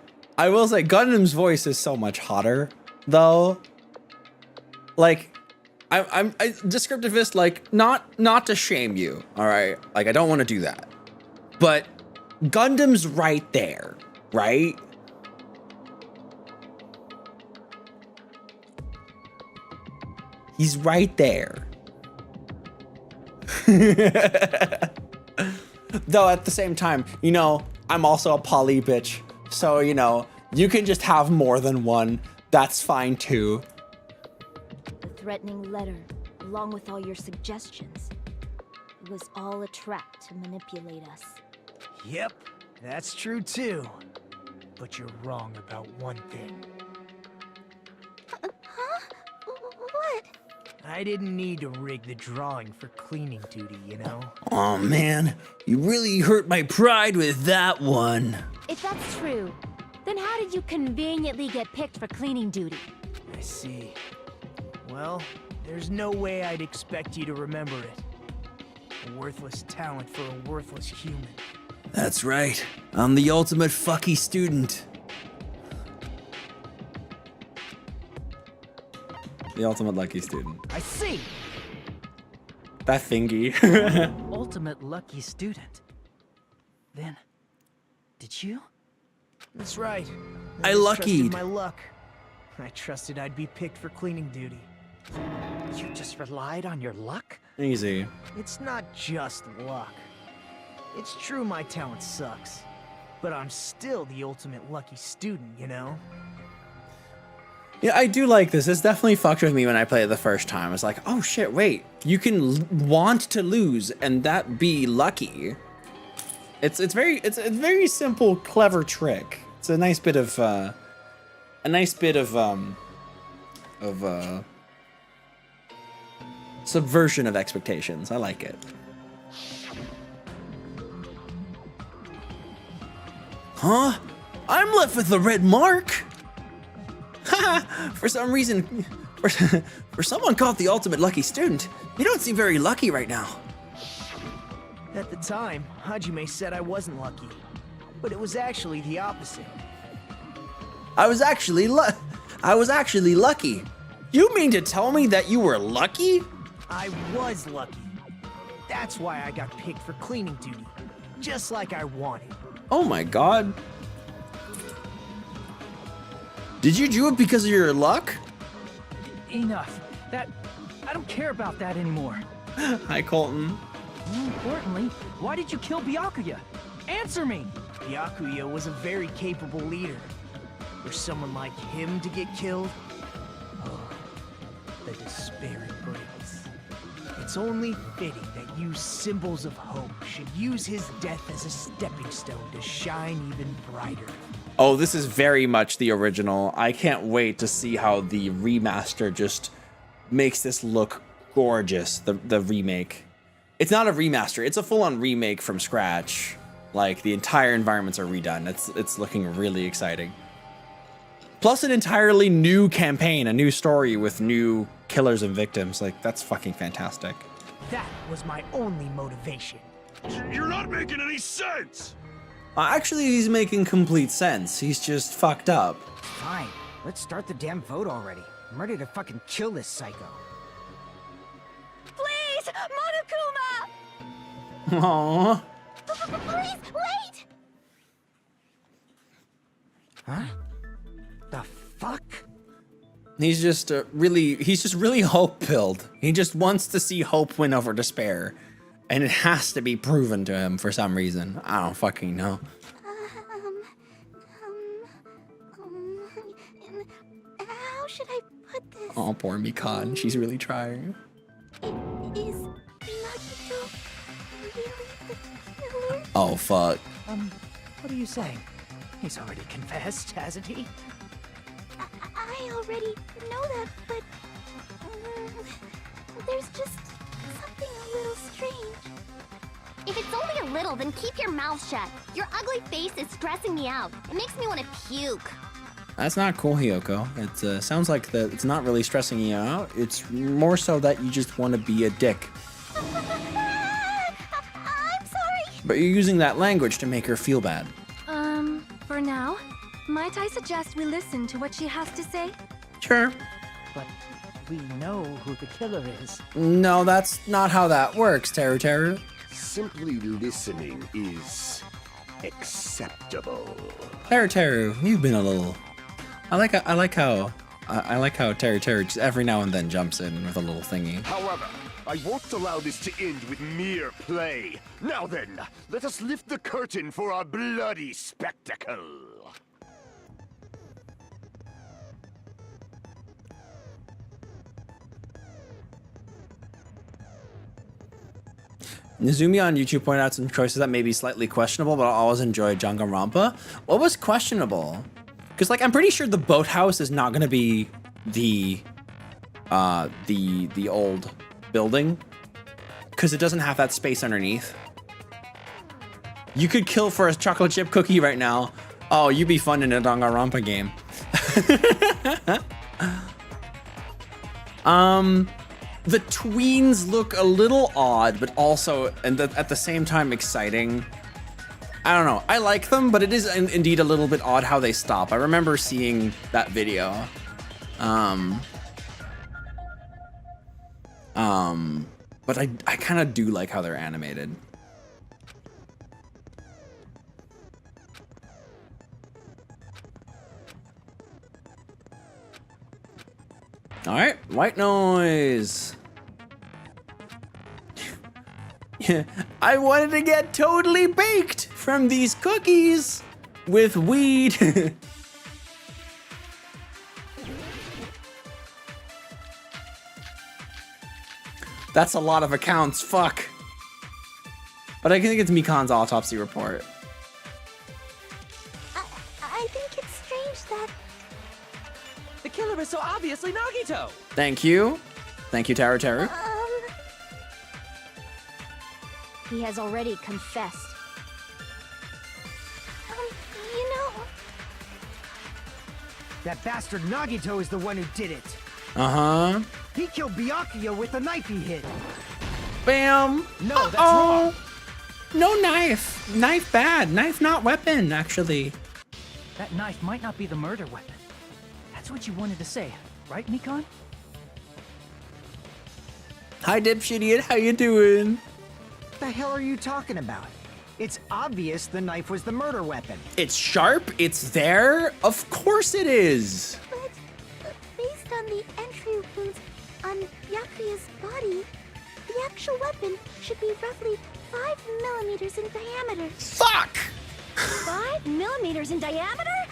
Gundam's voice is so much hotter, though. Like, I'm descriptivist, like, not to shame you, all right? Like, I don't want to do that. But Gundam's right there, right? He's right there. Though at the same time, you know, I'm also a poly bitch. So, you know, you can just have more than one. That's fine too. The threatening letter, along with all your suggestions, it was all a trap to manipulate us. Yep, that's true too. But you're wrong about one thing. Huh? What? I didn't need to rig the drawing for cleaning duty, you know? Oh man, you really hurt my pride with that one. If that's true, then how did you conveniently get picked for cleaning duty? I see. Well, there's no way I'd expect you to remember it. A worthless talent for a worthless human. That's right. I'm the ultimate fucky student. The ultimate lucky student. I see. That thingy. Ultimate lucky student. Then, did you? That's right. I just luckied. trusted my luck. I trusted I'd be picked for cleaning duty. You just relied on your luck? Easy. It's not just luck. It's true my talent sucks, but I'm still the ultimate lucky student, you know? Yeah, I do like this. This definitely fucked with me when I played it the first time. It's like, oh shit, wait. You can want to lose and that be lucky. It's a very simple, clever trick. It's a nice bit of subversion of expectations. I like it. Huh? I'm left with the red mark. For some reason, for someone called the ultimate lucky student, you don't seem very lucky right now. At the time, Hajime said I wasn't lucky, but it was actually the opposite. I was actually lucky. You mean to tell me that you were lucky? I was lucky. That's why I got picked for cleaning duty, just like I wanted. Oh my god. Did you do it because of your luck? Enough. I don't care about that anymore. Hi, Colton. More importantly, why did you kill Byakuya? Answer me! Byakuya was a very capable leader. For someone like him to get killed, oh, the despair it brings. It's only fitting that you symbols of hope should use his death as a stepping stone to shine even brighter. Oh, this is very much the original. I can't wait to see how the remaster just makes this look gorgeous, the remake. It's not a remaster, it's a full-on remake from scratch. Like, the entire environments are redone. It's looking really exciting. Plus an entirely new campaign, a new story with new killers and victims. Like, that's fucking fantastic. That was my only motivation. You're not making any sense! Actually, he's making complete sense. He's just fucked up. Fine, let's start the damn vote already. I'm ready to fucking kill this psycho. Please, Monokuma! Aww. Please, wait! Huh? The fuck? He's just really hope-filled. He just wants to see hope win over despair. And it has to be proven to him for some reason. I don't fucking know. How should I put this? Oh, poor Mikan. She's really trying. Is Nagito really the killer? Oh, fuck. What are you saying? He's already confessed, hasn't he? I already know that, but there's just something a little strange. If it's only a little, then keep your mouth shut. Your ugly face is stressing me out. It makes me want to puke. That's not cool, Hiyoko. It sounds like it's not really stressing you out. It's more so that you just want to be a dick. I'm sorry. But you're using that language to make her feel bad. For now, might I suggest we listen to what she has to say? Sure. But we know who the killer is. No, that's not how that works, Teru. Simply listening is acceptable. Teru, you've been a little. I like how Teru just every now and then jumps in with a little thingy. However, I won't allow this to end with mere play. Now then, let us lift the curtain for our bloody spectacle. Nizumi on YouTube pointed out some choices that may be slightly questionable, but I always enjoyed Danganronpa. What was questionable? Because, like, I'm pretty sure the boathouse is not going to be the old building, because it doesn't have that space underneath. You could kill for a chocolate chip cookie right now. Oh, you'd be fun in a Danganronpa game. The tweens look a little odd, but also at the same time exciting. I don't know. I like them, but it is indeed a little bit odd how they stop. I remember seeing that video. But I kind of do like how they're animated. All right, white noise. I wanted to get totally baked from these cookies with weed. That's a lot of accounts, fuck. But I think it's Mikan's autopsy report. I think it's strange that... The killer is so obviously Nagito! Thank you. Thank you, Teru. He has already confessed. You know... That bastard Nagito is the one who did it. Uh-huh. He killed Byakuya with the knife he hid. Bam! No, that's wrong! No knife. Knife bad. Knife not weapon, actually. That knife might not be the murder weapon. That's what you wanted to say, right, Mikan? Hi, dipshit. How you doing? What the hell are you talking about? It's obvious the knife was the murder weapon. It's sharp. It's there. Of course it is. But based on the entry wounds on Byakuya's body, the actual weapon should be roughly 5 millimeters in diameter. Fuck! 5 millimeters in diameter?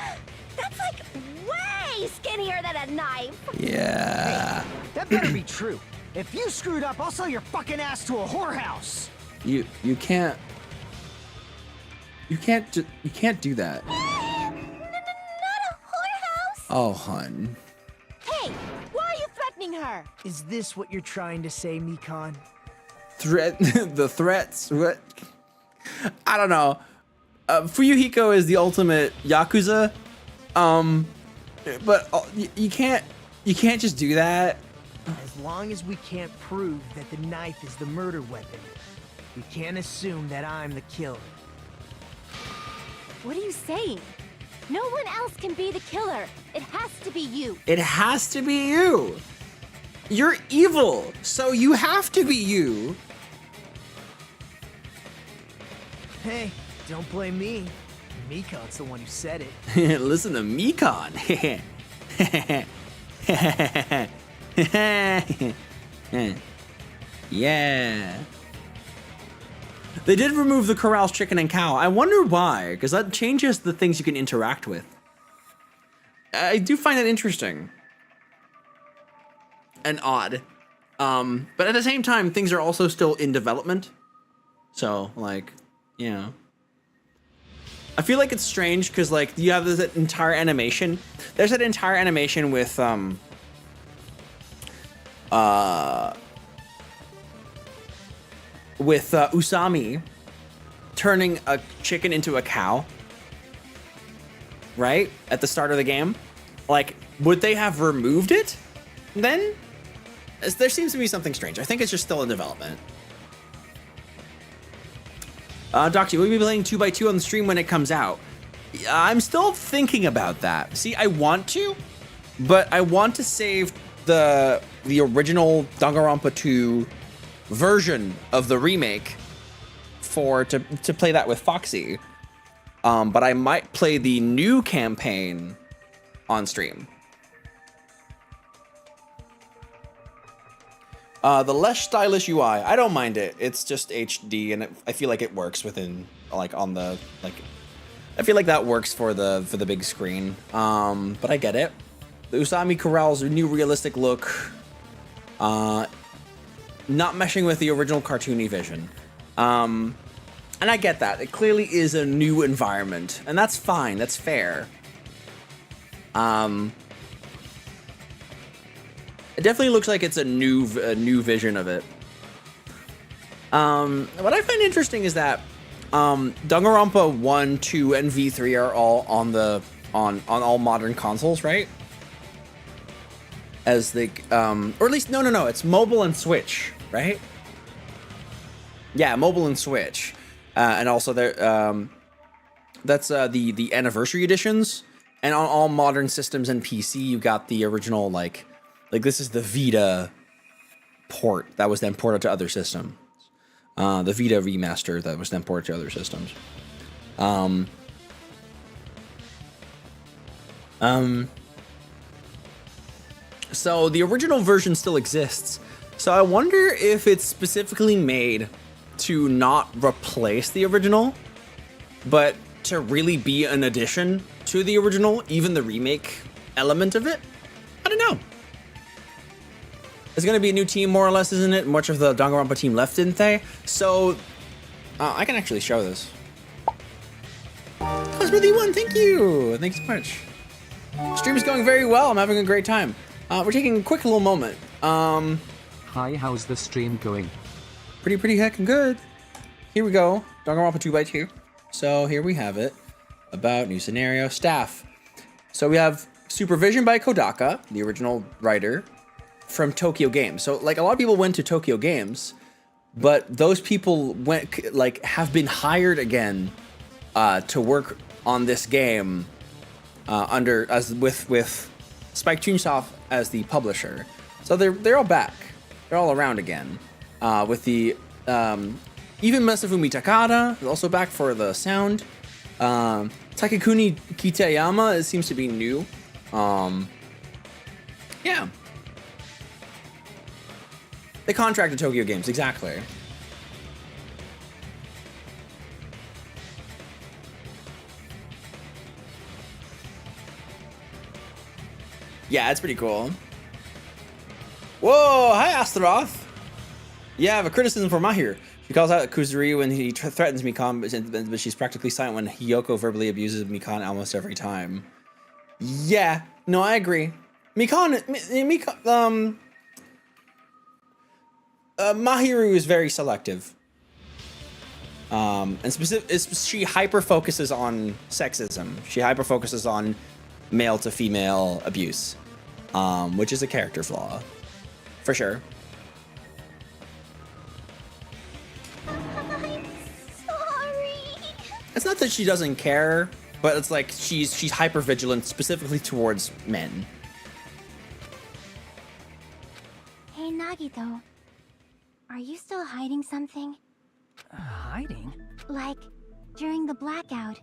That's like way skinnier than a knife. Yeah. Hey, that better be true. If you screwed up, I'll sell your fucking ass to a whorehouse. You can't do that. Not a whorehouse. Oh, hun. Hey, why are you threatening her? Is this what you're trying to say, Mikan? The threats. What? I don't know. Fuyuhiko is the ultimate yakuza. But you can't just do that. As long as we can't prove that the knife is the murder weapon, we can't assume that I'm the killer. What are you saying? No one else can be the killer. It has to be you. It has to be you. You're evil, so you have to be you. Hey, don't blame me. Mikon's the one who said it. Listen to Mikon. Yeah. They did remove the corrals chicken and cow. I wonder why, because that changes the things you can interact with. I do find that interesting. And odd. But at the same time, things are also still in development. So, like, you know. I feel like it's strange because, like, you have this entire animation. There's that entire animation with, Usami turning a chicken into a cow, right? At the start of the game. Like, would they have removed it then? There seems to be something strange. I think it's just still in development. Doxy, will you be playing 2x2 on the stream when it comes out? I'm still thinking about that. See, I want to, but I want to save the original Danganronpa 2 version of the remake to play that with Foxy. But I might play the new campaign on stream. The less stylish UI, I don't mind it. It's just HD, and I feel like it works within, like, on the, like, I feel like that works for the big screen. But I get it. The Usami Corral's new realistic look, not meshing with the original cartoony vision. And I get that. It clearly is a new environment, and that's fine. That's fair. It definitely looks like it's a new vision of it. What I find interesting is that Danganronpa 1, 2, and V3 are all on all modern consoles, right? As they, or at least no, it's mobile and Switch, right? Yeah, mobile and Switch, and also there, that's the anniversary editions, and on all modern systems and PC, you got the original like this is the Vita port that was then ported to other systems. The Vita remaster that was then ported to other systems. So the original version still exists. So I wonder if it's specifically made to not replace the original, but to really be an addition to the original, even the remake element of it. I don't know. There's gonna be a new team, more or less, isn't it? Much of the Danganronpa team left, didn't they? So, I can actually show this. Cosmothy1, thank you! Thanks so much. Stream is going very well. I'm having a great time. We're taking a quick little moment. Hi, how's the stream going? Pretty heckin' good. Here we go. Danganronpa 2x2. So here we have it. About new scenario staff. So we have supervision by Kodaka, the original writer, from Tokyo Games. So like a lot of people went to Tokyo Games, but those people have been hired again to work on this game with Spike Chunsoft as the publisher. So they're all back. They're all around again. With the even Masafumi Takada is also back for the sound. Takekuni Kitayama seems to be new. Yeah. They contracted Tokyo Games, exactly. Yeah, it's pretty cool. Whoa, hi Astaroth. Yeah, I have a criticism for Mahir. She calls out Kuzuri when he threatens Mikan, but she's practically silent when Hiyoko verbally abuses Mikan almost every time. Yeah, no, I agree. Mahiru is very selective. And she hyper focuses on sexism. She hyper focuses on male to female abuse, which is a character flaw, for sure. I'm sorry. It's not that she doesn't care. but it's like she's hyper vigilant specifically towards men. Hey, Nagito. Are you still hiding something? Hiding? Like, during the blackout,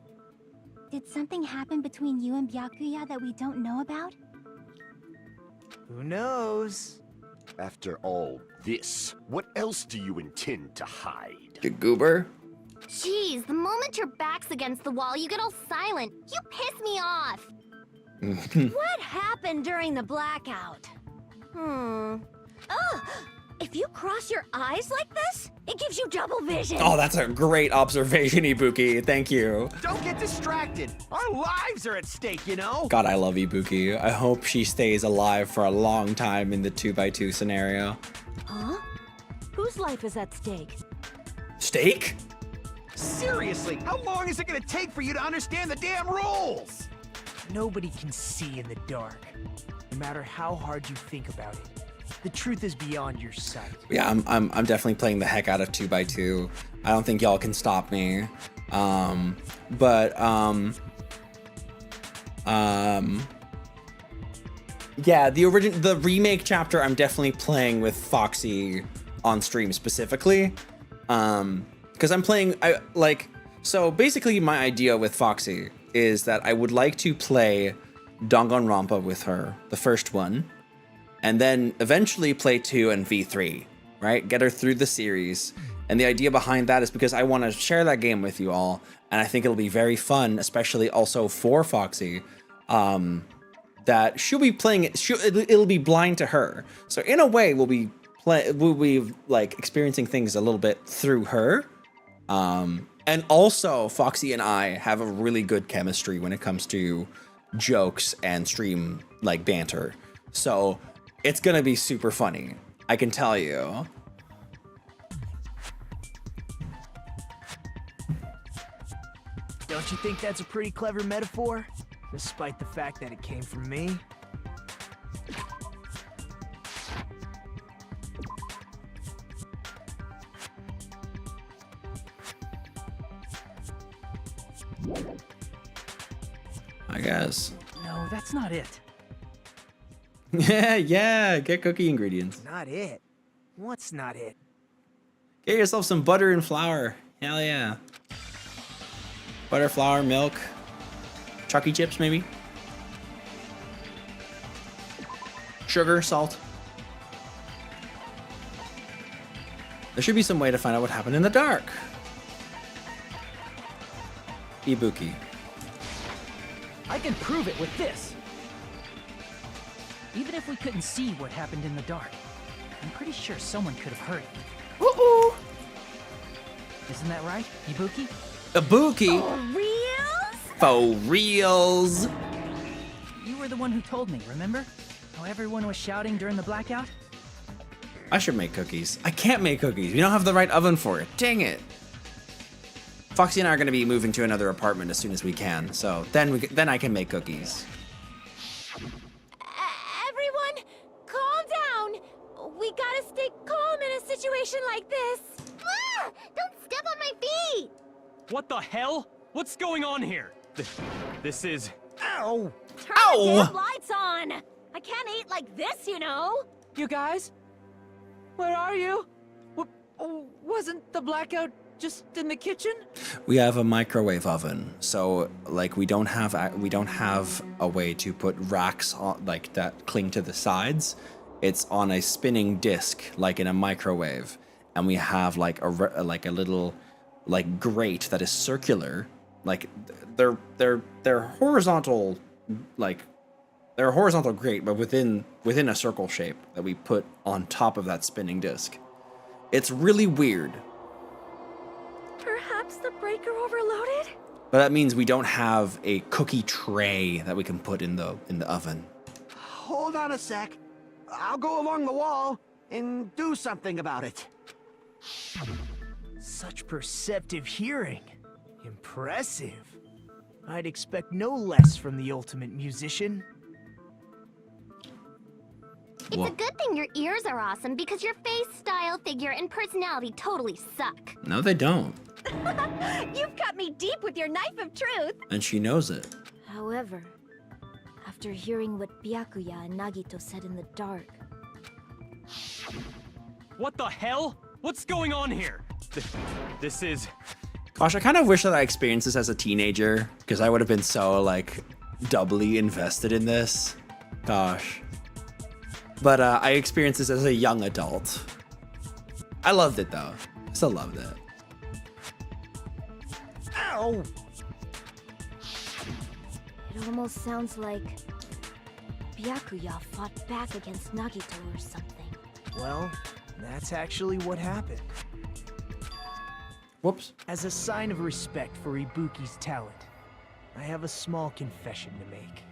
did something happen between you and Byakuya that we don't know about? Who knows? After all this, what else do you intend to hide? Good goober. Jeez, the moment your back's against the wall, you get all silent. You piss me off. What happened during the blackout? Oh, if you cross your eyes like this, it gives you double vision. Oh, that's a great observation, Ibuki. Thank you. Don't get distracted. Our lives are at stake, you know? God, I love Ibuki. I hope she stays alive for a long time in the 2x2 scenario. Huh? Whose life is at stake? Steak? Seriously, how long is it gonna take for you to understand the damn rules? Nobody can see in the dark, no matter how hard you think about it. The truth is beyond your sight. Yeah, I'm definitely playing the heck out of 2x2. I don't think y'all can stop me. Yeah, the remake chapter I'm definitely playing with Foxy on stream specifically. Because I'm playing, so basically my idea with Foxy is that I would like to play Danganronpa with her, the first one, and then eventually play 2 and V3, right? Get her through the series. And the idea behind that is because I want to share that game with you all, and I think it'll be very fun, especially also for Foxy, that she'll be playing it, it'll be blind to her. So in a way, we'll be like experiencing things a little bit through her. And also Foxy and I have a really good chemistry when it comes to jokes and stream like banter. So it's gonna be super funny, I can tell you. Don't you think that's a pretty clever metaphor? Despite the fact that it came from me? I guess. No, that's not it. Yeah, get cookie ingredients. Not it. What's not it? Get yourself some butter and flour. Hell yeah. Butter, flour, milk. Chucky chips, maybe. Sugar, salt. There should be some way to find out what happened in the dark. Ibuki. I can prove it with this. Even if we couldn't see what happened in the dark, I'm pretty sure someone could have heard it. Ooh. Isn't that right, Ibuki? Ibuki? For reals? For reals. You were the one who told me, remember? How everyone was shouting during the blackout? I should make cookies. I can't make cookies. We don't have the right oven for it. Dang it. Foxy and I are going to be moving to another apartment as soon as we can, so then I can make cookies. Everyone, calm down. We gotta stay calm in a situation like this. Ah! Don't step on my feet! What the hell? What's going on here? This is... Ow! Turn the damn lights on! I can't eat like this, you know? You guys? Where are you? Wasn't the blackout just in the kitchen? We have a microwave oven, so like we don't have a way to put racks on like that cling to the sides. It's on a spinning disc, like in a microwave, and we have like a little like grate that is circular. Like they're horizontal, like they're a horizontal grate, but within a circle shape that we put on top of that spinning disc. It's really weird. Perhaps the breaker overloaded? But that means we don't have a cookie tray that we can put in the oven. Hold on a sec. I'll go along the wall and do something about it. Such perceptive hearing. Impressive. I'd expect no less from the ultimate musician. It's a good thing your ears are awesome because your face, style, figure, and personality totally suck. No, they don't. You've cut me deep with your knife of truth. And she knows it. However, after hearing what Byakuya and Nagito said in the dark... What the hell? What's going on here? This is... Gosh, I kind of wish that I experienced this as a teenager, because I would have been so, like, doubly invested in this. Gosh. But I experienced this as a young adult. I loved it, though. I still loved it. Ow! It almost sounds like Byakuya fought back against Nagito or something. Well, that's actually what happened. Whoops. As a sign of respect for Ibuki's talent, I have a small confession to make.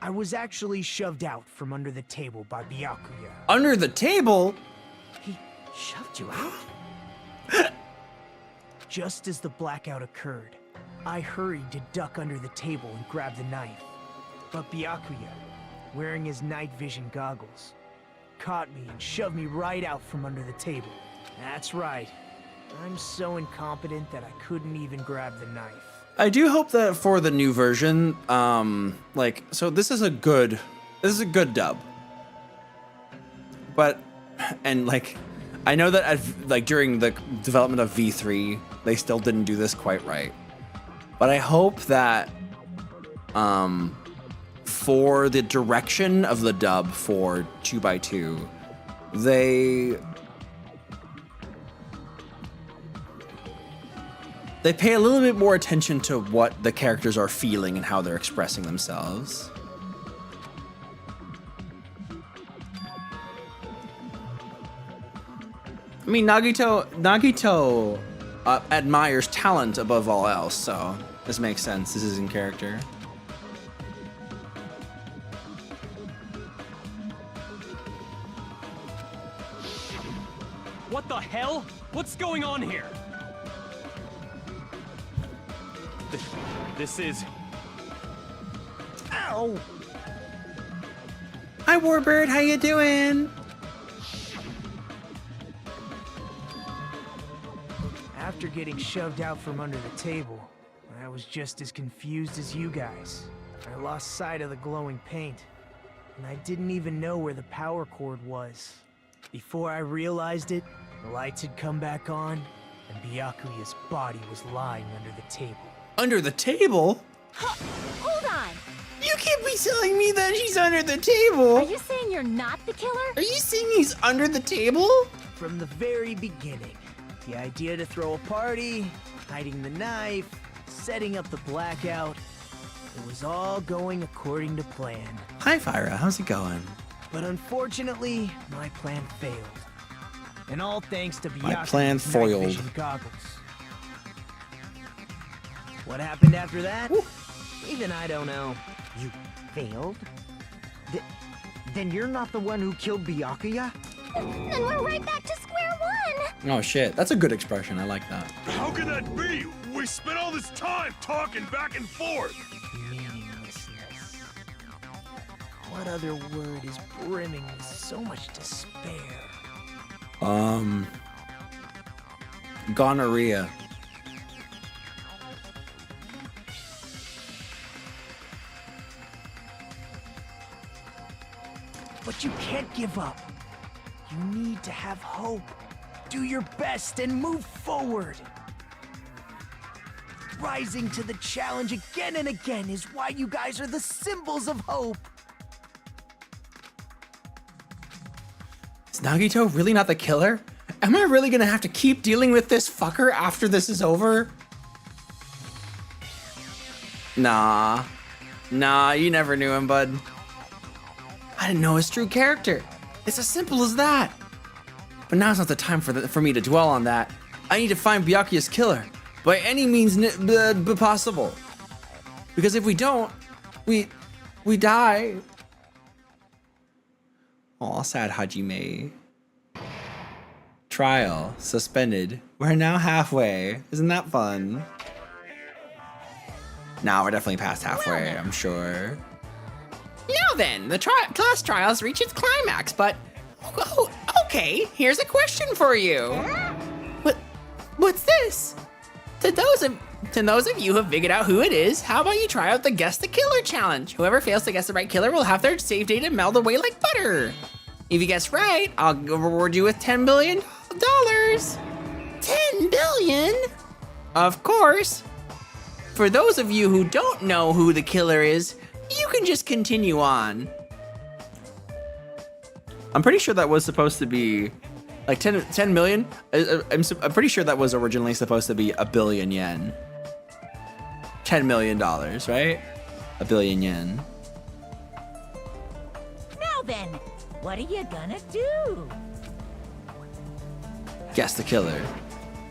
I was actually shoved out from under the table by Byakuya. Under the table? He shoved you out? Just as the blackout occurred, I hurried to duck under the table and grab the knife. But Byakuya, wearing his night vision goggles, caught me and shoved me right out from under the table. That's right. I'm so incompetent that I couldn't even grab the knife. I do hope that for the new version, like, so this is a good dub. But, and like, I know that during the development of V3, they still didn't do this quite right. But I hope that, for the direction of the dub for 2x2, they pay a little bit more attention to what the characters are feeling and how they're expressing themselves. I mean, Nagito admires talent above all else, so this makes sense. This is in character. What the hell? What's going on here? This is... Ow! Hi, Warbird. How you doing? After getting shoved out from under the table, I was just as confused as you guys. I lost sight of the glowing paint, and I didn't even know where the power cord was. Before I realized it, the lights had come back on, and Byakuya's body was lying under the table. Under the table? Hold on! You can't be telling me that he's under the table! Are you saying you're not the killer? Are you saying he's under the table? From the very beginning, the idea to throw a party, hiding the knife, setting up the blackout, it was all going according to plan. Hi, Fyra. How's it going? But unfortunately, my plan failed. And all thanks to My plan Byakuya's foiled. night vision goggles. What happened after that? Woo. Even I don't know. You failed? Then you're not the one who killed Byakuya? Then we're right back to square one! Oh shit, that's a good expression. I like that. How can that be? We spent all this time talking back and forth. Meaninglessness. What other word is brimming with so much despair? Gonorrhea. But you can't give up. You need to have hope. Do your best and move forward. Rising to the challenge again and again is why you guys are the symbols of hope. Is Nagito really not the killer? Am I really gonna have to keep dealing with this fucker after this is over? Nah, you never knew him, bud. I didn't know his true character. It's as simple as that. But now's not the time for me to dwell on that. I need to find Byakuya's killer by any means possible. Because if we don't, we die. Aw, sad Hajime. Trial suspended. We're now halfway. Isn't that fun? Now we're definitely past halfway, I'm sure. Now then, the class trials reach its climax, but... Oh, okay, here's a question for you. What's this? To those of you who have figured out who it is, how about you try out the Guess the Killer challenge? Whoever fails to guess the right killer will have their save data meld away like butter. If you guess right, I'll reward you with $10 billion. 10 billion? Of course. For those of you who don't know who the killer is, you can just continue on. I'm pretty sure that was supposed to be like 10 million. I'm pretty sure that was originally supposed to be 1 billion yen. $10 million, right? 1 billion yen. Now then, what are you gonna do? Guess the killer.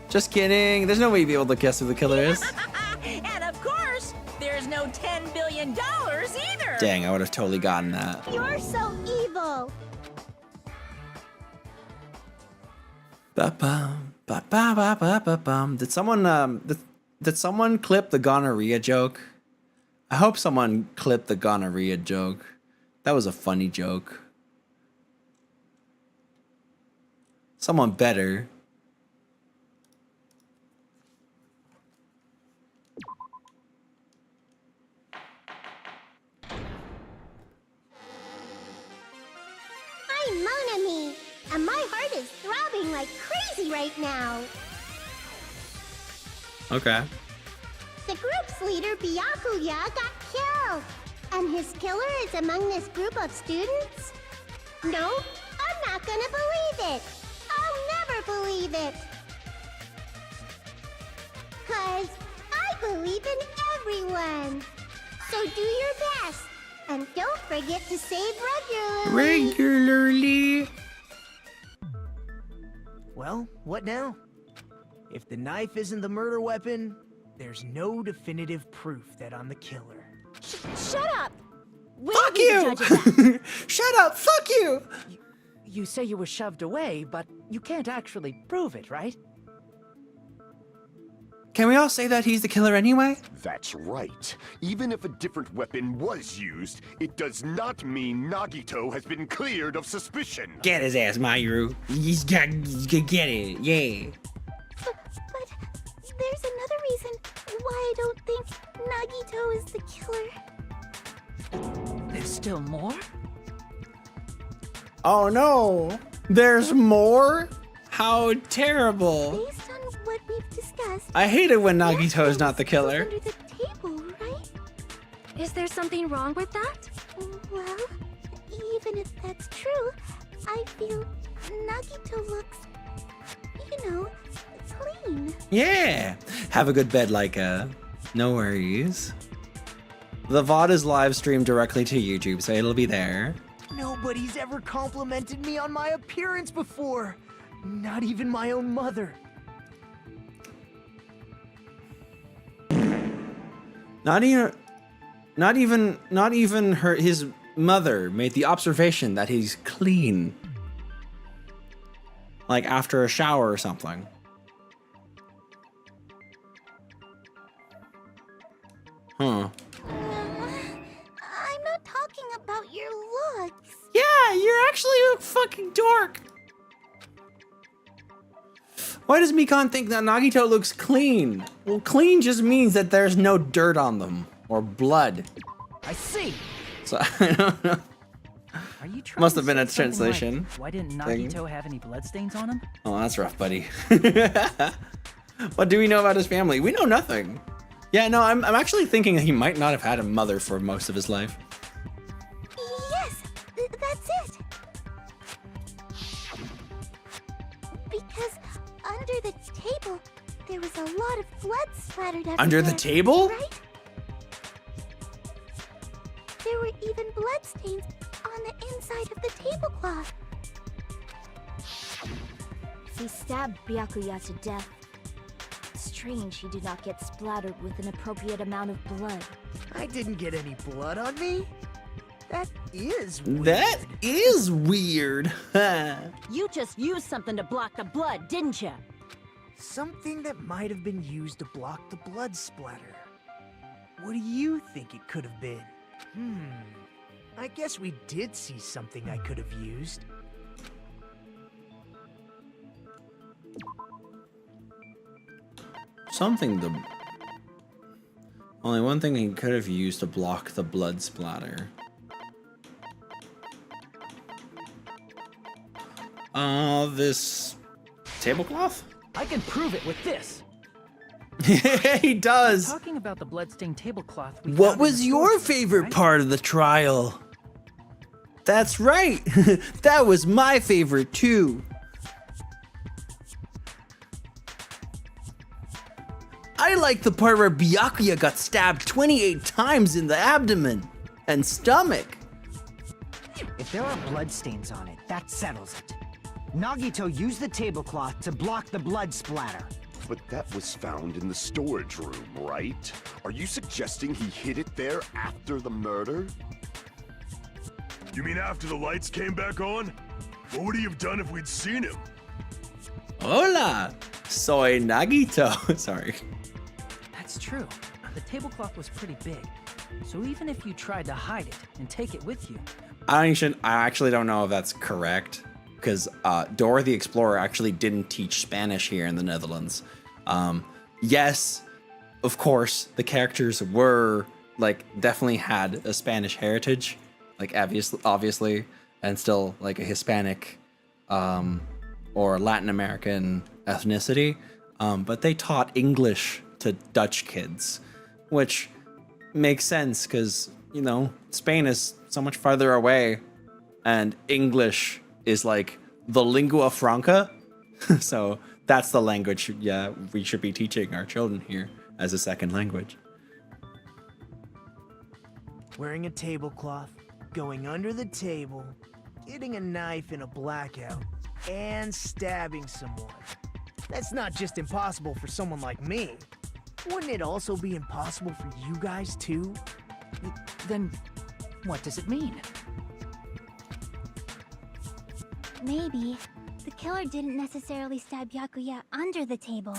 Just kidding. There's no way you'd be able to guess who the killer is. And of course, there's no $10 billion either. Dang, I would have totally gotten that. You're so evil. Ba-bum, ba-ba-ba-ba-ba-bum. Did someone clip the gonorrhea joke? I hope someone clipped the gonorrhea joke. That was a funny joke. Someone better. I'm Mon Ami, and my heart is throbbing like crazy right now. Okay. The group's leader, Byakuya, got killed. And his killer is among this group of students? No, I'm not gonna believe it. I'll never believe it. 'Cause I believe in everyone. So do your best. And don't forget to save regularly. Well, what now? If the knife isn't the murder weapon, there's no definitive proof that I'm the killer. Shut up! Fuck you! Shut up! Fuck you! You say you were shoved away, but you can't actually prove it, right? Can we all say that he's the killer anyway? That's right. Even if a different weapon was used, it does not mean Nagito has been cleared of suspicion. Get his ass, Mayuru. He's got get it, yeah. But there's another reason why I don't think Nagito is the killer. There's still more? Oh no! There's more? How terrible. Based on what we've discussed, I hate it when Nagito is not the killer. under the table, right? Is there something wrong with that? Well, even if that's true, I feel Nagito looks, clean. Yeah. Have a good bed, Laika. No worries. The VOD is live streamed directly to YouTube, so it'll be there. Nobody's ever complimented me on my appearance before. Not even my own mother. Not even his mother made the observation that he's clean. Like after a shower or something. Huh. I'm not talking about your looks. Yeah, you're actually a fucking dork. Why does Mikan think that Nagito looks clean? Well, clean just means that there's no dirt on them or blood. I see. So I don't know. Are you trying Must have to been a say something translation. Like, why didn't thing. Nagito have any bloodstains on him? Oh, that's rough, buddy. What do we know about his family? We know nothing. Yeah, no, I'm actually thinking that he might not have had a mother for most of his life. Yes, that's it. Because under the table, there was a lot of blood splattered everywhere. Under the table? Right? There were even bloodstains on the inside of the tablecloth. He stabbed Byakuya to death. Strange he did not get splattered with an appropriate amount of blood. I didn't get any blood on me. That is weird. That is weird. You just used something to block the blood, didn't you? Something that might have been used to block the blood splatter. What do you think it could have been? I guess we did see something I could have used. something the... Only one thing he could have used to block the blood splatter. This tablecloth? I can prove it with this. He does. Talking about the bloodstained tablecloth. We What found in was the your storage room, favorite right? part of the trial? That's right. That was my favorite too. I like the part where Byakuya got stabbed 28 times in the abdomen and stomach. If there are bloodstains on it, that settles it. Nagito used the tablecloth to block the blood splatter. But that was found in the storage room, right? Are you suggesting he hid it there after the murder? You mean after the lights came back on? What would he have done if we'd seen him? Hola, soy Nagito. Sorry. That's true. The tablecloth was pretty big. So even if you tried to hide it and take it with you... I actually don't know if that's correct, because Dora the Explorer actually didn't teach Spanish here in the Netherlands. Yes, of course, the characters were, like, definitely had a Spanish heritage, like, obviously, and still, like, a Hispanic or Latin American ethnicity, but they taught English to Dutch kids, which makes sense, because, you know, Spain is so much farther away, and English is, like, the lingua franca, so that's the language, yeah, we should be teaching our children here as a second language. Wearing a tablecloth, going under the table, getting a knife in a blackout, and stabbing someone. That's not just impossible for someone like me. Wouldn't it also be impossible for you guys too? Then what does it mean? Maybe. The killer didn't necessarily stab Byakuya under the table.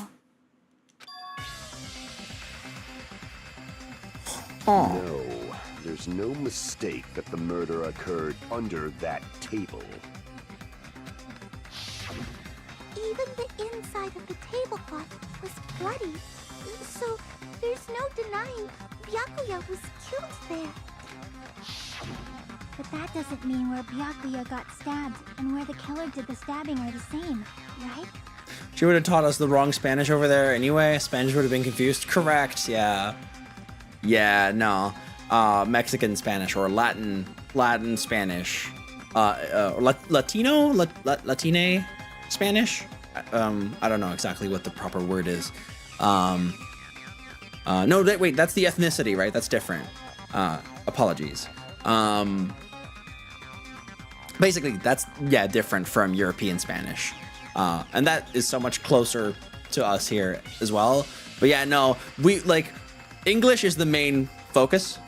No, there's no mistake that the murder occurred under that table. Even the inside of the tablecloth was bloody. So there's no denying Byakuya was killed there. But that doesn't mean where Byakuya got stabbed and where the killer did the stabbing are the same, right? She would have taught us the wrong Spanish over there anyway. Spanish would have been confused. Correct, yeah. Yeah, no. Mexican Spanish or Latin Spanish. Latino? Latine Spanish? I don't know exactly what the proper word is. No, wait, that's the ethnicity, right? That's different. Apologies. Basically, that's, yeah, different from European Spanish. And that is so much closer to us here as well. But yeah, no, we, like, English is the main focus.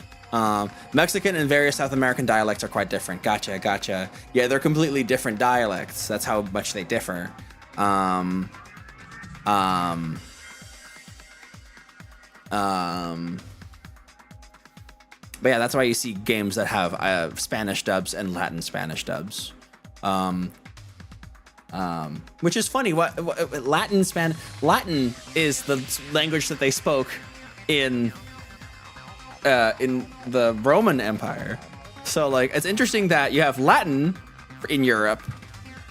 Mexican and various South American dialects are quite different. Gotcha. Yeah, they're completely different dialects. That's how much they differ. But yeah, that's why you see games that have Spanish dubs and Latin Spanish dubs. Which is funny. What Latin is the language that they spoke in the Roman Empire. So like, it's interesting that you have Latin in Europe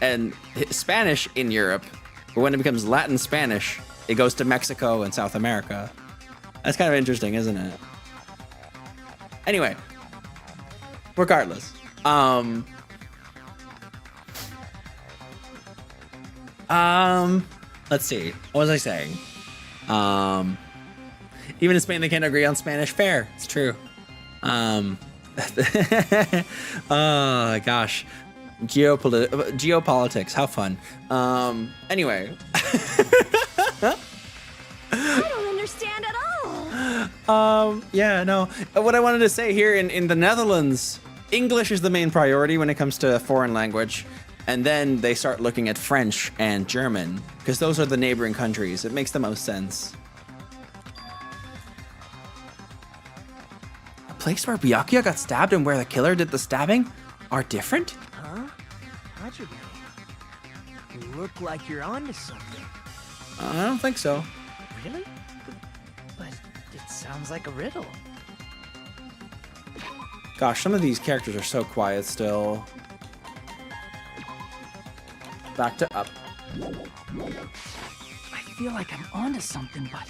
and Spanish in Europe, but when it becomes Latin Spanish, it goes to Mexico and South America. That's kind of interesting, isn't it? Anyway, regardless, let's see. What was I saying? Even in Spain, they can't agree on Spanish. Fair. It's true. Oh gosh. Geopolitics. How fun. Anyway. I don't understand at all. Yeah, no. What I wanted to say here in the Netherlands, English is the main priority when it comes to a foreign language. And then they start looking at French and German, because those are the neighboring countries. It makes the most sense. A place where Byakuya got stabbed and where the killer did the stabbing are different? Huh? Hajime, you look like you're onto something. I don't think so. Really? Sounds like a riddle. Gosh, some of these characters are so quiet still. Back to up. I feel like I'm onto something, but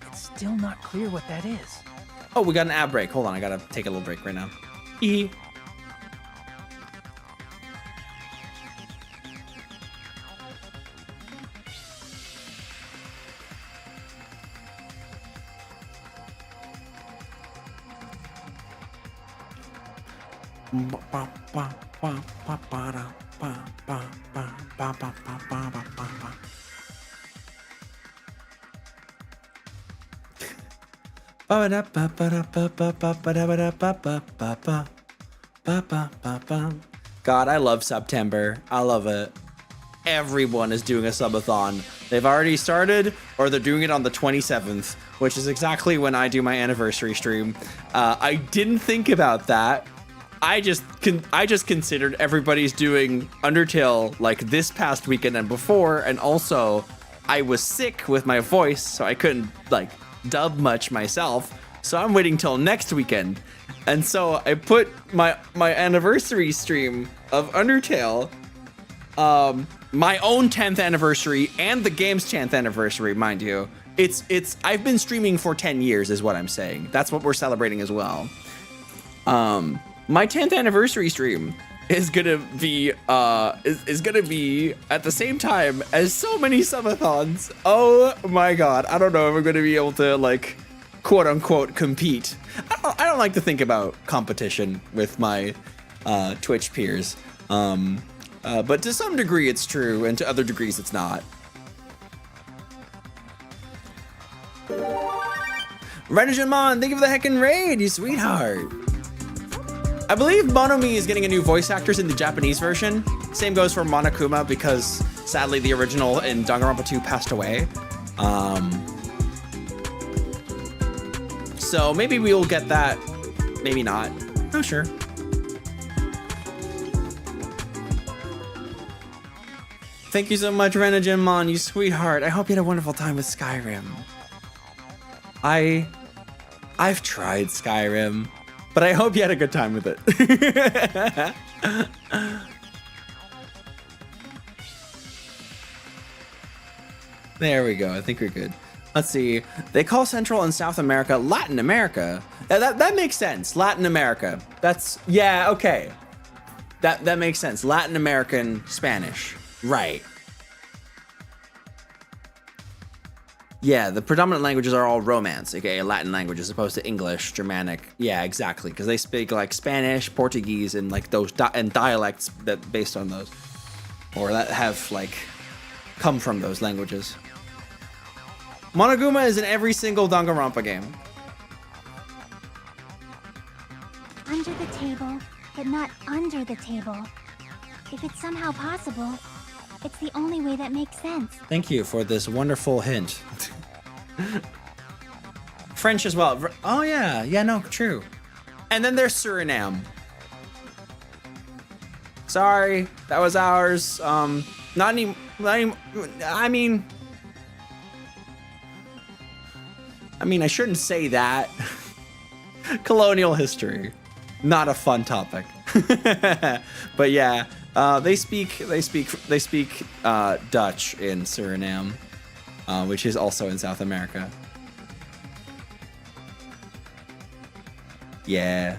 it's still not clear what that is. Oh, we got an ad break. Hold on, I gotta take a little break right now. E. God, I love September. I love it. Everyone is doing a subathon. They've already started, or they're doing it on the 27th, which is exactly when I do my anniversary stream. I didn't think about that. I just considered everybody's doing Undertale like this past weekend and before, and also I was sick with my voice, so I couldn't like dub much myself. So I'm waiting till next weekend, and so I put my anniversary stream of Undertale, my own 10th anniversary and the game's 10th anniversary, mind you. I've been streaming for 10 years, is what I'm saying. That's what we're celebrating as well. My 10th anniversary stream is gonna be is gonna be at the same time as so many subathons. Oh my god, I don't know if I'm gonna be able to like quote unquote compete. I don't like to think about competition with my Twitch peers, but to some degree it's true, and to other degrees it's not. Renajamon, thank you for the heckin' raid, you sweetheart. I believe Monomi is getting a new voice actors in the Japanese version. Same goes for Monokuma, because sadly the original in Danganronpa 2 passed away. So maybe we'll get that, maybe not. Not sure. Thank you so much, Renajinmon, you sweetheart. I hope you had a wonderful time with Skyrim. I've tried Skyrim, but I hope you had a good time with it. There we go. I think we're good. Let's see. They call Central and South America Latin America. That makes sense. Latin America. That's, yeah, okay. That makes sense. Latin American Spanish. Right. Yeah, the predominant languages are all Romance, aka Latin language, as opposed to English, Germanic. Yeah, exactly, because they speak like Spanish, Portuguese, and like those and dialects that based on those, or that have like come from those languages. Monoguma is in every single Danganronpa game. Under the table, but not under the table. If it's somehow possible, it's the only way that makes sense. Thank you for this wonderful hint. French as well. Oh yeah, no, true. And then there's Suriname. Sorry, that was ours. Not any. I mean, I shouldn't say that. Colonial history, not a fun topic. But yeah. They speak Dutch in Suriname, which is also in South America. Yeah,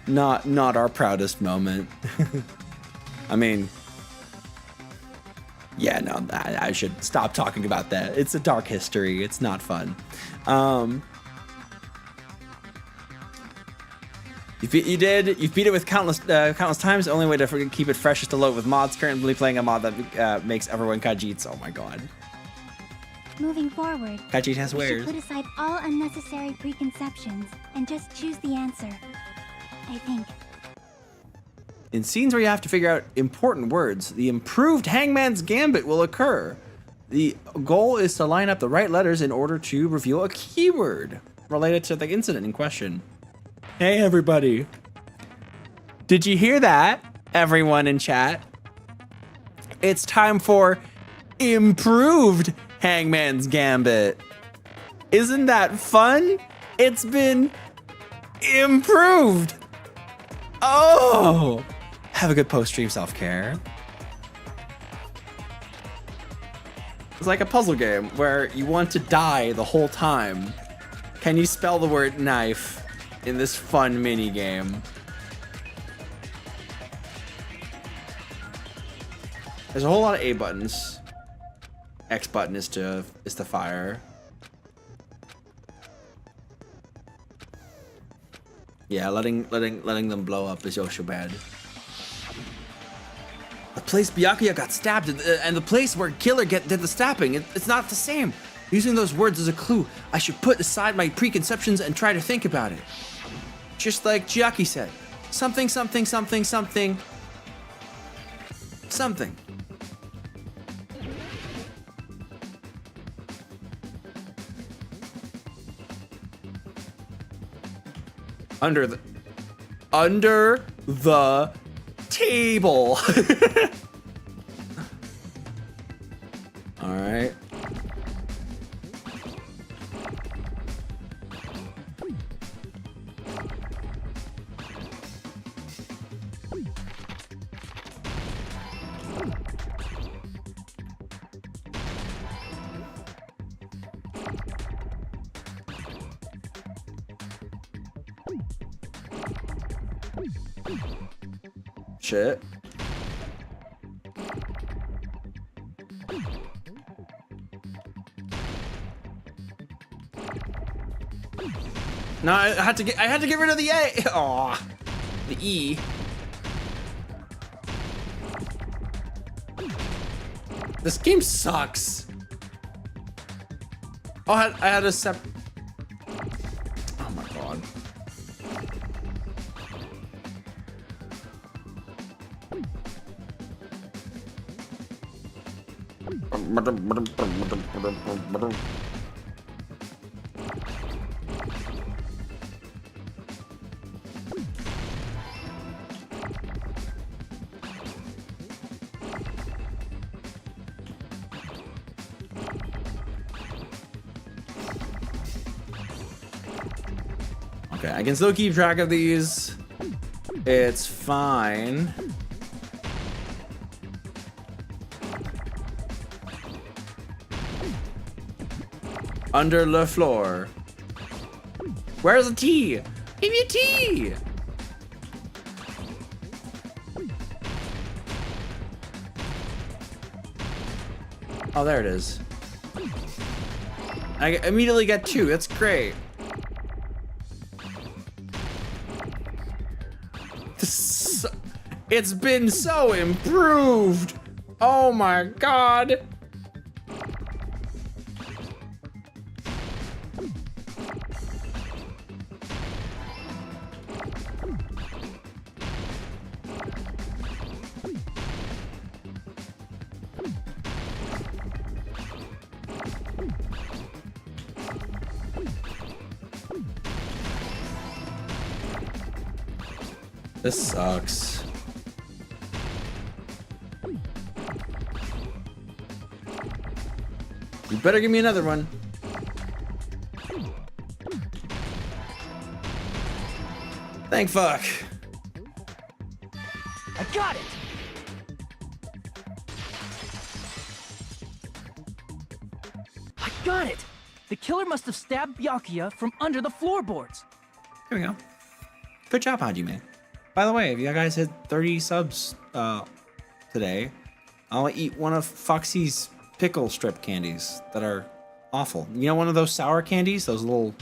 not our proudest moment. I mean, yeah, no, I should stop talking about that. It's a dark history. It's not fun. You've beat it with countless times. The only way to keep it fresh is to load with mods. Currently playing a mod that makes everyone Khajiits. Oh my god. Moving forward, Khajiit has we should wares. put aside all unnecessary preconceptions and just choose the answer. I think. In scenes where you have to figure out important words, the improved Hangman's Gambit will occur. The goal is to line up the right letters in order to reveal a keyword related to the incident in question. Hey everybody. Did you hear that, everyone in chat? It's time for improved Hangman's Gambit. Isn't that fun? It's been improved. Oh, have a good post-stream self-care. It's like a puzzle game where you want to die the whole time. Can you spell the word knife in this fun mini game? There's a whole lot of A buttons. X button is to fire. Yeah, letting them blow up is also bad. The place Byakuya got stabbed and the place where Killer did the stabbing, it's not the same. Using those words as a clue, I should put aside my preconceptions and try to think about it. Just like Chiaki said, something, something, something, something, something. Under the table. All right. Shit. No, I had to get rid of the A. Aw, the E. This game sucks. Oh, I had a separate. Oh my god. Okay, I can still keep track of these. It's fine. Under the floor. Where's the T? Give me a T! Oh, there it is. I immediately got 2. That's great. It's been so improved. Oh my god. This sucks. You better give me another one. Thank fuck. I got it! I got it! The killer must have stabbed Byakuya from under the floorboards. Here we go. Good job, Hajime. By the way, if you guys hit 30 subs today, I'll eat one of Foxy's pickle strip candies that are awful. You know, one of those sour candies, those little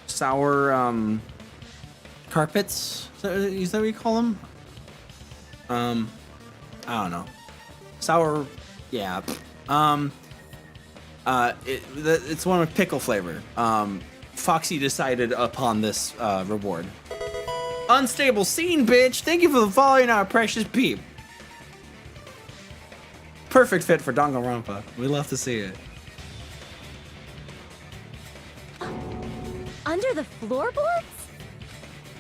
sour carpets. Is that what you call them? I don't know. Sour, yeah. It's one with pickle flavor. Foxy decided upon this reward. Unstable scene, bitch. Thank you for following our precious peep. Perfect fit for Danganronpa. We love to see it. Under the floorboards?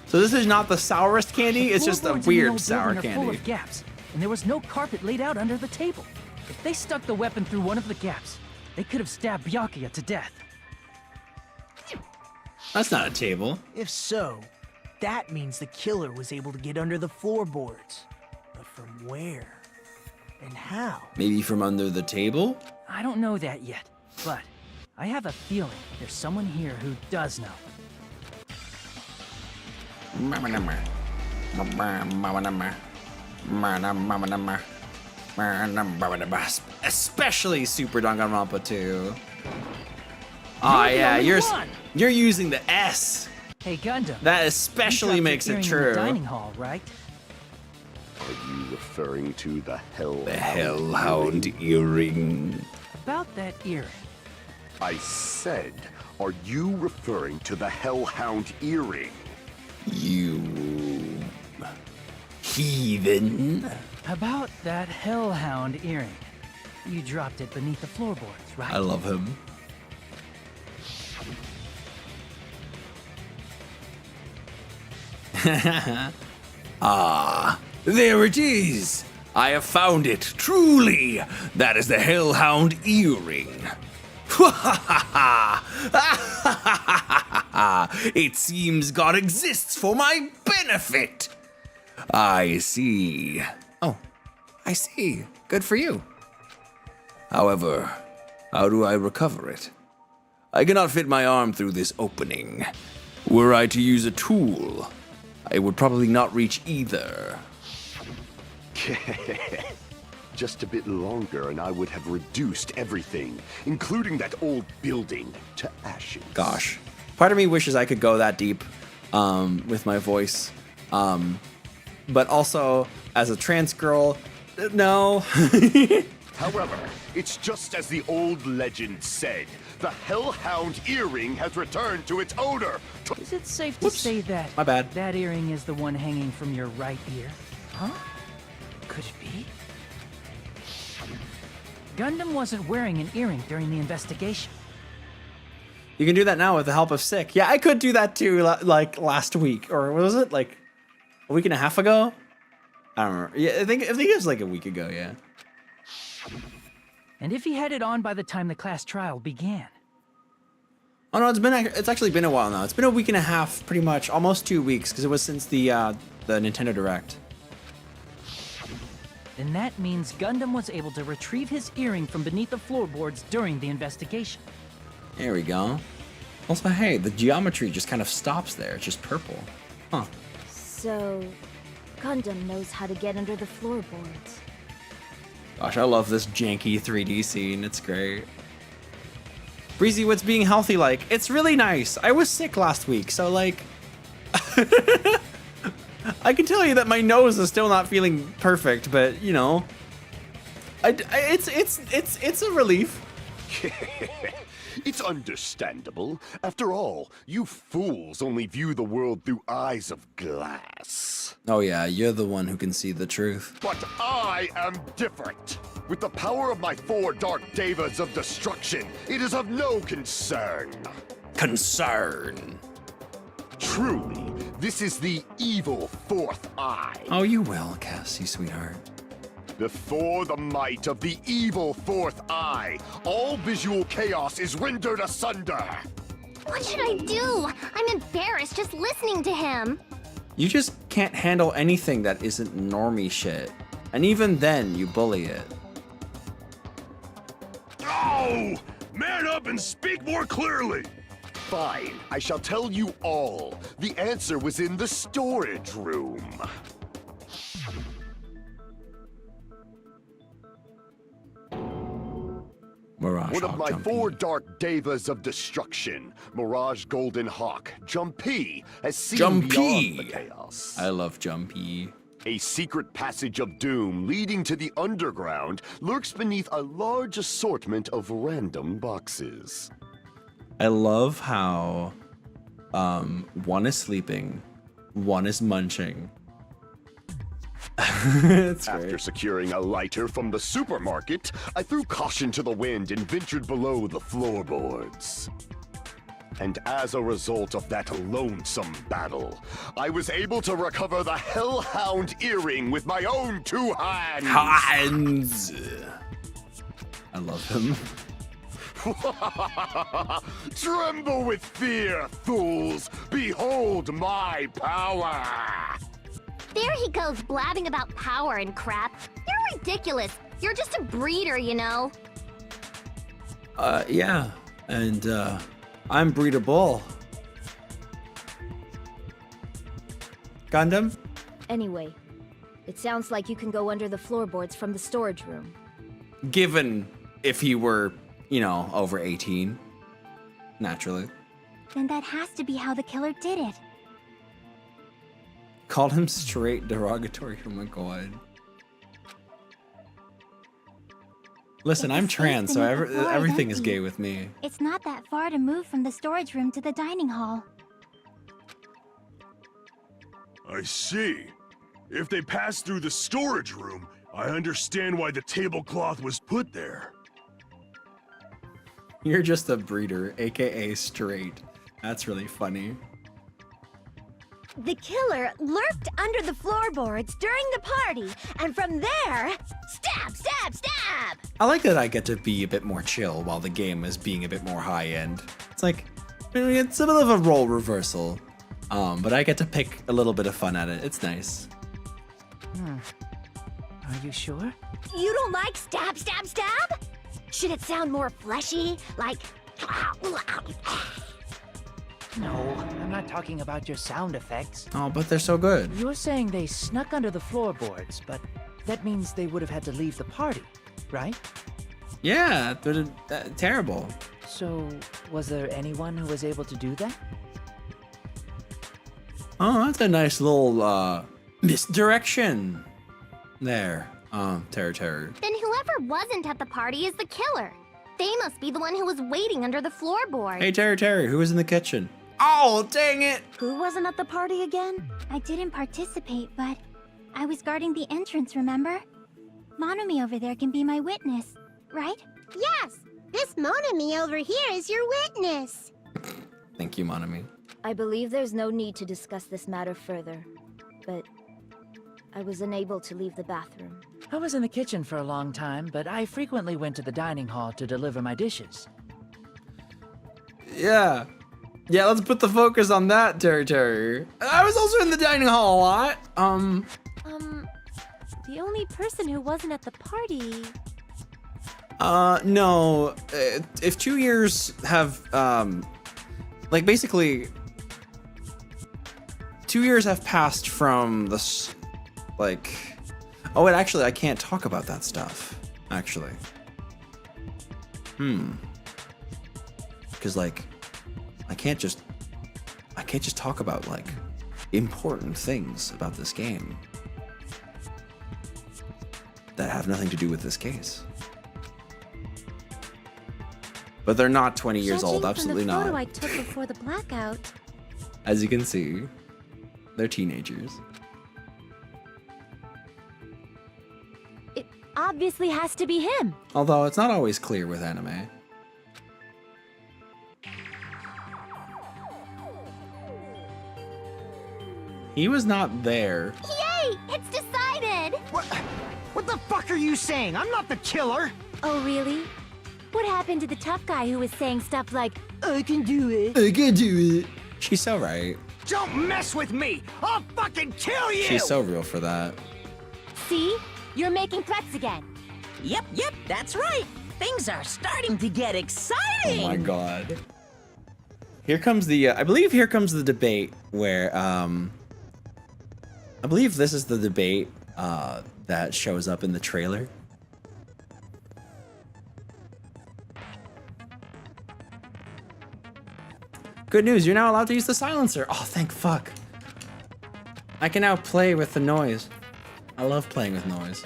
So this is not the sourest candy. It's just a weird sour Full candy. of gaps, and there was no carpet laid out under the table. If they stuck the weapon through one of the gaps, they could have stabbed Byakuya to death. That's not a table. If so, that means the killer was able to get under the floorboards. But from where? And how? Maybe from under the table? I don't know that yet, but I have a feeling there's someone here who does know. Especially Super Danganronpa 2. Oh yeah, you're using the S. Hey Gundam. That especially makes it true. In the dining hall, right? Are you referring to the Hellhound? The Hellhound earring. About that earring. I said, are you referring to the Hellhound earring? You heathen. About that Hellhound earring. You dropped it beneath the floorboards, right? I love him. Ah, there it is. I have found it. Truly, that is the Hellhound earring. It seems God exists for my benefit. I see. Oh, I see. Good for you. However, how do I recover it? I cannot fit my arm through this opening. Were I to use a tool, I would probably not reach either. Just a bit longer and I would have reduced everything, including that old building, to ashes. Gosh. Part of me wishes I could go that deep with my voice. But also, as a trans girl, no. However, it's just as the old legend said. The Hellhound earring has returned to its owner. Is it safe to say that my bad. That earring is the one hanging from your right ear? Huh? Could it be? Gundam wasn't wearing an earring during the investigation. You can do that now with the help of Sick. Yeah, I could do that too, like last week, or was it like a week and a half ago? I don't remember. Yeah, I think it was like a week ago. Yeah. And if he had it on by the time the class trial began? Oh no, it's actually been a while now. It's been a week and a half, pretty much, almost 2 weeks, because it was since the Nintendo Direct. Then that means Gundam was able to retrieve his earring from beneath the floorboards during the investigation. There we go. Also, hey, the geometry just kind of stops there. It's just purple. Huh. So, Gundam knows how to get under the floorboards. Gosh, I love this janky 3D scene. It's great. Breezy, what's being healthy like? It's really nice. I was sick last week, so like... I can tell you that my nose is still not feeling perfect, but, you know... It's a relief. It's understandable. After all, you fools only view the world through eyes of glass. Oh yeah, you're the one who can see the truth. But I am different. With the power of my 4 Dark Devas of Destruction, it is of no concern. Concern. Truly, this is the evil 4th eye. Oh, you will, Cassie, sweetheart. Before the might of the evil 4th eye, all visual chaos is rendered asunder. What should I do? I'm embarrassed just listening to him. You just can't handle anything that isn't normie shit. And even then, you bully it. Oh! Man up and speak more clearly! Fine, I shall tell you all. The answer was in the storage room. Mirage One of Hawk my Jumpy. 4 Dark Devas of Destruction, Mirage Golden Hawk, Jumpy, has seen beyond the chaos. I love Jumpy. A secret passage of doom leading to the underground lurks beneath a large assortment of random boxes. I love how one is sleeping, one is munching. After securing a lighter from the supermarket, I threw caution to the wind and ventured below the floorboards. And as a result of that lonesome battle, I was able to recover the Hellhound earring with my own 2 hands. Hands! I love him. Tremble with fear, fools! Behold my power! There he goes blabbing about power and crap. You're ridiculous. You're just a breeder, you know. Yeah. And, I'm breedable. Gundam? Anyway, it sounds like you can go under the floorboards from the storage room. Given if he were, you know, over 18. Naturally. Then that has to be how the killer did it. Called him straight derogatory. Oh my god. Listen, It's I'm a safe trans, so beneath the floor is everything is empty. gay with me. It's not that far to move from the storage room to the dining hall. I see. If they passed through the storage room, I understand why the tablecloth was put there. You're just a breeder, aka straight. That's really funny. The killer lurked under the floorboards during the party, and from there, stab, stab, stab! I like that I get to be a bit more chill while the game is being a bit more high end. It's like, it's a bit of a role reversal. But I get to pick a little bit of fun at it. It's nice. Are you sure? You don't like stab, stab, stab? Should it sound more fleshy? Like... No, I'm not talking about your sound effects. Oh, but they're so good. You're saying they snuck under the floorboards, but that means they would have had to leave the party, right? Yeah, they're terrible. So, was there anyone who was able to do that? Oh, that's a nice little misdirection there. Terror. Then whoever wasn't at the party is the killer. They must be the one who was waiting under the floorboard. Hey, Terror, who was in the kitchen? Oh, dang it! Who wasn't at the party again? I didn't participate, but I was guarding the entrance, remember? Monami over there can be my witness, right? Yes! This Monami over here is your witness! Thank you, Monami. I believe there's no need to discuss this matter further, but I was unable to leave the bathroom. I was in the kitchen for a long time, but I frequently went to the dining hall to deliver my dishes. Yeah, let's put the focus on that, Terror. I was also in the dining hall a lot. The only person who wasn't at the party... No. If 2 years have, like, basically... 2 years have passed from this, like... Oh, wait, actually, I can't talk about that stuff, actually. Because, like, I can't just talk about, like, important things about this game that have nothing to do with this case. But they're not 20 years old, absolutely not. Judging from the photo I took before the blackout... As you can see, they're teenagers. It obviously has to be him. Although it's not always clear with anime. He was not there. Yay! It's decided! What the fuck are you saying? I'm not the killer! Oh, really? What happened to the tough guy who was saying stuff like, I can do it. I can do it. She's so right. Don't mess with me! I'll fucking kill you! She's so real for that. see? You're making threats again. Yep, that's right. Things are starting to get exciting. Oh my god. Here comes the, I believe here comes the debate where, I believe this is the debate that shows up in the trailer. Good news, you're now allowed to use the silencer. Oh, thank fuck. I can now play with the noise. I love playing with noise.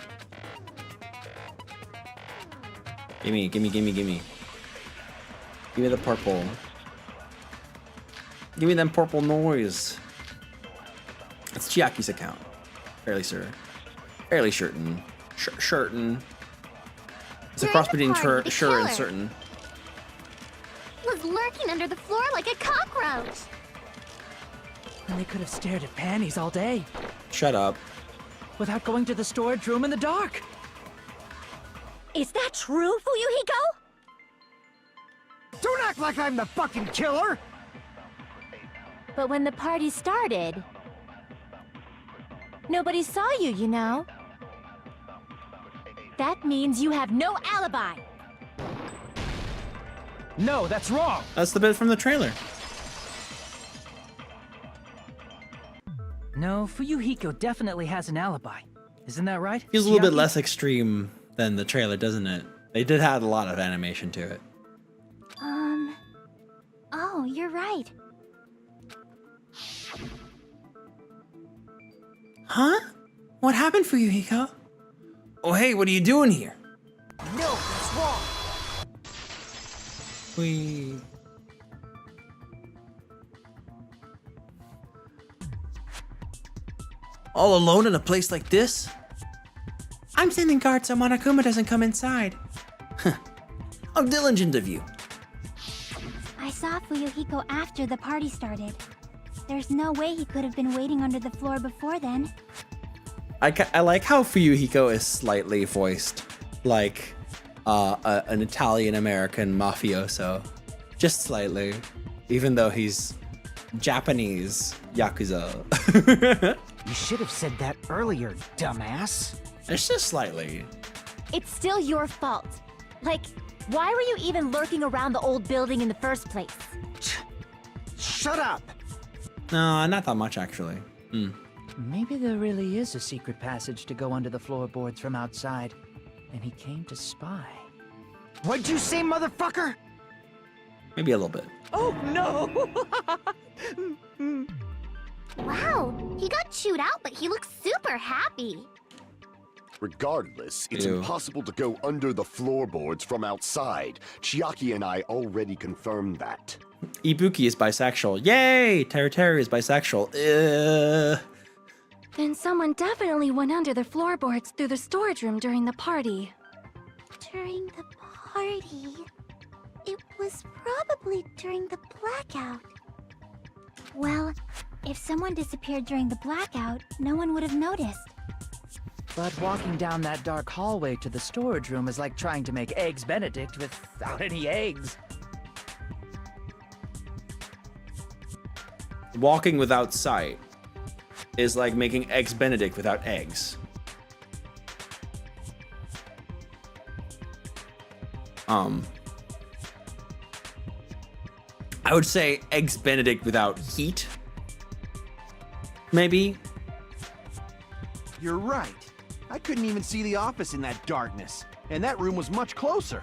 Gimme. Give me the purple. Give me them purple noise. It's Chiaki's account. Fairly certain. Certain. It's a cross between sure and certain. Was lurking under the floor like a cockroach. And they could have stared at panties all day. Shut up. Without going to the storage room in the dark. Is that true, Fuyuhiko? act like I'm the fucking killer! But when the party started, nobody saw you, you know. That means you have no alibi. No, that's wrong. That's the bit from the trailer. No, Fuyuhiko definitely has an alibi. Isn't that right? Feels a little bit Chiaki? less extreme than the trailer, doesn't it? They did add a lot of animation to it. Oh, you're right. Huh? What happened for you, Hiko? Oh, hey, what are you doing here? No, that's wrong. We. All alone in a place like this? I'm standing guard so Monokuma doesn't come inside. How diligent of you. I saw Fuyuhiko after the party started. There's no way he could have been waiting under the floor before then. I like how Fuyuhiko is slightly voiced like an Italian-American mafioso. Just slightly. Even though he's Japanese Yakuza. You should have said that earlier, dumbass. It's just slightly. It's still your fault. Like, why were you even lurking around the old building in the first place? Shut up! No, not that much actually. Maybe there really is a secret passage to go under the floorboards from outside, and he came to spy. What'd you say, motherfucker? Maybe a little bit. Oh no! Wow, he got chewed out, but he looks super happy. Regardless, it's Ew. impossible to go under the floorboards from outside. Chiaki and I already confirmed that. Ibuki is bisexual. Yay! Teru is bisexual. Then someone definitely went under the floorboards through the storage room during the party. During the party? It was probably during the blackout. Well, if someone disappeared during the blackout, no one would have noticed. But walking down that dark hallway to the storage room is like trying to make Eggs Benedict without any eggs. Walking without sight is like making Eggs Benedict without eggs. I would say Eggs Benedict without heat. Maybe. You're right. I couldn't even see the office in that darkness, and that room was much closer.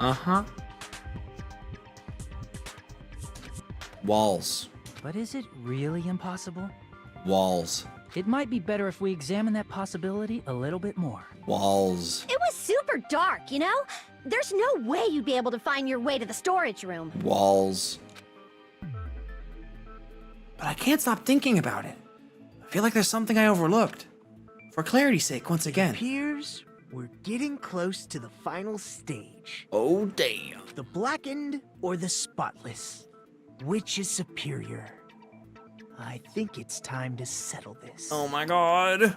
Uh-huh. Walls. But is it really impossible? Walls. It might be better if we examine that possibility a little bit more. Walls. It was super dark, you know? There's no way you'd be able to find your way to the storage room. Walls. But I can't stop thinking about it. I feel like there's something I overlooked. For clarity's sake, once again. Appears we're getting close to the final stage. Oh, damn. The blackened or the spotless? Which is superior? I think it's time to settle this. Oh my god.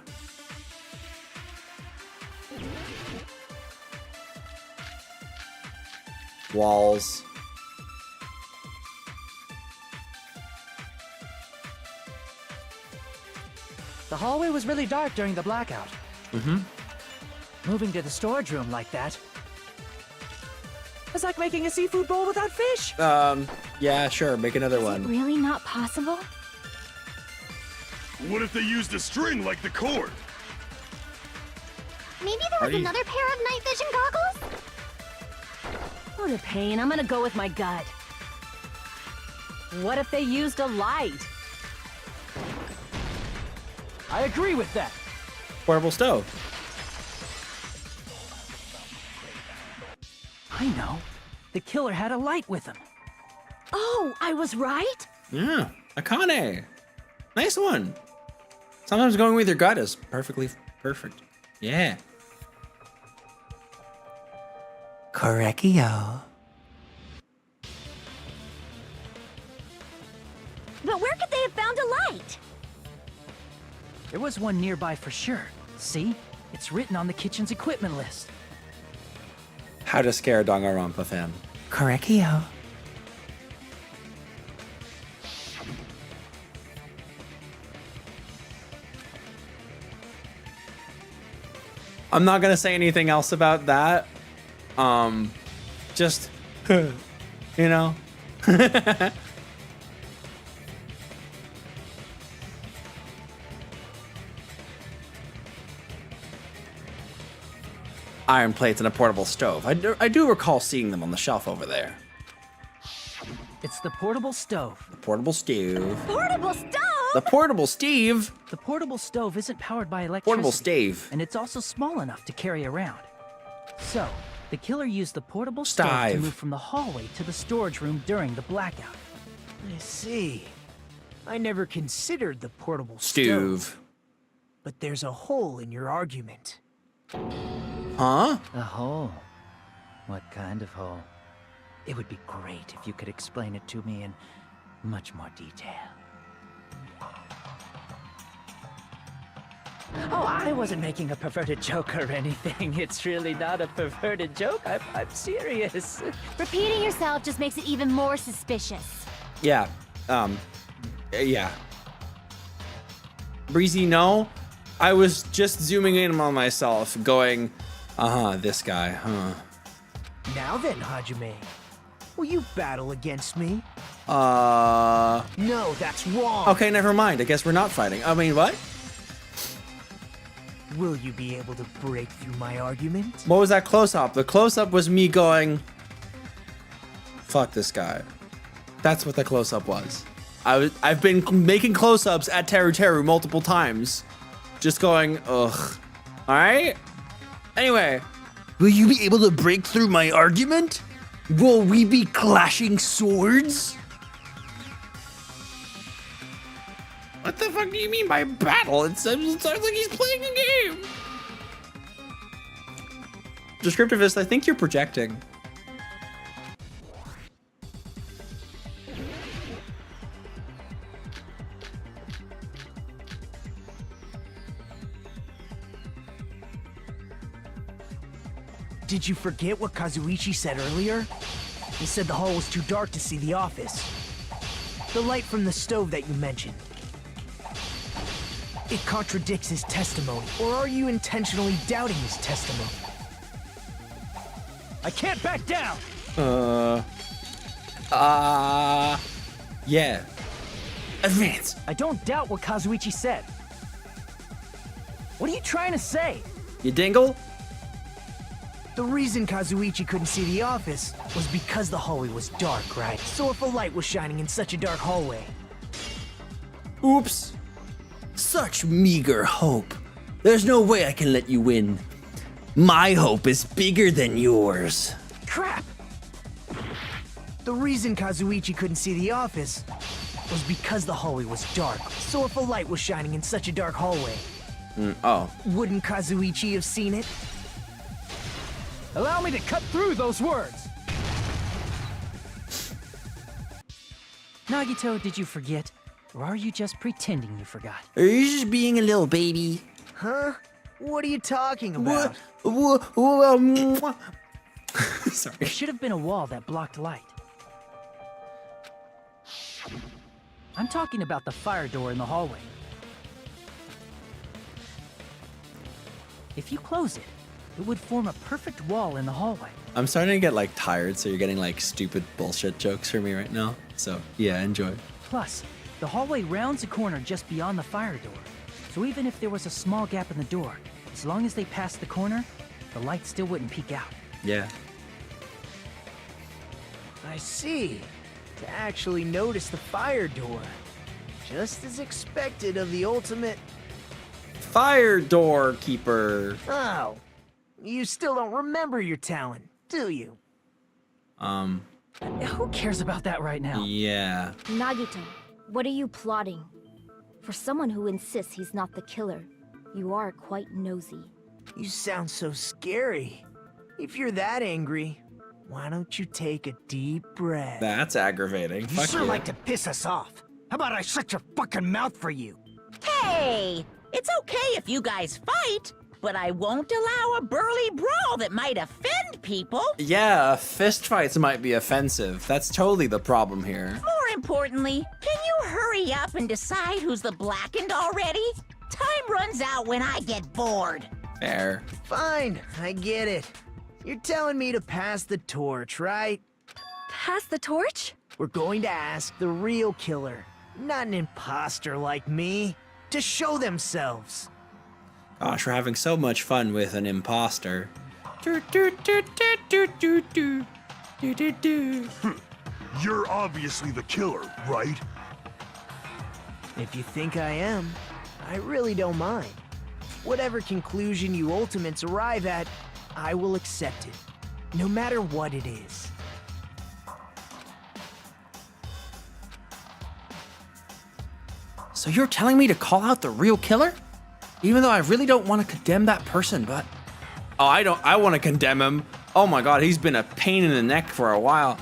Walls. The hallway was really dark during the blackout. Mm-hmm. Moving to the storage room like that. It's like making a seafood bowl without fish. Yeah, sure. Make another one. Really not possible? What if they used a string like the cord? Maybe there was Are you- another pair of night vision goggles? What a pain. I'm gonna go with my gut. What if they used a light? I agree with that. Portable stove. I know. The killer had a light with him. Oh, I was right? Yeah. Akane. Nice one. Sometimes going with your gut is perfectly perfect. Yeah. Correcchio. But where could they have found a light? There was one nearby for sure. See? It's written on the kitchen's equipment list. How to scare a Danganronpa fan. Correcchio. I'm not gonna say anything else about that. Just, you know. Iron plates and a portable stove. I do recall seeing them on the shelf over there. It's the portable stove. The portable stove. Portable stove? The portable Steve. The portable stove isn't powered by electricity. Portable stave. And it's also small enough to carry around. So, the killer used the portable stove to move from the hallway to the storage room during the blackout. I see. I never considered the portable stove. But there's a hole in your argument. Huh? A hole? What kind of hole? It would be great if you could explain it to me in much more detail. Oh, I wasn't making a perverted joke or anything. It's really not a perverted joke. I'm serious. Repeating yourself just makes it even more suspicious. Yeah. Yeah. Breezy, no. I was just zooming in on myself, going, this guy, huh. Now then, Hajime. Will you battle against me? No, that's wrong. Okay, never mind. I guess we're not fighting. I mean, what? Will you be able to break through my argument? What was that close-up? The close-up was me going, fuck this guy. That's what the close-up was. I've been making close-ups at Teru Teru multiple times. Just going, ugh. Alright? Anyway. Will you be able to break through my argument? Will we be clashing swords? What the fuck do you mean by battle? It sounds like he's playing a game. Descriptivist, I think you're projecting. Did you forget what Kazuichi said earlier? He said the hall was too dark to see the office. The light from the stove that you mentioned. It contradicts his testimony. Or are you intentionally doubting his testimony? I can't back down! Yeah. Advance! I don't doubt what Kazuichi said. What are you trying to say? You dingle? The reason Kazuichi couldn't see the office was because the hallway was dark, right? So if a light was shining in such a dark hallway... Oops. Such meager hope. There's no way I can let you win. My hope is bigger than yours. Crap! The reason Kazuichi couldn't see the office was because the hallway was dark. So if a light was shining in such a dark hallway... Wouldn't Kazuichi have seen it? Allow me to cut through those words! Nagito, did you forget? Or are you just pretending you forgot? Are you just being a little baby? Huh? What are you talking about? Sorry. There should have been a wall that blocked light. I'm talking about the fire door in the hallway. If you close it, it would form a perfect wall in the hallway. I'm starting to get like tired, so you're getting like stupid bullshit jokes from me right now. So yeah, enjoy. Plus, the hallway rounds a corner just beyond the fire door. So even if there was a small gap in the door, as long as they passed the corner, the light still wouldn't peek out. Yeah. I see. To actually notice the fire door. Just as expected of the ultimate... Fire door keeper. Oh. You still don't remember your talent, do you? Who cares about that right now? Yeah. Nagito, what are you plotting? For someone who insists he's not the killer, you are quite nosy. You sound so scary. If you're that angry, why don't you take a deep breath? That's aggravating. You Fuck sure you. like to piss us off. How about I shut your fucking mouth for you? Hey! It's okay if you guys fight, but I won't allow a burly brawl that might offend people. Yeah, fist fights might be offensive. That's totally the problem here. More importantly, can you hurry up and decide who's the blackened already? Time runs out when I get bored. Fair. Fine, I get it. You're telling me to pass the torch, right? Pass the torch? We're going to ask the real killer, not an imposter like me, to show themselves. Gosh, we're having so much fun with an imposter. You're obviously the killer, right? If you think I am, I really don't mind. Whatever conclusion you ultimates arrive at, I will accept it, no matter what it is. So you're telling me to call out the real killer? Even though I really don't want to condemn that person, but... Oh, I want to condemn him. Oh my god, he's been a pain in the neck for a while.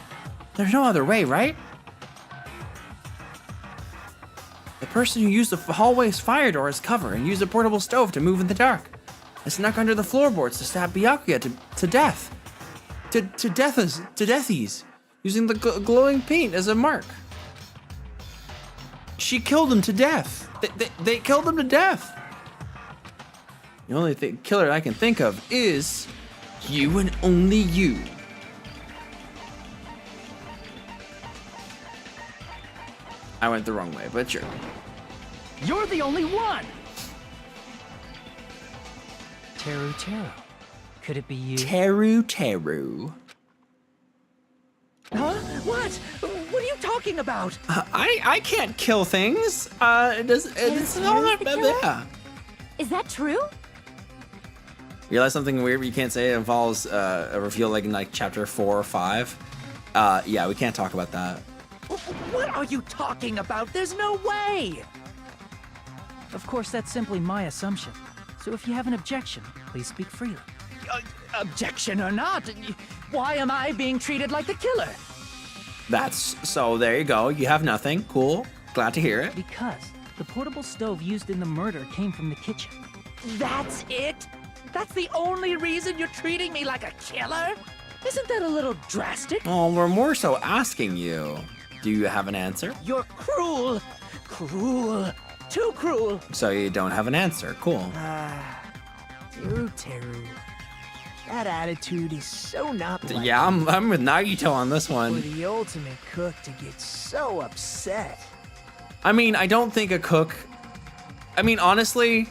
There's no other way, right? The person who used the hallway's fire door as cover and used a portable stove to move in the dark. And snuck under the floorboards to stab Byakuya to death. To deathies. Using the glowing paint as a mark. She killed him to death. They killed him to death. The only killer I can think of is you and only you. I went the wrong way, but sure. You're the only one! Teru. Could it be you? Teru. Huh? What? What are you talking about? I can't kill things. It's all that yeah. Is that true? Realize something weird you can't say involves a reveal like in like chapter 4 or 5. Yeah, we can't talk about that. What are you talking about? There's no way! Of course, that's simply my assumption. So if you have an objection, please speak freely. Objection or not, why am I being treated like the killer? So there you go. You have nothing. Cool. Glad to hear it. Because the portable stove used in the murder came from the kitchen. That's it? That's the only reason you're treating me like a killer? Isn't that a little drastic? Oh, we're more so asking you. Do you have an answer? You're cruel. Cruel. Too cruel. So you don't have an answer. Cool. Teru. That attitude is so not like Yeah, I'm with Nagito on this for one. the ultimate cook to get so upset. I mean, I don't think a cook... I mean, honestly...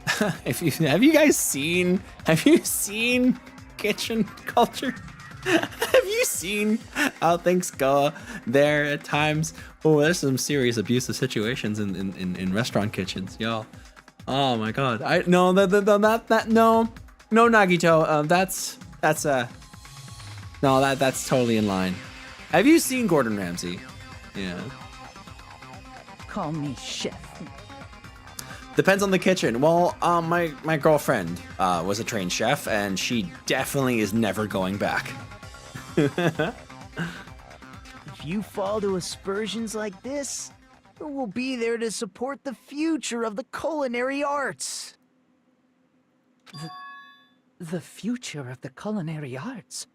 have you guys seen kitchen culture? Have you seen how things go there at times? Oh, there's some serious abusive situations in restaurant kitchens, y'all. Oh my god. No, Nagito. That's totally in line. Have you seen Gordon Ramsay? Yeah. Call me chef. Depends on the kitchen. Well, my girlfriend was a trained chef, and she definitely is never going back. If you fall to aspersions like this, who will be there to support the future of the culinary arts? The future of the culinary arts?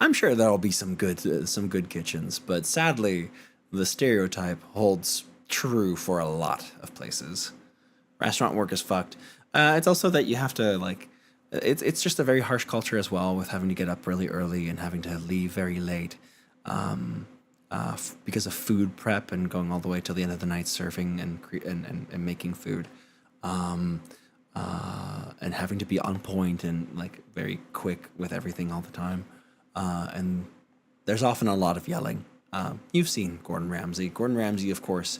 I'm sure there'll be some good kitchens, but sadly, the stereotype holds true for a lot of places. Restaurant work is fucked. It's also that you have to like, it's just a very harsh culture as well, with having to get up really early and having to leave very late, because of food prep and going all the way till the end of the night serving and making food, and having to be on point and like very quick with everything all the time, and there's often a lot of yelling. You've seen Gordon Ramsay. Gordon Ramsay, of course,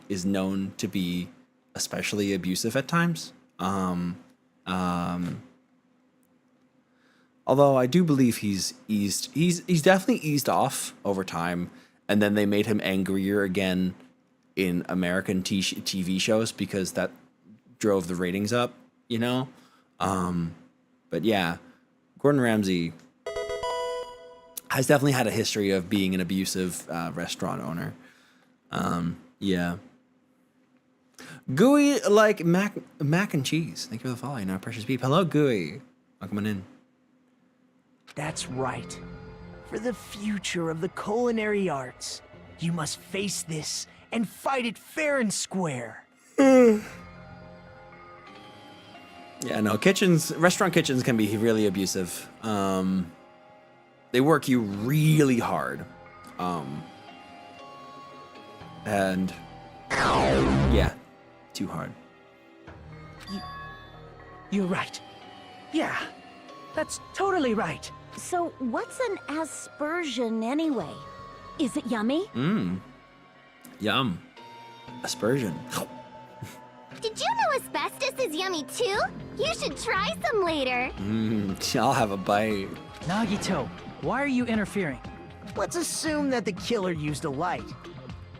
is known to be especially abusive at times. Although I do believe he's definitely eased off over time, and then they made him angrier again in American TV shows because that drove the ratings up, you know? But yeah, Gordon Ramsay has definitely had a history of being an abusive restaurant owner. Yeah. Gooey like mac and cheese. Thank you for the follow. Now Precious Beep. Hello, Gooey. Welcome on in. That's right. For the future of the culinary arts, you must face this and fight it fair and square. Yeah, no, restaurant kitchens can be really abusive. They work you really hard. And yeah, too hard. You're right. Yeah, that's totally right. So what's an aspersion anyway? Is it yummy? Yum. Aspersion. Did you know asbestos is yummy too? You should try some later. I'll have a bite. Nagito, why are you interfering? Let's assume that the killer used a light,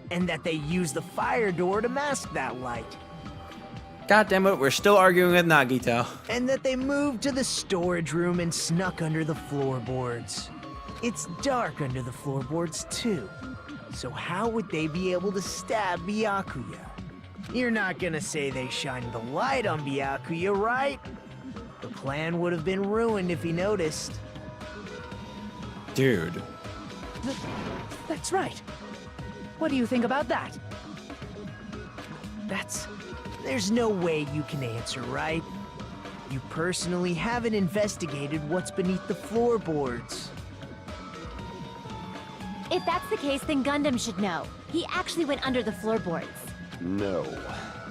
and that they used the fire door to mask that light. God damn it, we're still arguing with Nagito. And that they moved to the storage room and snuck under the floorboards. It's dark under the floorboards too. So how would they be able to stab Byakuya? You're not gonna say they shined the light on Byakuya, right? The plan would have been ruined if he noticed. Dude. That's right. What do you think about that? There's no way you can answer, right? You personally haven't investigated what's beneath the floorboards. If that's the case, then Gundam should know. He actually went under the floorboards. No.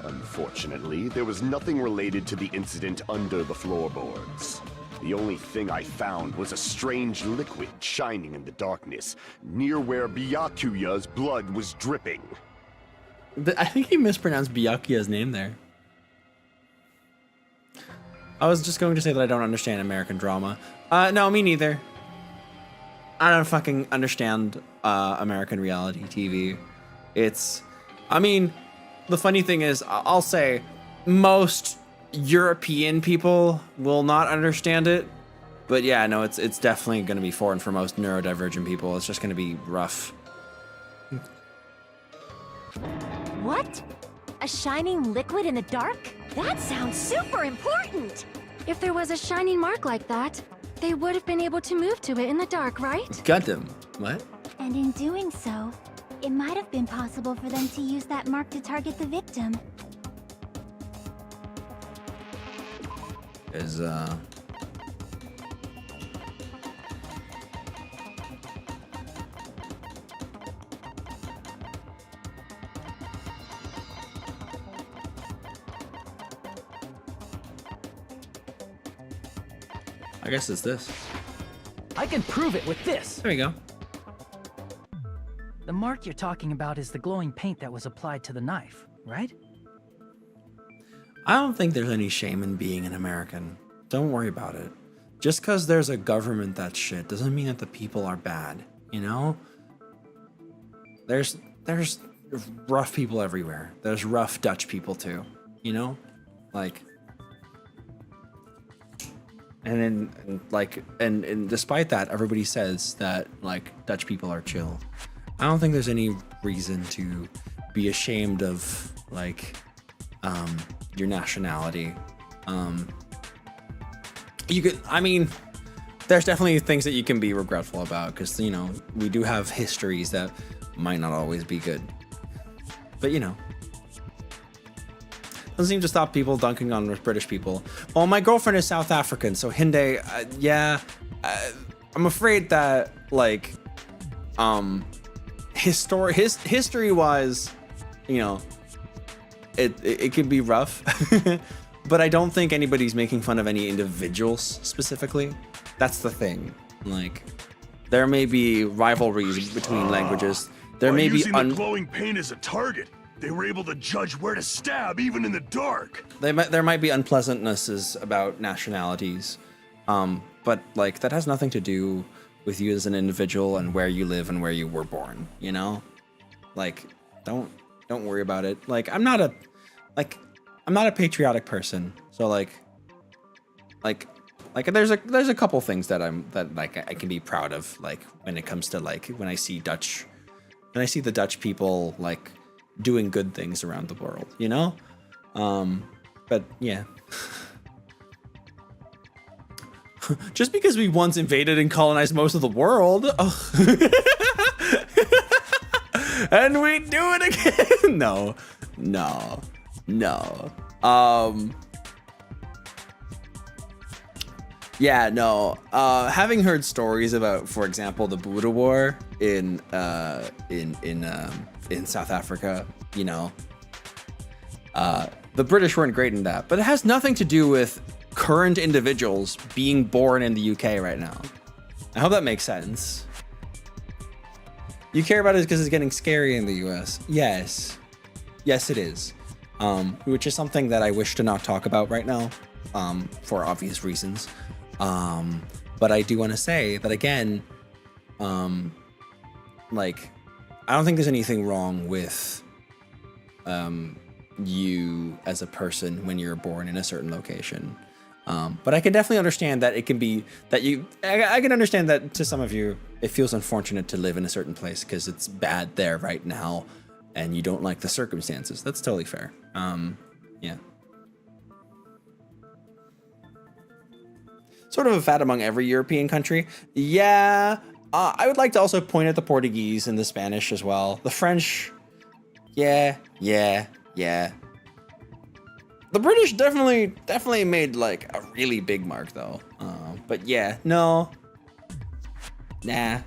Unfortunately, there was nothing related to the incident under the floorboards. The only thing I found was a strange liquid shining in the darkness, near where Byakuya's blood was dripping. I think he mispronounced Byakuya's name there. I was just going to say that I don't understand American drama. No, me neither. I don't fucking understand American reality TV. I mean, the funny thing is, I'll say most European people will not understand it. But yeah, no, it's definitely going to be foreign for most neurodivergent people. It's just going to be rough. What? A shining liquid in the dark? That sounds super important! If there was a shining mark like that, they would have been able to move to it in the dark, right? Gundam. What? And in doing so, it might have been possible for them to use that mark to target the victim. I guess it's this. I can prove it with this. There we go. The mark you're talking about is the glowing paint that was applied to the knife, right? I don't think there's any shame in being an American. Don't worry about it. Just because there's a government that's shit doesn't mean that the people are bad, you know? There's rough people everywhere. There's rough Dutch people too, you know? Like, and despite that, everybody says that like Dutch people are chill. I don't think there's any reason to be ashamed of like your nationality. I mean, there's definitely things that you can be regretful about because, you know, we do have histories that might not always be good. But, you know, doesn't seem to stop people dunking on British people. Well, my girlfriend is South African, so Hinde, I'm afraid that, like, history-wise, you know, it can be rough. But I don't think anybody's making fun of any individuals specifically. That's the thing. Like, there may be rivalries between languages. There may be using the glowing paint as a target, they were able to judge where to stab even in the dark. There might be unpleasantnesses about nationalities, but like that has nothing to do with you as an individual and where you live and where you were born. You know, like don't worry about it. Like I'm not a patriotic person, so like there's a couple things that I can be proud of, like when it comes to like when I see the Dutch people like doing good things around the world, you know? But yeah. Just because we once invaded and colonized most of the world. And we do it again. No. Yeah, no. Having heard stories about, for example, the Buddha War in South Africa, you know, the British weren't great in that, but it has nothing to do with current individuals being born in the UK right now. I hope that makes sense. You care about it because it's getting scary in the US. Yes, it is. Which is something that I wish to not talk about right now, for obvious reasons. But I do want to say that again, like, I don't think there's anything wrong with you as a person when you're born in a certain location. But I can definitely understand that it can be that I can understand that to some of you, it feels unfortunate to live in a certain place because it's bad there right now and you don't like the circumstances. That's totally fair. Yeah. Sort of a fad among every European country. Yeah. I would like to also point at the Portuguese and the Spanish as well. The French. Yeah. The British definitely made like a really big mark though. But yeah, no. Nah.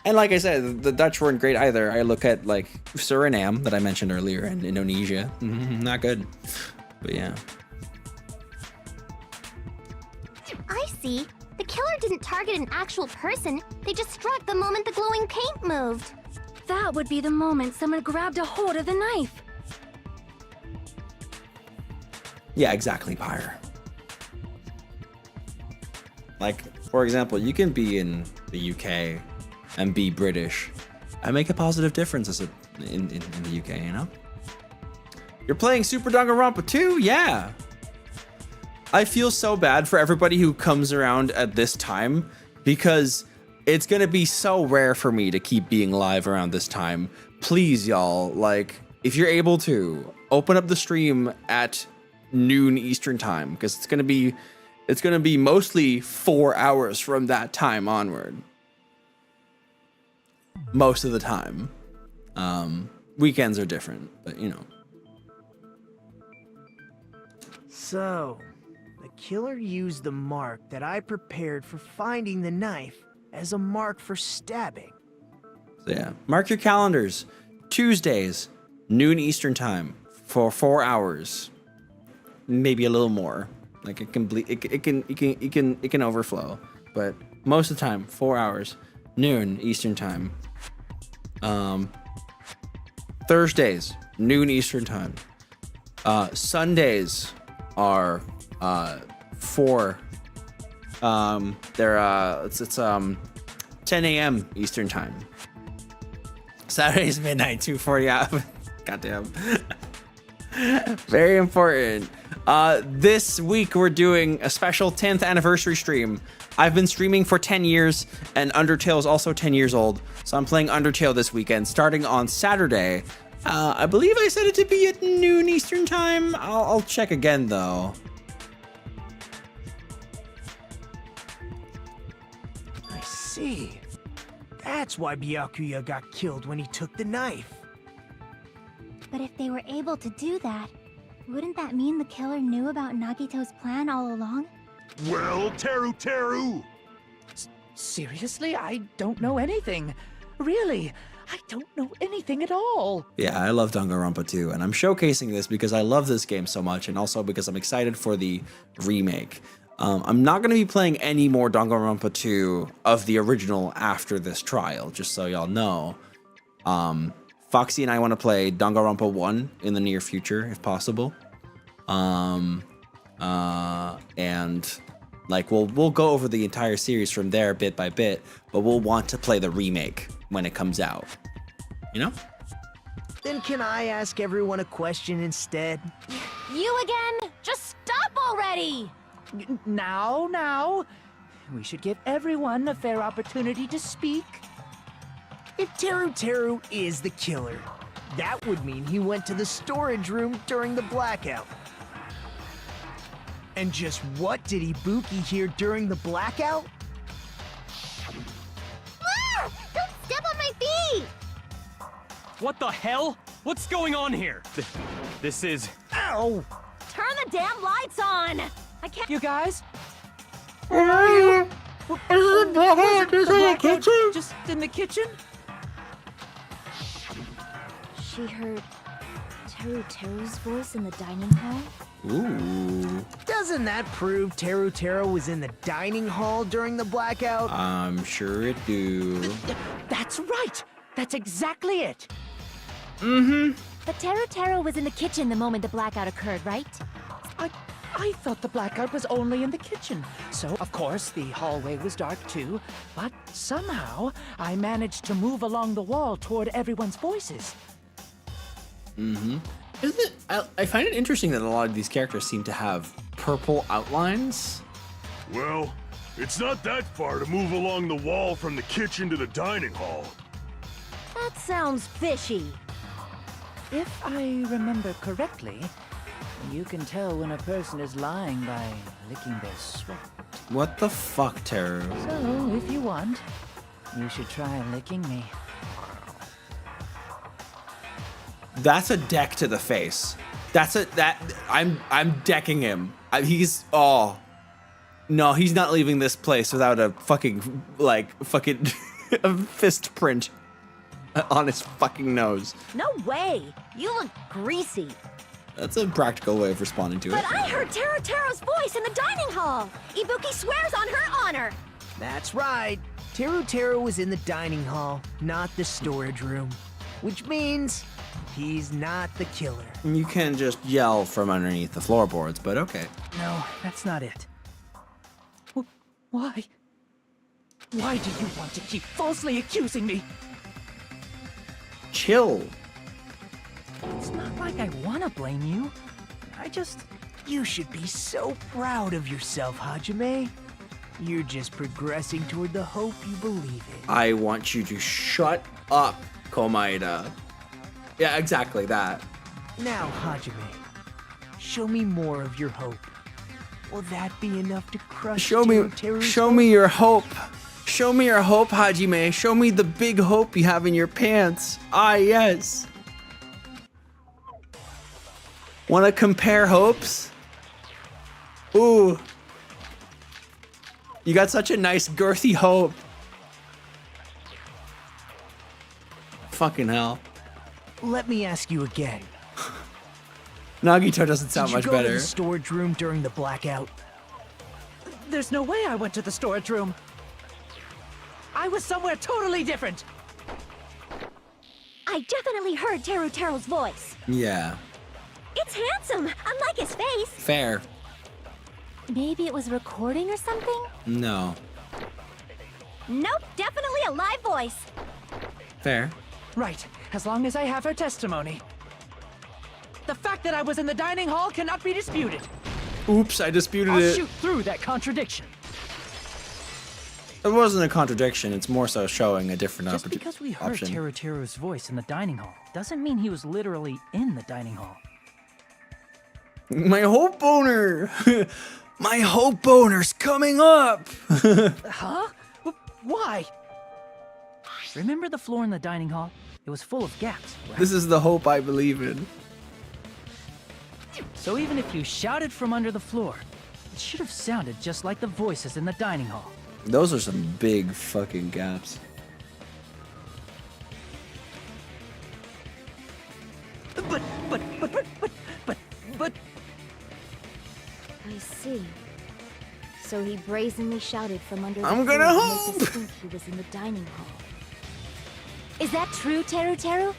And like I said, the Dutch weren't great either. I look at like Suriname that I mentioned earlier and Indonesia. Not good. But yeah. I see. The killer didn't target an actual person. They just struck the moment the glowing paint moved. That would be the moment someone grabbed a hold of the knife. Yeah, exactly, Pyre. Like, for example, you can be in the UK and be British and make a positive difference as in the UK, you know? You're playing Super Danganronpa 2? Yeah. I feel so bad for everybody who comes around at this time because it's gonna be so rare for me to keep being live around this time. Please, y'all, like, if you're able to, open up the stream at noon Eastern time because it's gonna be mostly 4 hours from that time onward. Most of the time. Weekends are different, but you know. So, the killer used the mark that I prepared for finding the knife as a mark for stabbing. So yeah, mark your calendars. Tuesdays, noon Eastern time for 4 hours. Maybe a little more. Like it can overflow, but most of the time 4 hours, noon Eastern time. Thursdays, noon Eastern time. Sundays are 4. It's 10 a.m. Eastern time. Saturdays midnight 2:40 out. Goddamn. Very important. This week we're doing a special 10th anniversary stream. I've been streaming for 10 years and Undertale is also 10 years old. So I'm playing Undertale this weekend starting on Saturday. I believe I set it to be at noon Eastern time. I'll check again though. I see. That's why Byakuya got killed when he took the knife. But if they were able to do that, wouldn't that mean the killer knew about Nagito's plan all along? Well, Teru! Seriously? I don't know anything. Really, I don't know anything at all. Yeah, I love Danganronpa too, and I'm showcasing this because I love this game so much, and also because I'm excited for the remake. I'm not going to be playing any more Danganronpa 2 of the original after this trial, just so y'all know. Foxy and I want to play Danganronpa 1 in the near future, if possible. And like we'll go over the entire series from there bit by bit, but we'll want to play the remake when it comes out. You know? Then can I ask everyone a question instead? You again? Just stop already! Now. We should give everyone a fair opportunity to speak. If Teru is the killer, That would mean he went to the storage room during the blackout. And just what did Ibuki hear during the blackout? Ah! Don't step on my feet! What the hell? What's going on here? This is... Ow! Turn the damn lights on! I can't. You guys? Where are you? Is it blackout? Is it in the kitchen? Just in the kitchen? She heard Teru's voice in the dining hall? Ooh. Doesn't that prove Teru was in the dining hall during the blackout? I'm sure it do. That's right! That's exactly it! Mm-hmm. But Teru was in the kitchen the moment the blackout occurred, right? I thought the blackout was only in the kitchen. So, of course, the hallway was dark too. But somehow, I managed to move along the wall toward everyone's voices. Mm-hmm. Isn't it? I find it interesting that a lot of these characters seem to have purple outlines. Well, it's not that far to move along the wall from the kitchen to the dining hall. That sounds fishy. If I remember correctly, you can tell when a person is lying by licking their sweat. What the fuck, Teru? So, if you want, you should try licking me. That's a deck to the face. I'm decking him. He's no, he's not leaving this place without a fucking a fist print on his fucking nose. No way! You look greasy. That's a practical way of responding to it. But I heard Teru's voice in the dining hall. Ibuki swears on her honor. That's right. Teru was in the dining hall, not the storage room. Which means he's not the killer. You can just yell from underneath the floorboards, but okay. No, that's not it. Why? Why do you want to keep falsely accusing me? Chill. It's not like I want to blame you. You should be so proud of yourself, Hajime. You're just progressing toward the hope you believe in. I want you to shut up, Komaeda. Yeah, exactly that. Now, Hajime, show me more of your hope. Will that be enough to crush Show me your hope. Show me your hope, Hajime. Show me the big hope you have in your pants. Ah, yes. Want to compare hopes? Ooh. You got such a nice girthy hope. Fucking hell. Let me ask you again. Nagito doesn't sound much Did you go better. to the storage room during the blackout? There's no way I went to the storage room. I was somewhere totally different. I definitely heard Teru's voice. Yeah. It's handsome, unlike his face. Fair. Maybe it was recording or something? No. Nope, definitely a live voice. Fair. Right, as long as I have her testimony. The fact that I was in the dining hall cannot be disputed. Oops, I disputed I'll it. shoot through that contradiction. It wasn't a contradiction. It's more so showing a different Just because we heard option. Teru's voice in the dining hall doesn't mean he was literally in the dining hall. My hope boner! My hope boner's coming up! Huh? Why? Remember the floor in the dining hall? It was full of gaps, right? This is the hope I believe in. So even if you shouted from under the floor, it should have sounded just like the voices in the dining hall. Those are some big fucking gaps. But... I see. So he brazenly shouted from under the I'm floor gonna to hope! make us think he was in the dining hall. Is that true, Teru?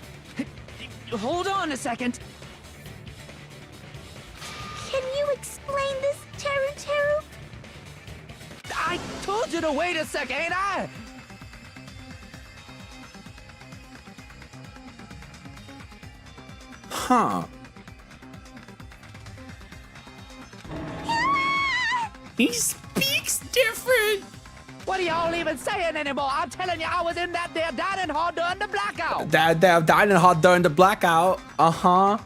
Hold on a second. Can you explain this, Teru? I told you to wait a second, ain't I? Huh. He speaks different! What are y'all even saying anymore? I'm telling you, I was in that there dining hall during the blackout. That damn dining hall during the blackout. Uh-huh.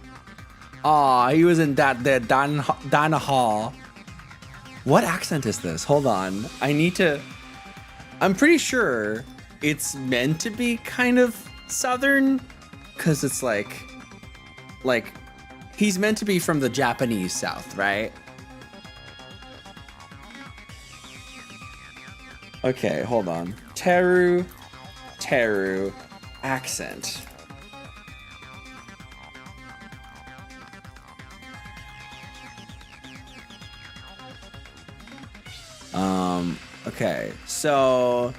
Aw, he was in that there dining hall. What accent is this? Hold on. I'm pretty sure it's meant to be kind of Southern, because it's like he's meant to be from the Japanese South, right? Okay, hold on. Teru accent. Okay, so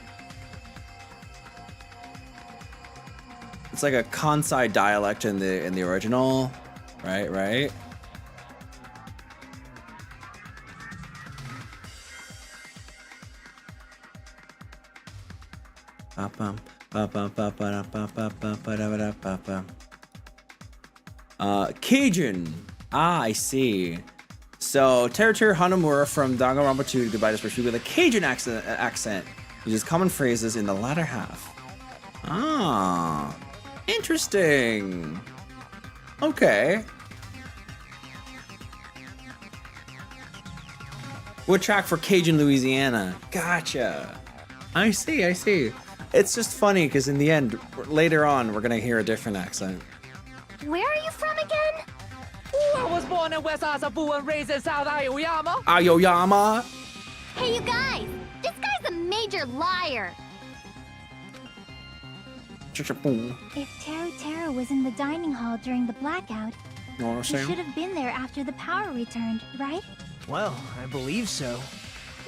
it's like a Kansai dialect in the original, right? Cajun. Ah, I see. So, Terutoru Hanamura from Danganronpa 2 Goodbye to Spurshu with a Cajun accent uses common phrases in the latter half. Ah, interesting. Okay. What track for Cajun, Louisiana? Gotcha. I see. It's just funny because in the end, later on, we're gonna hear a different accent. Where are you from again? I was born in West Asabu and raised in South Aoyama. Aoyama. Hey, you guys! This guy's a major liar! If Teru was in the dining hall during the blackout, he should have been there after the power returned, right? Well, I believe so.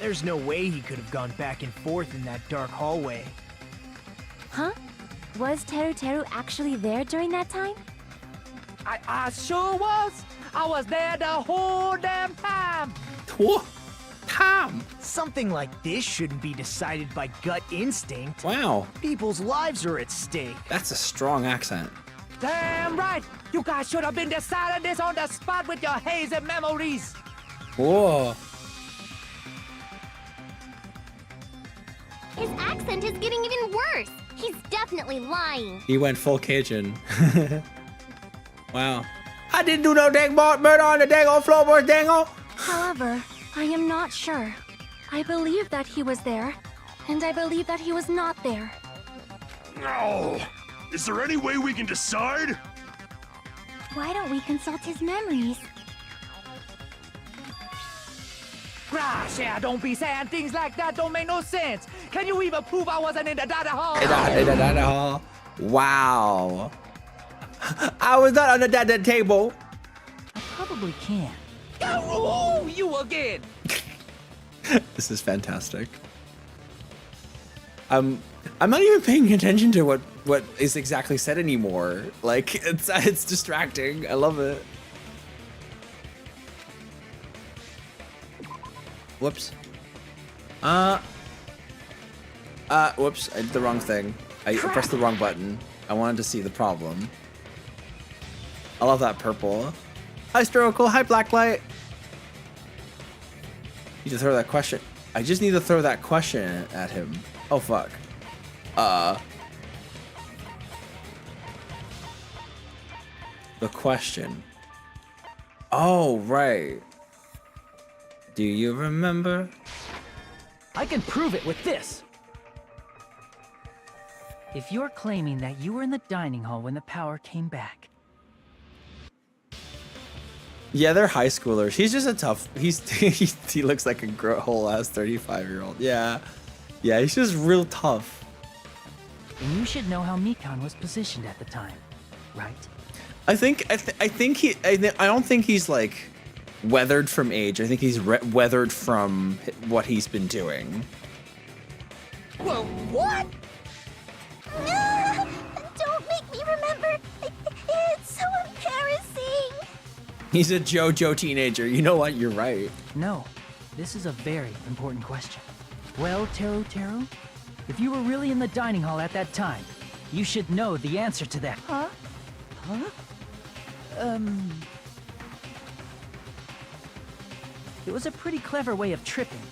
There's no way he could have gone back and forth in that dark hallway. Huh? Was Teru actually there during that time? I sure was. I was there the whole damn time. Something like this shouldn't be decided by gut instinct. Wow. People's lives are at stake. That's a strong accent. Damn right. You guys should have been deciding this on the spot with your hazy memories. Whoa. His accent is getting even worse. He's definitely lying. He went full Cajun. Wow. I didn't do no dang murder on the dang old floorboard, dang old. However, I am not sure. I believe that he was there, and I believe that he was not there. No! Is there any way we can decide? Why don't we consult his memories? Gosh, yeah, don't be saying things like that. Don't make no sense. Can you even prove I wasn't in the dining hall? In the dining hall? Wow. I was not on the dining table. I probably can. Oh, you again. This is fantastic. I'm not even paying attention to what is exactly said anymore. Like it's distracting. I love it. Whoops. Whoops, I did the wrong thing. I pressed the wrong button. I wanted to see the problem. I love that purple. Hi, Strokel. Hi, Blacklight. Need to throw that question. I just need to throw that question at him. Oh, fuck. The question. Oh, right. Do you remember? I can prove it with this. If you're claiming that you were in the dining hall when the power came back. Yeah, they're high schoolers. He's just a tough. He looks like a whole ass 35-year-old. Yeah, he's just real tough. And you should know how Mikan was positioned at the time, right? I don't think he's like weathered from age. I think he's weathered from what he's been doing. Well, what? Don't make me remember. It's so embarrassing. He's a JoJo teenager. You know what? You're right. No, this is a very important question. Well, Teru, if you were really in the dining hall at that time, you should know the answer to that. Huh? It was a pretty clever way of tripping.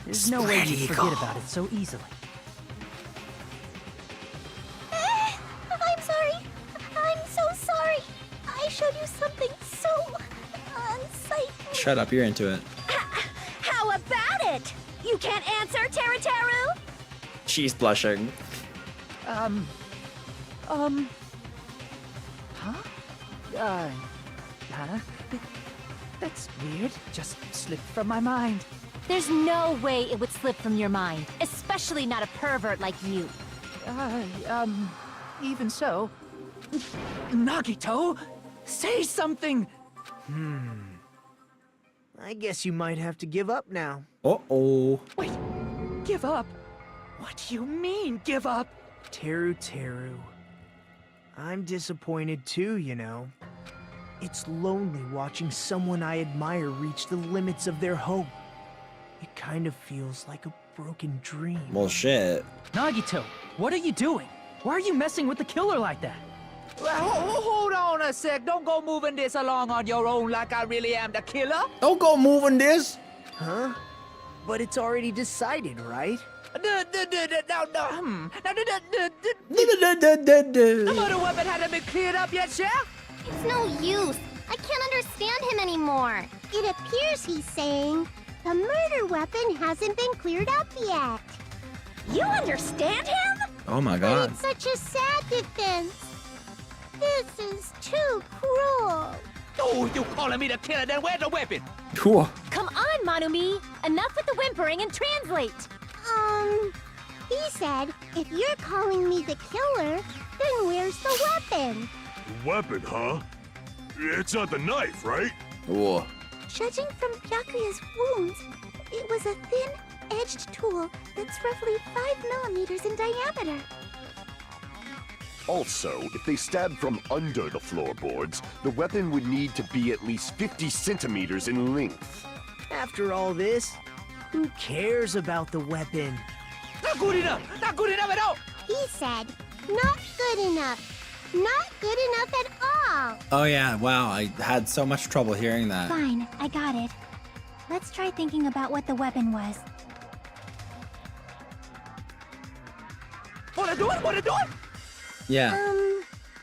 There's no way you'd forget about it so easily. I'm sorry. I'm so sorry. I showed you something so unsightly. Shut up, you're into it. How about it? You can't answer, Teru? She's blushing. Huh? Hannah? That's weird. Just slipped from my mind. There's no way it would slip from your mind, especially not a pervert like you. Even so. Nagito, say something! I guess you might have to give up now. Uh-oh. Wait, give up? What do you mean, give up? Teru. I'm disappointed too, you know. It's lonely watching someone I admire reach the limits of their hope. It kind of feels like a broken dream. Well, shit. Nagito, what are you doing? Why are you messing with the killer like that? Well, hold on a sec. Don't go moving this along on your own like I really am the killer. Don't go moving this. Huh? But it's already decided, right? The murder weapon hasn't been cleared up yet, Chef? It's no use. I can't understand him anymore. It appears he's saying the murder weapon hasn't been cleared up yet. You understand him? Oh my But god. it's such a sad defense. This is too cruel. Oh, you calling me the killer? Then where's the weapon? Cool. Come on, Manumi! Enough with the whimpering and translate! He said, if you're calling me the killer, then where's the weapon? Weapon, huh? It's not the knife, right? Whoa. Judging from Byakuya's wounds, it was a thin-edged tool that's roughly 5 millimeters in diameter. Also, if they stabbed from under the floorboards, the weapon would need to be at least 50 centimeters in length. After all this, who cares about the weapon? Not good enough! Not good enough at all! He said, not good enough. Not good enough at all. Oh yeah, wow, I had so much trouble hearing that. Fine, I got it. Let's try thinking about what the weapon was. Wanna do it? Wanna do it? Yeah.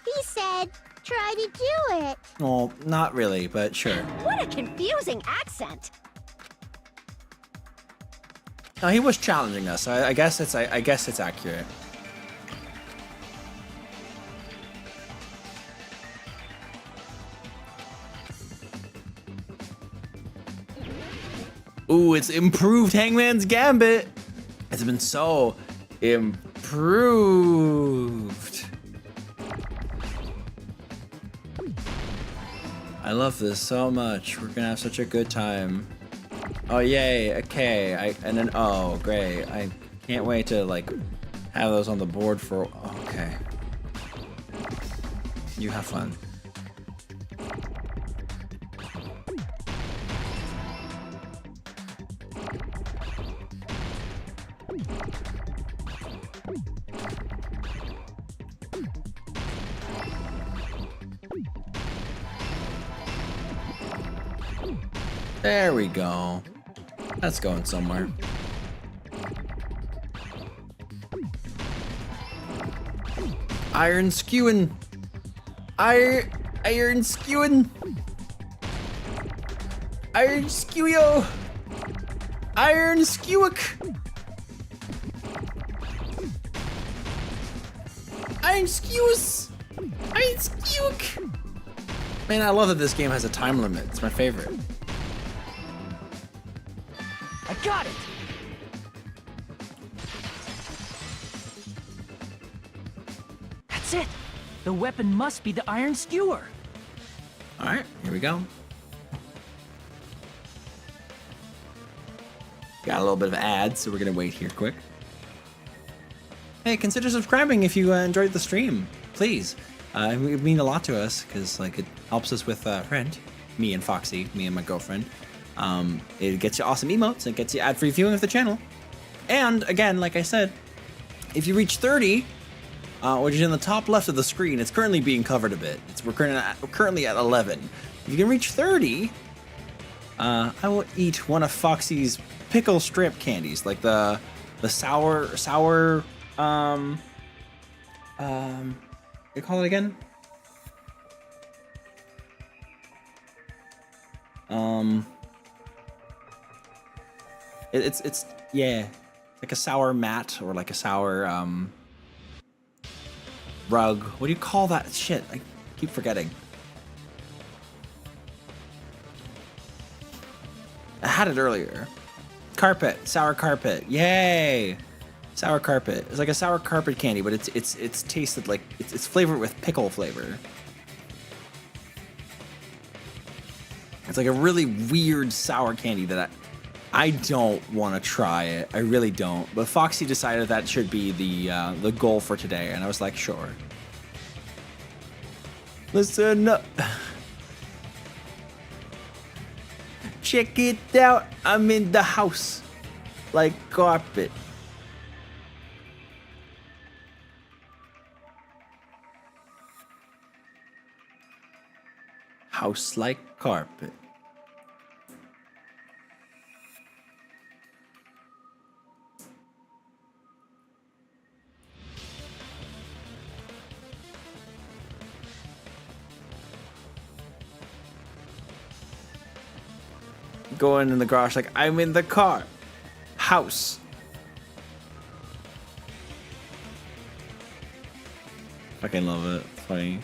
He said, try to do it. Well, not really, but sure. What a confusing accent. No, he was challenging us. So I guess it's accurate. Ooh, it's improved Hangman's Gambit. It's been so improved. I love this so much. We're gonna have such a good time. Oh yay, okay. And then oh great. I can't wait to like have those on the board for okay. You have fun. There we go. That's going somewhere. Iron skewing. Iron skewing. Iron skew-yo. Iron skewick. Iron skews. Iron skewick. Man, I love that this game has a time limit. It's my favorite. I got it! That's it! The weapon must be the iron skewer. Alright, here we go. Got a little bit of ads, so we're gonna wait here quick. Hey, consider subscribing if you enjoyed the stream, please. It would mean a lot to us, because like it helps us with rent. Me and Foxy, me and my girlfriend. It gets you awesome emotes, it gets you ad-free viewing of the channel. And again, like I said, if you reach 30, which is in the top left of the screen, it's currently being covered a bit. We're currently at 11. If you can reach 30, I will eat one of Foxy's pickle strip candies, like the sour what do you call it again? It's yeah, like a sour mat or like a sour rug. What do you call that shit? I keep forgetting. I had it earlier. Carpet, sour carpet. Yay! Sour carpet. It's like a sour carpet candy, but it's tasted like it's flavored with pickle flavor. It's like a really weird sour candy that I don't want to try it. I really don't. But Foxy decided that should be the goal for today, and I was like, sure. Listen up. Check it out. I'm in the house. Like carpet. House like carpet. Going in the garage like I'm in the car. House. Fucking love it. It's funny.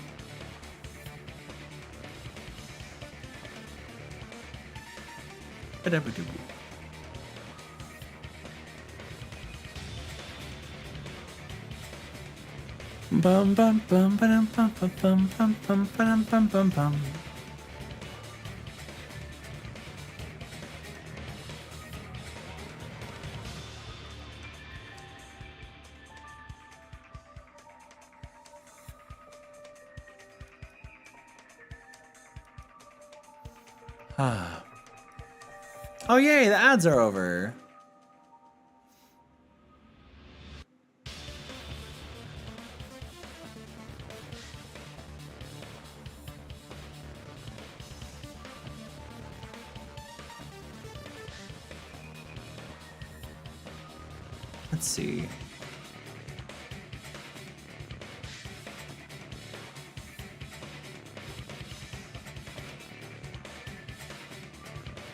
Bum bum bum bum bum bum bum bum bum bum bum bum bum. Oh yay, the ads are over. Let's see.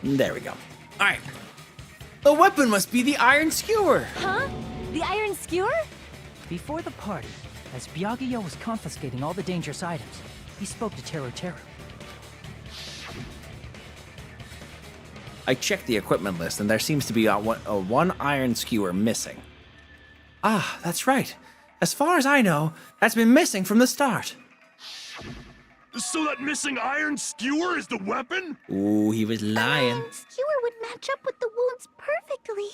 There we go. All right. The weapon must be the iron skewer. Huh? The iron skewer? Before the party, as Byakuya was confiscating all the dangerous items, he spoke to Teru Teru. I checked the equipment list, and there seems to be one iron skewer missing. Ah, that's right. As far as I know, that's been missing from the start. So that missing iron skewer is the weapon? Ooh, he was lying. Iron skewer would match up with the wounds perfectly.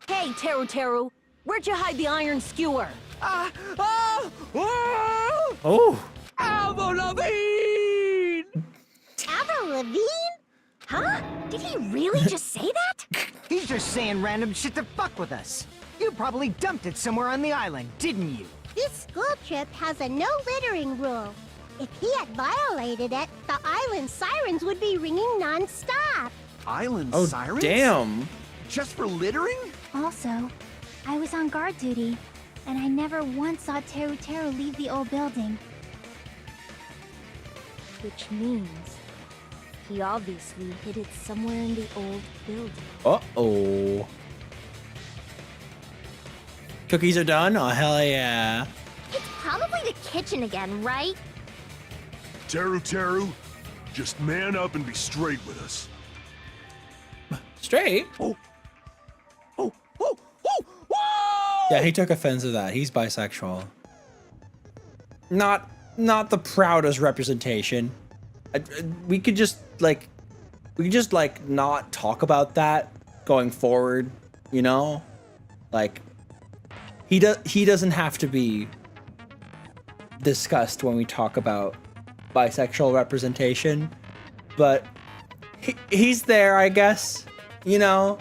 Hey, Teru Teru, where'd you hide the iron skewer? Oh. Avril Lavigne! Avril Lavigne? Huh? Did he really just say that? He's just saying random shit to fuck with us. You probably dumped it somewhere on the island, didn't you? This school trip has a no littering rule. If he had violated it, the island sirens would be ringing non-stop. Island Oh, sirens? damn. Just for littering? Also, I was on guard duty, and I never once saw Teru Teru leave the old building. Which means he obviously hid it somewhere in the old building. Uh-oh. Cookies are done? Oh, hell yeah. It's probably the kitchen again, right? Teru Teru, just man up and be straight with us. Straight? Yeah, he took offense to that. He's bisexual. Not the proudest representation. We could just not talk about that going forward, you know? Like he doesn't have to be discussed when we talk about bisexual representation, but he's there, I guess, you know?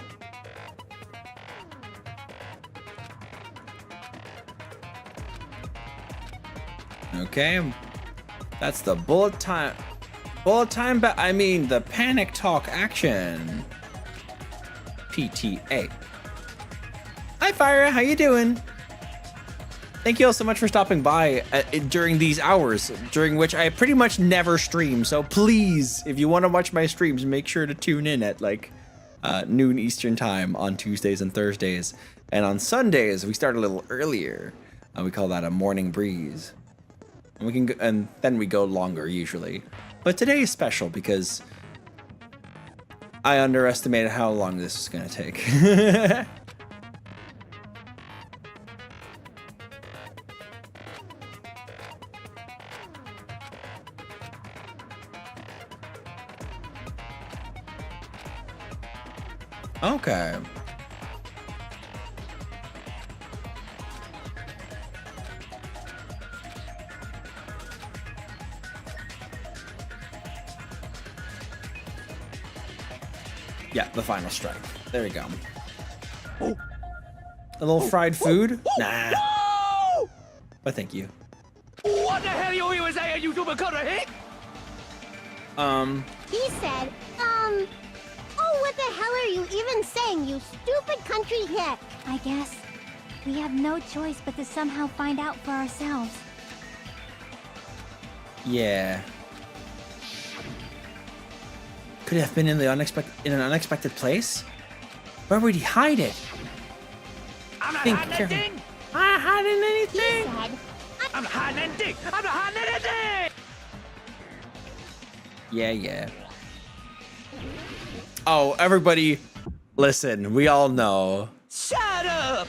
Okay, that's the bullet time, I mean the panic talk action. PTA. Hi, Fire. How you doing? Thank you all so much for stopping by during these hours, during which I pretty much never stream. So please, if you want to watch my streams, make sure to tune in at like noon Eastern time on Tuesdays and Thursdays. And on Sundays, we start a little earlier. We call that a morning breeze. And we can and then we go longer usually. But today is special because I underestimated how long this was gonna take. Okay. Yeah, the final strike. There we go. Oh. A little fried food? Nah. But thank you. What the hell you even say, YouTuber called a hick? He said, oh, what the hell are you even saying, you stupid country hick? I guess we have no choice but to somehow find out for ourselves. Yeah. Could it have been in an unexpected place? Where would he hide it? I'm not hiding anything! I'm not hiding anything! I'm not hiding anything! I'm not hiding anything! Yeah. Oh, everybody, listen, we all know. Shut up!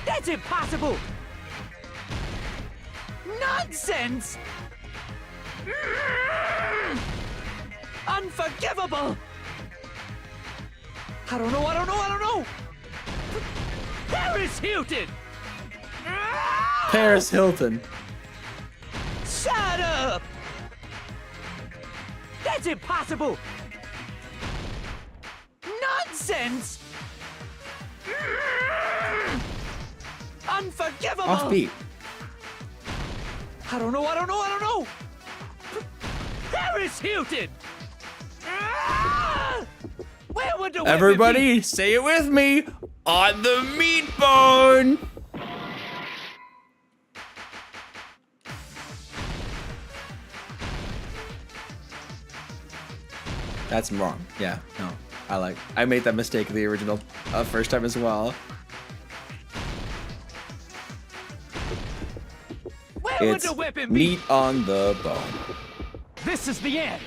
That's impossible! Nonsense! Unforgivable! I don't know! Paris Hilton! Paris Hilton. Shut up! That's impossible! Nonsense! Unforgivable! Offbeat. I don't know! Paris Hilton! Where would the Everybody, say it with me. On the meat bone. That's wrong. Yeah, no. I made that mistake the original first time as well. Where would It's the weapon be? meat on the bone. This is the end.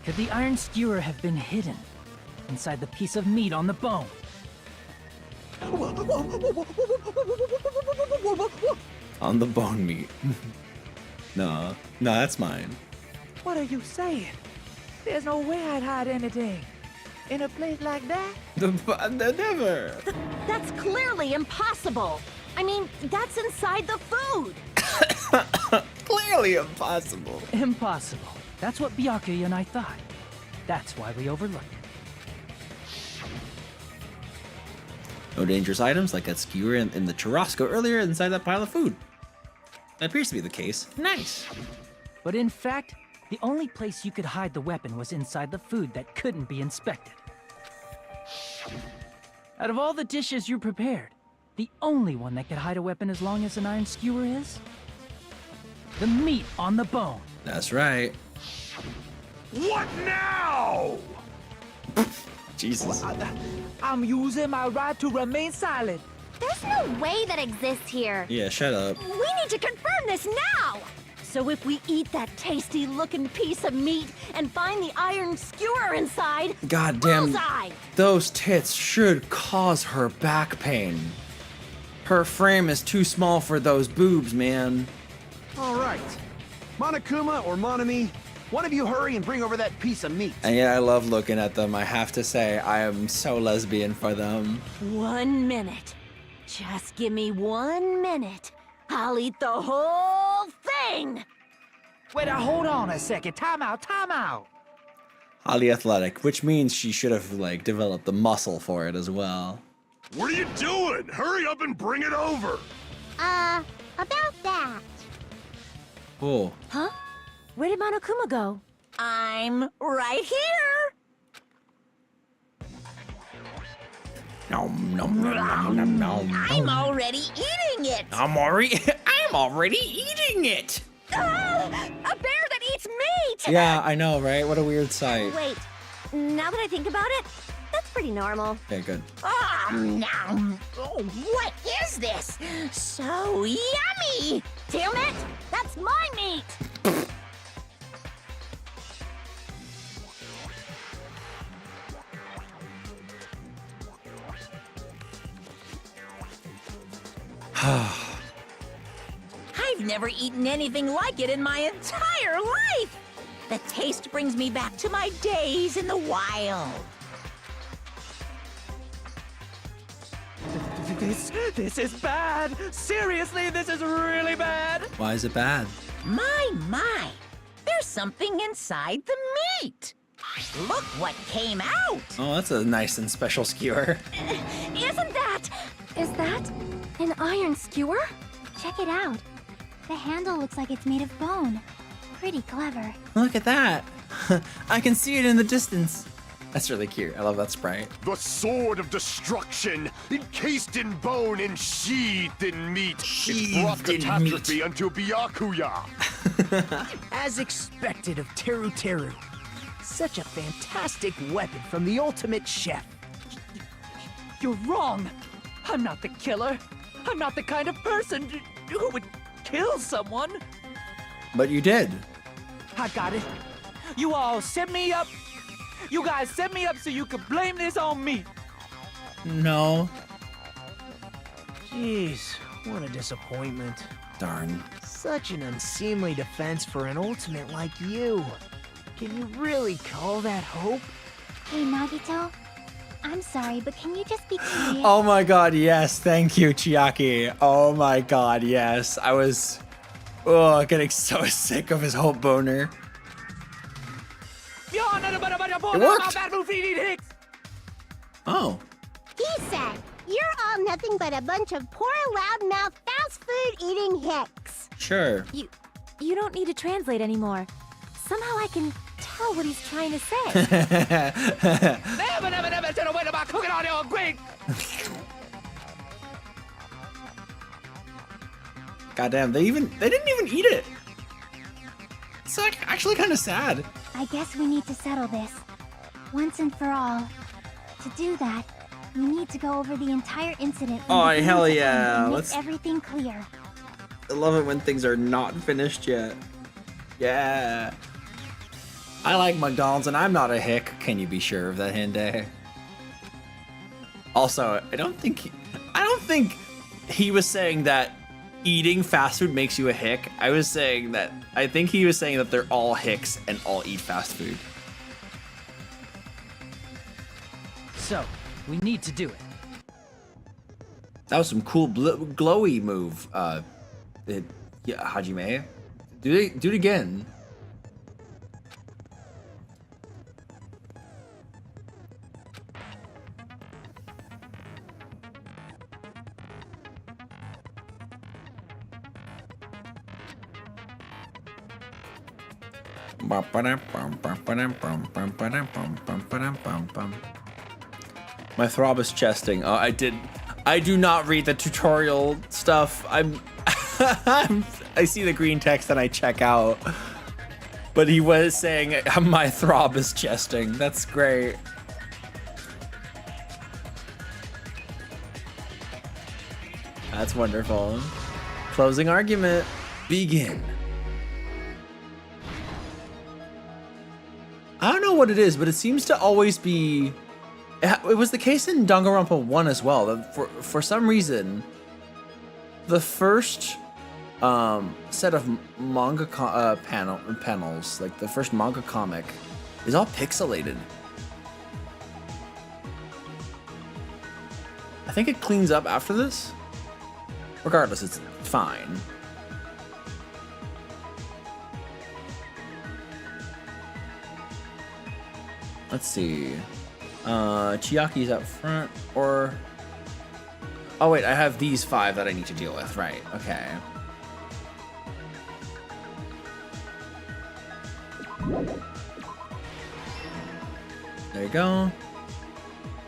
Could the iron skewer have been hidden inside the piece of meat on the bone? On the bone meat. No, that's mine. What are you saying? There's no way I'd hide anything. In a place like that? Never. That's clearly impossible. I mean, that's inside the food. Clearly impossible. Impossible. That's what Byakuya and I thought. That's why we overlooked it. No dangerous items like that skewer in the churrasco earlier inside that pile of food. That appears to be the case. Nice. But in fact, the only place you could hide the weapon was inside the food that couldn't be inspected. Out of all the dishes you prepared, the only one that could hide a weapon as long as an iron skewer is the meat on the bone. That's right. What now? Jesus. I'm using my right to remain silent. There's no way that exists here. Yeah, shut up. We need to confirm this now! So if we eat that tasty-looking piece of meat and find the iron skewer inside, God damn. bullseye! Those tits should cause her back pain. Her frame is too small for those boobs, man. All right. Monokuma or Monami, one of you hurry and bring over that piece of meat. And yet I love looking at them. I have to say, I am so lesbian for them. 1 minute. Just give me 1 minute. I'll eat the whole thing! Wait, hold on a second. Time out. Highly athletic, which means she should have, like, developed the muscle for it as well. What are you doing? Hurry up and bring it over! About that. Oh. Huh? Where did Monokuma go? I'm right here. Nom, nom, nom, nom, nom, nom. I'm already eating it. I'm already eating it. Ah, a bear that eats meat! Yeah, I know, right? What a weird sight. Wait, now that I think about it, that's pretty normal. Okay, good. Nom. Oh, what is this? So yummy. Damn it! That's my meat! I've never eaten anything like it in my entire life. The taste brings me back to my days in the wild. This is bad. Seriously, this is really bad. Why is it bad? My. There's something inside the meat. Look what came out. Oh, that's a nice and special skewer. Is that an iron skewer? Check it out. The handle looks like it's made of bone. Pretty clever. Look at that. I can see it in the distance. That's really cute. I love that sprite. The sword of destruction, encased in bone and sheathed in meat. It brought catastrophe unto Byakuya. As expected of Teru Teru. Such a fantastic weapon from the ultimate chef. You're wrong. I'm not the killer. I'm not the kind of person who would kill someone. But you did. I got it. You all set me up. You guys set me up so you could blame this on me. No. Jeez, what a disappointment. Darn. Such an unseemly defense for an ultimate like you. Can you really call that hope? Hey, Nagito. I'm sorry, but can you just be curious? Oh my god, yes. Thank you, Chiaki. Oh my god, yes. I was getting so sick of his hope boner. It worked. Oh. He said, "You're all nothing but a bunch of poor, loudmouth, fast food eating hicks." Sure. You don't need to translate anymore. Somehow I can tell what he's trying to say. Never said a word about cooking on your green. Goddamn, they didn't even eat it. It's like actually kind of sad. I guess we need to settle this. Once and for all. To do that, we need to go over the entire incident. Oh, beginning hell to yeah. end and Let's- make everything clear. I love it when things are not finished yet. Yeah. I like McDonald's and I'm not a hick. Can you be sure of that, Hinde? Also, I don't think he was saying that eating fast food makes you a hick. I think he was saying that they're all hicks and all eat fast food. So, we need to do it. That was some cool glowy move. Hajime. Do it again. My throb is chesting. Oh, I do not read the tutorial stuff. I see the green text and I check out. But he was saying my throb is chesting. That's great. That's wonderful. Closing argument. Begin. I don't know what it is, but it seems to always be... It was the case in Danganronpa 1 as well. That for some reason, the first set of manga panels, like the first manga comic, is all pixelated. I think it cleans up after this. Regardless, it's fine. Let's see. Chiaki's up front, or... Oh wait, I have these 5 that I need to deal with, right, okay. There you go.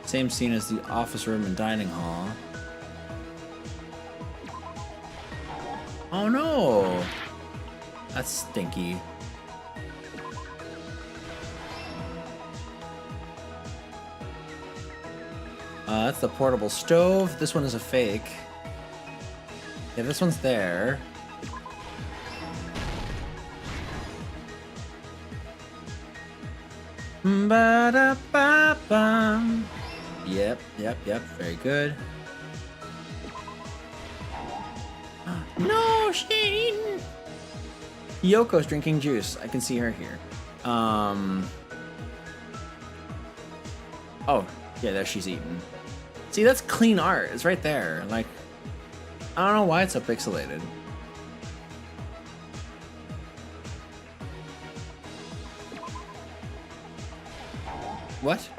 Same scene as the office room and dining hall. Oh no! That's stinky. That's the portable stove. This one is a fake. Yeah, this one's there. Ba-da-ba-bum. Yep. Very good. No, Shane! Yoko's drinking juice. I can see her here. Oh, yeah, there she's eating. See, that's clean art. It's right there. Like, I don't know why it's so pixelated. What?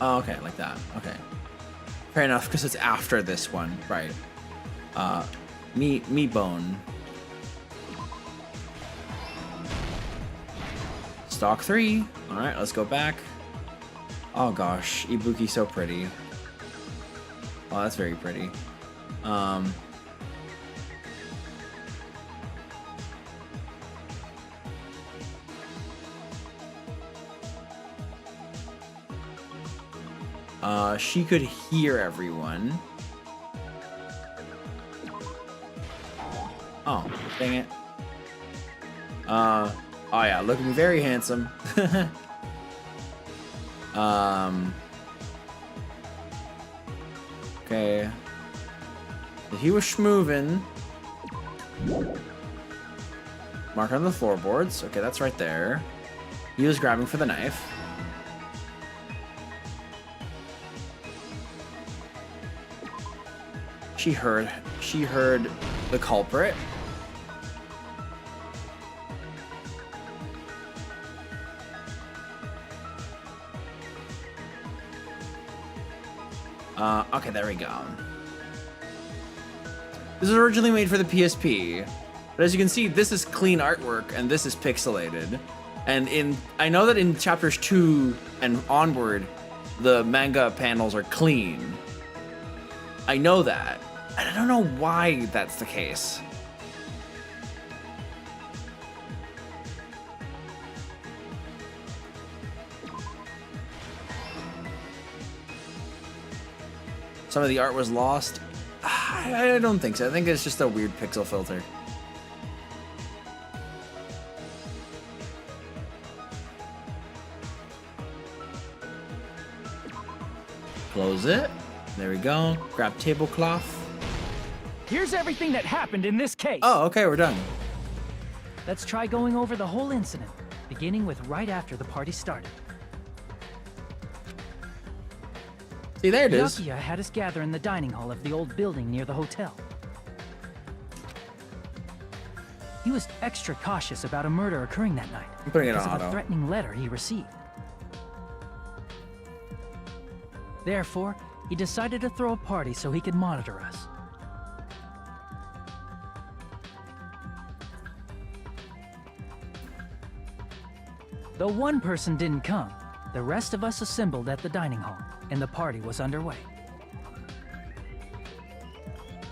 Oh, okay, like that. Okay. Fair enough, because it's after this one, right? Me bone. Stock 3. All right, let's go back. Oh gosh, Ibuki's so pretty. Oh, that's very pretty. She could hear everyone. Oh, dang it. Oh yeah, looking very handsome. Okay. He was schmoovin'. Mark on the floorboards. Okay, that's right there. He was grabbing for the knife. She heard the culprit. Okay, there we go. This was originally made for the PSP, but as you can see, this is clean artwork and this is pixelated. And I know that in chapters 2 and onward, the manga panels are clean. I know that. And I don't know why that's the case. Some of the art was lost. I don't think so. I think it's just a weird pixel filter. Close it. There we go. Grab tablecloth. Here's everything that happened in this case. Oh, okay, we're done. Let's try going over the whole incident, beginning with right after the party started. See, there it is. Byakuya had us gather in the dining hall of the old building near the hotel. He was extra cautious about a murder occurring that night I'm putting it because on of a auto. threatening letter he received. Therefore, he decided to throw a party so he could monitor us. Though one person didn't come, the rest of us assembled at the dining hall, and the party was underway.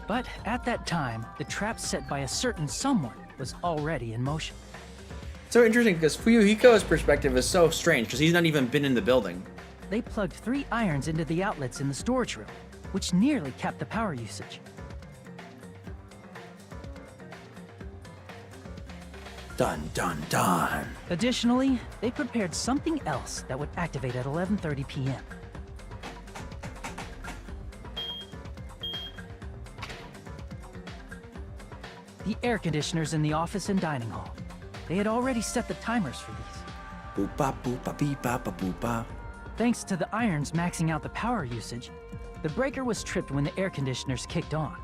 But at that time, the trap set by a certain someone was already in motion. So interesting, because Fuyuhiko's perspective is so strange, because he's not even been in the building. They plugged 3 irons into the outlets in the storage room, which nearly capped the power usage. Dun, dun, dun. Additionally, they prepared something else that would activate at 11:30 p.m. The air conditioners in the office and dining hall. They had already set the timers for these. Boop-ba, boop-ba, beep-ba, boop-ba. Thanks to the irons maxing out the power usage, the breaker was tripped when the air conditioners kicked on.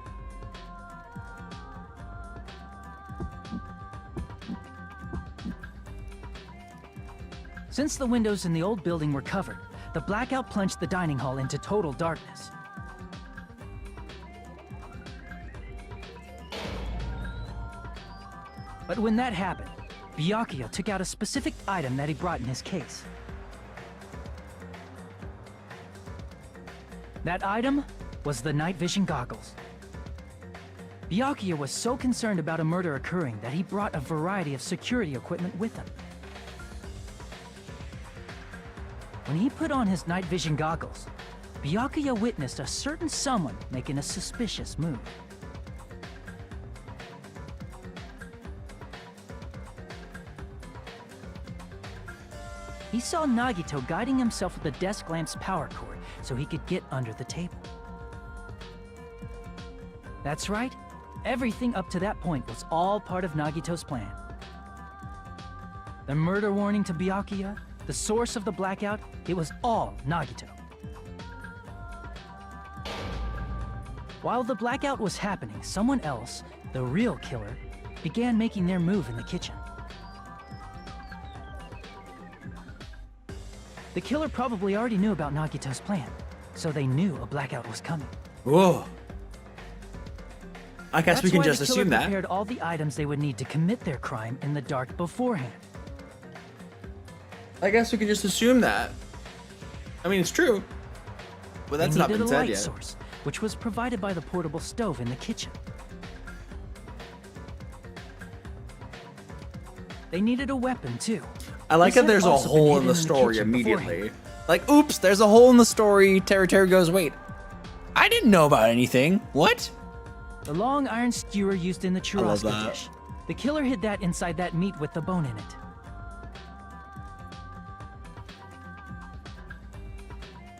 Since the windows in the old building were covered, the blackout plunged the dining hall into total darkness. But when that happened, Byakuya took out a specific item that he brought in his case. That item was the night vision goggles. Byakuya was so concerned about a murder occurring that he brought a variety of security equipment with him. When he put on his night vision goggles, Byakuya witnessed a certain someone making a suspicious move. He saw Nagito guiding himself with the desk lamp's power cord so he could get under the table. That's right, everything up to that point was all part of Nagito's plan. The murder warning to Byakuya, the source of the blackout, it was all Nagito. While the blackout was happening, someone else, the real killer, began making their move in the kitchen. The killer probably already knew about Nagito's plan, so they knew a blackout was coming. Whoa. I guess we can just assume that. That's why the killer prepared all the items they would need to commit their crime in the dark beforehand. I guess we can just assume that. I mean, it's true. But that's not been said yet. Source, which was provided by the portable stove in the kitchen. They needed a weapon, too. I like that there's a hole in the story immediately. Like, oops, there's a hole in the story. Terry goes, wait, I didn't know about anything. What? The long iron skewer used in the churrasco dish. The killer hid that inside that meat with the bone in it.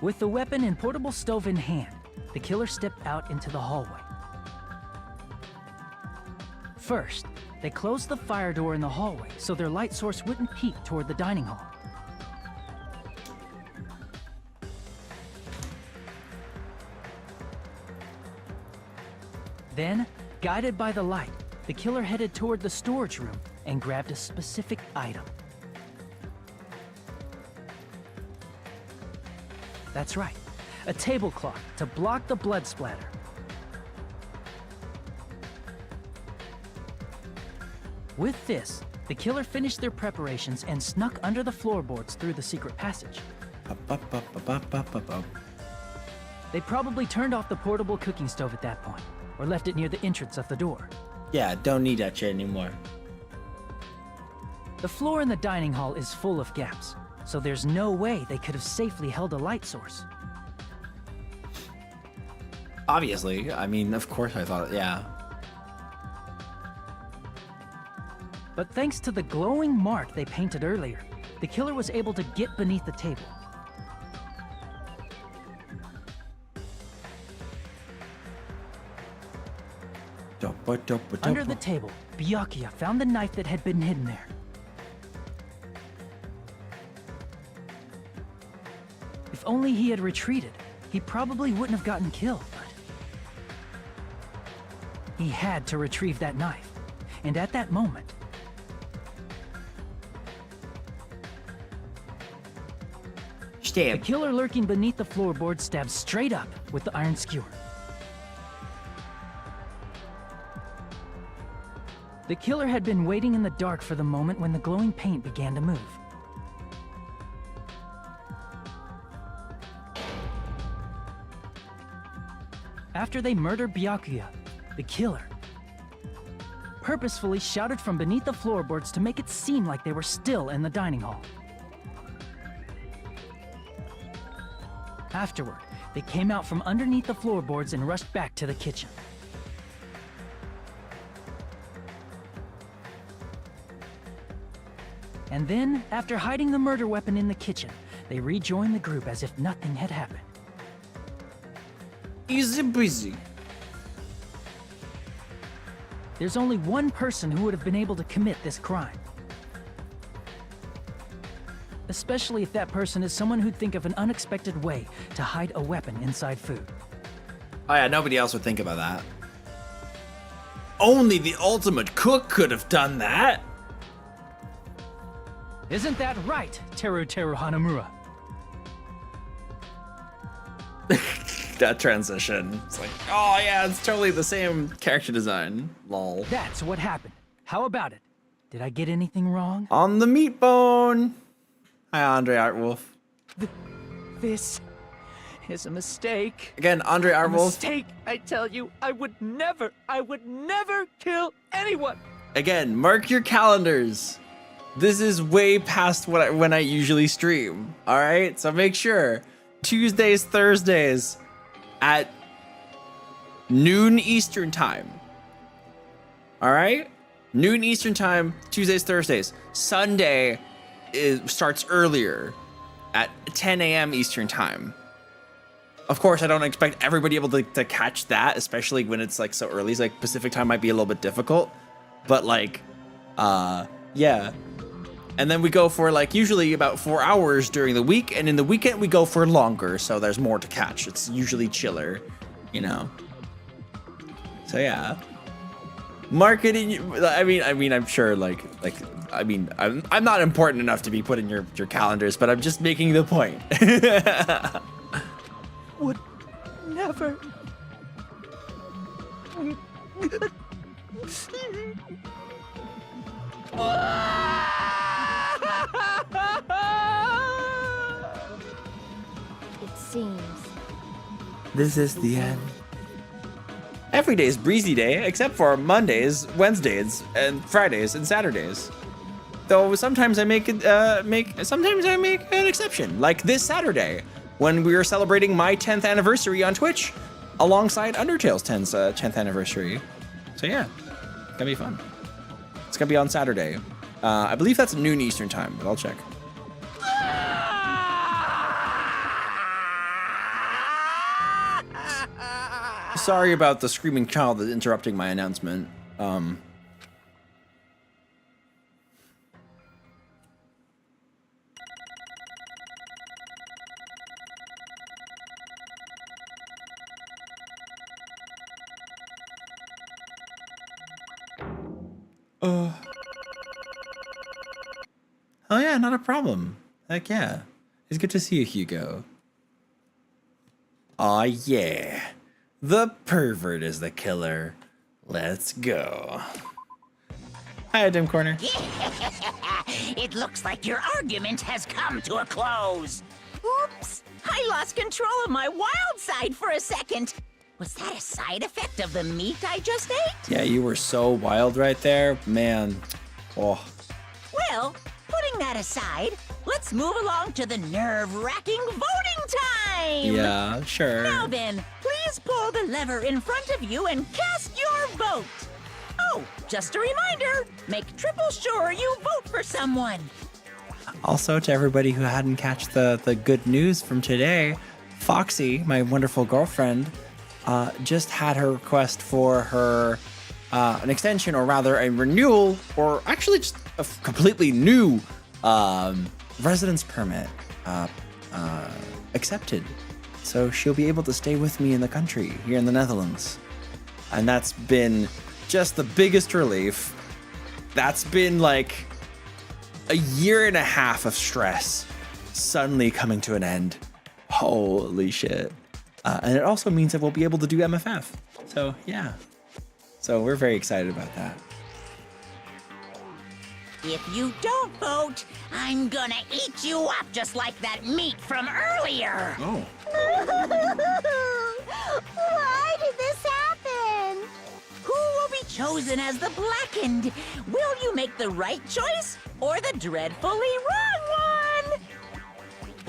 With the weapon and portable stove in hand, the killer stepped out into the hallway. First, they closed the fire door in the hallway so their light source wouldn't peek toward the dining hall. Then, guided by the light, the killer headed toward the storage room and grabbed a specific item. That's right, a tablecloth to block the blood splatter. With this, the killer finished their preparations and snuck under the floorboards through the secret passage. They probably turned off the portable cooking stove at that point, or left it near the entrance of the door. Yeah, don't need that shit anymore. The floor in the dining hall is full of gaps, so there's no way they could have safely held a light source. Obviously, I mean, of course I thought, yeah. But thanks to the glowing mark they painted earlier, the killer was able to get beneath the table. Under the table, Byakuya found the knife that had been hidden there. If only he had retreated, he probably wouldn't have gotten killed, but he had to retrieve that knife. And at that moment, the killer lurking beneath the floorboard stabbed straight up with the iron skewer. The killer had been waiting in the dark for the moment when the glowing paint began to move. After they murdered Byakuya, the killer purposefully shouted from beneath the floorboards to make it seem like they were still in the dining hall. Afterward, they came out from underneath the floorboards and rushed back to the kitchen. And then, after hiding the murder weapon in the kitchen, they rejoined the group as if nothing had happened. Easy breezy. There's only one person who would have been able to commit this crime. Especially if that person is someone who'd think of an unexpected way to hide a weapon inside food. Oh yeah, nobody else would think about that. Only the ultimate cook could have done that. Isn't that right, Teru Hanamura? That transition. It's like, oh yeah, it's totally the same character design. Lol. That's what happened. How about it? Did I get anything wrong? On the meat bone. Hi, Andre Artwolf. This is a mistake. Again, Andre A Artwolf. mistake, I tell you. I would never kill anyone. Again, mark your calendars. This is way past when I usually stream. All right, so make sure Tuesdays, Thursdays at noon Eastern time. All right, noon Eastern time, Tuesdays, Thursdays. Sunday starts earlier at 10 a.m. Eastern time. Of course, I don't expect everybody able to catch that, especially when it's like so early. Like Pacific time might be a little bit difficult, but like, yeah. And then we go for like usually about 4 hours during the week, and in the weekend we go for longer, so there's more to catch. It's usually chiller, you know. So yeah, marketing. I mean, I'm sure I'm not important enough to be put in your calendars, but I'm just making the point. Would never. It seems. This is the end. Every day is Breezy Day, except for Mondays, Wednesdays, and Fridays and Saturdays. Though sometimes I make an exception, like this Saturday, when we are celebrating my 10th anniversary on Twitch, alongside Undertale's 10th anniversary. So yeah, it's gonna be fun. It's gonna be on Saturday. I believe that's noon Eastern time, but I'll check. Sorry about the screaming child that's interrupting my announcement. Oh yeah, not a problem. Heck yeah. It's good to see you, Hugo. Aw yeah. The pervert is the killer. Let's go. Hi, Dim Corner. It looks like your argument has come to a close. Oops! I lost control of my wild side for a second. Was that a side effect of the meat I just ate? Yeah, you were so wild right there. Man. Oh. Well, putting that aside, let's move along to the nerve-wracking voting time! Yeah, sure. Now then, please pull the lever in front of you and cast your vote. Oh, just a reminder, make triple sure you vote for someone. Also, to everybody who hadn't catch the good news from today, Foxy, my wonderful girlfriend, just had her request for her an extension, or rather a renewal, or actually just a completely new residence permit accepted. So she'll be able to stay with me in the country, here in the Netherlands. And that's been just the biggest relief. That's been like a year and a half of stress suddenly coming to an end. Holy shit. And it also means that we'll be able to do MFF. So yeah. So we're very excited about that. If you don't vote, I'm gonna eat you up just like that meat from earlier. Oh. Why did this happen? Who will be chosen as the blackened? Will you make the right choice or the dreadfully wrong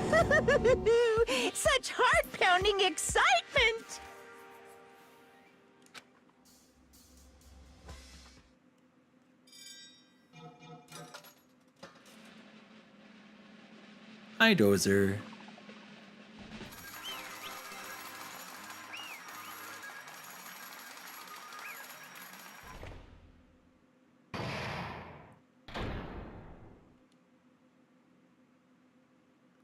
one? Such heart-pounding excitement! Hi, Dozer.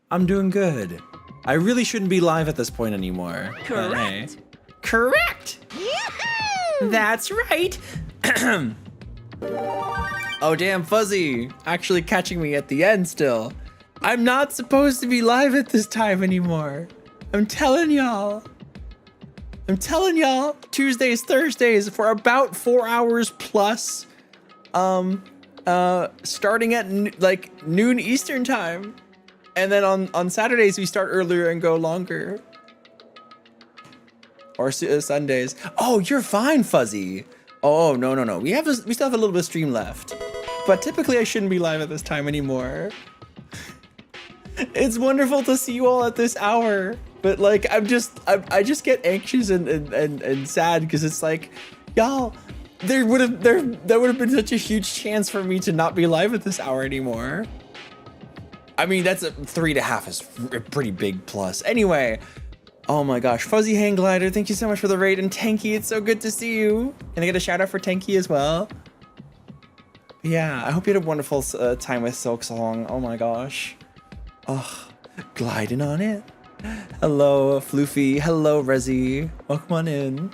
I'm doing good. I really shouldn't be live at this point anymore. Correct. Hey. Correct. Yahoo! That's right. Oh, damn, Fuzzy. Actually catching me at the end still. I'm not supposed to be live at this time anymore. I'm telling y'all. Tuesdays, Thursdays for about 4 hours plus. starting at like noon Eastern time. And then on Saturdays, we start earlier and go longer. Or Sundays. Oh, you're fine, Fuzzy. Oh, no. We still have a little bit of stream left. But typically I shouldn't be live at this time anymore. It's wonderful to see you all at this hour. But like, I just get anxious and sad because it's like, y'all, there would have been such a huge chance for me to not be live at this hour anymore. I mean, that's 3.5 is a pretty big plus. Anyway, oh my gosh, Fuzzy Hang Glider, thank you so much for the raid, and Tanky, it's so good to see you. Can I get a shout out for Tanky as well? Yeah, I hope you had a wonderful time with Silk Song. Oh my gosh. Oh, gliding on it. Hello, Floofy. Hello, Rezi. Welcome on in.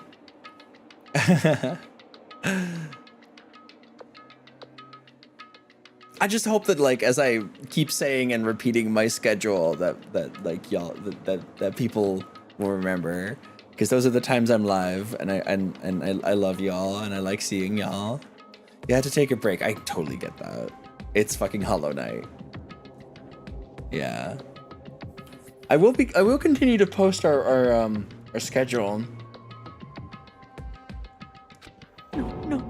I just hope that, like, as I keep saying and repeating my schedule, that like y'all that people will remember, because those are the times I'm live, and I love y'all, and I like seeing y'all. You had to take a break. I totally get that. It's fucking Hollow Knight. Yeah. I will continue to post our schedule. No.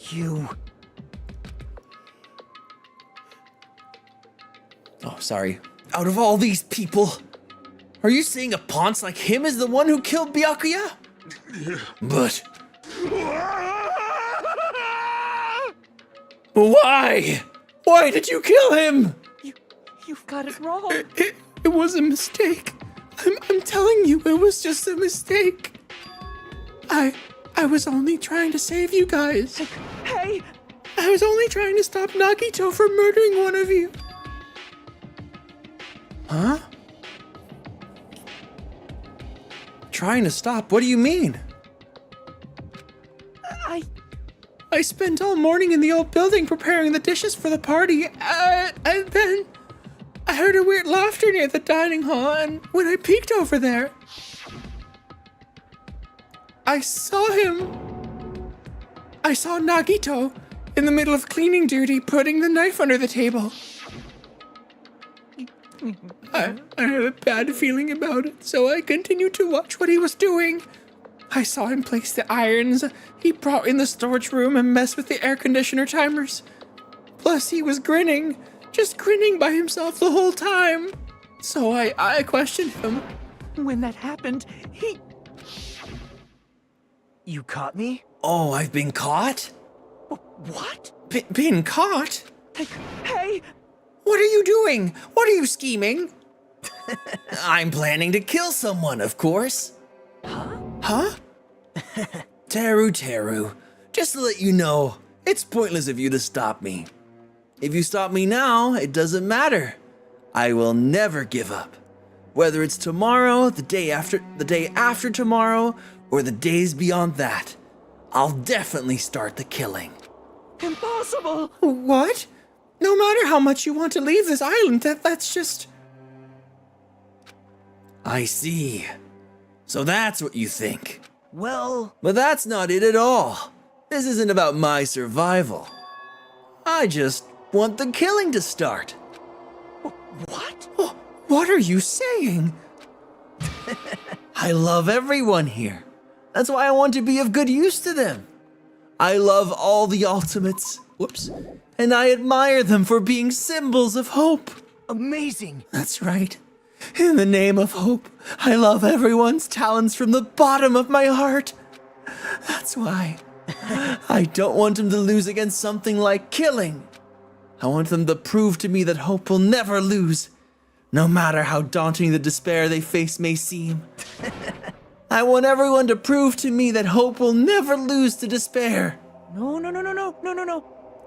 You. Oh, sorry. Out of all these people, are you saying a ponce like him is the one who killed Byakuya? But why? Why did you kill him? You've got it wrong. It was a mistake. I'm telling you, it was just a mistake. I was only trying to save you guys. Hey! I was only trying to stop Nagito from murdering one of you. Huh? Trying to stop? What do you mean? I spent all morning in the old building preparing the dishes for the party, and then I heard a weird laughter near the dining hall, and when I peeked over there, I saw Nagito in the middle of cleaning duty, putting the knife under the table. I had a bad feeling about it, so I continued to watch what he was doing. I saw him place the irons he brought in the storage room and mess with the air conditioner timers. Plus, he was grinning, just grinning by himself the whole time. So I questioned him. When that happened, You caught me? Oh, I've been caught? What? Been caught? Hey! What are you doing? What are you scheming? I'm planning to kill someone, of course. Huh? Teru, just to let you know, it's pointless of you to stop me. If you stop me now, it doesn't matter. I will never give up. Whether it's tomorrow, the day after tomorrow, or the days beyond that, I'll definitely start the killing. Impossible! What? No matter how much you want to leave this island, that's just... I see. So that's what you think. Well... But that's not it at all. This isn't about my survival. I just want the killing to start. What? Oh, what are you saying? I love everyone here. That's why I want to be of good use to them. I love all the ultimates. Whoops. And I admire them for being symbols of hope. Amazing. That's right. In the name of hope, I love everyone's talents from the bottom of my heart. That's why I don't want them to lose against something like killing. I want them to prove to me that hope will never lose, no matter how daunting the despair they face may seem. I want everyone to prove to me that hope will never lose to despair. No.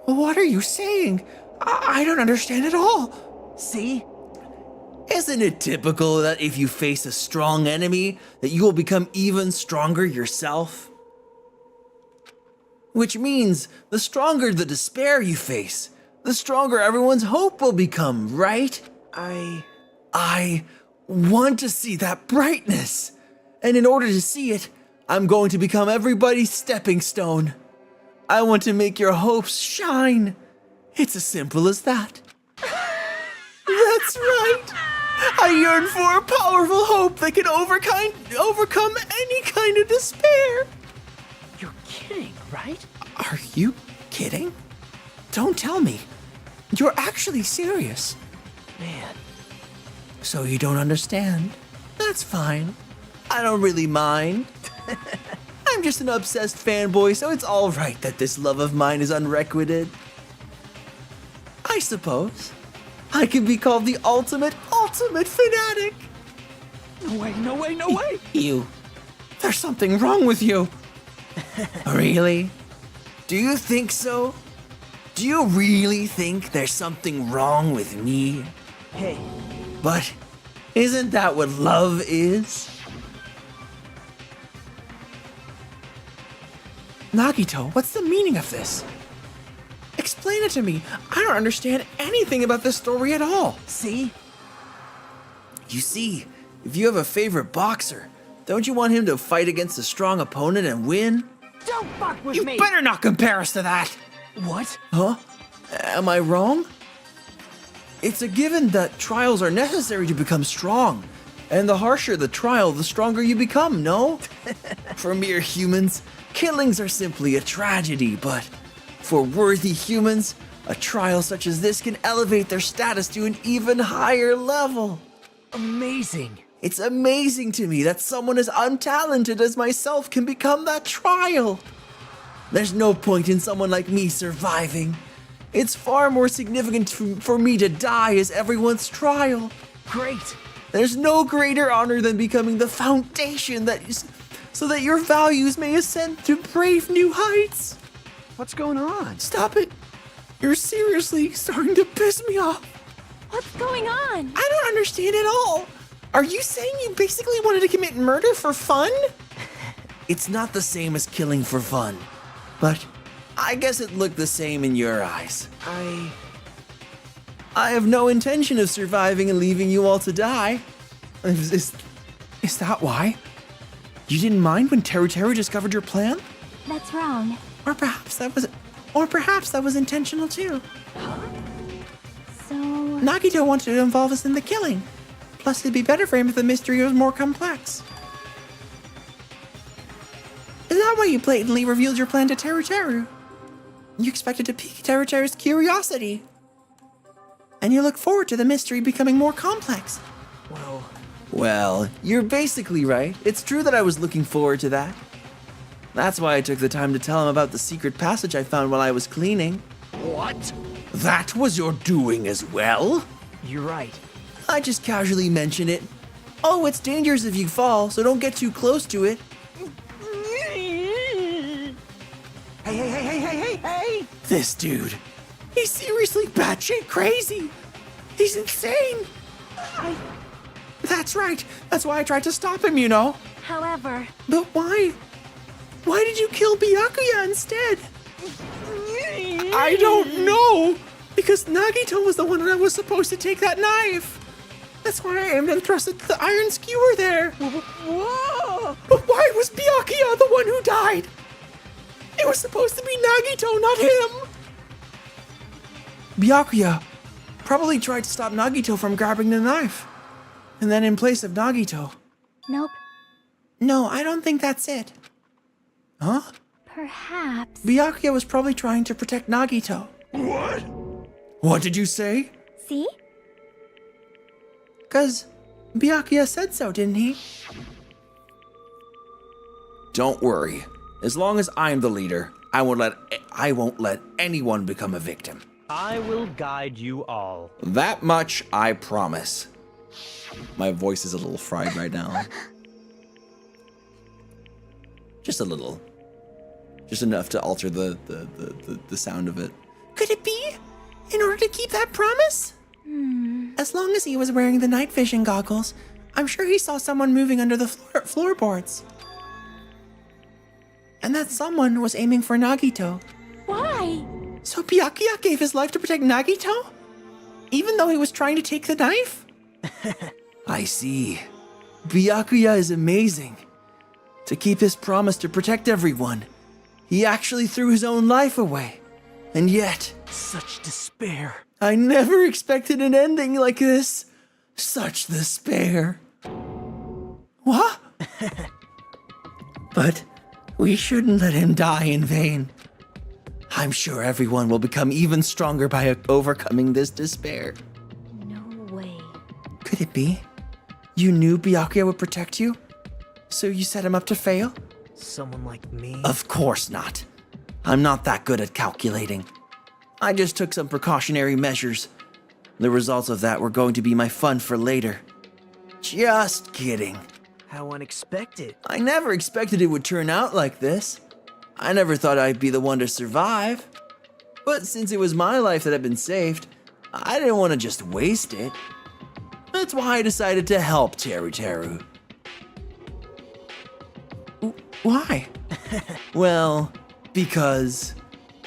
What are you saying? I don't understand at all. See? Isn't it typical that if you face a strong enemy, that you will become even stronger yourself? Which means the stronger the despair you face, the stronger everyone's hope will become, right? I want to see that brightness. And in order to see it, I'm going to become everybody's stepping stone. I want to make your hopes shine. It's as simple as that. That's right. I yearn for a powerful hope that can overcome any kind of despair. You're kidding, right? Are you kidding? Don't tell me. You're actually serious. Man. So you don't understand? That's fine. I don't really mind. I'm just an obsessed fanboy, so it's all right that this love of mine is unrequited. I suppose I can be called the ultimate fanatic. No way, no way, no way! You. There's something wrong with you. Really? Do you think so? Do you really think there's something wrong with me? Hey. But isn't that what love is? Nagito, what's the meaning of this? Explain it to me. I don't understand anything about this story at all. See? You see, if you have a favorite boxer, don't you want him to fight against a strong opponent and win? Don't fuck with me! You better not compare us to that! What? Huh? Am I wrong? It's a given that trials are necessary to become strong. And the harsher the trial, the stronger you become, no? For mere humans, killings are simply a tragedy, but for worthy humans, a trial such as this can elevate their status to an even higher level. Amazing. It's amazing to me that someone as untalented as myself can become that trial. There's no point in someone like me surviving. It's far more significant for me to die as everyone's trial. Great. There's no greater honor than becoming the foundation so that your values may ascend to brave new heights. What's going on? Stop it. You're seriously starting to piss me off. What's going on? I don't understand at all. Are you saying you basically wanted to commit murder for fun? It's not the same as killing for fun, but I guess it looked the same in your eyes. I have no intention of surviving and leaving you all to die. Is that why? You didn't mind when Teru Teru discovered your plan? That's wrong. Or perhaps that was intentional too. So... Nagito wanted to involve us in the killing. Plus, it'd be better for him if the mystery was more complex. Is that why you blatantly revealed your plan to Teru Teru? You expected to pique Teru Teru's curiosity. And you look forward to the mystery becoming more complex. Well, you're basically right. It's true that I was looking forward to that. That's why I took the time to tell him about the secret passage I found while I was cleaning. What? That was your doing as well? You're right. I just casually mention it. Oh, it's dangerous if you fall, so don't get too close to it. Hey! This dude, he's seriously batshit crazy. He's insane. That's right. That's why I tried to stop him, you know. However... But why? Why did you kill Byakuya instead? I don't know. Because Nagito was the one that was supposed to take that knife. That's why I aimed and thrusted the iron skewer there. Whoa! But why was Byakuya the one who died? It was supposed to be Nagito, not him. Byakuya probably tried to stop Nagito from grabbing the knife. And then in place of Nagito. Nope. No, I don't think that's it. Huh? Perhaps... Byakuya was probably trying to protect Nagito. What? What did you say? See? 'Cause Byakuya said so, didn't he? Don't worry. As long as I'm the leader, I won't let anyone become a victim. I will guide you all. That much I promise. My voice is a little fried right now. Just a little. Just enough to alter the sound of it. Could it be? In order to keep that promise? As long as he was wearing the night vision goggles, I'm sure he saw someone moving under the floorboards. And that someone was aiming for Nagito. Why? So Byakuya gave his life to protect Nagito? Even though he was trying to take the knife? I see. Byakuya is amazing. To keep his promise to protect everyone, he actually threw his own life away. And yet... Such despair. I never expected an ending like this. Such despair. What? But we shouldn't let him die in vain. I'm sure everyone will become even stronger by overcoming this despair. No way. Could it be? You knew Byakuya would protect you? So you set him up to fail? Someone like me? Of course not. I'm not that good at calculating. I just took some precautionary measures. The results of that were going to be my fun for later. Just kidding. How unexpected. I never expected it would turn out like this. I never thought I'd be the one to survive. But since it was my life that had been saved, I didn't want to just waste it. That's why I decided to help Teru Teru. Why? Well, because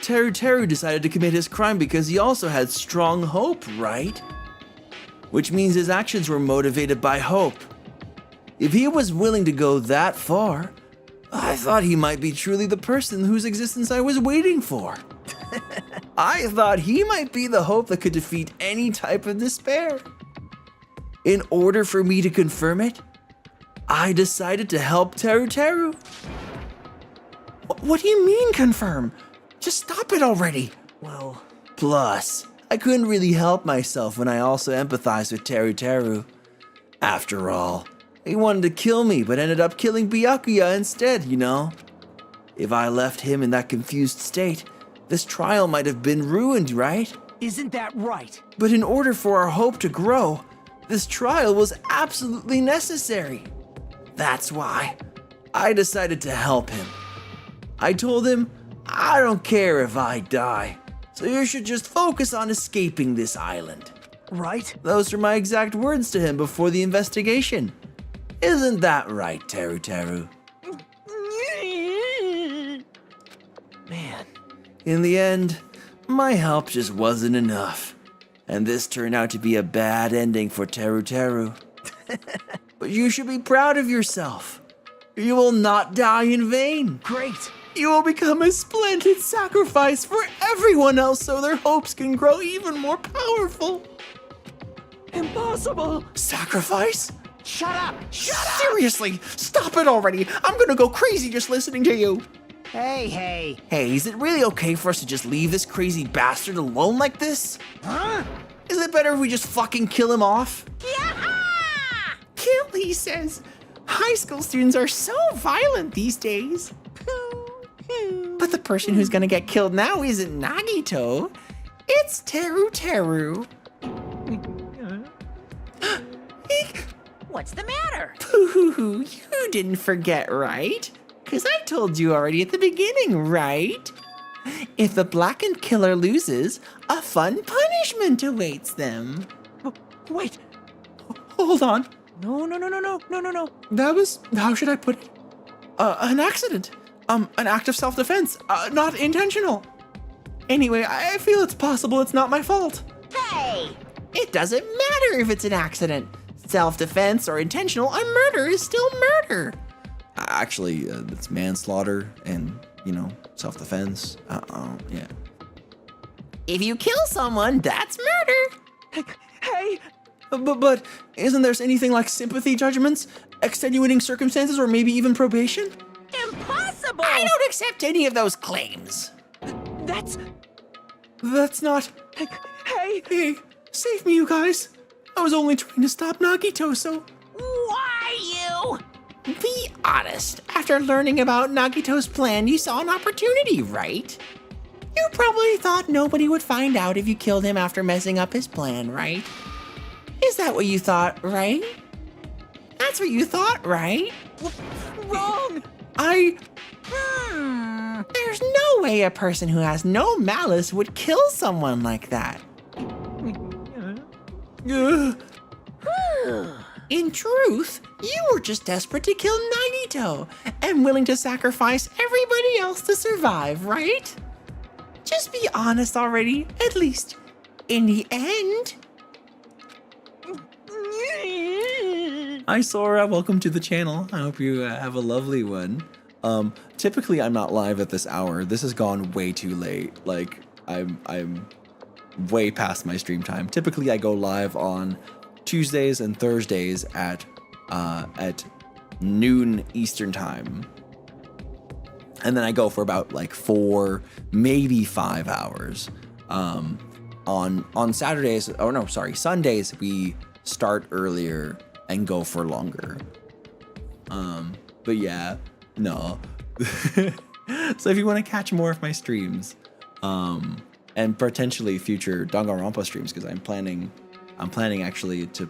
Teru Teru decided to commit his crime because he also had strong hope, right? Which means his actions were motivated by hope. If he was willing to go that far, I thought he might be truly the person whose existence I was waiting for. I thought he might be the hope that could defeat any type of despair. In order for me to confirm it, I decided to help Teru Teru. What do you mean confirm? Just stop it already. Well... Plus, I couldn't really help myself when I also empathized with Teru Teru. After all, he wanted to kill me but ended up killing Byakuya instead, you know? If I left him in that confused state, this trial might have been ruined, right? Isn't that right? But in order for our hope to grow, this trial was absolutely necessary. That's why I decided to help him. I told him, I don't care if I die, so you should just focus on escaping this island. Right? Those were my exact words to him before the investigation. Isn't that right, Teru Teru? Man. In the end, my help just wasn't enough. And this turned out to be a bad ending for Teru Teru. But you should be proud of yourself. You will not die in vain. Great. You will become a splendid sacrifice for everyone else so their hopes can grow even more powerful. Impossible. Sacrifice? Shut up! Shut up! Seriously, stop it already. I'm gonna go crazy just listening to you. Hey. Hey, is it really okay for us to just leave this crazy bastard alone like this? Huh? Is it better if we just fucking kill him off? Yeah! Kill, he says. High school students are so violent these days. But the person who's gonna get killed now isn't Nagito. It's Teru Teru. What's the matter? Pooh, you didn't forget, right? Because I told you already at the beginning, right? If the blackened killer loses, a fun punishment awaits them. Wait. Hold on. No. That was, how should I put it? An accident. An act of self-defense. Not intentional. Anyway, I feel it's possible it's not my fault. Hey! It doesn't matter if it's an accident. Self-defense or intentional, a murder is still murder. Actually, it's manslaughter and, self-defense. Yeah. If you kill someone, that's murder. Hey! But isn't there anything like sympathy judgments, extenuating circumstances, or maybe even probation? Impossible! I don't accept any of those claims. That's not... Hey, save me, you guys. I was only trying to stop Nagito, so... Why you? Be honest. After learning about Nagito's plan, you saw an opportunity, right? You probably thought nobody would find out if you killed him after messing up his plan, right? Is that what you thought, right? That's what you thought, right? wrong! There's no way a person who has no malice would kill someone like that. In truth, you were just desperate to kill Nagito and willing to sacrifice everybody else to survive, right? Just be honest already, at least in the end. Hi Sora, welcome to the channel. I hope you have a lovely one. Typically I'm not live at this hour. This has gone way too late. Like I'm way past my stream time. Typically I go live on Tuesdays and Thursdays at noon Eastern time. And then I go for about like 4, maybe 5 hours. On Saturdays, oh no, sorry, Sundays we start earlier and go for longer. But yeah, no. So if you want to catch more of my streams, and potentially future Danganronpa streams, because I'm planning actually to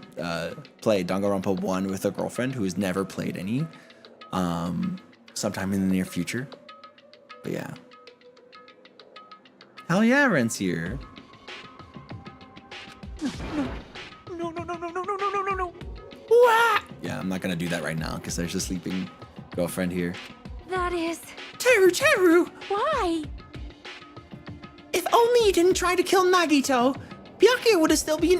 play Danganronpa 1 with a girlfriend who has never played any, sometime in the near future. But yeah. Hell yeah, Ren's here. No. Yeah, I'm not gonna do that right now because there's a sleeping girlfriend here. That is... Teru! Why? If only you didn't try to kill Nagito, Byakuya would still be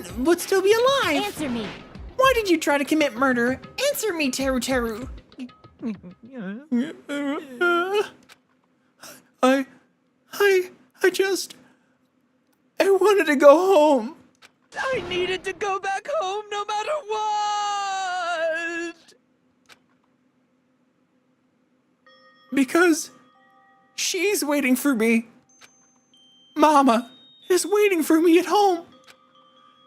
alive. Answer me. Why did you try to commit murder? Answer me, Teru. I wanted to go home. I needed to go back home no matter what! Because she's waiting for me. Mama is waiting for me at home.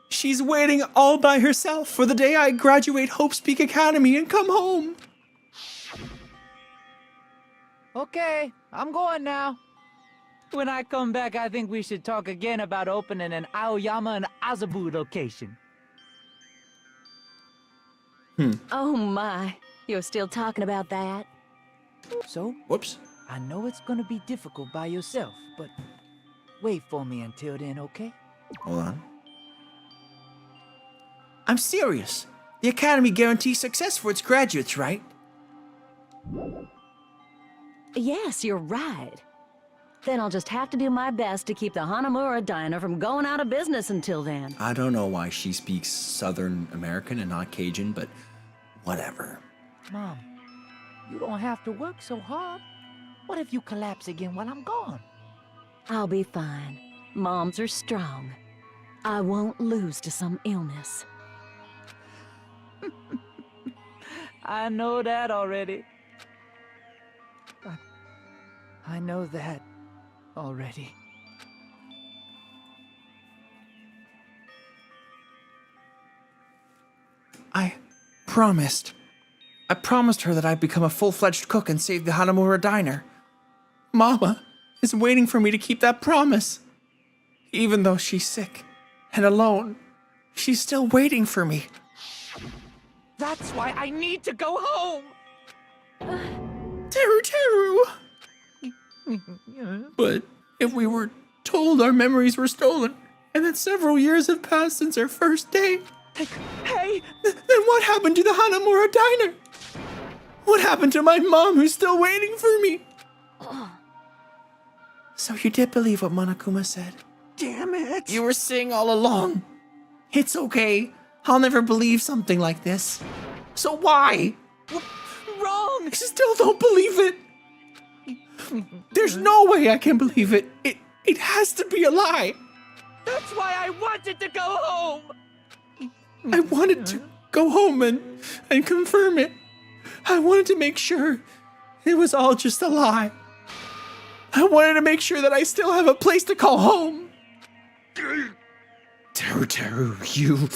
She's waiting all by herself for the day I graduate Hope's Peak Academy and come home. Okay, I'm going now. When I come back, I think we should talk again about opening an Aoyama and Azabu location. Oh my, you're still talking about that? So? Whoops. I know it's gonna be difficult by yourself, but wait for me until then, okay? Hold on. I'm serious. The Academy guarantees success for its graduates, right? Yes, you're right. Then I'll just have to do my best to keep the Hanamura Diner from going out of business until then. I don't know why she speaks Southern American and not Cajun, but whatever. Mom, you don't have to work so hard. What if you collapse again while I'm gone? I'll be fine. Moms are strong. I won't lose to some illness. I know that already. I know that already. I promised her that I'd become a full-fledged cook and save the Hanamura Diner. Mama is waiting for me to keep that promise. Even though she's sick and alone, she's still waiting for me. That's why I need to go home! Teru! But if we were told our memories were stolen, and that several years have passed since our first day, hey! Then what happened to the Hanamura Diner? What happened to my mom who's still waiting for me? So you did believe what Monokuma said? Damn it! You were saying all along. It's okay. I'll never believe something like this. So why? Wrong! I still don't believe it. There's no way I can believe it. It has to be a lie. That's why I wanted to go home! I wanted to go home and confirm it. I wanted to make sure it was all just a lie. I wanted to make sure that I still have a place to call home. Teru, you...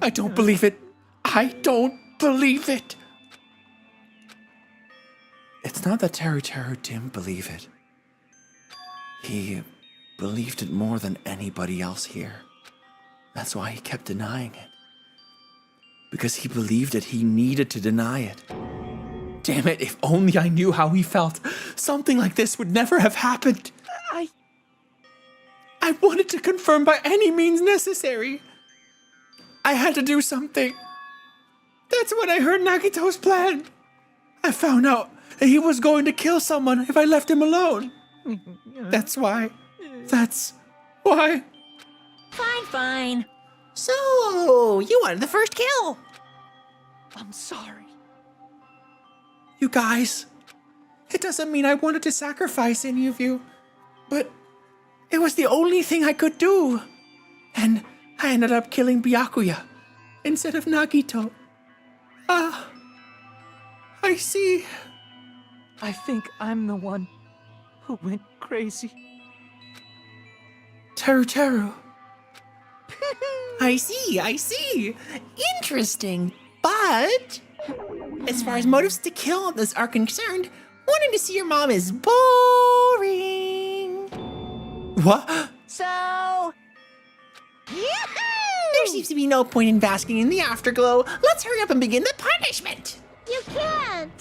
I don't believe it. I don't believe it. It's not that Teru didn't believe it. He believed it more than anybody else here. That's why he kept denying it. Because he believed it, he needed to deny it. Damn it, if only I knew how he felt. Something like this would never have happened. I wanted to confirm by any means necessary. I had to do something. That's when I heard Nagito's plan. I found out that he was going to kill someone if I left him alone. That's why. Fine. So, you wanted the first kill. I'm sorry. You guys, it doesn't mean I wanted to sacrifice any of you, but it was the only thing I could do. And I ended up killing Byakuya instead of Nagito. I see. I think I'm the one who went crazy. Teru. I see. Interesting. But as far as motives to kill this are concerned, wanting to see your mom is boring. What? So... There seems to be no point in basking in the afterglow. Let's hurry up and begin the punishment. You can't!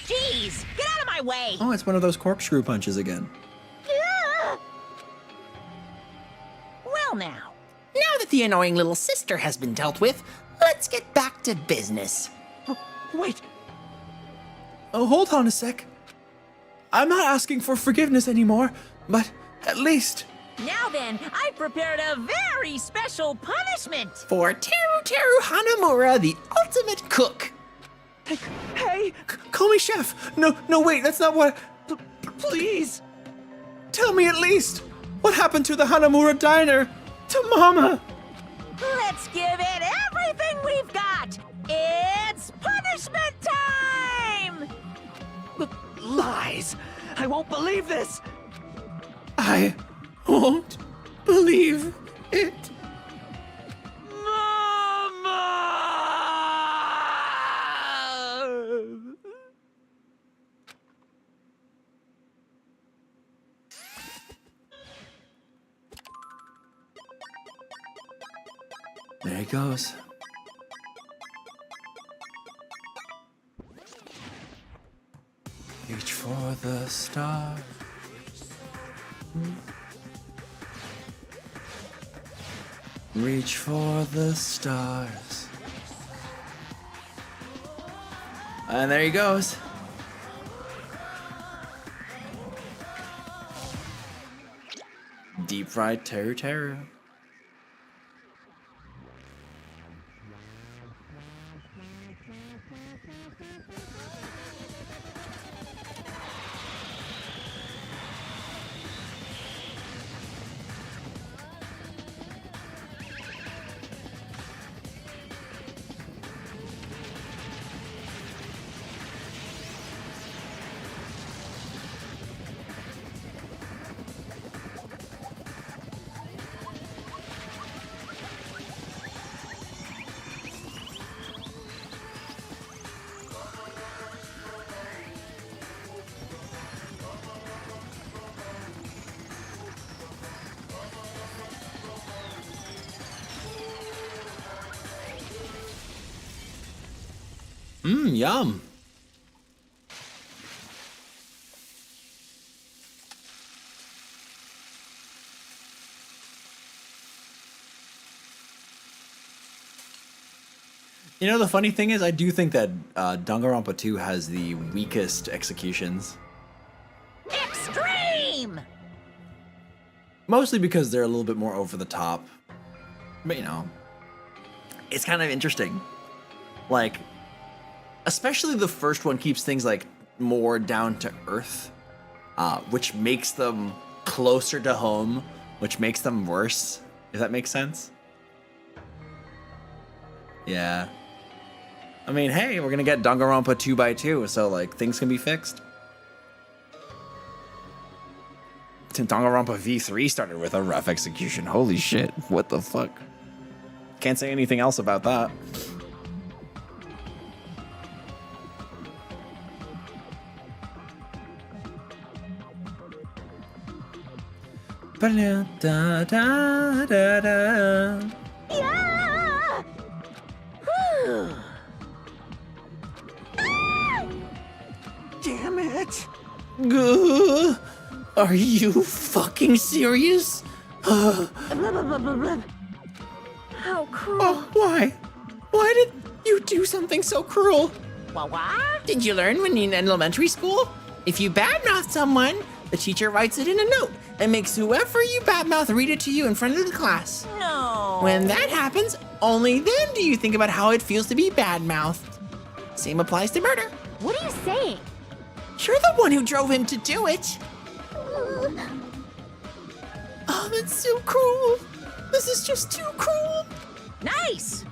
Jeez, get out of my way! Oh, it's one of those corkscrew punches again. Well now. Now that the annoying little sister has been dealt with, let's get back to business. Wait. Oh, hold on a sec. I'm not asking for forgiveness anymore, but at least... Now then, I've prepared a very special punishment! For Teru Hanamura, the ultimate cook. Hey! Call me chef! No, wait, that's not what... Please! Tell me at least! What happened to the Hanamura diner? To Mama! Let's give it everything we've got! It's punishment time! Lies! I won't believe this! I won't believe it. There he goes. Reach for the stars. Reach for the stars. And there he goes. Deep fried Teru. Yum. You know, the funny thing is, I do think that Danganronpa 2 has the weakest executions. Extreme! Mostly because they're a little bit more over the top. But, you know, it's kind of interesting. Like, especially the first one keeps things like more down to earth, which makes them closer to home, which makes them worse, if that makes sense. Yeah. I mean, hey, we're gonna get Danganronpa 2x2, so like things can be fixed. Danganronpa V3 started with a rough execution. Holy shit, what the fuck? Can't say anything else about that. Yeah! Damn it! Are you fucking serious? How cruel. Oh, why? Why did you do something so cruel? What? Did you learn when in elementary school? If you badmouth someone, the teacher writes it in a note and makes whoever you badmouth read it to you in front of the class. No. When that happens, Only then do you think about how it feels to be bad-mouthed. Same applies to murder. What are you saying? You're the one who drove him to do it. Oh, that's so cruel. This is just too cruel. Nice!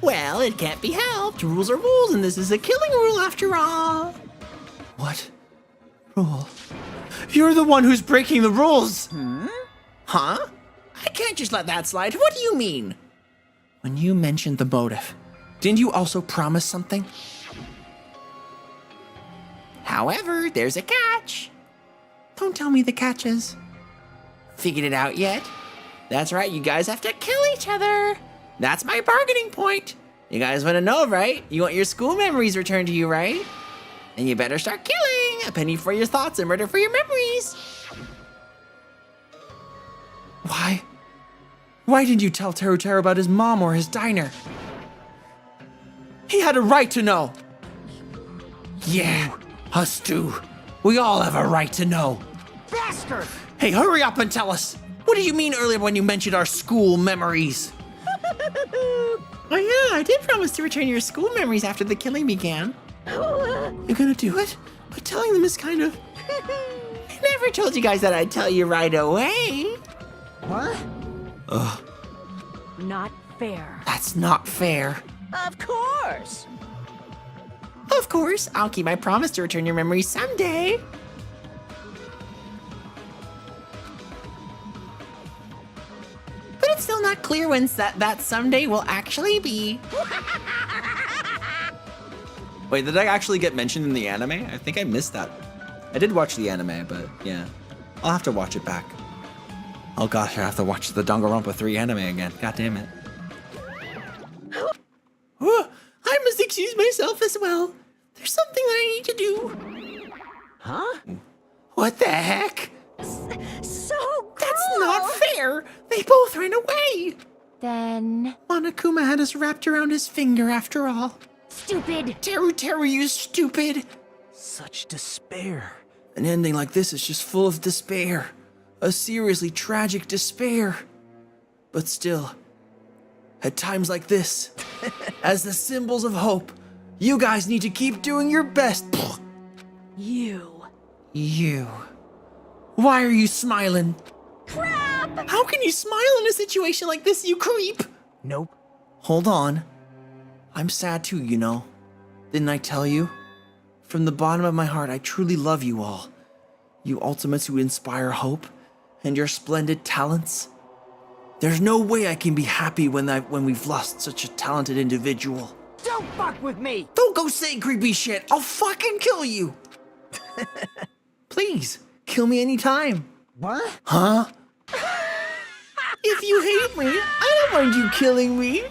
Well, it can't be helped. Rules are rules, and this is a killing rule after all. What? Rule? You're the one who's breaking the rules. Huh? I can't just let that slide. What do you mean? When you mentioned the motive, didn't you also promise something? However, there's a catch. Don't tell me the catch is. Figured it out yet? That's right, you guys have to kill each other. That's my bargaining point. You guys want to know, right? You want your school memories returned to you, right? Then you better start killing. A penny for your thoughts, a murder for your memories. Why? Why didn't you tell Teru Teru about his mom or his diner? He had a right to know. Yeah, us too. We all have a right to know. Bastard! Hey, hurry up and tell us. What did you mean earlier when you mentioned our school memories? Oh yeah, I did promise to return your school memories after the killing began. You're gonna do it? But telling them is kind of... I never told you guys that I'd tell you right away. What? Ugh, Not fair. that's not fair. Of course! Of course, I'll keep my promise to return your memories someday. But it's still not clear when that someday will actually be. Wait, did I actually get mentioned in the anime? I think I missed that. I did watch the anime, but yeah. I'll have to watch it back. Oh gosh, I have to watch the Danganronpa 3 anime again. God damn it. Oh, I must excuse myself as well. There's something that I need to do. Huh? What the heck? So That's not fair. They both ran away. Then... Monokuma had us wrapped around his finger after all. Stupid! Teru Teru, you stupid! Such despair. An ending like this is just full of despair. A seriously tragic despair. But still, at times like this, as the symbols of hope, you guys need to keep doing your best. You. You. Why are you smiling? Crap! How can you smile in a situation like this, you creep? Nope. Hold on. I'm sad too, you know. Didn't I tell you? From the bottom of my heart, I truly love you all. You ultimates who inspire hope, and your splendid talents. There's no way I can be happy when we've lost such a talented individual. Don't fuck with me! Don't go saying creepy shit! I'll fucking kill you! Please, kill me anytime. What? Huh? If you hate me, I don't mind you killing me.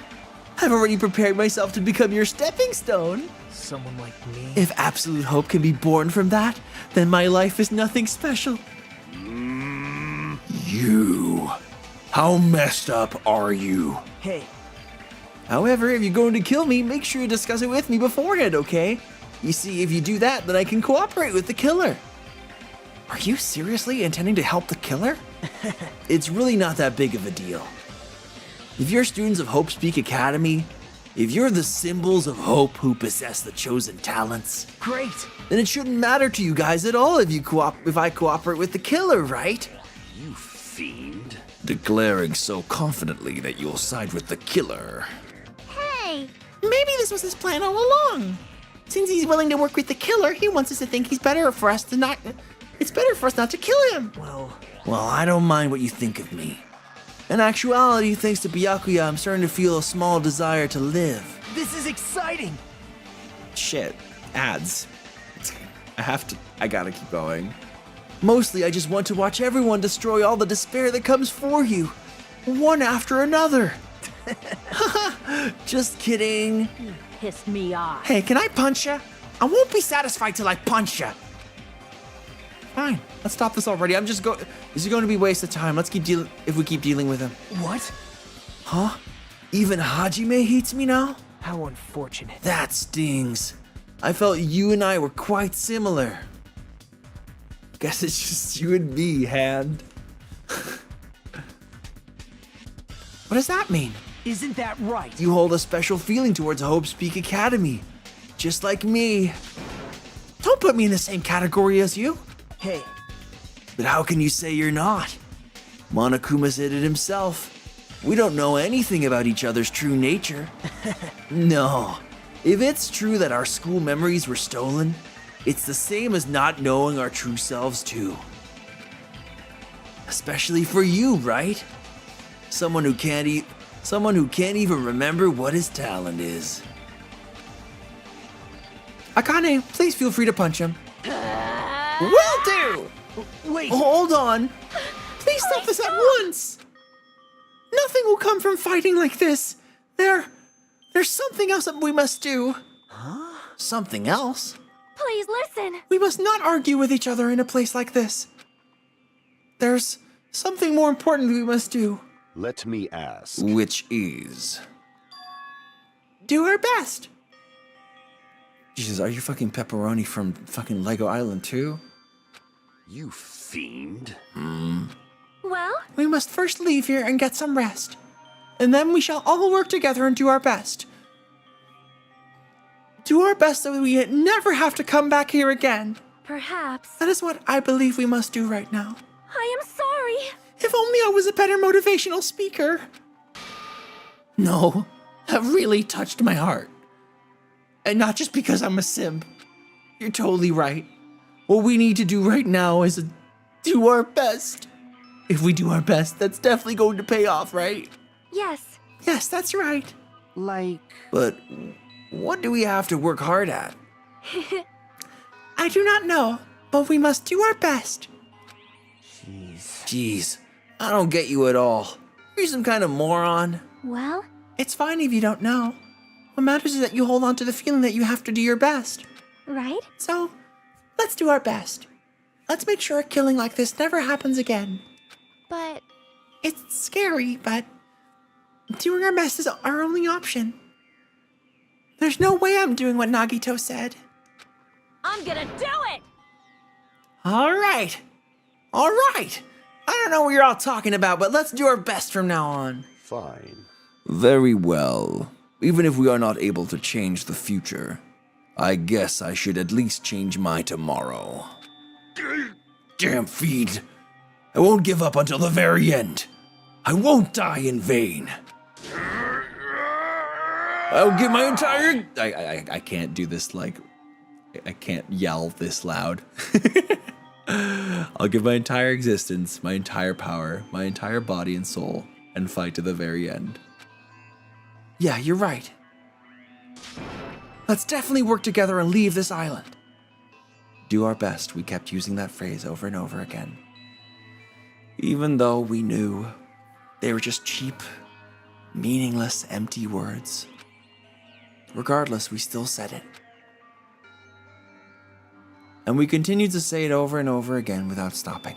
I've already prepared myself to become your stepping stone. Someone like me? If absolute hope can be born from that, then my life is nothing special. You. How messed up are you? Hey. However, if you're going to kill me, make sure you discuss it with me beforehand, okay? You see, if you do that, then I can cooperate with the killer. Are you seriously intending to help the killer? It's really not that big of a deal. If you're students of Hope Speak Academy, if you're the symbols of hope who possess the chosen talents, great, then it shouldn't matter to you guys at all if I cooperate with the killer, right? You fiend. Declaring so confidently that you'll side with the killer. Hey! Maybe this was his plan all along. Since he's willing to work with the killer, he wants us to think he's better for us to not... It's better for us not to kill him. Well, I don't mind what you think of me. In actuality, thanks to Byakuya, I'm starting to feel a small desire to live. this is exciting! Shit. Ads. I gotta keep going. Mostly, I just want to watch everyone destroy all the despair that comes for you. One after another. Just kidding. You pissed me off. Hey, can I punch ya? I won't be satisfied till I punch ya. Fine. Let's stop this already. This is going to be a waste of time. Let's keep dealing if we keep dealing with him. What? Huh? Even Hajime hates me now? How unfortunate. That stings. I felt you and I were quite similar. Guess it's just you and me, Hand. What does that mean? Isn't that right? You hold a special feeling towards Hope's Peak Academy, just like me. Don't put me in the same category as you. Hey. But how can you say you're not? Monokuma said it himself. We don't know anything about each other's true nature. No. If it's true that our school memories were stolen, it's the same as not knowing our true selves too. Especially for you, right? Someone who can't even remember what his talent is. Akane, please feel free to punch him. Will do! Wait. Hold on. Please stop this at once. Nothing will come from fighting like this. There's something else that we must do. Huh? Something else? Please listen. We must not argue with each other in a place like this. There's something more important we must do. Let me ask. Which is? Do our best. Jesus, are you fucking pepperoni from fucking Lego Island too? You fiend. Well? We must first leave here and get some rest. And then we shall all work together and do our best. Do our best so we never have to come back here again. Perhaps. That is what I believe we must do right now. I am sorry. If only I was a better motivational speaker. No, that really touched my heart. And not just because I'm a simp. You're totally right. What we need to do right now is do our best. If we do our best, that's definitely going to pay off, right? Yes. Yes, that's right. Like... But what do we have to work hard at? I do not know, but we must do our best. Jeez, I don't get you at all. You're some kind of moron. Well? It's fine if you don't know. What matters is that you hold on to the feeling that you have to do your best. Right? So, let's do our best. Let's make sure a killing like this never happens again. But... It's scary, but doing our best is our only option. There's no way I'm doing what Nagito said. I'm gonna do it! All right. I don't know what you're all talking about, but let's do our best from now on. Fine. Very well. Even if we are not able to change the future, I guess I should at least change my tomorrow. Damn feed. I won't give up until the very end. I won't die in vain. I'll give my entire... I can't do this like... I can't yell this loud. I'll give my entire existence, my entire power, my entire body and soul, and fight to the very end. Yeah, you're right. Let's definitely work together and leave this island. Do our best, we kept using that phrase over and over again. Even though we knew they were just cheap, meaningless, empty words. Regardless, we still said it. And we continued to say it over and over again without stopping.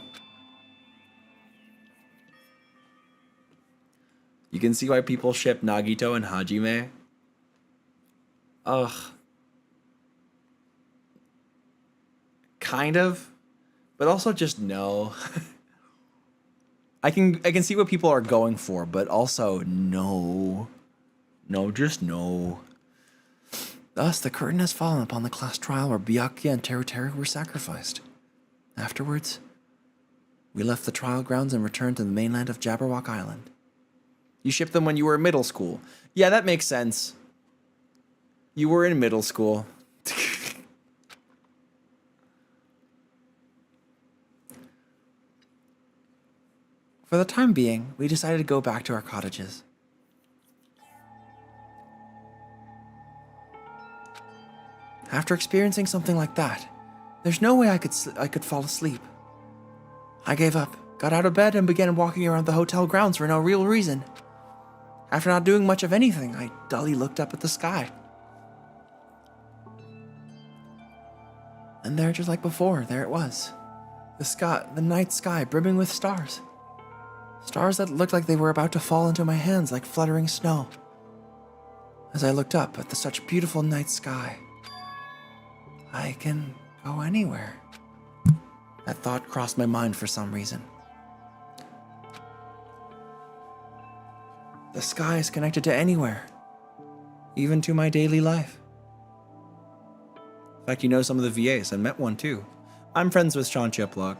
You can see why people ship Nagito and Hajime. Ugh. Kind of. But also just no. I can see what people are going for, but also no. No, just no. Thus, the curtain has fallen upon the class trial where Byakuya and Teru were sacrificed. Afterwards, we left the trial grounds and returned to the mainland of Jabberwock Island. You shipped them when you were in middle school. Yeah, that makes sense. You were in middle school. For the time being, we decided to go back to our cottages. After experiencing something like that, there's no way I could fall asleep. I gave up, got out of bed, and began walking around the hotel grounds for no real reason. After not doing much of anything, I dully looked up at the sky. And there, just like before, there it was. The night sky brimming with stars. Stars that looked like they were about to fall into my hands like fluttering snow. As I looked up at such beautiful night sky, I can go anywhere. That thought crossed my mind for some reason. The sky is connected to anywhere, even to my daily life. In fact, you know some of the VAs. I met one too. I'm friends with Sean Chiplock.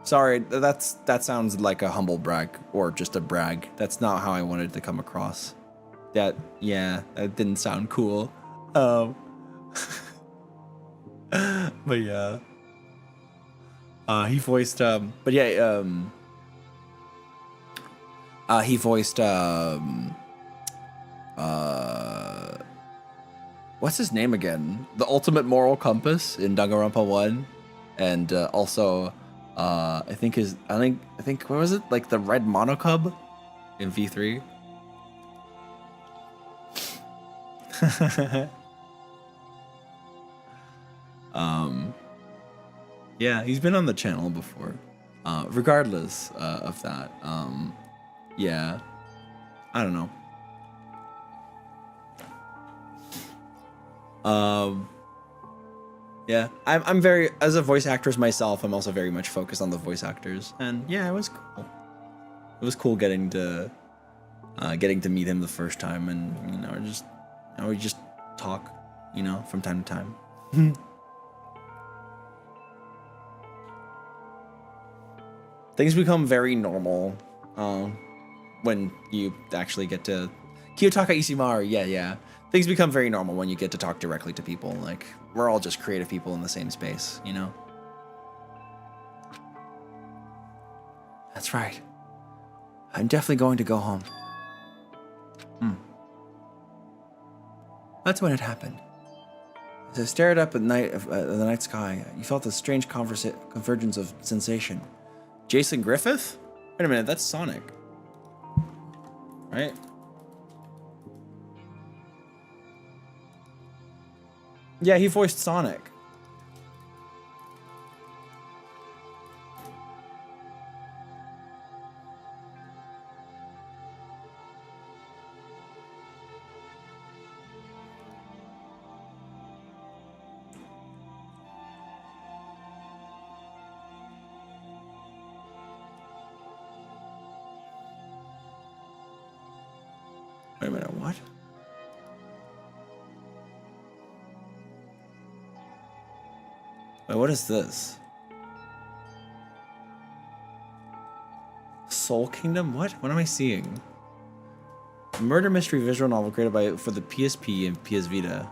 Sorry, that sounds like a humble brag or just a brag. That's not how I wanted to come across. That didn't sound cool. But yeah. He voiced he voiced what's his name again? The ultimate moral compass in Danganronpa 1, and also I think what was it? Like the red monocub in V3. Yeah, he's been on the channel before. Regardless of that, yeah, I don't know. Yeah, I'm very, as a voice actress myself, I'm also very much focused on the voice actors, and yeah, it was cool. It was cool getting to meet him the first time, and we just talk, from time to time. Things become very normal when you actually get to Kiyotaka Ishimaru. Yeah. Things become very normal when you get to talk directly to people. Like, we're all just creative people in the same space, That's right. I'm definitely going to go home. That's when it happened. As I stared up at the night sky, you felt a strange convergence of sensation. Jason Griffith? Wait a minute, that's Sonic. Right? Yeah, he voiced Sonic. Wait a minute, what? Wait, what is this? Soul Kingdom? What? What am I seeing? A murder mystery visual novel created for the PSP and PS Vita.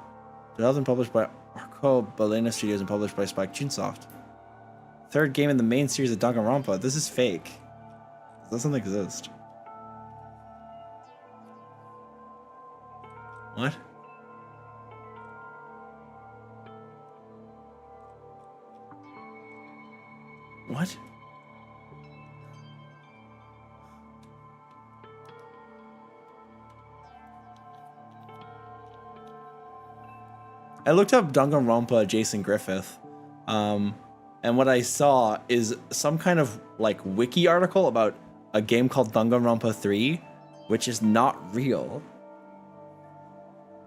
Developed and published by Arco Balena Studios and published by Spike Chunsoft. Third game in the main series of Danganronpa. This is fake. This doesn't exist. What? What? I looked up Danganronpa Jason Griffith, and what I saw is some kind of like wiki article about a game called Danganronpa 3, which is not real.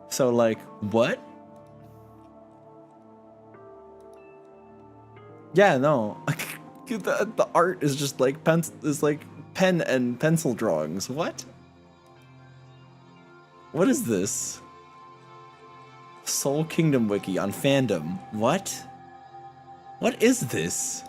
So like, what? Yeah, no. The art is just like pen and pencil drawings. What? What is this? Soul Kingdom wiki on fandom. What? What is this?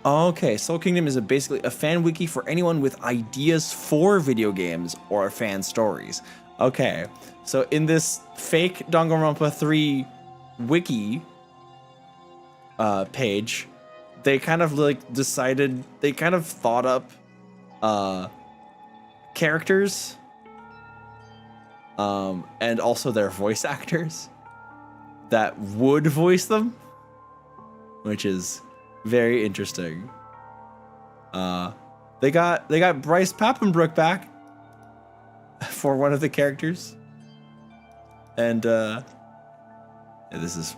Okay, Soul Kingdom is basically a fan wiki for anyone with ideas for video games or fan stories. Okay, so in this fake Danganronpa 3 wiki page, they kind of thought up characters and also their voice actors that would voice them, which is very interesting. They got Bryce Papenbrook back for one of the characters, and this is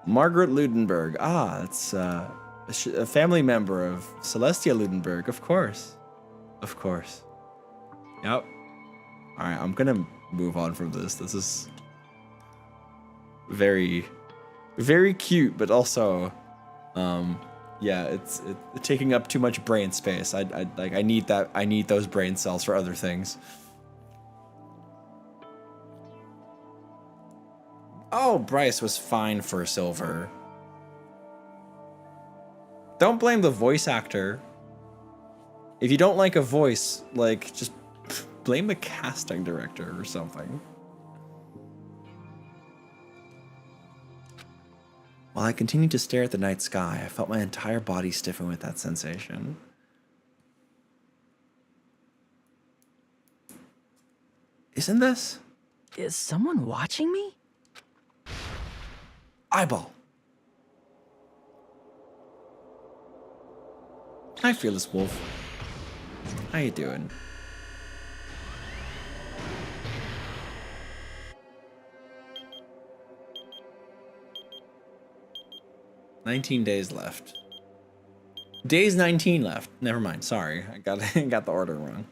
Margaret Ludenberg. It's a family member of Celestia Ludenberg, of course. Yep. All right, I'm gonna move on from this. This is very, very cute, but also, Yeah, it's taking up too much brain space. I need that. I need those brain cells for other things. Oh, Bryce was fine for silver. Don't blame the voice actor. If you don't like a voice, like, just blame the casting director or something. While I continued to stare at the night sky, I felt my entire body stiffen with that sensation. Isn't this? Is someone watching me? Eyeball. Hi, Fearless Wolf. How you doing? $19 days left. Days 19 left. Never mind. Sorry, I got the order wrong.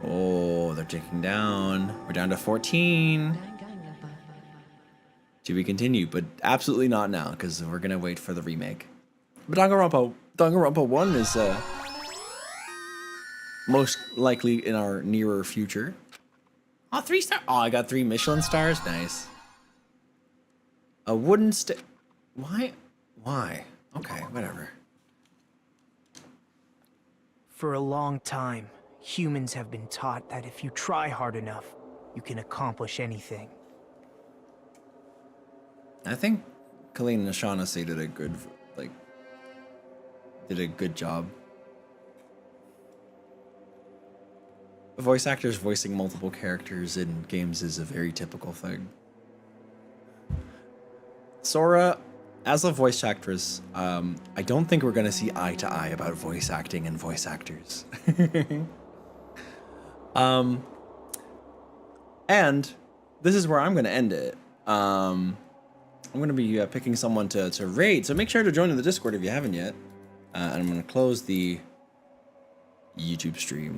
Oh, they're ticking down. We're down to 14. To be continued, but absolutely not now, because we're gonna wait for the remake. But Danganronpa 1 is most likely in our nearer future. Oh, 3 star. Oh, I got 3 Michelin stars. Nice. A wooden stick. Why? Why? Okay, whatever. For a long time, humans have been taught that if you try hard enough, you can accomplish anything. I think Colleen and Shaughnessy did a good, job. Voice actors voicing multiple characters in games is a very typical thing. Sora, as a voice actress, I don't think we're gonna see eye to eye about voice acting and voice actors. And this is where I'm gonna end it. I'm gonna be picking someone to raid, so make sure to join in the Discord if you haven't yet. And I'm gonna close the YouTube stream there.